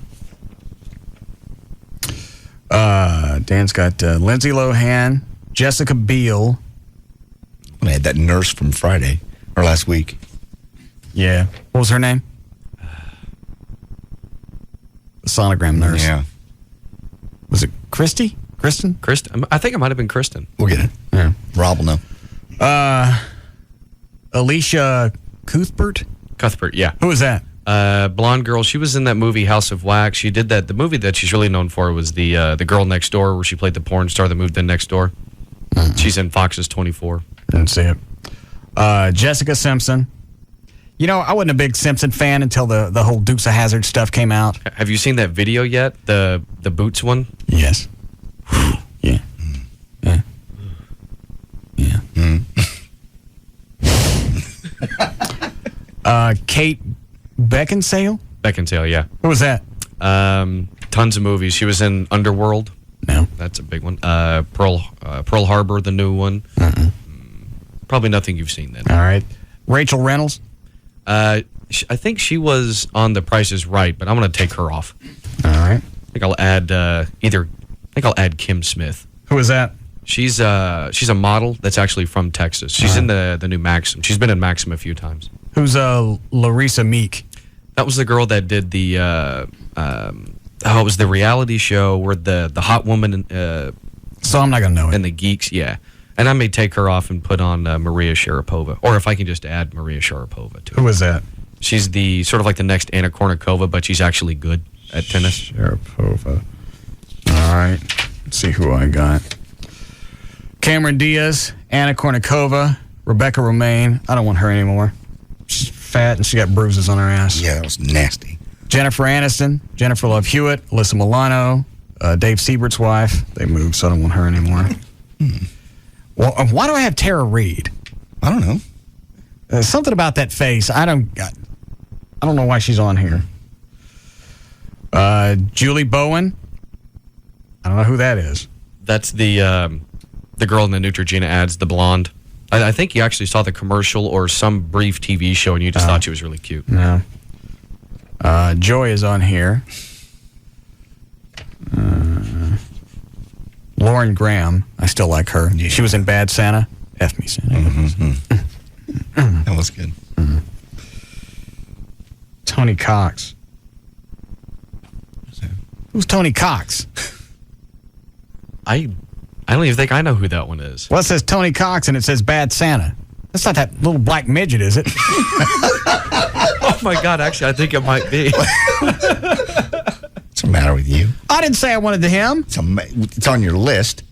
Dan's got Lindsay Lohan, Jessica Biel. I had that nurse from Friday, or last week. Yeah. What was her name? The sonogram nurse. Yeah. Was it Christy? Kristen? I think it might have been Kristen. We'll get it. Yeah. Rob will know. Alicia Cuthbert? Cuthbert, yeah. Who was that? Blonde girl. She was in that movie House of Wax. She did that. The movie that she's really known for was the Girl Next Door, where she played the porn star that moved in next door. Mm-hmm. She's in Fox's 24. Didn't see it. Jessica Simpson. You know, I wasn't a big Simpson fan until the whole Dukes of Hazzard stuff came out. Have you seen that video yet? The Boots one? Yes. Yeah. Yeah. Yeah. Kate Beckinsale? Beckinsale, yeah. Who was that? Tons of movies. She was in Underworld. No. That's a big one. Pearl Harbor, the new one. Probably nothing you've seen then. All right. Rachel Reynolds? I think she was on The Price is Right, but I'm going to take her off. All right. I think I'll add I'll add Kim Smith. Who is that? She's a model that's actually from Texas. She's in the new Maxim. She's been in Maxim a few times. Who's Larissa Meek? That was the girl that did the it was the reality show where the hot woman so I'm not gonna know it. And the geeks, yeah. And I may take her off and put on Maria Sharapova, or if I can just add Maria Sharapova to it. Who is that? She's the sort of like the next Anna Kournikova, but she's actually good at tennis. Sharapova. All right. Let's see who I got. Cameron Diaz, Anna Kournikova, Rebecca Romaine. I don't want her anymore. She's fat and she got bruises on her ass. Yeah, that was nasty. Jennifer Aniston, Jennifer Love Hewitt, Alyssa Milano, Dave Siebert's wife. They moved, so I don't want her anymore. Well, why do I have Tara Reid? I don't know. Something about that face. I don't know why she's on here. Julie Bowen. I don't know who that is. That's the girl in the Neutrogena ads, the blonde. I think you actually saw the commercial or some brief TV show and you just thought she was really cute. No. Joy is on here. Lauren Graham. I still like her. Yeah. She was in Bad Santa. F me, Santa. That was good. Tony Cox. Who's Tony Cox? I don't even think I know who that one is. Well, it says Tony Cox and it says Bad Santa. That's not that little black midget, is it? Oh, my God. Actually, I think it might be. What's the matter with you? I didn't say I wanted him. It's on your list.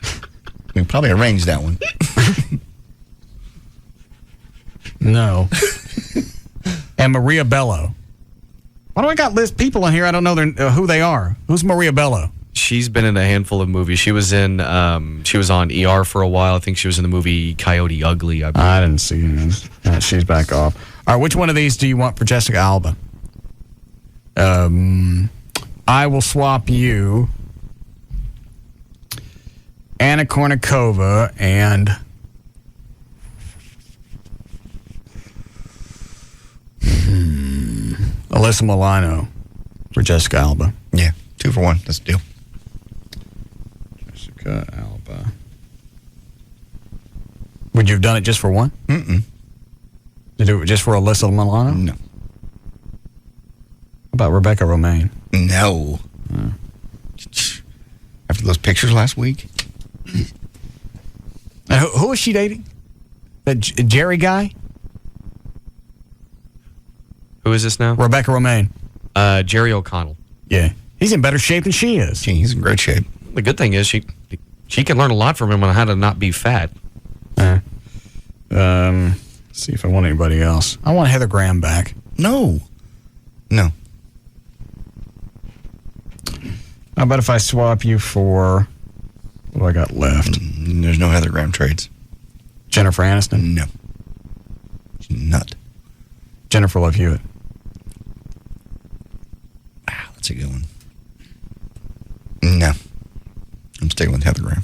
We can probably arrange that one. No. And Maria Bello. Why do I got list people on here? I don't know who they are. Who's Maria Bello? She's been in a handful of movies. She was on ER for a while. I think she was in the movie Coyote Ugly. I didn't see her. She's back off. All right, which one of these do you want for Jessica Alba? I will swap you Anna Kournikova and Alyssa Milano for Jessica Alba. Yeah, 2 for 1. That's the deal. Jessica Alba. Would you have done it just for one? Mm-mm. Did you do it just for Alyssa Milano? No. How about Rebecca Romaine? No. After those pictures last week? And who is she dating? That Jerry guy? Who is this now? Rebecca Romaine. Jerry O'Connell. Yeah. He's in better shape than she is. He's in great shape. The good thing is she can learn a lot from him on how to not be fat. See if I want anybody else. I want Heather Graham back. No. How about if I swap you for what do I got left? There's no Heather Graham trades. Jennifer Aniston? No. She's nut. Jennifer Love Hewitt. That's a good one. No. I'm sticking with Heather Graham.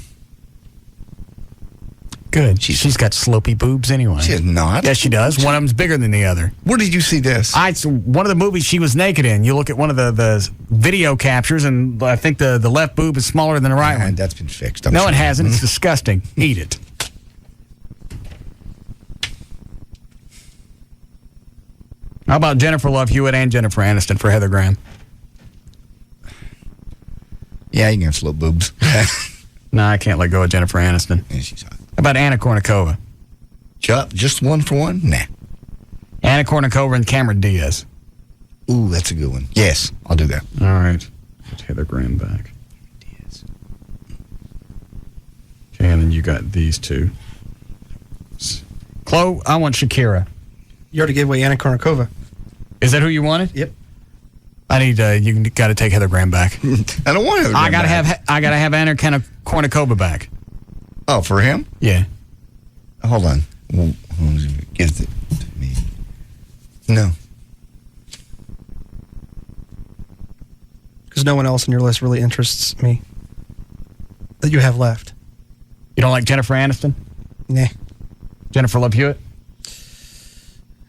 Good. She's got slopey boobs anyway. She is not. Yes, she does. One of them's bigger than the other. Where did you see this? One of the movies she was naked in. You look at one of the video captures, and I think the left boob is smaller than the right one. That's been fixed. It hasn't. It's disgusting. Eat it. How about Jennifer Love Hewitt and Jennifer Aniston for Heather Graham? Yeah, you can have slow boobs. No, I can't let go of Jennifer Aniston. Yeah, she's hot. How about Anna Kournikova? Just 1 for 1? Nah. Anna Kournikova and Cameron Diaz. Ooh, that's a good one. Yes, I'll do that. All right. Put Heather Graham back. Diaz. Okay, and then you got these two. Chloe, I want Shakira. You already gave away Anna Kournikova. Is that who you wanted? Yep. I need you got to take Heather Graham back. I don't want Heather Graham back. I gotta have Anna Kournikova back. Oh, for him? Yeah. Hold on. Give it to me. No. Because no one else on your list really interests me that you have left. You don't like Jennifer Aniston? Nah. Jennifer Love Hewitt?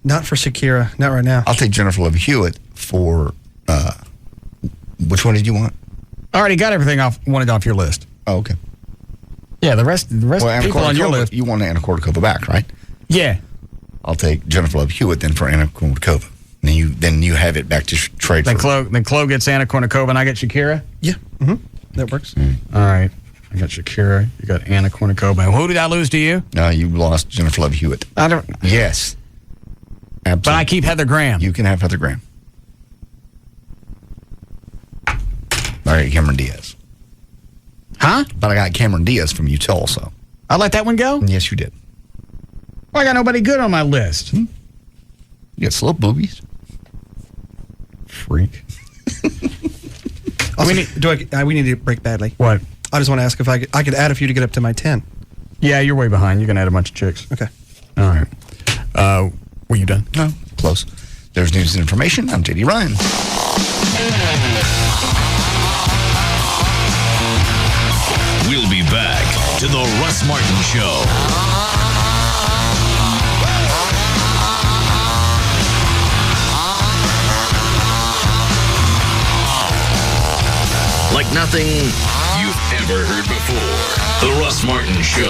Not for Shakira. Not right now. I'll take Jennifer Love Hewitt for, which one did you want? I already got everything wanted off your list. Oh, okay. Yeah, the rest of Anna people on your list. You want Anna Kournikova back, right? Yeah. I'll take Jennifer Love Hewitt then for Anna Kournikova. Then you have it back to trade then for. Chloe gets Anna Kournikova and I get Shakira? Yeah. Mm-hmm. That works. All right. I got Shakira. You got Anna Kournikova. Who did I lose to you? No, you lost Jennifer Love Hewitt. I don't. Yes. Absolutely. But I keep Heather Graham. You can have Heather Graham. All right, Cameron Diaz. Huh? But I got Cameron Diaz from Utah also. I let that one go? Yes, you did. Well, I got nobody good on my list. You got slow boobies. Freak. Also, we need to break badly. What? I just want to ask if I could add a few to get up to my 10. Yeah, you're way behind. You can add a bunch of chicks. Okay. All right. Were you done? No, close. There's news and information. I'm JD Ryan. We'll be back to the Russ Martin Show. Like nothing you've ever heard before. The Russ Martin Show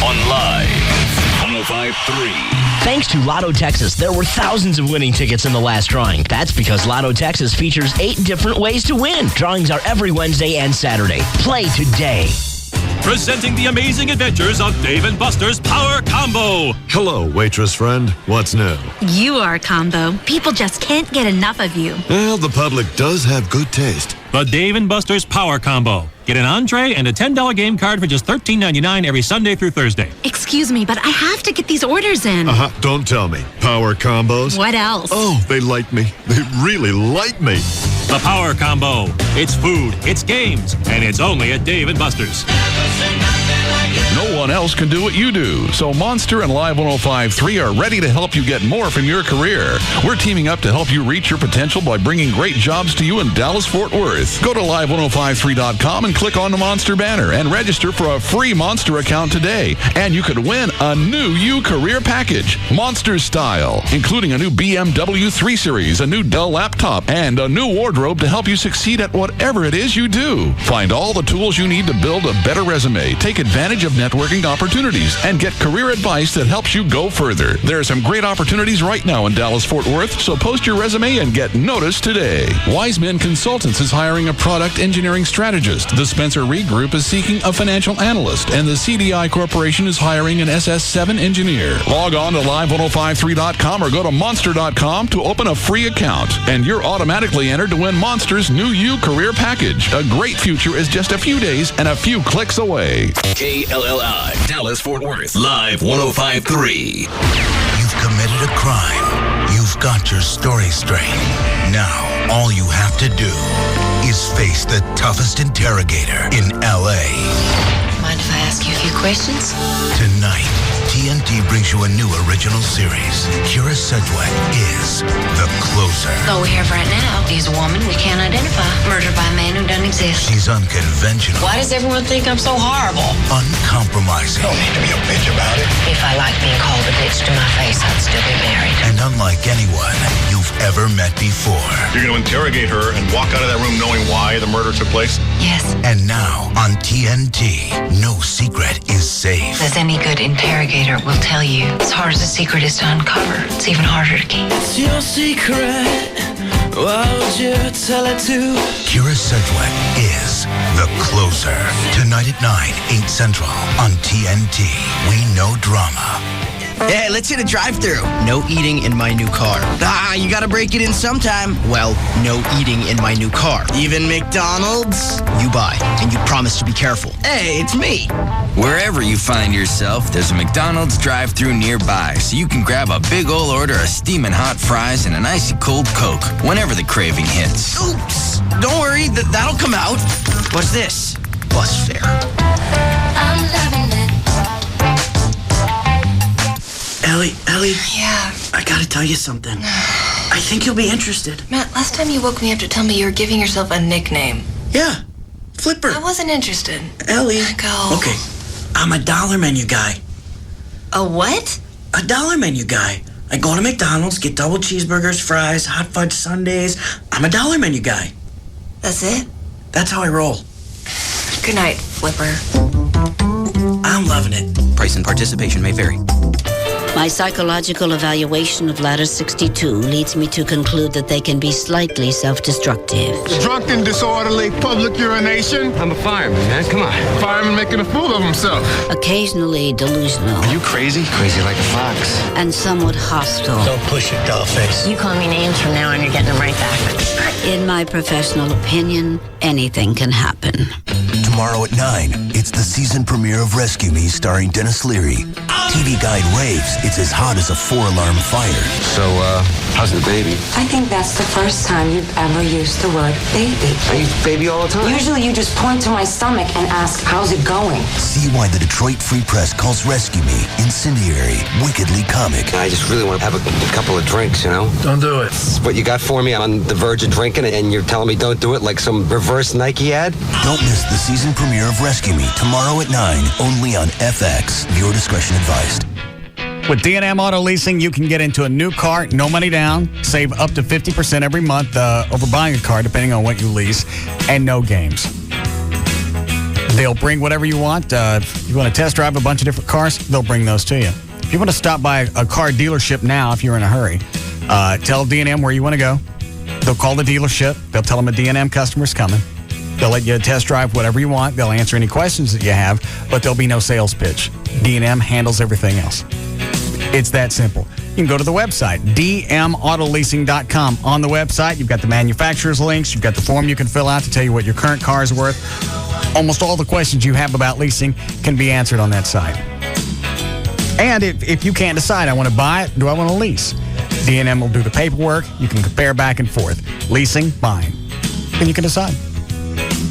on Live 105.3. Thanks to Lotto Texas, there were thousands of winning tickets in the last drawing. That's because Lotto Texas features 8 different ways to win. Drawings are every Wednesday and Saturday. Play today. Presenting the amazing adventures of Dave & Buster's Power Combo. Hello, waitress friend. What's new? You are a combo. People just can't get enough of you. Well, the public does have good taste. The Dave & Buster's Power Combo. Get an entree and a $10 game card for just $13.99 every Sunday through Thursday. Excuse me, but I have to get these orders in. Don't tell me. Power combos? What else? Oh, they like me. They really like me. The Power Combo. It's food, it's games, and it's only at Dave & Buster's. No one else can do what you do. So Monster and Live 105.3 are ready to help you get more from your career. We're teaming up to help you reach your potential by bringing great jobs to you in Dallas-Fort Worth. Go to live1053.com and click on the Monster banner and register for a free Monster account today. And you could win a new U career package, Monster style, including a new BMW 3 Series, a new Dell laptop, and a new wardrobe to help you succeed at whatever it is you do. Find all the tools you need to build a better resume, take advantage of networking opportunities, and get career advice that helps you go further. There are some great opportunities right now in Dallas-Fort Worth, so post your resume and get noticed today. Wise Men Consultants is hiring a product engineering strategist. The Spencer Reed Group is seeking a financial analyst, and the CDI Corporation is hiring an SS7 engineer. Log on to live1053.com or go to monster.com to open a free account, and you're automatically entered to win Monster's new U career package. A great future is just a few days and a few clicks away. KLLI, Dallas-Fort Worth, Live 105.3. You've committed a crime. You've got your story straight. Now, all you have to do is face the toughest interrogator in L.A. Mind if I ask you a few questions? Tonight, TNT brings you a new original series. Kira Sedgwick is the closer. All we have right now is a woman we can't identify, murdered by a man who doesn't exist. She's unconventional. Why does everyone think I'm so horrible? Uncompromising. Don't need to be a bitch about it. If I liked being called a bitch to my face, I'd still be married. And unlike anyone you've ever met before. You're going to interrogate her and walk out of that room knowing why the murder took place? Yes. And now on TNT, no secret is safe. As any good interrogator will tell you, as hard as a secret is to uncover, it's even harder to keep. It's your secret. Why would you tell it to? Kira Sedgwick is the closer. Tonight at 9, 8 Central on TNT. We know drama. Hey, let's hit a drive-thru. No eating in my new car. You gotta break it in sometime. Well, no eating in my new car. Even McDonald's? You buy, and you promise to be careful. Hey, it's me. Wherever you find yourself, there's a McDonald's drive-thru nearby, so you can grab a big ol' order of steaming hot fries and an icy cold Coke whenever the craving hits. Oops. Don't worry, that'll come out. What's this? Bus fare. I'm loving it. Ellie? Yeah. I gotta tell you something. I think you'll be interested. Matt, last time you woke me up to tell me you were giving yourself a nickname. Yeah, Flipper. I wasn't interested. Ellie. Go. Okay, I'm a dollar menu guy. A what? A dollar menu guy. I go to McDonald's, get double cheeseburgers, fries, hot fudge sundaes. I'm a dollar menu guy. That's it? That's how I roll. Good night, Flipper. I'm loving it. Price and participation may vary. My psychological evaluation of Ladder 62 leads me to conclude that they can be slightly self-destructive. Drunken, disorderly, public urination. I'm a fireman, man. Come on. Fireman making a fool of himself. Occasionally delusional. Are you crazy? Crazy like a fox. And somewhat hostile. Don't push it, dollface. You call me names from now on, you're getting them right back. In my professional opinion, anything can happen. Tomorrow at 9, it's the season premiere of Rescue Me starring Dennis Leary. TV Guide raves it's as hot as a 4-alarm fire. So, how's the baby? I think that's the first time you've ever used the word baby. I use baby all the time. Usually you just point to my stomach and ask, how's it going? See why the Detroit Free Press calls Rescue Me incendiary, wickedly comic. I just really want to have a couple of drinks, you know? Don't do it. What you got for me? I'm on the verge of drinking and you're telling me don't do it like some reverse Nike ad? Don't miss the season premiere of Rescue Me tomorrow at 9, only on FX. Viewer discretion advised. With D&M Auto Leasing, you can get into a new car, no money down, save up to 50% every month over buying a car, depending on what you lease, and no games. They'll bring whatever you want. If you want to test drive a bunch of different cars, they'll bring those to you. If you want to stop by a car dealership now, if you're in a hurry, tell D&M where you want to go. They'll call the dealership. They'll tell them a D&M customer's coming. They'll let you test drive whatever you want. They'll answer any questions that you have, but there'll be no sales pitch. D&M handles everything else. It's that simple. You can go to the website, dmautoleasing.com. On the website, you've got the manufacturer's links. You've got the form you can fill out to tell you what your current car is worth. Almost all the questions you have about leasing can be answered on that site. And if you can't decide, I want to buy it, do I want to lease? D&M will do the paperwork. You can compare back and forth. Leasing, buying. Then you can decide.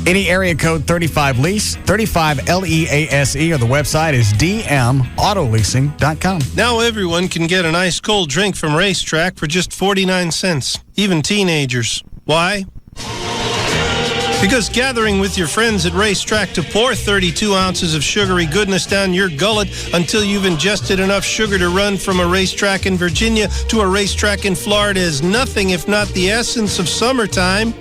Any area code 35LEASE, 35LEASE, or the website is dmautoleasing.com. Now everyone can get an ice cold drink from Racetrack for just 49 cents, even teenagers. Why? Because gathering with your friends at Racetrack to pour 32 ounces of sugary goodness down your gullet until you've ingested enough sugar to run from a racetrack in Virginia to a racetrack in Florida is nothing if not the essence of summertime.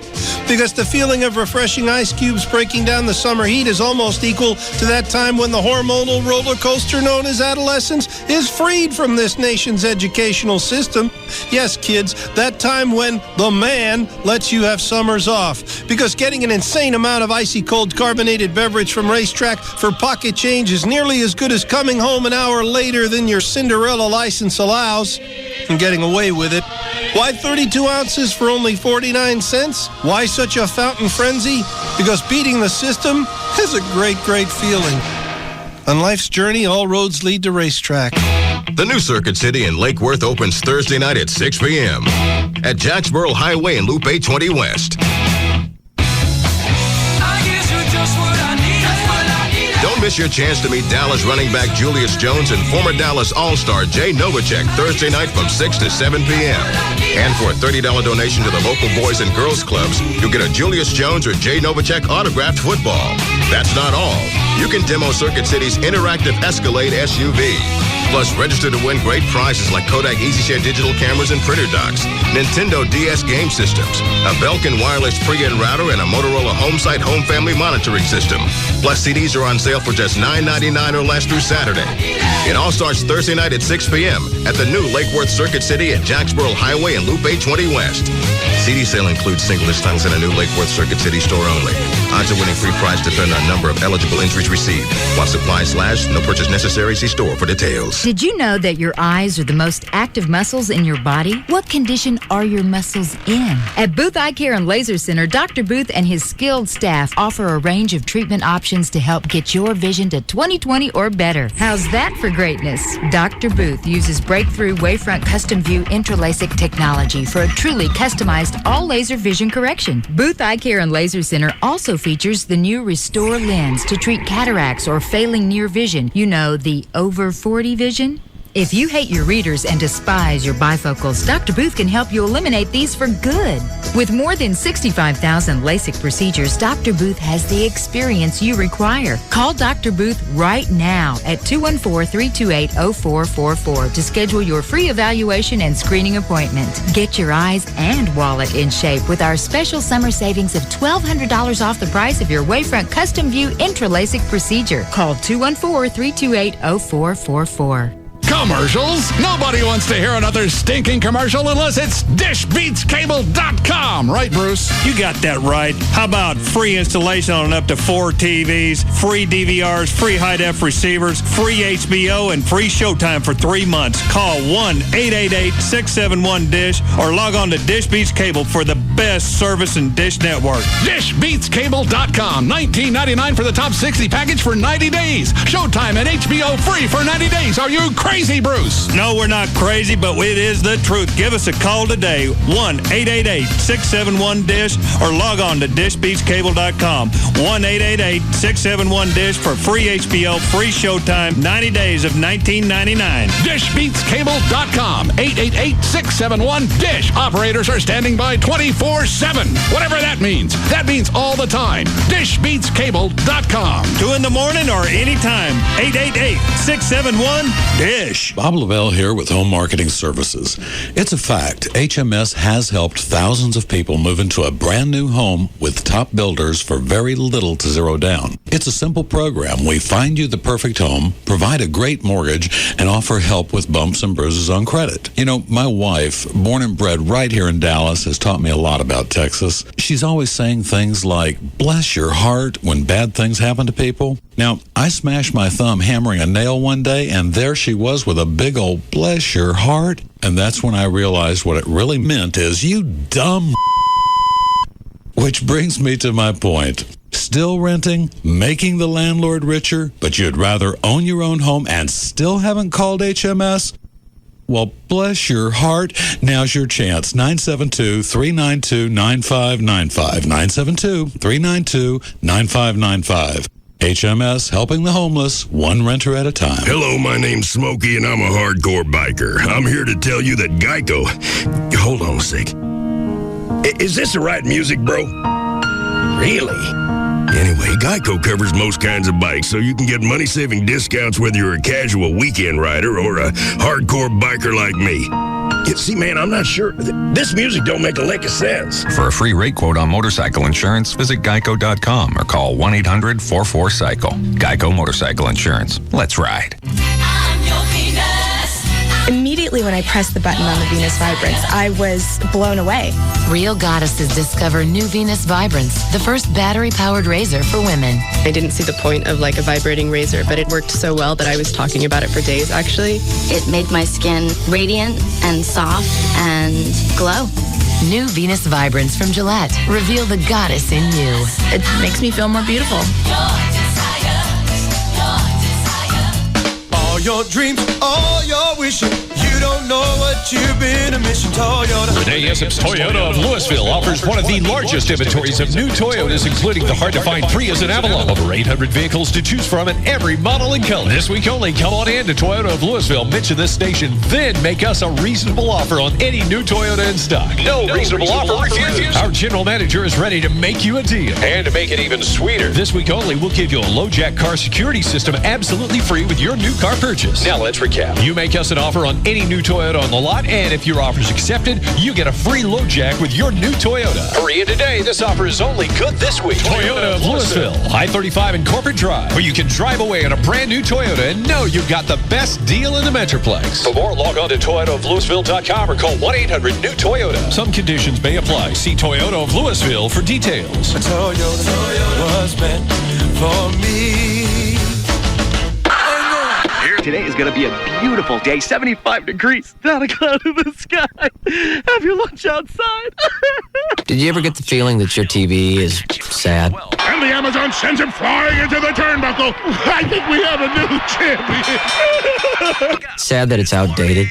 Because the feeling of refreshing ice cubes breaking down the summer heat is almost equal to that time when the hormonal roller coaster known as adolescence is freed from this nation's educational system. Yes, kids, that time when the man lets you have summers off. Because getting an insane amount of icy cold carbonated beverage from Racetrack for pocket change is nearly as good as coming home an hour later than your Cinderella license allows and getting away with it. Why 32 ounces for only 49 cents? Why such a fountain frenzy? Because beating the system is a great, great feeling. On life's journey, all roads lead to Racetrack. The new Circuit City in Lake Worth opens Thursday night at 6 p.m. at Jacksboro Highway and Loop 820 West. Don't miss your chance to meet Dallas running back Julius Jones and former Dallas All-Star Jay Novacek Thursday night from 6 to 7 p.m. And for a $30 donation to the local boys and girls clubs, you'll get a Julius Jones or Jay Novacek autographed football. That's not all. You can demo Circuit City's interactive Escalade SUV. Plus, register to win great prizes like Kodak EasyShare digital cameras and printer docks, Nintendo DS game systems, a Belkin wireless pre-in router, and a Motorola HomeSite home family monitoring system. Plus, CDs are on sale for just $9.99 or less through Saturday. It all starts Thursday night at 6 p.m. at the new Lake Worth Circuit City at Jacksboro Highway and Loop 820 West. CD sale includes single listings in a new Lake Worth Circuit City store only. Odds of winning free prize depend on number of eligible entries received. While supplies last, no purchase necessary. See store for details. Did you know that your eyes are the most active muscles in your body? What condition are your muscles in? At Booth Eye Care and Laser Center, Dr. Booth and his skilled staff offer a range of treatment options to help get your vision to 20/20 or better. How's that for greatness? Dr. Booth uses breakthrough Wavefront Custom View Intralasic technology for a truly customized all-laser vision correction. Booth Eye Care and Laser Center also features the new Restore lens to treat cataracts or failing near vision. You know, the over 40 vision. If you hate your readers and despise your bifocals, Dr. Booth can help you eliminate these for good. With more than 65,000 LASIK procedures, Dr. Booth has the experience you require. Call Dr. Booth right now at 214-328-0444 to schedule your free evaluation and screening appointment. Get your eyes and wallet in shape with our special summer savings of $1,200 off the price of your Wavefront Custom View Intra-LASIK procedure. Call 214-328-0444. Commercials? Nobody wants to hear another stinking commercial unless it's dishbeatscable.com. Right, Bruce? You got that right. How about free installation on up to 4 TVs, free DVRs, free high-def receivers, free HBO, and free Showtime for 3 months? Call 1-888-671-DISH or log on to Dish Beats Cable for the best service in Dish Network. Dishbeatscable.com. $19.99 for the top 60 package for 90 days. Showtime and HBO free for 90 days. Are you crazy, Bruce? No, we're not crazy, but it is the truth. Give us a call today, 1-888-671-DISH, or log on to dishbeatscable.com, 1-888-671-DISH for free HBO, free Showtime, 90 days of $19.99. Dishbeatscable.com, 888-671-DISH. Operators are standing by 24/7. Whatever that means. That means all the time. Dishbeatscable.com. 2 in the morning or anytime, 888-671-DISH. Bob Lavelle here with Home Marketing Services. It's a fact. HMS has helped thousands of people move into a brand new home with top builders for very little to zero down. It's a simple program. We find you the perfect home, provide a great mortgage, and offer help with bumps and bruises on credit. You know, my wife, born and bred right here in Dallas, has taught me a lot about Texas. She's always saying things like, bless your heart, when bad things happen to people. Now, I smashed my thumb hammering a nail one day, and there she was with a big old bless your heart. And that's when I realized what it really meant is, you dumb. Which brings me to my point. Still renting, making the landlord richer, but you'd rather own your own home and still haven't called HMS? Well, bless your heart. Now's your chance. 972-392-9595. 972-392-9595. HMS, helping the homeless, one renter at a time. Hello, my name's Smokey, and I'm a hardcore biker. I'm here to tell you that Geico... Hold on a sec. Is this the right music, bro? Really? Anyway, Geico covers most kinds of bikes, so you can get money-saving discounts whether you're a casual weekend rider or a hardcore biker like me. See, man, I'm not sure. This music don't make a lick of sense. For a free rate quote on motorcycle insurance, visit geico.com or call 1-800-44-CYCLE. Geico Motorcycle Insurance. Let's ride. Immediately when I pressed the button on the Venus Vibrance, I was blown away. Real goddesses discover new Venus Vibrance, the first battery-powered razor for women. I didn't see the point of like a vibrating razor, but it worked so well that I was talking about it for days, actually. It made my skin radiant and soft and glow. New Venus Vibrance from Gillette. Reveal the goddess in you. It makes me feel more beautiful. All your dreams, all your wishing. You don't know what you've been missing. Toyota. Renee Essop's Toyota of Louisville offers one of the largest inventories of new Toyotas, including the hard-to-find Prius and Avalon. Over 800 vehicles to choose from in every model and color. This week only, come on in to Toyota of Louisville, mention this station, then make us a reasonable offer on any new Toyota in stock. No reasonable offer refused. Our general manager is ready to make you a deal. And to make it even sweeter, this week only, we'll give you a LoJack car security system absolutely free with your new car purchase. Now let's recap. You make us an offer on any new Toyota on the lot, and if your offer is accepted, you get a free LoJack with your new Toyota. Hurry in today. This offer is only good this week. Toyota of Louisville, I-35 and Corporate Drive, where you can drive away in a brand new Toyota and know you've got the best deal in the Metroplex. For more, log on to ToyotaofLouisville.com or call 1-800-NEW-TOYOTA. Some conditions may apply. See Toyota of Louisville for details. Toyota was meant for me. Today is going to be a beautiful day, 75 degrees, not a cloud in the sky. Have your lunch outside. Did you ever get the feeling that your TV is sad? And the Amazon sends him flying into the turnbuckle. I think we have a new champion. Sad that it's outdated?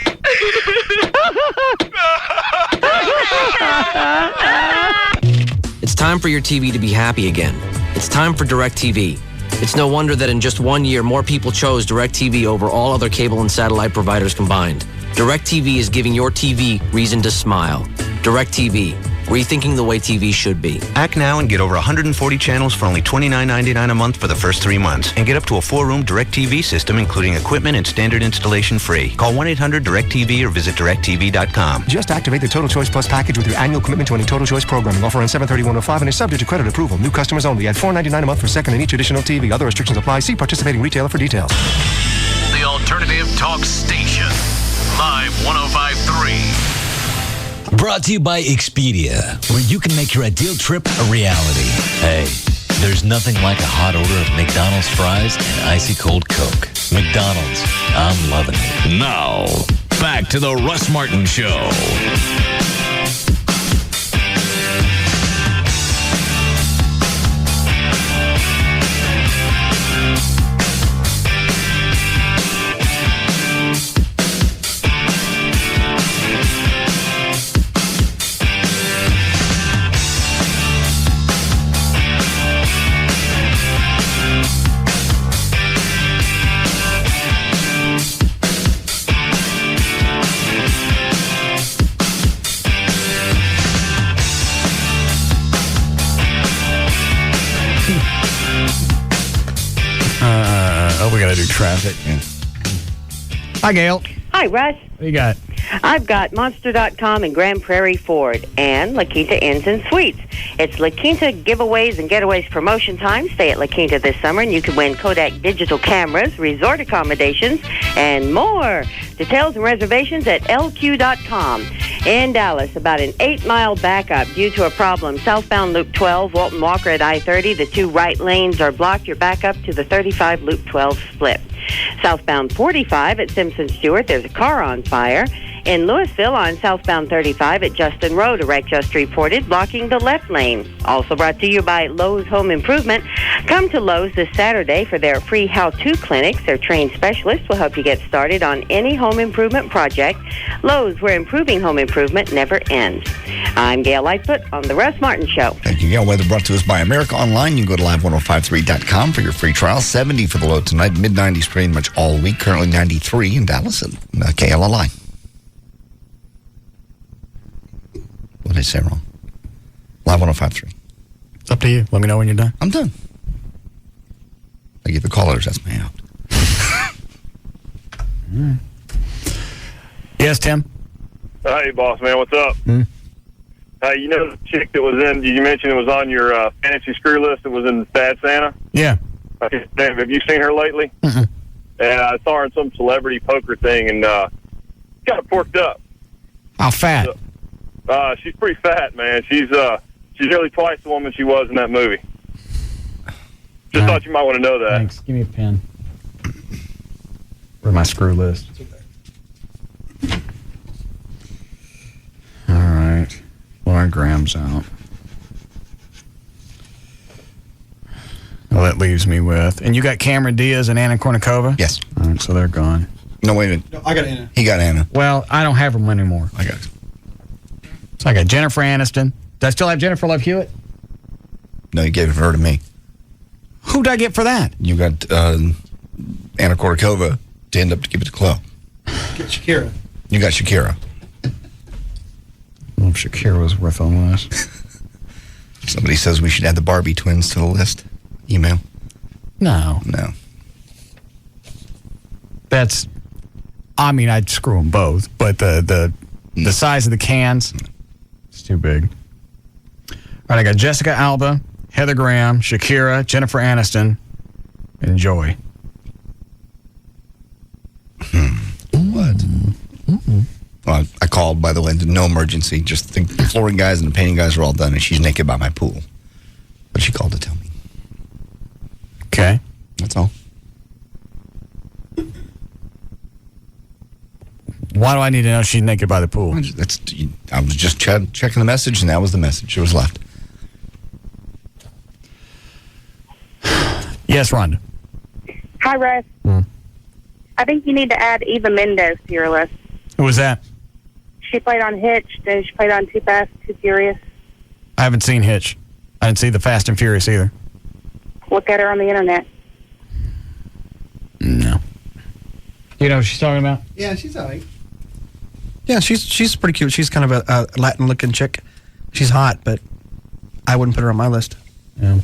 It's time for your TV to be happy again. It's time for DirecTV. It's no wonder that in just 1 year, more people chose DirecTV over all other cable and satellite providers combined. DirecTV is giving your TV reason to smile. DirecTV, rethinking the way TV should be. Act now and get over 140 channels for only $29.99 a month for the first 3 months. And get up to a 4-room DirecTV system, including equipment and standard installation free. Call 1-800-DirecTV or visit DirecTV.com. Just activate the Total Choice Plus package with your annual commitment to any Total Choice programming. Offer on 7/30/105 and is subject to credit approval. New customers only. Add $4.99 a month for second and each additional TV. Other restrictions apply. See participating retailer for details. The Alternative Talk Station. Live 105.3. Brought to you by Expedia, where you can make your ideal trip a reality. Hey, there's nothing like a hot order of McDonald's fries and icy cold Coke. McDonald's, I'm loving it. Now, back to the Russ Martin Show. We got to do traffic. Hi, Gail. Hi, Russ. What you got? I've got Monster.com and Grand Prairie Ford and La Quinta Inns and Suites. It's La Quinta giveaways and getaways promotion time. Stay at La Quinta this summer and you can win Kodak digital cameras, resort accommodations, and more. Details and reservations at LQ.com. In Dallas, about an 8-mile backup due to a problem. Southbound Loop 12, Walton Walker at I-30. The 2 right lanes are blocked. You're back up to the 35 Loop 12 split. Southbound 45 at Simpson Stewart, there's a car on fire. In Louisville on southbound 35 at Justin Road, a wreck just reported, blocking the left lane. Also brought to you by Lowe's Home Improvement. Come to Lowe's this Saturday for their free how-to clinics. Their trained specialists will help you get started on any home improvement project. Lowe's, where improving home improvement never ends. I'm Gail Lightfoot on The Russ Martin Show. Thank you, Gail. Weather brought to us by America Online. You can go to live1053.com for your free trial. 70 for the low tonight. Mid-90s pretty much all week. Currently 93 in Dallas and KLLI. What did I say wrong? Live 105.3. It's up to you. Let me know when you're done. I'm done. I get the callers. That's my out. Yes, Tim? Hey, boss man. What's up? Hey, you know the chick that was in, you mentioned it was on your fantasy screw list that was in Bad Santa? Yeah. Have you seen her lately? Mm-mm. Yeah, I saw her in some celebrity poker thing and kind of porked up. How fat? She's pretty fat, man. She's nearly twice the woman she was in that movie. Just thought you might want to know that. Thanks. Give me a pen. Where's my screw list? All right. Lauren Graham's out. Well, that leaves me with... And you got Cameron Diaz and Anna Kournikova? Yes. All right, so they're gone. No, wait a minute. No, I got Anna. He got Anna. Well, I don't have them anymore. I got it. So I got Jennifer Aniston. Do I still have Jennifer Love Hewitt? No, you gave her to me. Who'd I get for that? You got Anna Kournikova to end up to give it to Chloe. Get Shakira. You got Shakira. Well, if Shakira was worth on the list. Somebody says we should add the Barbie twins to the list. Email. No. That's... I mean, I'd screw them both, but the size of the cans, it's too big. All right, I got Jessica Alba, Heather Graham, Shakira, Jennifer Aniston, and Joy. What? Well, I called, by the way, no emergency. Just the flooring guys and the painting guys are all done, and she's naked by my pool. But she called to tell me. Okay. That's all. Why do I need to know she's naked by the pool? I was just checking the message, and that was the message. It was left. Yes, Rhonda. Hi, Russ. I think you need to add Eva Mendes to your list. Who was that? She played on Hitched, and she played on Too Fast, Too Furious. I haven't seen Hitch. I didn't see the Fast and Furious either. Look at her on the internet. You know what she's talking about? Yeah, she's all right. Yeah, she's pretty cute. She's kind of a Latin-looking chick. She's hot, but I wouldn't put her on my list. Yeah.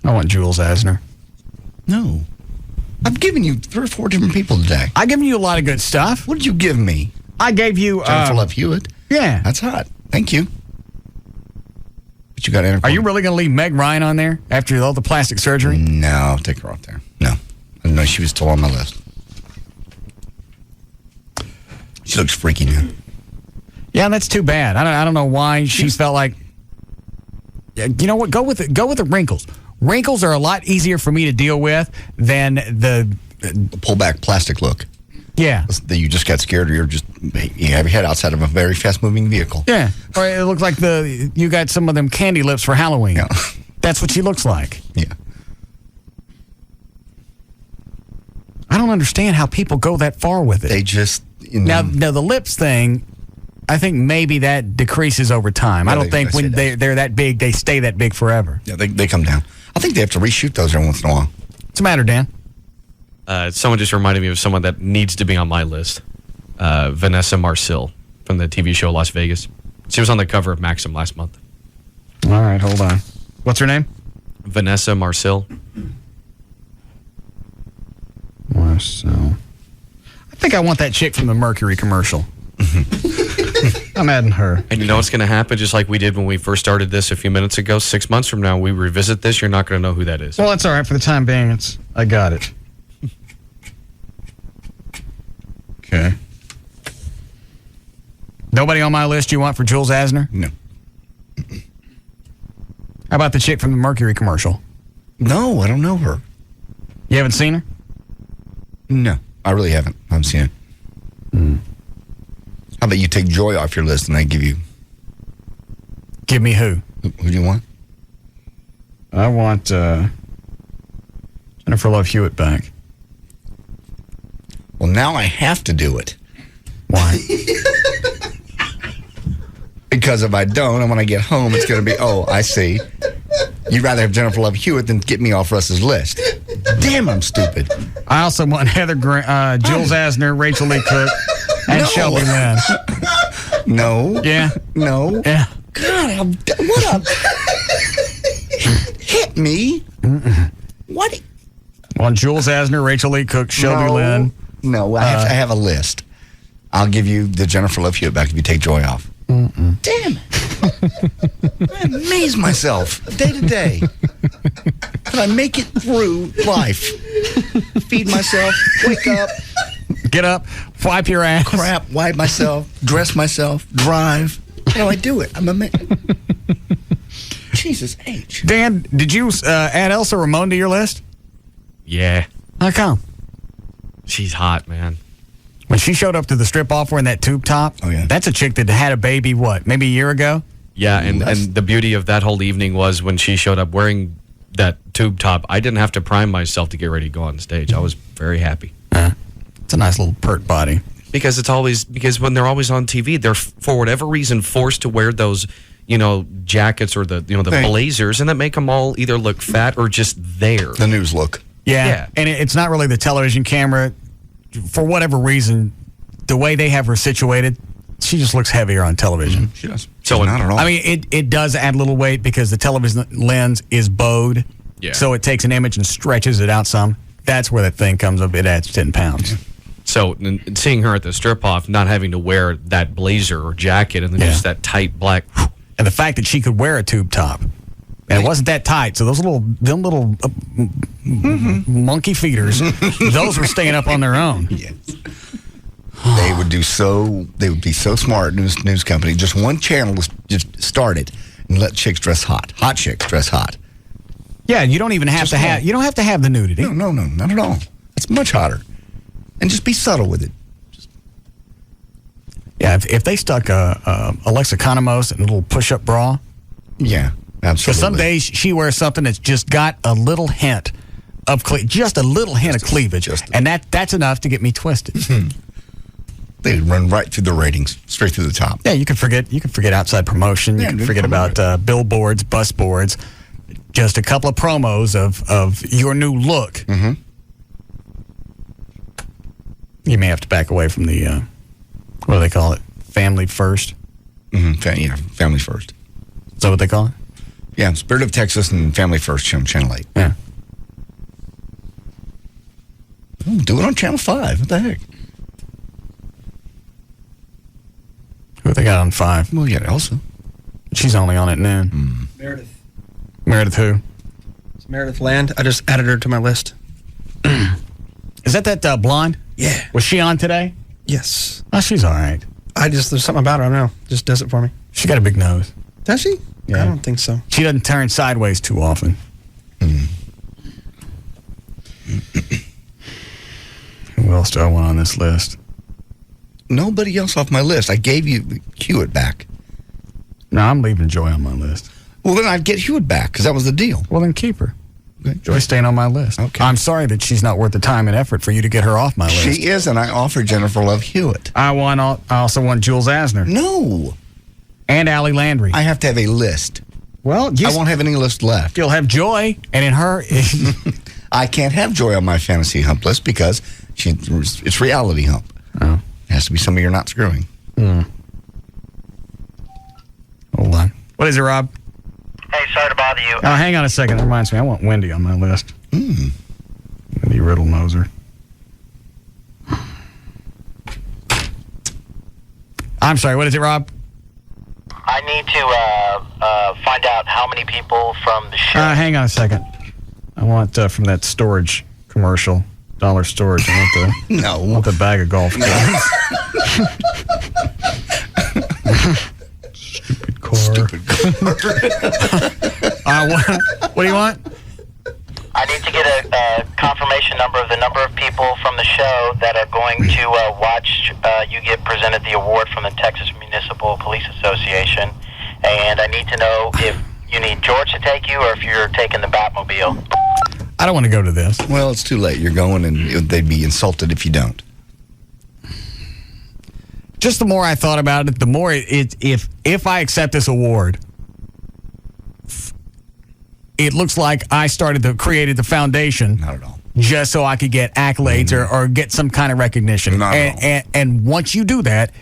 I want Jules Asner. No. I've given you 3 or 4 different people today. I've given you a lot of good stuff. What did you give me? I gave you... Jennifer Love Hewitt. Yeah. That's hot. Thank you. But you got to... Are you really going to leave Meg Ryan on there after all the plastic surgery? No, I'll take her off there. No. I didn't know she was still on my list. She looks freaky now. Yeah, that's too bad. I don't know why she felt like... You know what? Go with the wrinkles. Wrinkles are a lot easier for me to deal with than the pull-back plastic look. Yeah. That you just got scared or you have your head outside of a very fast-moving vehicle. Yeah. Or it looks like you got some of them candy lips for Halloween. Yeah. That's what she looks like. Yeah. I don't understand how people go that far with it. They just... Now, the lips thing, I think maybe that decreases over time. Yeah, I don't think when they're that big, they stay that big forever. Yeah, they come down. I think they have to reshoot those every once in a while. What's the matter, Dan? Someone just reminded me of someone that needs to be on my list. Vanessa Marcil from the TV show Las Vegas. She was on the cover of Maxim last month. All right, hold on. What's her name? Vanessa Marcil. Marcil. I think I want that chick from the Mercury commercial. I'm adding her. And you know what's going to happen, just like we did when we first started this a few minutes ago? 6 months from now, we revisit this, you're not going to know who that is. Well, that's all right for the time being. I got it. Okay. Nobody on my list you want for Jules Asner? No. How about the chick from the Mercury commercial? No, I don't know her. You haven't seen her? No, I really haven't. I haven't seen it. How about you take Joy off your list and I give you... Give me who? Who do you want? I want Jennifer Love Hewitt back. Well, now I have to do it. Why? Because if I don't, and when I get home, it's going to be, oh, I see. You'd rather have Jennifer Love Hewitt than get me off Russ's list. Damn, I'm stupid. I also want Jules Asner, Rachel Lee Cook, and Shelby Lynn. No. Yeah. No. Yeah. God, hit me. What? I want Jules Asner, Rachel Lee Cook, Shelby Lynn. No, I have a list. I'll give you the Jennifer Love Hewitt back if you take Joy off. Damn it. I amaze myself day to day. Can I make it through life? Feed myself, wake up. Get up, wipe your ass. Crap, wipe myself, dress myself, drive. How do I do it? I'm Jesus H. Dan, did you add Elsa Ramon to your list? Yeah. How come? She's hot, man. When she showed up to the strip off wearing that tube top, that's a chick that had a baby, maybe a year ago? Yeah, and the beauty of that whole evening was when she showed up wearing that tube top, I didn't have to prime myself to get ready to go on stage. I was very happy. It's a nice little pert body. Because when they're always on TV, they're for whatever reason forced to wear those, jackets or the blazers, and that make them all either look fat or just there. The news look. Yeah. And it's not really the television camera. For whatever reason, the way they have her situated, she just looks heavier on television. She does. So not at all. I mean, it does add a little weight because the television lens is bowed. Yeah. So it takes an image and stretches it out some. That's where that thing comes up. It adds 10 pounds. Yeah. So seeing her at the strip off, not having to wear that blazer or jacket and then just that tight black. And the fact that she could wear a tube top. And it wasn't that tight, so them little monkey feeders, those were staying up on their own. Yes. They would be so smart, news company. Just one channel was just started and let chicks dress hot. Hot chicks dress hot. Yeah, you don't even have you don't have to have the nudity. No, not at all. It's much hotter. And just be subtle with it. Yeah, if they stuck Alexa Economos in a little push-up bra. Yeah. Absolutely. Because some days she wears something that's just got a little hint of cleavage, and that's enough to get me twisted. They run right through the ratings, straight through the top. Yeah, you can forget outside promotion. You can forget about billboards, bus boards. Just a couple of promos of your new look. Mm-hmm. You may have to back away from the, what do they call it? Family First? Mm-hmm. Family First. Is that what they call it? Yeah, Spirit of Texas and Family First, Channel 8. Yeah. Do it on Channel 5. What the heck? Who they got on 5? Well, yeah, Elsa. She's only on at noon. Meredith. Meredith who? It's Meredith Land. I just added her to my list. Is that blonde? Yeah. Was she on today? Yes. Oh, she's all right. There's something about her, I don't know. Just does it for me. She got a big nose. Does she? Yeah. I don't think so. She doesn't turn sideways too often. Who else do I want on this list? Nobody else off my list. I gave you Hewitt back. No, I'm leaving Joy on my list. Well, then I'd get Hewitt back, because that was the deal. Well, then keep her. Okay. Joy's staying on my list. Okay. I'm sorry that she's not worth the time and effort for you to get her off my list. She is, and I offered Jennifer Love Hewitt. I also want Jules Asner. No. And Allie Landry. I have to have a list. Well, I won't have any list left. You'll have Joy, and in her... I can't have Joy on my fantasy hump list because it's reality hump. Oh. It has to be somebody you're not screwing. Hold on. What is it, Rob? Hey, sorry to bother you. Oh, hang on a second. That reminds me. I want Wendy on my list. Wendy Riddle-Moser. I'm sorry. What is it, Rob? I need to find out how many people from the show. Hang on a second. I want from that storage commercial, Dollar Storage. I want the bag of golf carts. Stupid car. What do you want? I need to get a confirmation number of the number of people from the show that are going to watch you get presented the award from the Texas Municipal Police Association. And I need to know if you need George to take you or if you're taking the Batmobile. I don't want to go to this. Well, it's too late. You're going, and they'd be insulted if you don't. Just the more I thought about it, the more if I accept this award, it looks like I created the foundation. Not at all. Just so I could get accolades or get some kind of recognition. Not at all. And once you do that,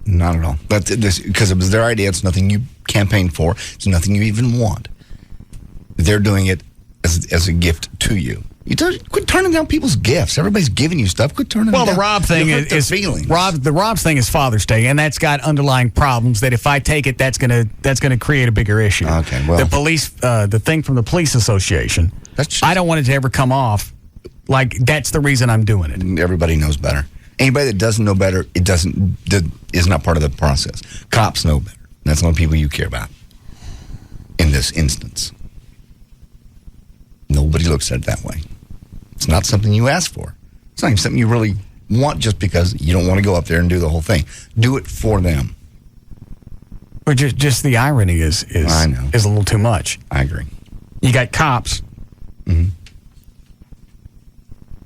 Not at all. But because it was their idea, it's nothing you campaigned for. It's nothing you even want. They're doing it as a gift to you. Quit turning down people's gifts. Everybody's giving you stuff. Quit turning them down. Well, the Rob thing is feelings. The Rob's thing is Father's Day, and that's got underlying problems that if I take it, that's gonna create a bigger issue. Okay, well, the thing from the police association. I don't want it to ever come off like that's the reason I'm doing it. Everybody knows better. Anybody that doesn't know better, is not part of the process. Cops know better. That's the only people you care about in this instance. Nobody looks at it that way. It's not something you ask for. It's not even something you really want just because you don't want to go up there and do the whole thing. Do it for them. But just the irony is I know. Is a little too much. I agree. You got cops,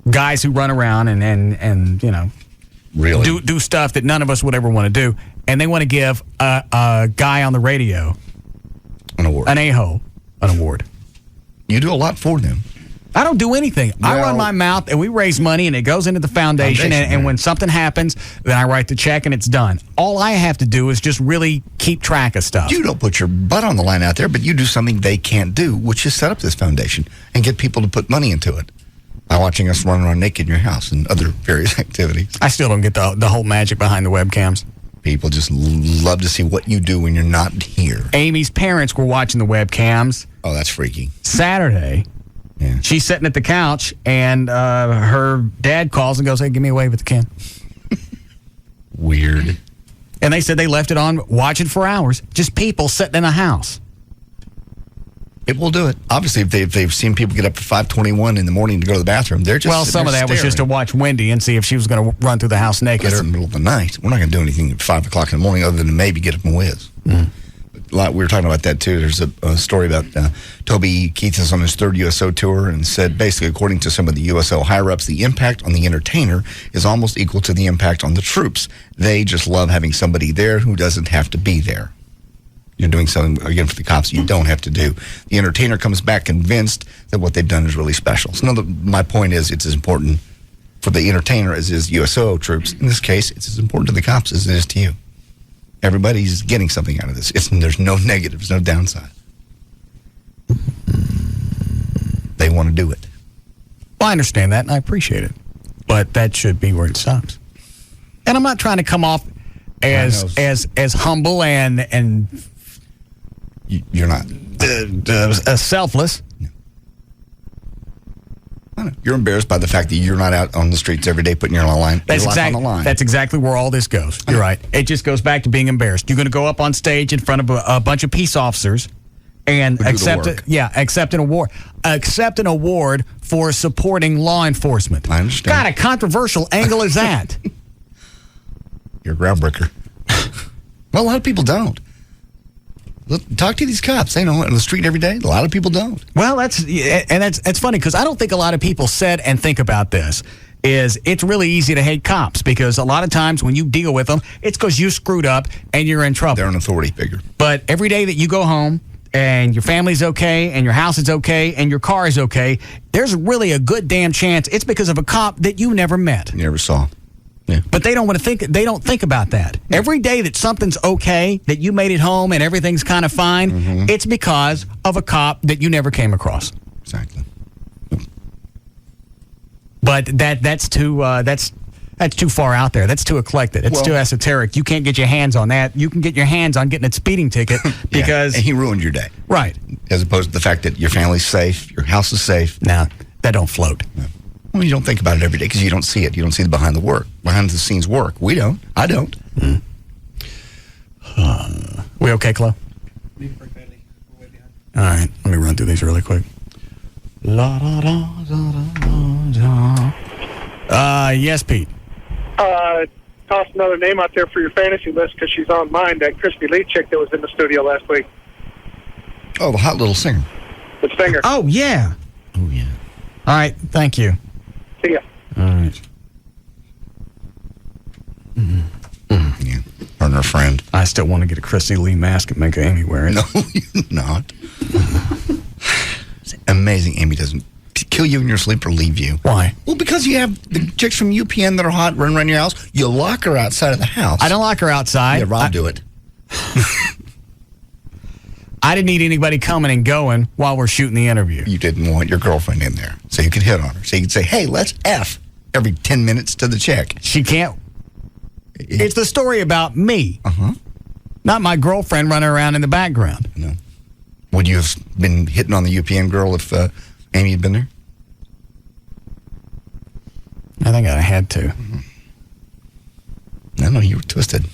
guys who run around and you know, really do stuff that none of us would ever want to do, and they want to give a guy on the radio an award, an a-hole, an award. You do a lot for them. I don't do anything. I run my mouth, and we raise money, and it goes into the foundation and when something happens, then I write the check, and it's done. All I have to do is just really keep track of stuff. You don't put your butt on the line out there, but you do something they can't do, which is set up this foundation and get people to put money into it by watching us run around naked in your house and other various activities. I still don't get the whole magic behind the webcams. People just love to see what you do when you're not here. Amy's parents were watching the webcams. Oh, that's freaky. Saturday. Yeah. She's sitting at the couch, and her dad calls and goes, "Hey, give me a wave at the Ken." Weird. And they said they left it on, watching for hours. Just people sitting in a house. It will do it. Obviously, if they've seen people get up at 5:21 in the morning to go to the bathroom, they're just well. Some of that was just to watch Wendy and see if she was going to run through the house naked. That's in the middle of the night. We're not going to do anything at 5 o'clock in the morning other than maybe get up and whiz. We were talking about that too. There's a story about Toby Keith is on his third USO tour and said basically, according to some of the USO higher-ups, the impact on the entertainer is almost equal to the impact on the troops. They just love having somebody there who doesn't have to be there. You're doing something, again, for the cops you don't have to do. The entertainer comes back convinced that what they've done is really special. So my point is it's as important for the entertainer as it is USO troops. In this case, it's as important to the cops as it is to you. Everybody's getting something out of this. There's no negatives, no downside. They want to do it. Well, I understand that, and I appreciate it. But that should be where it stops. And I'm not trying to come off as humble and you're not selfless. No. I know. You're embarrassed by the fact that you're not out on the streets every day putting your life on the line. That's exactly where all this goes. You're right. It just goes back to being embarrassed. You're going to go up on stage in front of a bunch of peace officers and accept an award. Accept an award for supporting law enforcement. I understand. God, a controversial angle is that? You're a groundbreaker. Well, a lot of people don't. Look, talk to these cops. They know on the street every day. A lot of people don't. Well, that's funny because I don't think a lot of people said and think about this. It's really easy to hate cops because a lot of times when you deal with them, it's because you screwed up and you're in trouble. They're an authority figure. But every day that you go home and your family's okay and your house is okay and your car is okay, there's really a good damn chance it's because of a cop that you never met. You never saw. Yeah. But they don't want to think. They don't think about that. Yeah. Every day that something's okay, that you made it home and everything's kind of fine, it's because of a cop that you never came across. Exactly. But that's too far out there. That's too eclectic. It's too esoteric. You can't get your hands on that. You can get your hands on getting a speeding ticket because and he ruined your day. Right. As opposed to the fact that your family's safe, your house is safe. Now that don't float. No. Well, you don't think about it every day because you don't see it. You don't see the behind the scenes work. We don't. I don't. We okay, Chloe? All right. Let me run through these really quick. Yes, Pete. Toss another name out there for your fantasy list because she's on mine. That Crispy Lee chick that was in the studio last week. Oh, the hot little singer. The singer. Oh, yeah. Oh, yeah. All right. Thank you. See ya. All right. Yeah. Her and her friend. I still want to get a Chrissy Lee mask and make Amy wear it. No, you're not. It's amazing Amy doesn't kill you in your sleep or leave you. Why? Well, because you have the chicks from UPN that are hot running around your house. You lock her outside of the house. I don't lock her outside. Yeah, Rob do it. I didn't need anybody coming and going while we're shooting the interview. You didn't want your girlfriend in there, so you could hit on her. So you could say, hey, let's F every 10 minutes to the chick. She can't. It's the story about me. Not my girlfriend running around in the background. No. Would you have been hitting on the UPN girl if Amy had been there? I think I had to. I know you were twisted.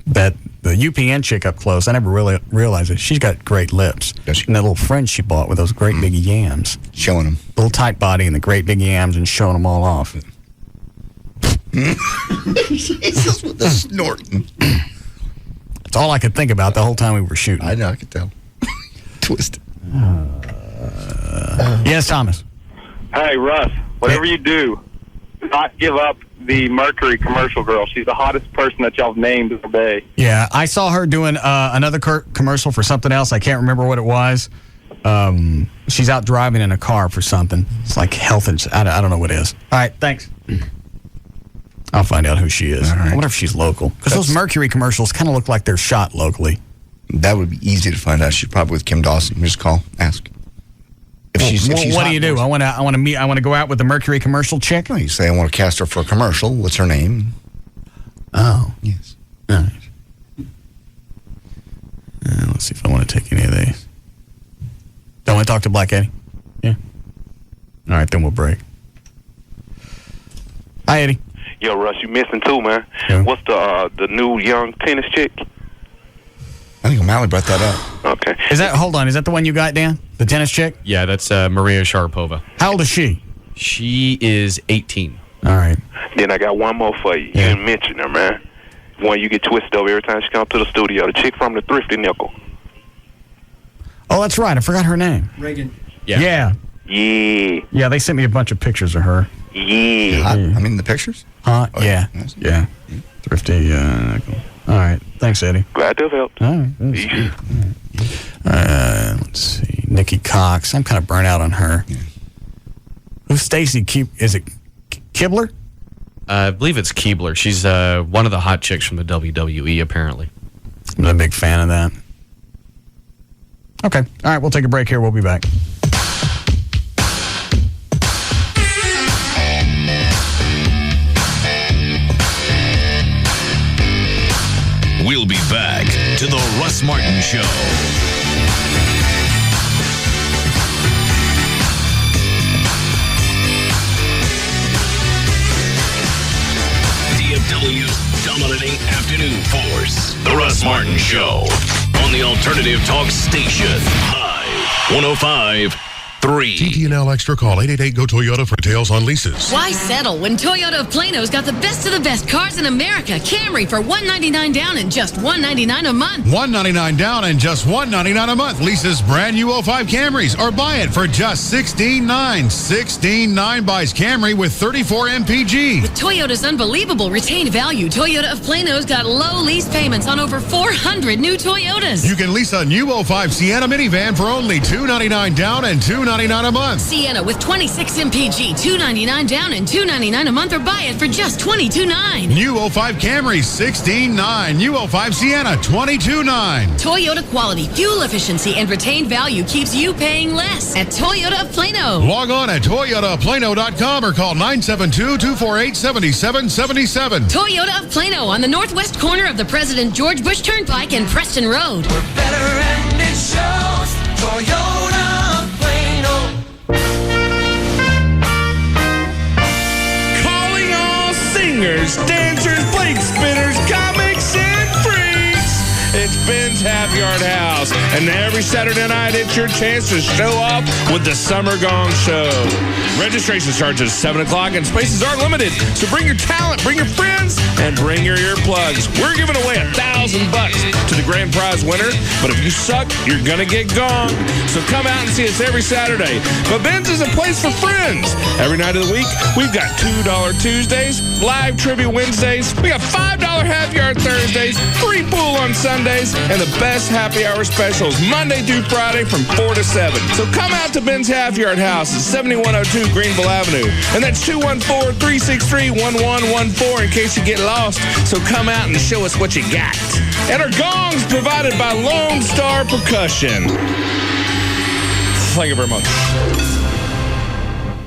That the UPN chick up close, I never really realized it. She's got great lips. And that little friend she bought with those great big yams. Showing them. Little tight body and the great big yams and showing them all off. Jesus, with the snorting. That's all I could think about the whole time we were shooting. I know, I could tell. Twisted. Yes, Thomas. Hey, Russ, whatever you do not give up the Mercury commercial girl. She's the hottest person that y'all have named today. Yeah, I saw her doing another commercial for something else. I can't remember what it was. She's out driving in a car for something. It's like health insurance. I don't know what it is. All right, thanks. I'll find out who she is. Right. I wonder if she's local. Because those Mercury commercials kind of look like they're shot locally. That would be easy to find out. She's probably with Kim Dawson. Just call, ask. If she's what do you do? I want to go out with the Mercury commercial chick. No, you say I want to cast her for a commercial. What's her name? Oh, yes. All right. Let's see if I want to take any of these. Don't want to talk to Black Eddie? Yeah. All right, then we'll break. Hi, Eddie. Yo, Russ, you missing too, man. Yeah. What's the new young tennis chick? I think O'Malley brought that up. Okay. Hold on, is that the one you got, Dan? The tennis chick? Yeah, that's Maria Sharapova. How old is she? She is 18. All right. Then I got one more for you. Yeah. You didn't mention her, man. One you get twisted over every time she comes to the studio. The chick from the Thrifty Nickel. Oh, that's right. I forgot her name. Reagan. Yeah. Yeah. Yeah, they sent me a bunch of pictures of her. Yeah. I mean, the pictures? Huh? Yeah. Yeah. Thrifty. Cool. All right. Thanks, Eddie. Glad to have helped. All right. Let's see. Nikki Cox. I'm kind of burnt out on her. Yeah. Who's Stacy? Is it Kibler? I believe it's Keebler. She's one of the hot chicks from the WWE, apparently. I'm a big fan of that. Okay. All right. We'll take a break here. We'll be back. We'll be back to the Russ Martin Show. DFW's dominating afternoon force. The Russ Martin Show on the Alternative Talk Station. High 105.3. TTNL Extra, call 888-GO-TOYOTA for details on leases. Why settle when Toyota of Plano's got the best of the best cars in America? Camry for $199 down and just $199 a month. $199 down and just $199 a month. Leases brand new 05 Camrys or buy it for just $16,900. $16,900 buys Camry with 34 MPG. With Toyota's unbelievable retained value, Toyota of Plano's got low lease payments on over 400 new Toyotas. You can lease a new 05 Sienna minivan for only $299 down and $299 a month. Sienna with 26 MPG, $299 down and $299 a month, or buy it for just $22,900. New 05 Camry, $16,900. New 05 Sienna, $22,900. Toyota quality, fuel efficiency, and retained value keeps you paying less at Toyota of Plano. Log on at toyotaplano.com or call 972-248-7777. Toyota of Plano on the northwest corner of the President George Bush Turnpike and Preston Road. We're better and it shows. Toyota of Plano. Calling all singers, dancers, plate spinners, comics, and freaks. It's Ben's Half Yard House, and every Saturday night it's your chance to show off with the Summer Gong Show. Registration starts at 7 o'clock and spaces are limited, so bring your talent, bring your friends, and bring your earplugs. We're giving away $1,000 to the grand prize winner, but if you suck, you're gonna get gonged. So come out and see us every Saturday. But Ben's is a place for friends. Every night of the week, we've got $2 Tuesdays, live trivia Wednesdays, we got $5 Half Yard Thursdays, free pool on Sundays, and the best happy hour specials Monday through Friday from 4 to 7. So come out to Ben's Half Yard House at 7102 Greenville Avenue. And that's 214-363-1114 in case you get lost. So come out and show us what you got. And our gongs provided by Lone Star Percussion. Thank you very much.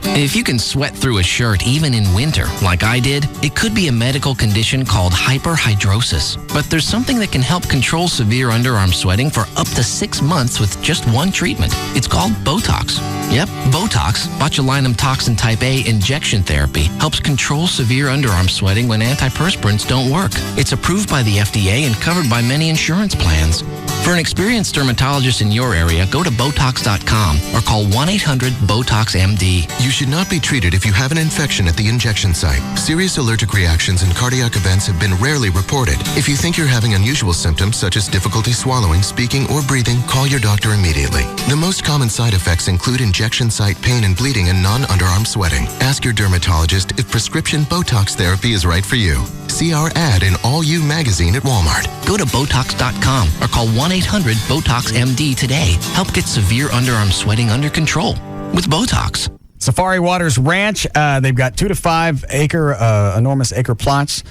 If you can sweat through a shirt even in winter, like I did, it could be a medical condition called hyperhidrosis. But there's something that can help control severe underarm sweating for up to 6 months with just one treatment. It's called Botox. Yep, Botox, botulinum toxin type A injection therapy, helps control severe underarm sweating when antiperspirants don't work. It's approved by the FDA and covered by many insurance plans. For an experienced dermatologist in your area, go to Botox.com or call 1-800-BOTOX-MD. You should not be treated if you have an infection at the injection site. Serious allergic reactions and cardiac events have been rarely reported. If you think you're having unusual symptoms such as difficulty swallowing, speaking, or breathing, call your doctor immediately. The most common side effects include injection site pain and bleeding and non-underarm sweating. Ask your dermatologist if prescription Botox therapy is right for you. See our ad in All You magazine at Walmart. Go to Botox.com or call 1-800-BOTOX-MD today. Help get severe underarm sweating under control with Botox. Safari Waters Ranch, they've got 2 to 5 acre, enormous acre plots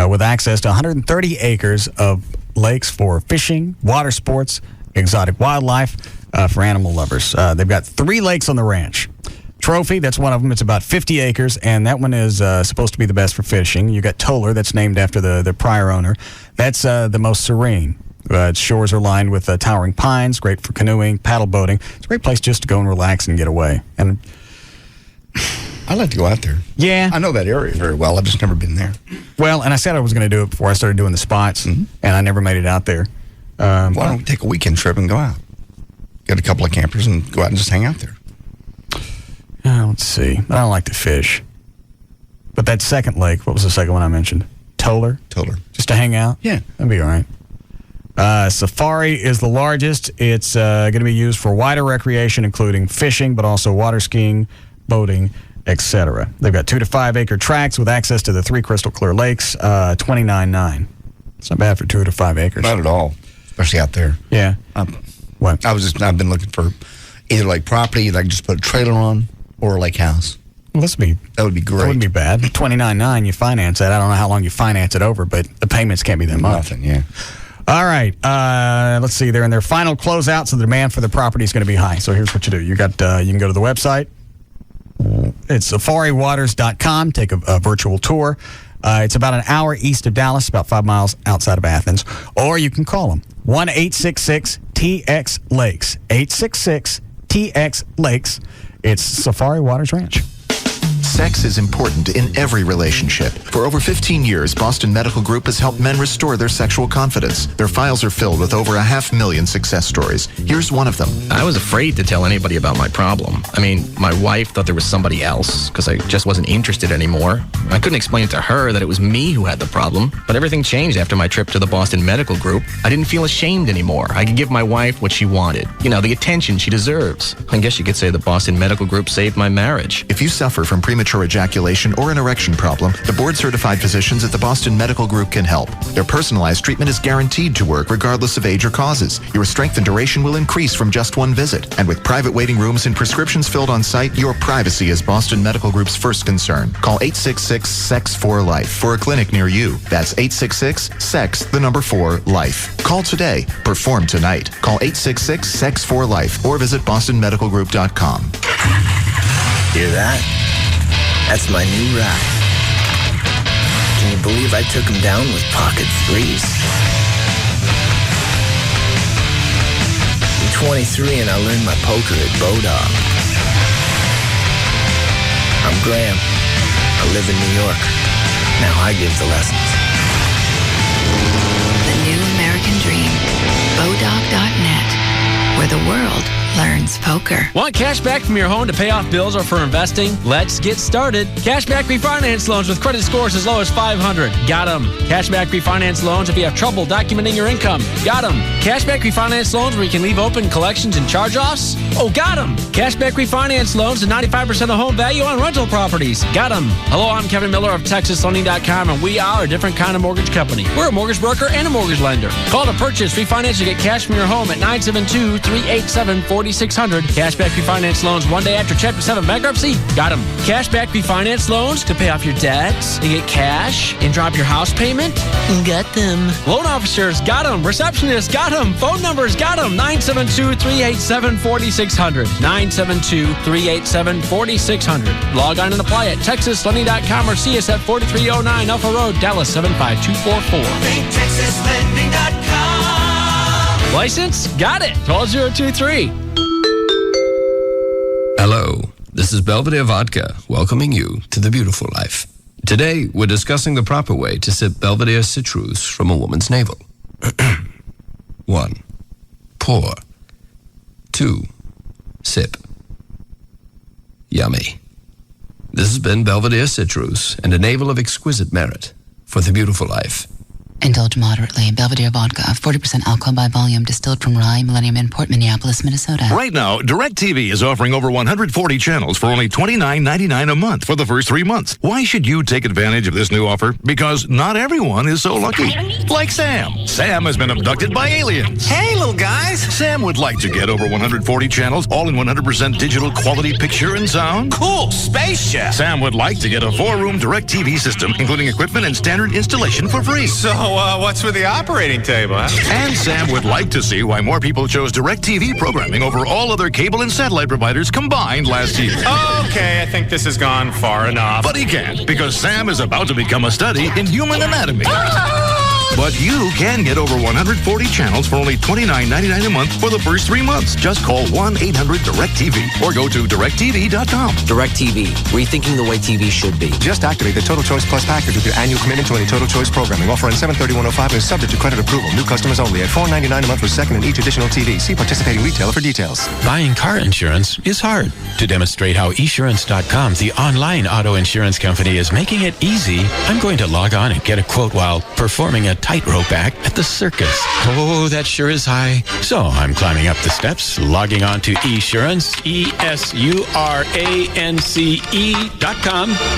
with access to 130 acres of lakes for fishing, water sports, exotic wildlife, for animal lovers. They've got 3 lakes on the ranch. Trophy, that's one of them. It's about 50 acres, and that one is supposed to be the best for fishing. You got Toller, that's named after the prior owner. That's the most serene. Its shores are lined with towering pines, great for canoeing, paddle boating. It's a great place just to go and relax and get away. And I'd like to go out there. Yeah. I know that area very well. I've just never been there. Well, and I said I was going to do it before I started doing the spots, and I never made it out there. Why don't we take a weekend trip and go out? Get a couple of campers and go out and just hang out there. Let's see. I don't like to fish. But that second lake, what was the second one I mentioned? Toller? Toller. Just to hang out? Yeah. That'd be all right. Safari is the largest. It's going to be used for wider recreation, including fishing, but also water skiing, boating, etc. They've got 2 to 5 acre tracts with access to the 3 crystal clear lakes, $29,900. It's not bad for 2 to 5 acres. Not at all, especially out there. Yeah. What? I've been looking for either like property that I can just put a trailer on or a lake house. Well, that would be great. That wouldn't be bad. $29,900, you finance that. I don't know how long you finance it over, but the payments can't be that much. Nothing, yeah. All right. Let's see. They're in their final closeout, so the demand for the property is going to be high. So here's what you do. You can go to the website. It's safaриwaters.com. Take a virtual tour. It's about an hour east of Dallas, about 5 miles outside of Athens. Or you can call them. 1-866-TX-LAKES. 866-TX-LAKES. It's Safari Waters Ranch. Sex is important in every relationship. For over 15 years, Boston Medical Group has helped men restore their sexual confidence. Their files are filled with over 500,000 success stories. Here's one of them. I was afraid to tell anybody about my problem. I mean, my wife thought there was somebody else because I just wasn't interested anymore. I couldn't explain it to her that it was me who had the problem, but everything changed after my trip to the Boston Medical Group. I didn't feel ashamed anymore. I could give my wife what she wanted. You know, the attention she deserves. I guess you could say the Boston Medical Group saved my marriage. If you suffer from premature ejaculation or an erection problem, the board-certified physicians at the Boston Medical Group can help. Their personalized treatment is guaranteed to work regardless of age or causes. Your strength and duration will increase from just one visit. And with private waiting rooms and prescriptions filled on site, your privacy is Boston Medical Group's first concern. Call 866-SEX4-LIFE for a clinic near you. That's 866-SEX4-LIFE. Call today. Perform tonight. Call 866-SEX4-LIFE or visit bostonmedicalgroup.com. Hear that? That's my new ride. Can you believe I took him down with pocket threes? I'm 23 and I learned my poker at Bodog. I'm Graham. I live in New York. Now I give the lessons. The new American dream. Bodog.net, where the world learns poker. Want cash back from your home to pay off bills or for investing? Let's get started. Cashback refinance loans with credit scores as low as 500. Got them. Cashback refinance loans if you have trouble documenting your income. Got them. Cashback refinance loans where you can leave open collections and charge-offs. Oh, got them. Cashback refinance loans to 95% of home value on rental properties. Got them. Hello, I'm Kevin Miller of TexasLending.com, and we are a different kind of mortgage company. We're a mortgage broker and a mortgage lender. Call to purchase, refinance, or get cash from your home at 972-387-4600. Cashback refinance loans 1 day after Chapter 7 bankruptcy? Got them. Cashback refinance loans to pay off your debts and get cash and drop your house payment? Got them. Loan officers? Got them. Receptionists? Got them. Phone numbers? Got them. 972-387-4600. 972-387-4600. Log on and apply at TexasLending.com or see us at 4309 Alpha Road, Dallas 75244. TexasLending.com. License? Got it. 12023. Hello, this is Belvedere Vodka, welcoming you to the beautiful life. Today, we're discussing the proper way to sip Belvedere Citrus from a woman's navel. 1. Pour. 2. Sip. Yummy. This has been Belvedere Citrus and a navel of exquisite merit for the beautiful life. Indulge moderately. Belvedere Vodka, 40% alcohol by volume, distilled from Rye, Millennium Import, Minneapolis, Minnesota. Right now, DirecTV is offering over 140 channels for only $29.99 a month for the first 3 months. Why should you take advantage of this new offer? Because not everyone is so lucky. Like Sam. Sam has been abducted by aliens. Hey, little guys. Sam would like to get over 140 channels, all in 100% digital quality picture and sound. Cool. Spaceship. Sam would like to get a 4-room DirecTV system, including equipment and standard installation for free. So, what's with the operating table, huh? And Sam would like to see why more people chose DirecTV programming over all other cable and satellite providers combined last year. Okay, I think this has gone far enough. But he can't, because Sam is about to become a study in human anatomy. But you can get over 140 channels for only $29.99 a month for the first 3 months. Just call 1-800-DIRECTV or go to DirecTV.com. DirecTV, rethinking the way TV should be. Just activate the Total Choice Plus package with your annual commitment to any Total Choice programming. Offer on 7/31/05 and is subject to credit approval. New customers only at $4.99 a month for second and each additional TV. See participating retailer for details. Buying car insurance is hard. To demonstrate how esurance.com, the online auto insurance company, is making it easy, I'm going to log on and get a quote while performing a tightrope act at the circus. Oh, that sure is high. So I'm climbing up the steps, logging on to Esurance, ESURANCE.com.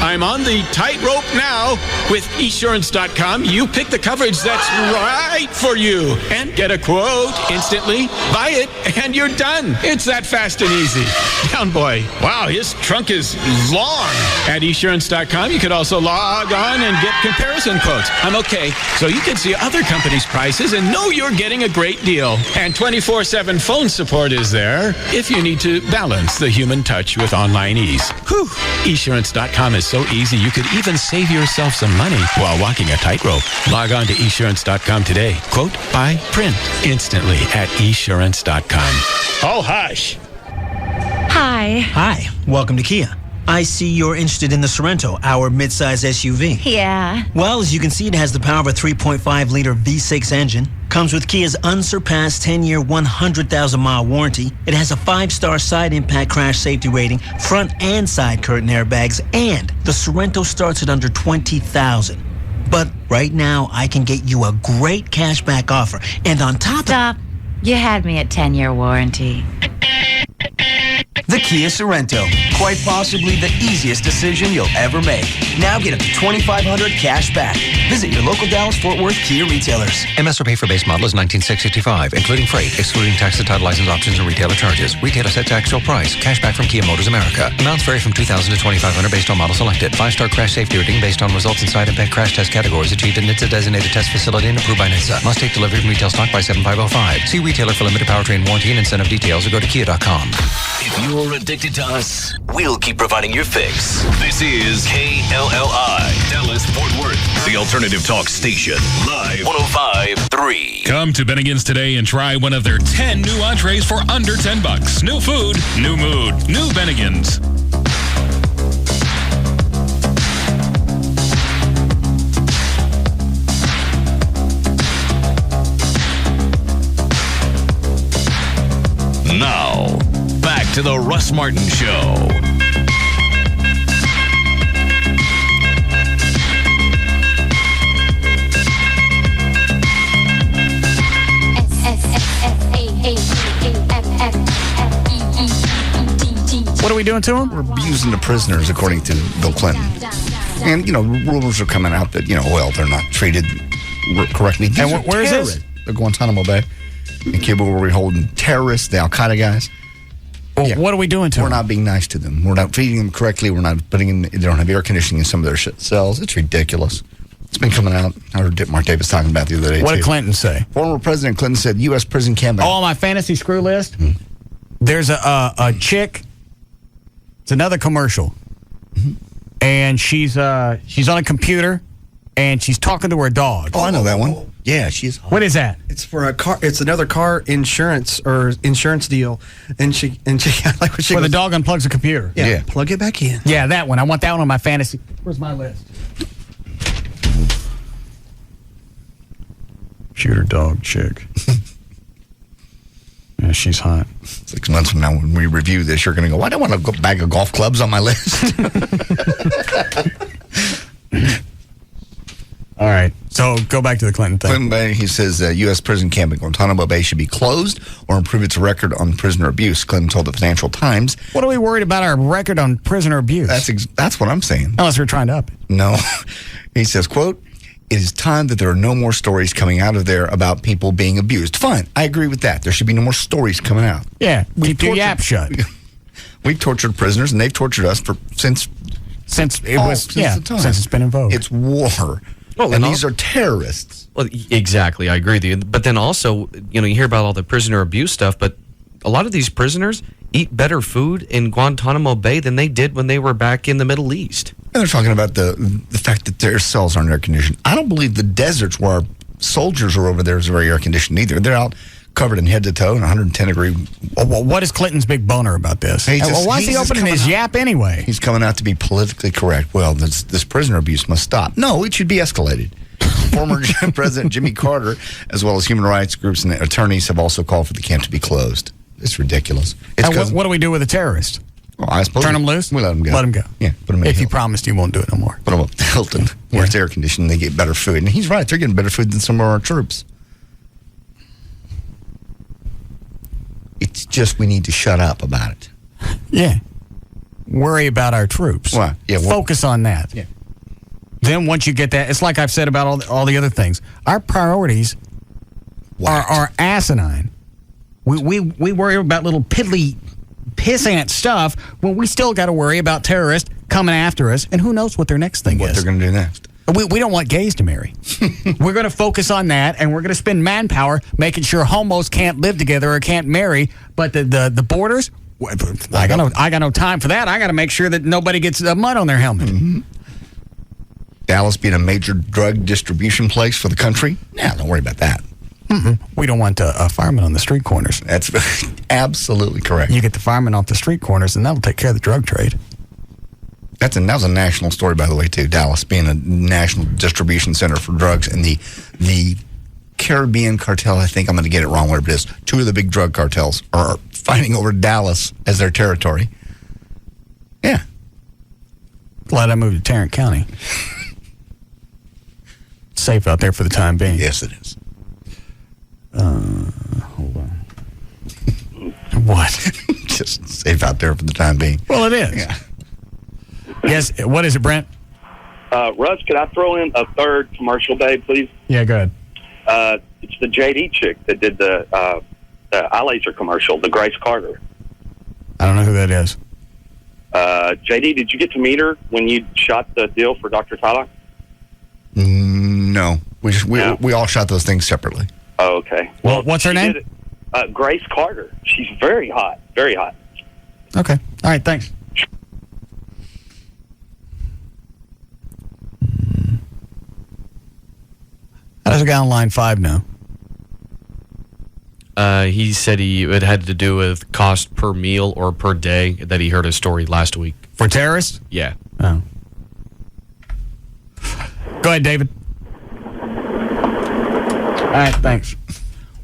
I'm on the tightrope now. With Esurance.com, you pick the coverage that's right for you and get a quote instantly, buy it, and you're done. It's that fast and easy. Down boy, wow, his trunk is long. At Esurance.com, you could also log on and get comparison quotes. I'm okay. So you can see other companies' prices and know you're getting a great deal. And 24/7 phone support is there if you need to balance the human touch with online ease. Whew. Esurance.com is so easy you could even save yourself some money while walking a tightrope. Log on to Esurance.com today. Quote, buy, print instantly at Esurance.com. Oh, hush. Hi. Hi. Welcome to Kia. I see you're interested in the Sorento, our midsize SUV. Yeah. Well, as you can see, it has the power of a 3.5-liter V6 engine. Comes with Kia's unsurpassed 10-year, 100,000-mile warranty. It has a 5-star side impact crash safety rating, front and side curtain airbags, and the Sorento starts at under $20,000. But right now, I can get you a great cashback offer. And on top Stop. You had me at 10-year warranty. The Kia Sorento. Quite possibly the easiest decision you'll ever make. Now get up to $2,500 cash back. Visit your local Dallas-Fort Worth Kia retailers. MSRP for base model is $19,665, including freight, excluding tax and title license options and retailer charges. Retailer set to actual price. Cash back from Kia Motors America. Amounts vary from $2,000 to $2,500 based on model selected. 5-star crash safety rating based on results in side impact crash test categories achieved in NHTSA designated test facility and approved by NHTSA. Must take delivery from retail stock by 7505. See retailer for limited powertrain warranty and incentive details or go to kia.com. If you're addicted to us, we'll keep providing your fix. This is KLLI, Dallas, Fort Worth, the alternative talk station, live 105.3. Come to Bennigan's today and try one of their 10 new entrees for under $10. New food, new mood, new Bennigan's. Now, back to the Russ Martin Show. What are we doing to him? We're abusing the prisoners, according to Bill Clinton. And, rumors are coming out that, they're not treated correctly. These and where is this? The Guantanamo Bay. In Cuba, where we're holding terrorists, the Al-Qaeda guys. Well, what are we doing to them? We're not being nice to them. We're not feeding them correctly. We're not they don't have air conditioning in some of their cells. It's ridiculous. It's been coming out. I heard Mark Davis talking about the other day, What did Clinton say? Former President Clinton said U.S. prison camp. Oh, on my fantasy screw list? Mm-hmm. There's a chick. It's another commercial. Mm-hmm. And she's on a computer, and she's talking to her dog. Oh, I know that one. Yeah, she's hot. What is that? It's for a car. It's another car insurance deal, and she like what she where the dog unplugs the computer. Yeah, plug it back in. Yeah, that one. I want that one on my fantasy. Where's my list? Shooter dog chick. Yeah, she's hot. 6 months from now, when we review this, you're going to go, I don't want a bag of golf clubs on my list. All right. So go back to the Clinton thing. Clinton Bay, he says U.S. prison camp in Guantanamo Bay should be closed or improve its record on prisoner abuse. Clinton told the Financial Times. What are we worried about our record on prisoner abuse? That's what I'm saying. Unless we're trying to up it. No. He says, quote, it is time that there are no more stories coming out of there about people being abused. Fine. I agree with that. There should be no more stories coming out. Yeah. Keep your yap shut. We've tortured prisoners, and they've tortured us since it's been in vogue. It's war. Well, and these are terrorists. Well, exactly. I agree with you. But then also, you hear about all the prisoner abuse stuff, but a lot of these prisoners eat better food in Guantanamo Bay than they did when they were back in the Middle East. And they're talking about the fact that their cells aren't air conditioned. I don't believe the deserts where our soldiers are over there is very air conditioned either. They're out covered in head to toe in 110 degree. Well, what is Clinton's big boner about this? Why is he opening his yap anyway? He's coming out to be politically correct. Well, this prisoner abuse must stop. No, it should be escalated. Former President Jimmy Carter, as well as human rights groups and attorneys, have also called for the camp to be closed. It's ridiculous. What do we do with a terrorist? Well, I suppose Turn them loose? We let them go. Let them go. Yeah, put them in If you Hilton. promised you won't do it no more. Put them up to Hilton, where it's air conditioned, they get better food. And he's right, they're getting better food than some of our troops. It's just we need to shut up about it. Yeah. Worry about our troops. Well, yeah, Focus on that. Yeah. Then once you get that, it's like I've said about all the other things. Our priorities are asinine. We worry about little piddly pissant stuff when we still got to worry about terrorists coming after us, and who knows what their next thing is. What they're going to do next. We don't want gays to marry. We're going to focus on that, and we're going to spend manpower making sure homos can't live together or can't marry. But the borders, I got no time for that. I got to make sure that nobody gets mud on their helmet. Mm-hmm. Dallas being a major drug distribution place for the country? Yeah, don't worry about that. Mm-mm. We don't want firemen on the street corners. That's absolutely correct. You get the firemen off the street corners, and that'll take care of the drug trade. That was a national story, by the way, too. Dallas being a national distribution center for drugs, and the Caribbean cartel, I think I'm going to get it wrong, whatever it is. Two of the big drug cartels are fighting over Dallas as their territory. Yeah. Glad I moved to Tarrant County. It's safe out there for the time being. Yes, it is. Hold on. What? Just safe out there for the time being. Well, it is. Yeah. Yes. What is it, Brent? Russ, could I throw in a third commercial, babe, please? Yeah, go ahead. It's the JD chick that did the eye laser commercial, the Grace Carter. I don't know who that is. JD, did you get to meet her when you shot the deal for Dr. Tyler? No. We all shot those things separately. Oh, okay. Well, what's her name? Grace Carter. She's very hot. Very hot. Okay. All right, thanks. How does a guy on line 5 know? He said it had to do with cost per meal or per day, that he heard a story last week. For terrorists? Yeah. Oh. Go ahead, David. All right, thanks.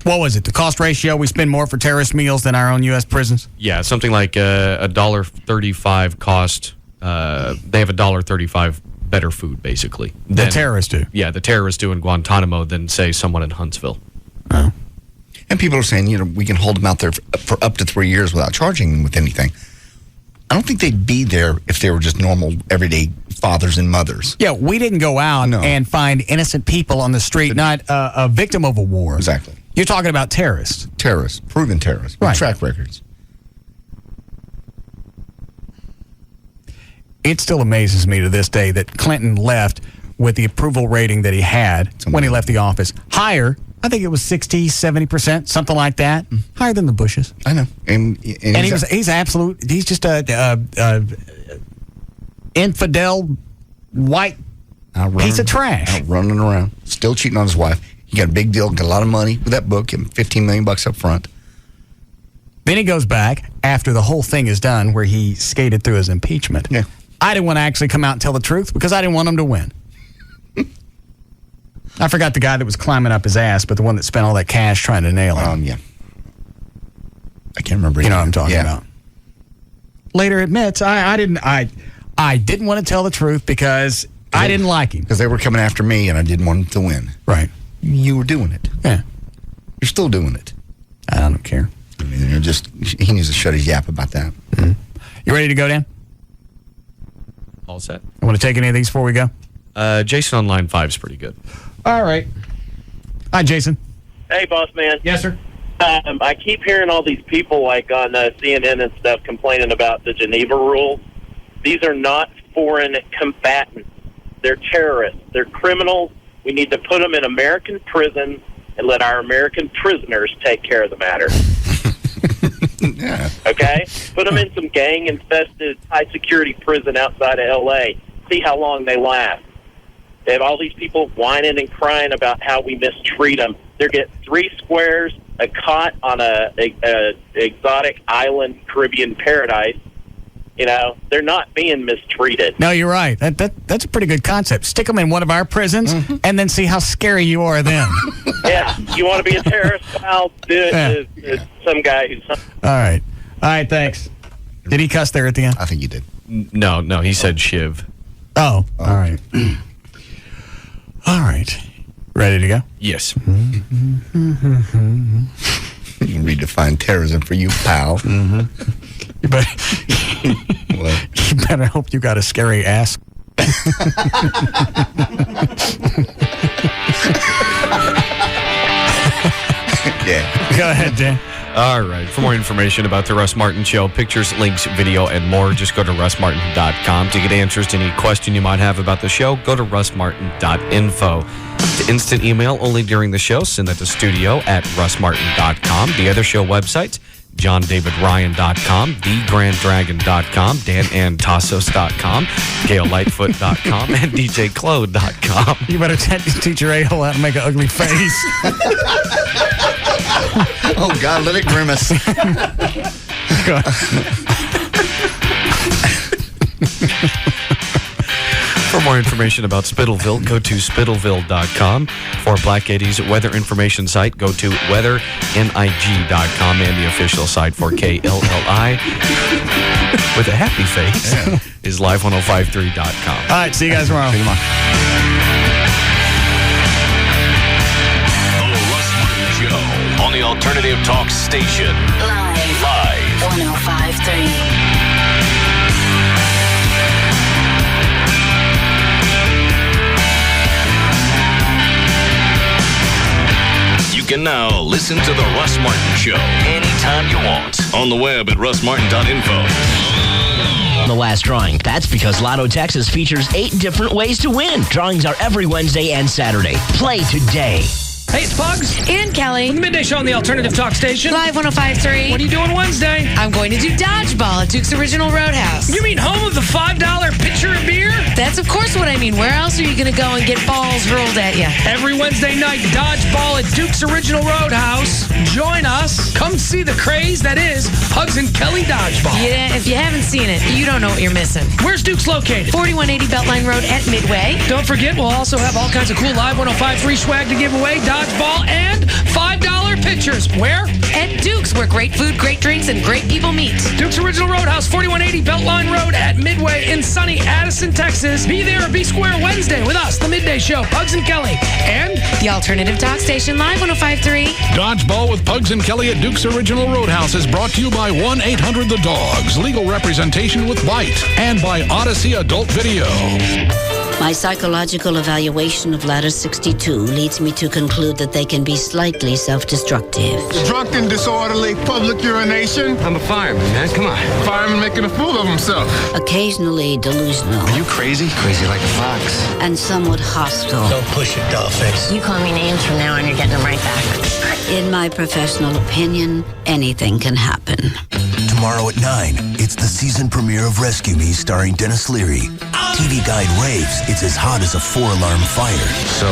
What was it? The cost ratio? We spend more for terrorist meals than our own U.S. prisons? Yeah, something like $1.35 cost. They have $1.35 better food, basically. The terrorists do? Yeah, the terrorists do in Guantanamo than, say, someone in Huntsville. Oh. And people are saying, we can hold them out there for up to 3 years without charging them with anything. I don't think they'd be there if they were just normal, everyday fathers and mothers. Yeah, we didn't go out and find innocent people on the street, not a victim of a war. Exactly. You're talking about terrorists. Terrorists, proven terrorists, with track records. It still amazes me to this day that Clinton left with the approval rating that he had when he left the office. Higher, I think it was 60, 70%, something like that. Higher than the Bushes. I know. And he's absolute, he's just a infidel white piece of trash. Out running around, still cheating on his wife. He got a big deal, got a lot of money with that book, and $15 million up front. Then he goes back after the whole thing is done where he skated through his impeachment. Yeah. I didn't want to actually come out and tell the truth because I didn't want him to win. I forgot the guy that was climbing up his ass, but the one that spent all that cash trying to nail him. Yeah. I can't remember. You know what I'm talking about. Later admits, I didn't want to tell the truth because I didn't like him. Because they were coming after me and I didn't want him to win. Right. You were doing it. Yeah. You're still doing it. I don't care. I mean, he needs to shut his yap about that. Mm-hmm. You ready to go, Dan? All set. You want to take any of these before we go? Jason on line 5 is pretty good. All right. Hi, Jason. Hey, boss man. Yes, sir. I keep hearing all these people like on CNN and stuff complaining about the Geneva rules. These are not foreign combatants. They're terrorists. They're criminals. We need to put them in American prison and let our American prisoners take care of the matter. Yeah. Okay? Put them in some gang-infested, high-security prison outside of L.A. See how long they last. They have all these people whining and crying about how we mistreat them. They're getting 3 squares, a cot on a exotic island Caribbean paradise. You know, they're not being mistreated. No, you're right. That's a pretty good concept. Stick them in one of our prisons and then see how scary you are then. Yeah. You want to be a terrorist? I'll do it to some guy who's... All right. All right, thanks. Did he cuss there at the end? I think he did. No, he said shiv. Oh. All right. All right. Ready to go? Yes. You can redefine terrorism for you, pal. You better hope you got a scary ass. Yeah. Go ahead, Dan. All right. For more information about the Russ Martin Show, pictures, links, video, and more, just go to russmartin.com. To get answers to any question you might have about the show, go to russmartin.info. To instant email only during the show, send that to studio@russmartin.com. The other show websites, JohnDavidRyan.com, TheGrandDragon.com, DanAnTassos.com, GailLightfoot.com, and DJClo.com. You better teach your a-hole how to make an ugly face. Oh, God, let it grimace. For more information about Spittleville, go to spittleville.com. For Black 80's weather information site, go to weathering.ig.com, and the official site for KLLI with a happy face is live1053.com. All right, see you guys tomorrow. The Russ Martin Show on the Alternative Talk Station. Live. 105.3. You can now listen to the Russ Martin Show anytime you want on the web at russmartin.info. The last drawing. That's because Lotto Texas features 8 different ways to win. Drawings are every Wednesday and Saturday. Play today. Hey, it's Bugs. And Kelly. From the Midday Show on the Alternative Talk Station. Live 105.3. What are you doing Wednesday? I'm going to do dodgeball at Duke's Original Roadhouse. You mean home of the $5 pitcher of beer? That's of course what I mean. Where else are you going to go and get balls rolled at you? Every Wednesday night, dodgeball at Duke's Original Roadhouse. Join us. Come see the craze that is Hugs and Kelly Dodgeball. Yeah, if you haven't seen it, you don't know what you're missing. Where's Duke's located? 4180 Beltline Road at Midway. Don't forget, we'll also have all kinds of cool Live 105 free swag to give away, dodgeball, and $5 pitchers. Where? At Duke's, where great food, great drinks, and great people meet. Duke's Original Roadhouse, 4180 Beltline Road at Midway in sunny Addison, Texas. Be there or be square Wednesday with us, The Midday Show, Pugs and Kelly, and the Alternative Talk Station, Live 105.3. Dodgeball with Pugs and Kelly at Duke's Original Roadhouse is brought to you by 1-800-THE-DOGS, legal representation with Bite, and by Odyssey Adult Video. My psychological evaluation of Ladder 62 leads me to conclude that they can be slightly self-destructive. Drunken, disorderly, public urination. I'm a fireman, man. Come on. Fireman making a fool of himself. Occasionally delusional. Are you crazy? Crazy like a fox. And somewhat hostile. Don't push it, dollface. You call me names from now on, you're getting them right back. In my professional opinion, anything can happen. Tomorrow at 9, it's the season premiere of Rescue Me starring Dennis Leary. TV Guide raves it's as hot as a 4-alarm fire. So,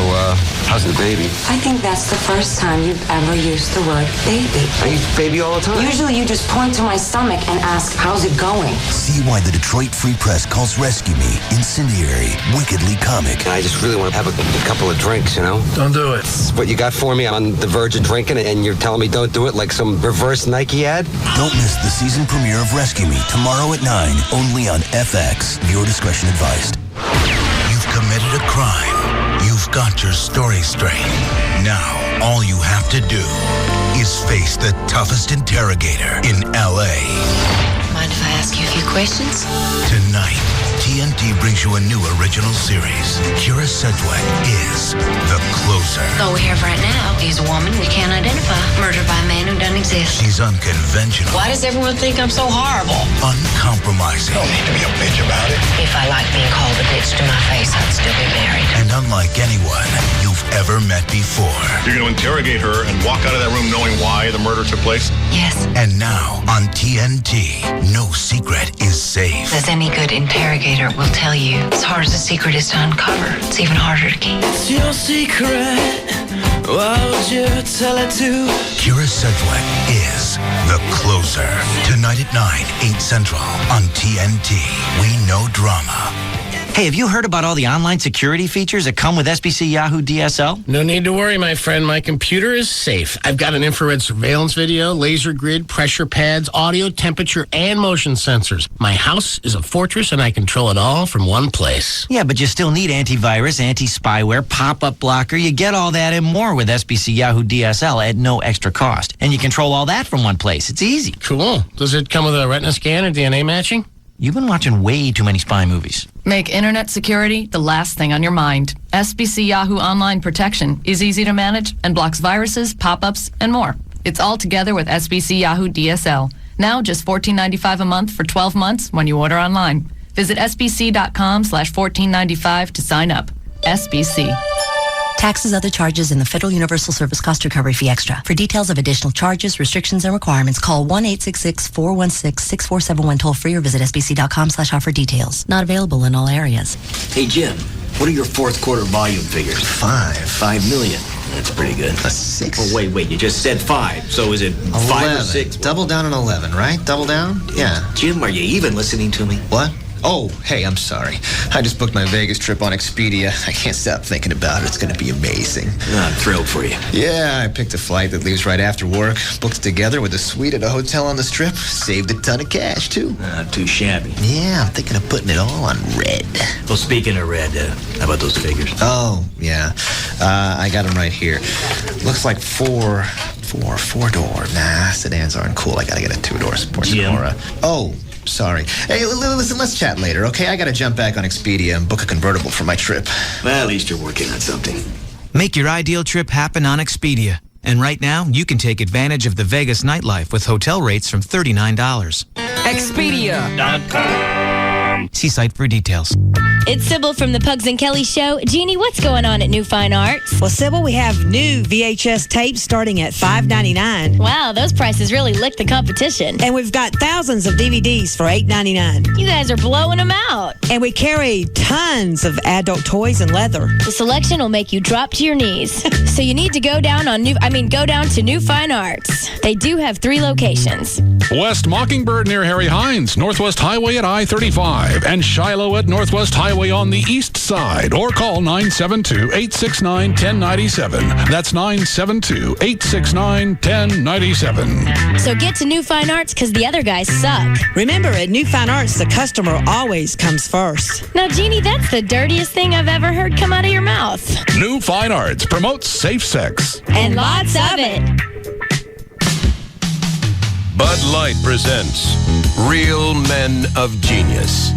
how's the baby? I think that's the first time you've ever used the word baby. I use baby all the time. Usually you just point to my stomach and ask, how's it going? See why the Detroit Free Press calls Rescue Me incendiary, wickedly comic. I just really want to have a couple of drinks, you know? Don't do it. What you got for me? I'm on the verge of drinking and you're telling me don't do it like some reverse Nike ad? Don't miss the season premiere of Rescue Me tomorrow at 9, only on FX. Viewer discretion advised. You've committed a crime. You've got your story straight. Now, all you have to do is face the toughest interrogator in L.A. Mind if I ask you a few questions? Tonight, TNT brings you a new original series. Kira Sedgwick is the closer. All we have right now is a woman we can't identify, murdered by a man who doesn't exist. She's unconventional. Why does everyone think I'm so horrible? Uncompromising. Don't need to be a bitch about it. If I liked being called a bitch to my face, I'd still be married. And unlike anyone you've ever met before. You're going to interrogate her and walk out of that room knowing why the murder took place? Yes. And now on TNT, no secret is safe. As any good interrogator will tell you, as hard as a secret is to uncover, it's even harder to keep. It's your secret. Why would you tell it to? Kira Sedgwick is the closer. Tonight at 9, 8 Central on TNT. We know drama. Hey, have you heard about all the online security features that come with SBC Yahoo DSL? No need to worry, my friend. My computer is safe. I've got an infrared surveillance video, laser grid, pressure pads, audio, temperature, and motion sensors. My house is a fortress, and I control it all from one place. Yeah, but you still need antivirus, anti-spyware, pop-up blocker. You get all that and more with SBC Yahoo DSL at no extra cost. And you control all that from one place. It's easy. Cool. Does it come with a retina scan or DNA matching? You've been watching way too many spy movies. Make internet security the last thing on your mind. SBC Yahoo Online Protection is easy to manage and blocks viruses, pop-ups, and more. It's all together with SBC Yahoo DSL. Now just $14.95 a month for 12 months when you order online. Visit sbc.com/14.95 to sign up. SBC. Taxes, other charges, and the Federal Universal Service Cost Recovery Fee Extra. For details of additional charges, restrictions, and requirements, call 1-866-416-6471 toll-free or visit sbc.com/offer details. Not available in all areas. Hey, Jim, what are your fourth quarter volume figures? 5 million. That's pretty good. A 6? Oh, wait, you just said 5. So is it 5 or 6? Double down on 11, right? Double down? Yeah. Jim, are you even listening to me? What? Oh, hey, I'm sorry. I just booked my Vegas trip on Expedia. I can't stop thinking about it. It's going to be amazing. I'm thrilled for you. Yeah, I picked a flight that leaves right after work. Booked it together with a suite at a hotel on the Strip. Saved a ton of cash, too. Not too shabby. Yeah, I'm thinking of putting it all on red. Well, speaking of red, how about those figures? Oh, yeah. I got them right here. Looks like four-door. Nah, sedans aren't cool. I got to get a 2-door sports Camora. Oh, sorry. Hey, listen, let's chat later, okay? I got to jump back on Expedia and book a convertible for my trip. Well, at least you're working on something. Make your ideal trip happen on Expedia. And right now, you can take advantage of the Vegas nightlife with hotel rates from $39. Expedia.com. See site for details. It's Sybil from the Pugs and Kelly Show. Jeannie, what's going on at New Fine Arts? Well, Sybil, we have new VHS tapes starting at $5.99. Wow, those prices really lick the competition. And we've got thousands of DVDs for $8.99. You guys are blowing them out. And we carry tons of adult toys and leather. The selection will make you drop to your knees. So you need to go down to New Fine Arts. They do have 3 locations. West Mockingbird near Harry Hines, Northwest Highway at I-35, and Shiloh at Northwest Highway on the east side. Or call 972-869-1097. That's 972-869-1097. So get to New Fine Arts because the other guys suck. Remember, at New Fine Arts, the customer always comes first. Now, Jeannie, that's the dirtiest thing I've ever heard come out of your mouth. New Fine Arts promotes safe sex. And lots of it. Bud Light presents Real Men of Genius.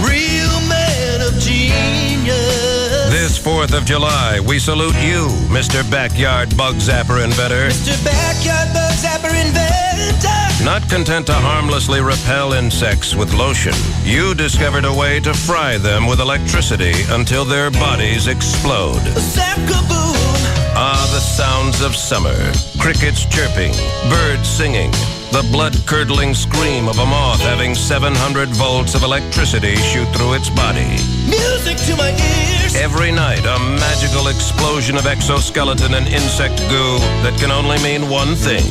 Real men of genius. This 4th of July, we salute you, Mr. Backyard Bug Zapper Inventor. Mr. Backyard Bug Zapper Inventor. Not content to harmlessly repel insects with lotion, you discovered a way to fry them with electricity until their bodies explode. Zap-kaboom. Ah, the sounds of summer. Crickets chirping, birds singing, the blood-curdling scream of a moth having 700 volts of electricity shoot through its body. Music to my ears. Every night, a magical explosion of exoskeleton and insect goo that can only mean one thing.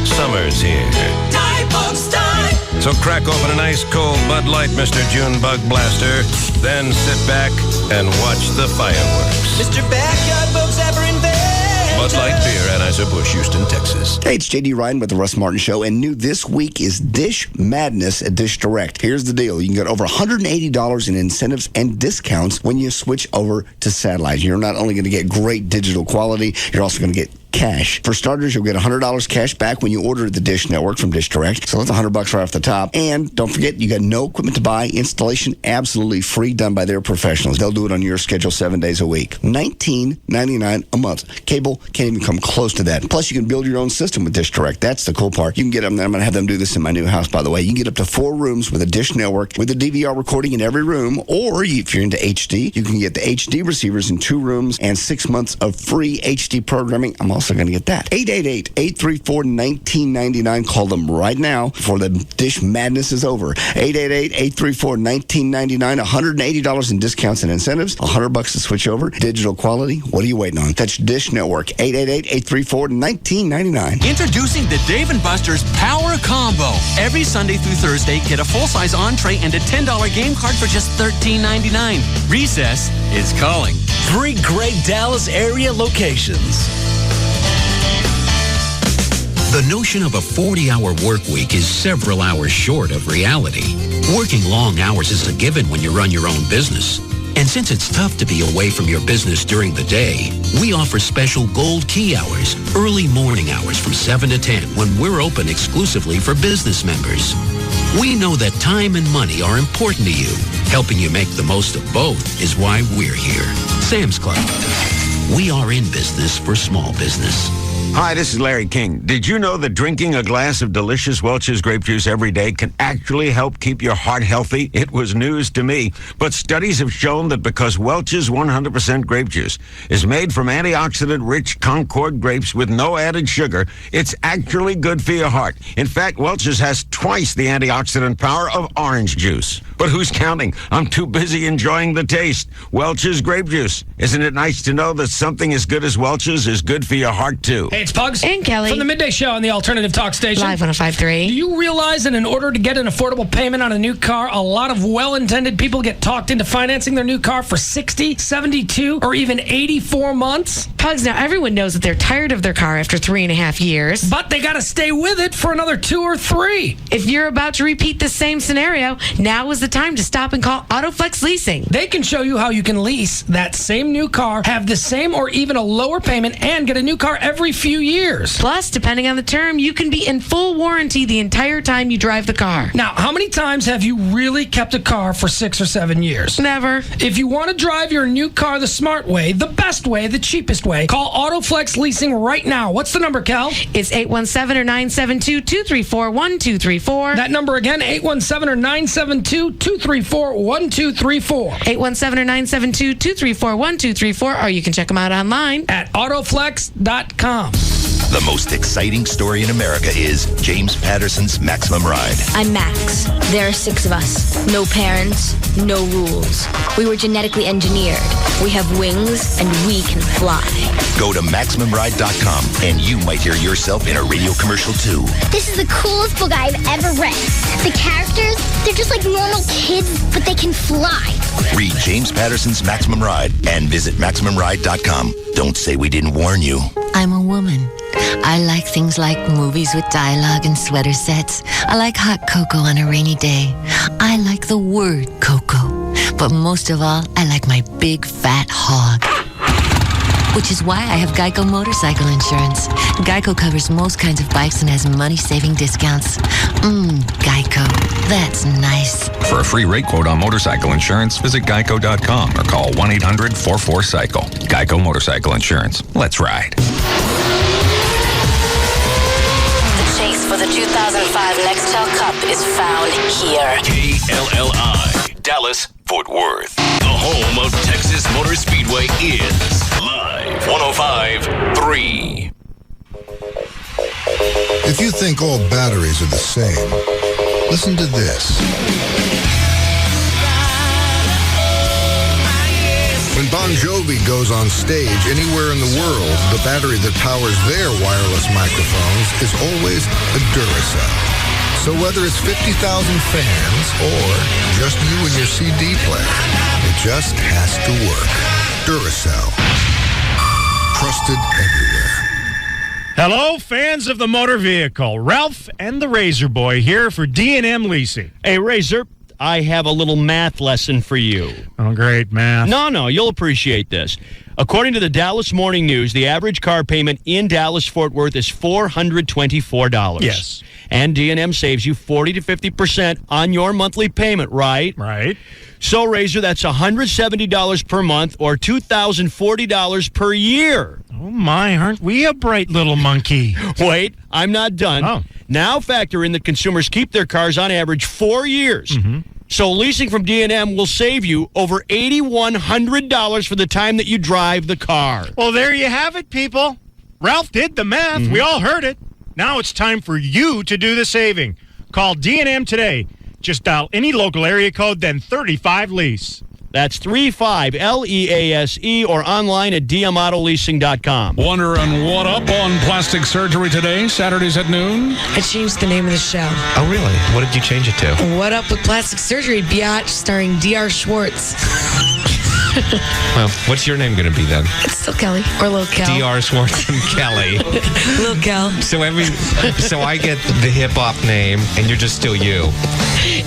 Summer's here. Die, bugs, die. So crack open an ice-cold Bud Light, Mr. June Bug Blaster, then sit back and watch the fireworks. Mr. Backyard Bug Zapper Inventor. Bud Light Beer, Anheuser-Busch, Houston, Texas. Hey, it's JD Ryan with the Russ Martin Show, and new this week is Dish Madness at Dish Direct. Here's the deal. You can get over $180 in incentives and discounts when you switch over to satellite. You're not only going to get great digital quality, you're also going to get cash. For starters, you'll get $100 cash back when you order the Dish Network from Dish Direct. So that's $100 right off the top. And don't forget, you got no equipment to buy. Installation absolutely free, done by their professionals. They'll do it on your schedule 7 days a week. $19.99 a month. Cable can't even come close to that. Plus, you can build your own system with Dish Direct. That's the cool part. You can get them. I'm going to have them do this in my new house, by the way. You can get up to 4 rooms with a Dish Network with a DVR recording in every room. Or if you're into HD, you can get the HD receivers in 2 rooms and 6 months of free HD programming. I'm also going to get that. 888-834-1999. Call them right now before the Dish Madness is over. 888-834-1999. $180 in discounts and incentives. $100 to switch over. Digital quality. What are you waiting on? That's Dish Network. 888-834-1999. Introducing the Dave & Buster's Power Combo. Every Sunday through Thursday, get a full-size entree and a $10 game card for just $13.99. Recess is calling. 3 great Dallas area locations. The notion of a 40-hour work week is several hours short of reality. Working long hours is a given when you run your own business. And since it's tough to be away from your business during the day, we offer special Gold Key hours, early morning hours from 7 to 10 when we're open exclusively for business members. We know that time and money are important to you. Helping you make the most of both is why we're here. Sam's Club. We are in business for small business. Hi, this is Larry King. Did you know that drinking a glass of delicious Welch's grape juice every day can actually help keep your heart healthy? It was news to me. But studies have shown that because Welch's 100% grape juice is made from antioxidant-rich Concord grapes with no added sugar, it's actually good for your heart. In fact, Welch's has twice the antioxidant power of orange juice. But who's counting? I'm too busy enjoying the taste. Welch's grape juice. Isn't it nice to know that something as good as Welch's is good for your heart, too? Hey, it's Pugs. And Kelly. From the Midday Show on the Alternative Talk Station. Live 105.3. Do you realize that in order to get an affordable payment on a new car, a lot of well-intended people get talked into financing their new car for 60, 72, or even 84 months? Pugs, now everyone knows that they're tired of their car after 3.5 years. But they got to stay with it for another 2 or 3. If you're about to repeat the same scenario, now is the time to stop and call Autoflex Leasing. They can show you how you can lease that same new car, have the same or even a lower payment, and get a new car every few years. Plus, depending on the term, you can be in full warranty the entire time you drive the car. Now, how many times have you really kept a car for 6 or 7 years? Never. If you want to drive your new car the smart way, the best way, the cheapest way, call Autoflex Leasing right now. What's the number, Cal? It's 817 or 972-234-1234. That number again, 817 or 972-234-1234. 817 or 972-234-1234, or you can check them out online at autoflex.com. The most exciting story in America is James Patterson's Maximum Ride. I'm Max. There are 6 of us. No parents, no rules. We were genetically engineered. We have wings and we can fly. Go to MaximumRide.com and you might hear yourself in a radio commercial too. This is the coolest book I've ever read. The characters, they're just like normal kids, but they can fly. Read James Patterson's Maximum Ride and visit MaximumRide.com. Don't say we didn't warn you. I'm a woman. I like things like movies with dialogue and sweater sets. I like hot cocoa on a rainy day. I like the word cocoa. But most of all, I like my big fat hog. Which is why I have Geico Motorcycle Insurance. Geico covers most kinds of bikes and has money-saving discounts. Geico. That's nice. For a free rate quote on motorcycle insurance, visit geico.com or call 1-800-44-CYCLE. Geico Motorcycle Insurance. Let's ride. The chase for the 2005 Nextel Cup is found here. KLLI, Dallas, Fort Worth. The home of Texas Motor Speedway is Live 105.3. If you think all batteries are the same, listen to this. When Bon Jovi goes on stage anywhere in the world, the battery that powers their wireless microphones is always a Duracell. So whether it's 50,000 fans or just you and your CD player, it just has to work. Duracell. Trusted everywhere. Hello, fans of the motor vehicle. Ralph and the Razor Boy here for D&M Leasing. Hey, Razor, I have a little math lesson for you. Oh, great, math. No, you'll appreciate this. According to the Dallas Morning News, the average car payment in Dallas-Fort Worth is $424. Yes. And D&M saves you 40 to 50% on your monthly payment, right? Right. So, Razor, that's $170 per month or $2,040 per year. Oh, my, aren't we a bright little monkey? Wait, I'm not done. Oh. Now factor in that consumers keep their cars on average 4 years. Mm-hmm. So leasing from D&M will save you over $8,100 for the time that you drive the car. Well, there you have it, people. Ralph did the math. We all heard it. Now it's time for you to do the saving. Call D&M today. Just dial any local area code, then 35-LEASE. That's 35-LEASE or online at dmautoleasing.com. Wondering what up on plastic surgery today, Saturdays at noon? I changed the name of the show. Oh, really? What did you change it to? What Up with Plastic Surgery, Biatch, starring D.R. Schwartz. Well, what's your name going to be then? It's still Kelly or Lil Kel. D.R. Schwartz and Kelly. Lil Kel. So I get the hip hop name, and you're just still you.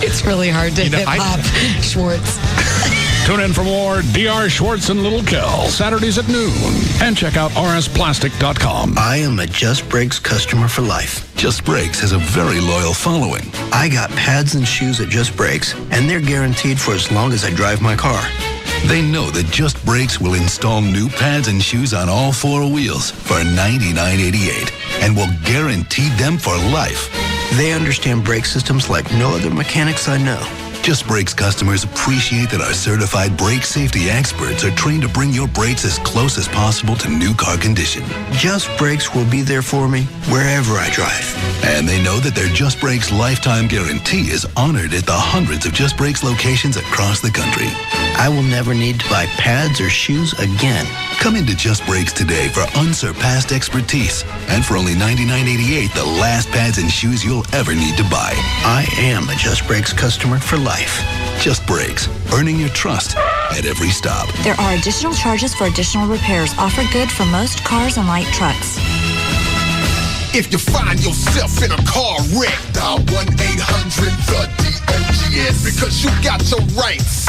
It's really hard to hip hop Schwartz. Tune in for more D.R. Schwartz and Little Kel, Saturdays at noon. And check out rsplastic.com. I am a Just Brakes customer for life. Just Brakes has a very loyal following. I got pads and shoes at Just Brakes, and they're guaranteed for as long as I drive my car. They know that Just Brakes will install new pads and shoes on all 4 wheels for $99.88 and will guarantee them for life. They understand brake systems like no other mechanics I know. Just Brakes customers appreciate that our certified brake safety experts are trained to bring your brakes as close as possible to new car condition. Just Brakes will be there for me wherever I drive. And they know that their Just Brakes lifetime guarantee is honored at the hundreds of Just Brakes locations across the country. I will never need to buy pads or shoes again. Come into Just Brakes today for unsurpassed expertise. And for only $99.88, the last pads and shoes you'll ever need to buy. I am a Just Brakes customer for life. Just Brakes, earning your trust at every stop. There are additional charges for additional repairs. Offer good for most cars and light trucks. If you find yourself in a car wreck, dial 1-800-THE-DOGS because you got your rights.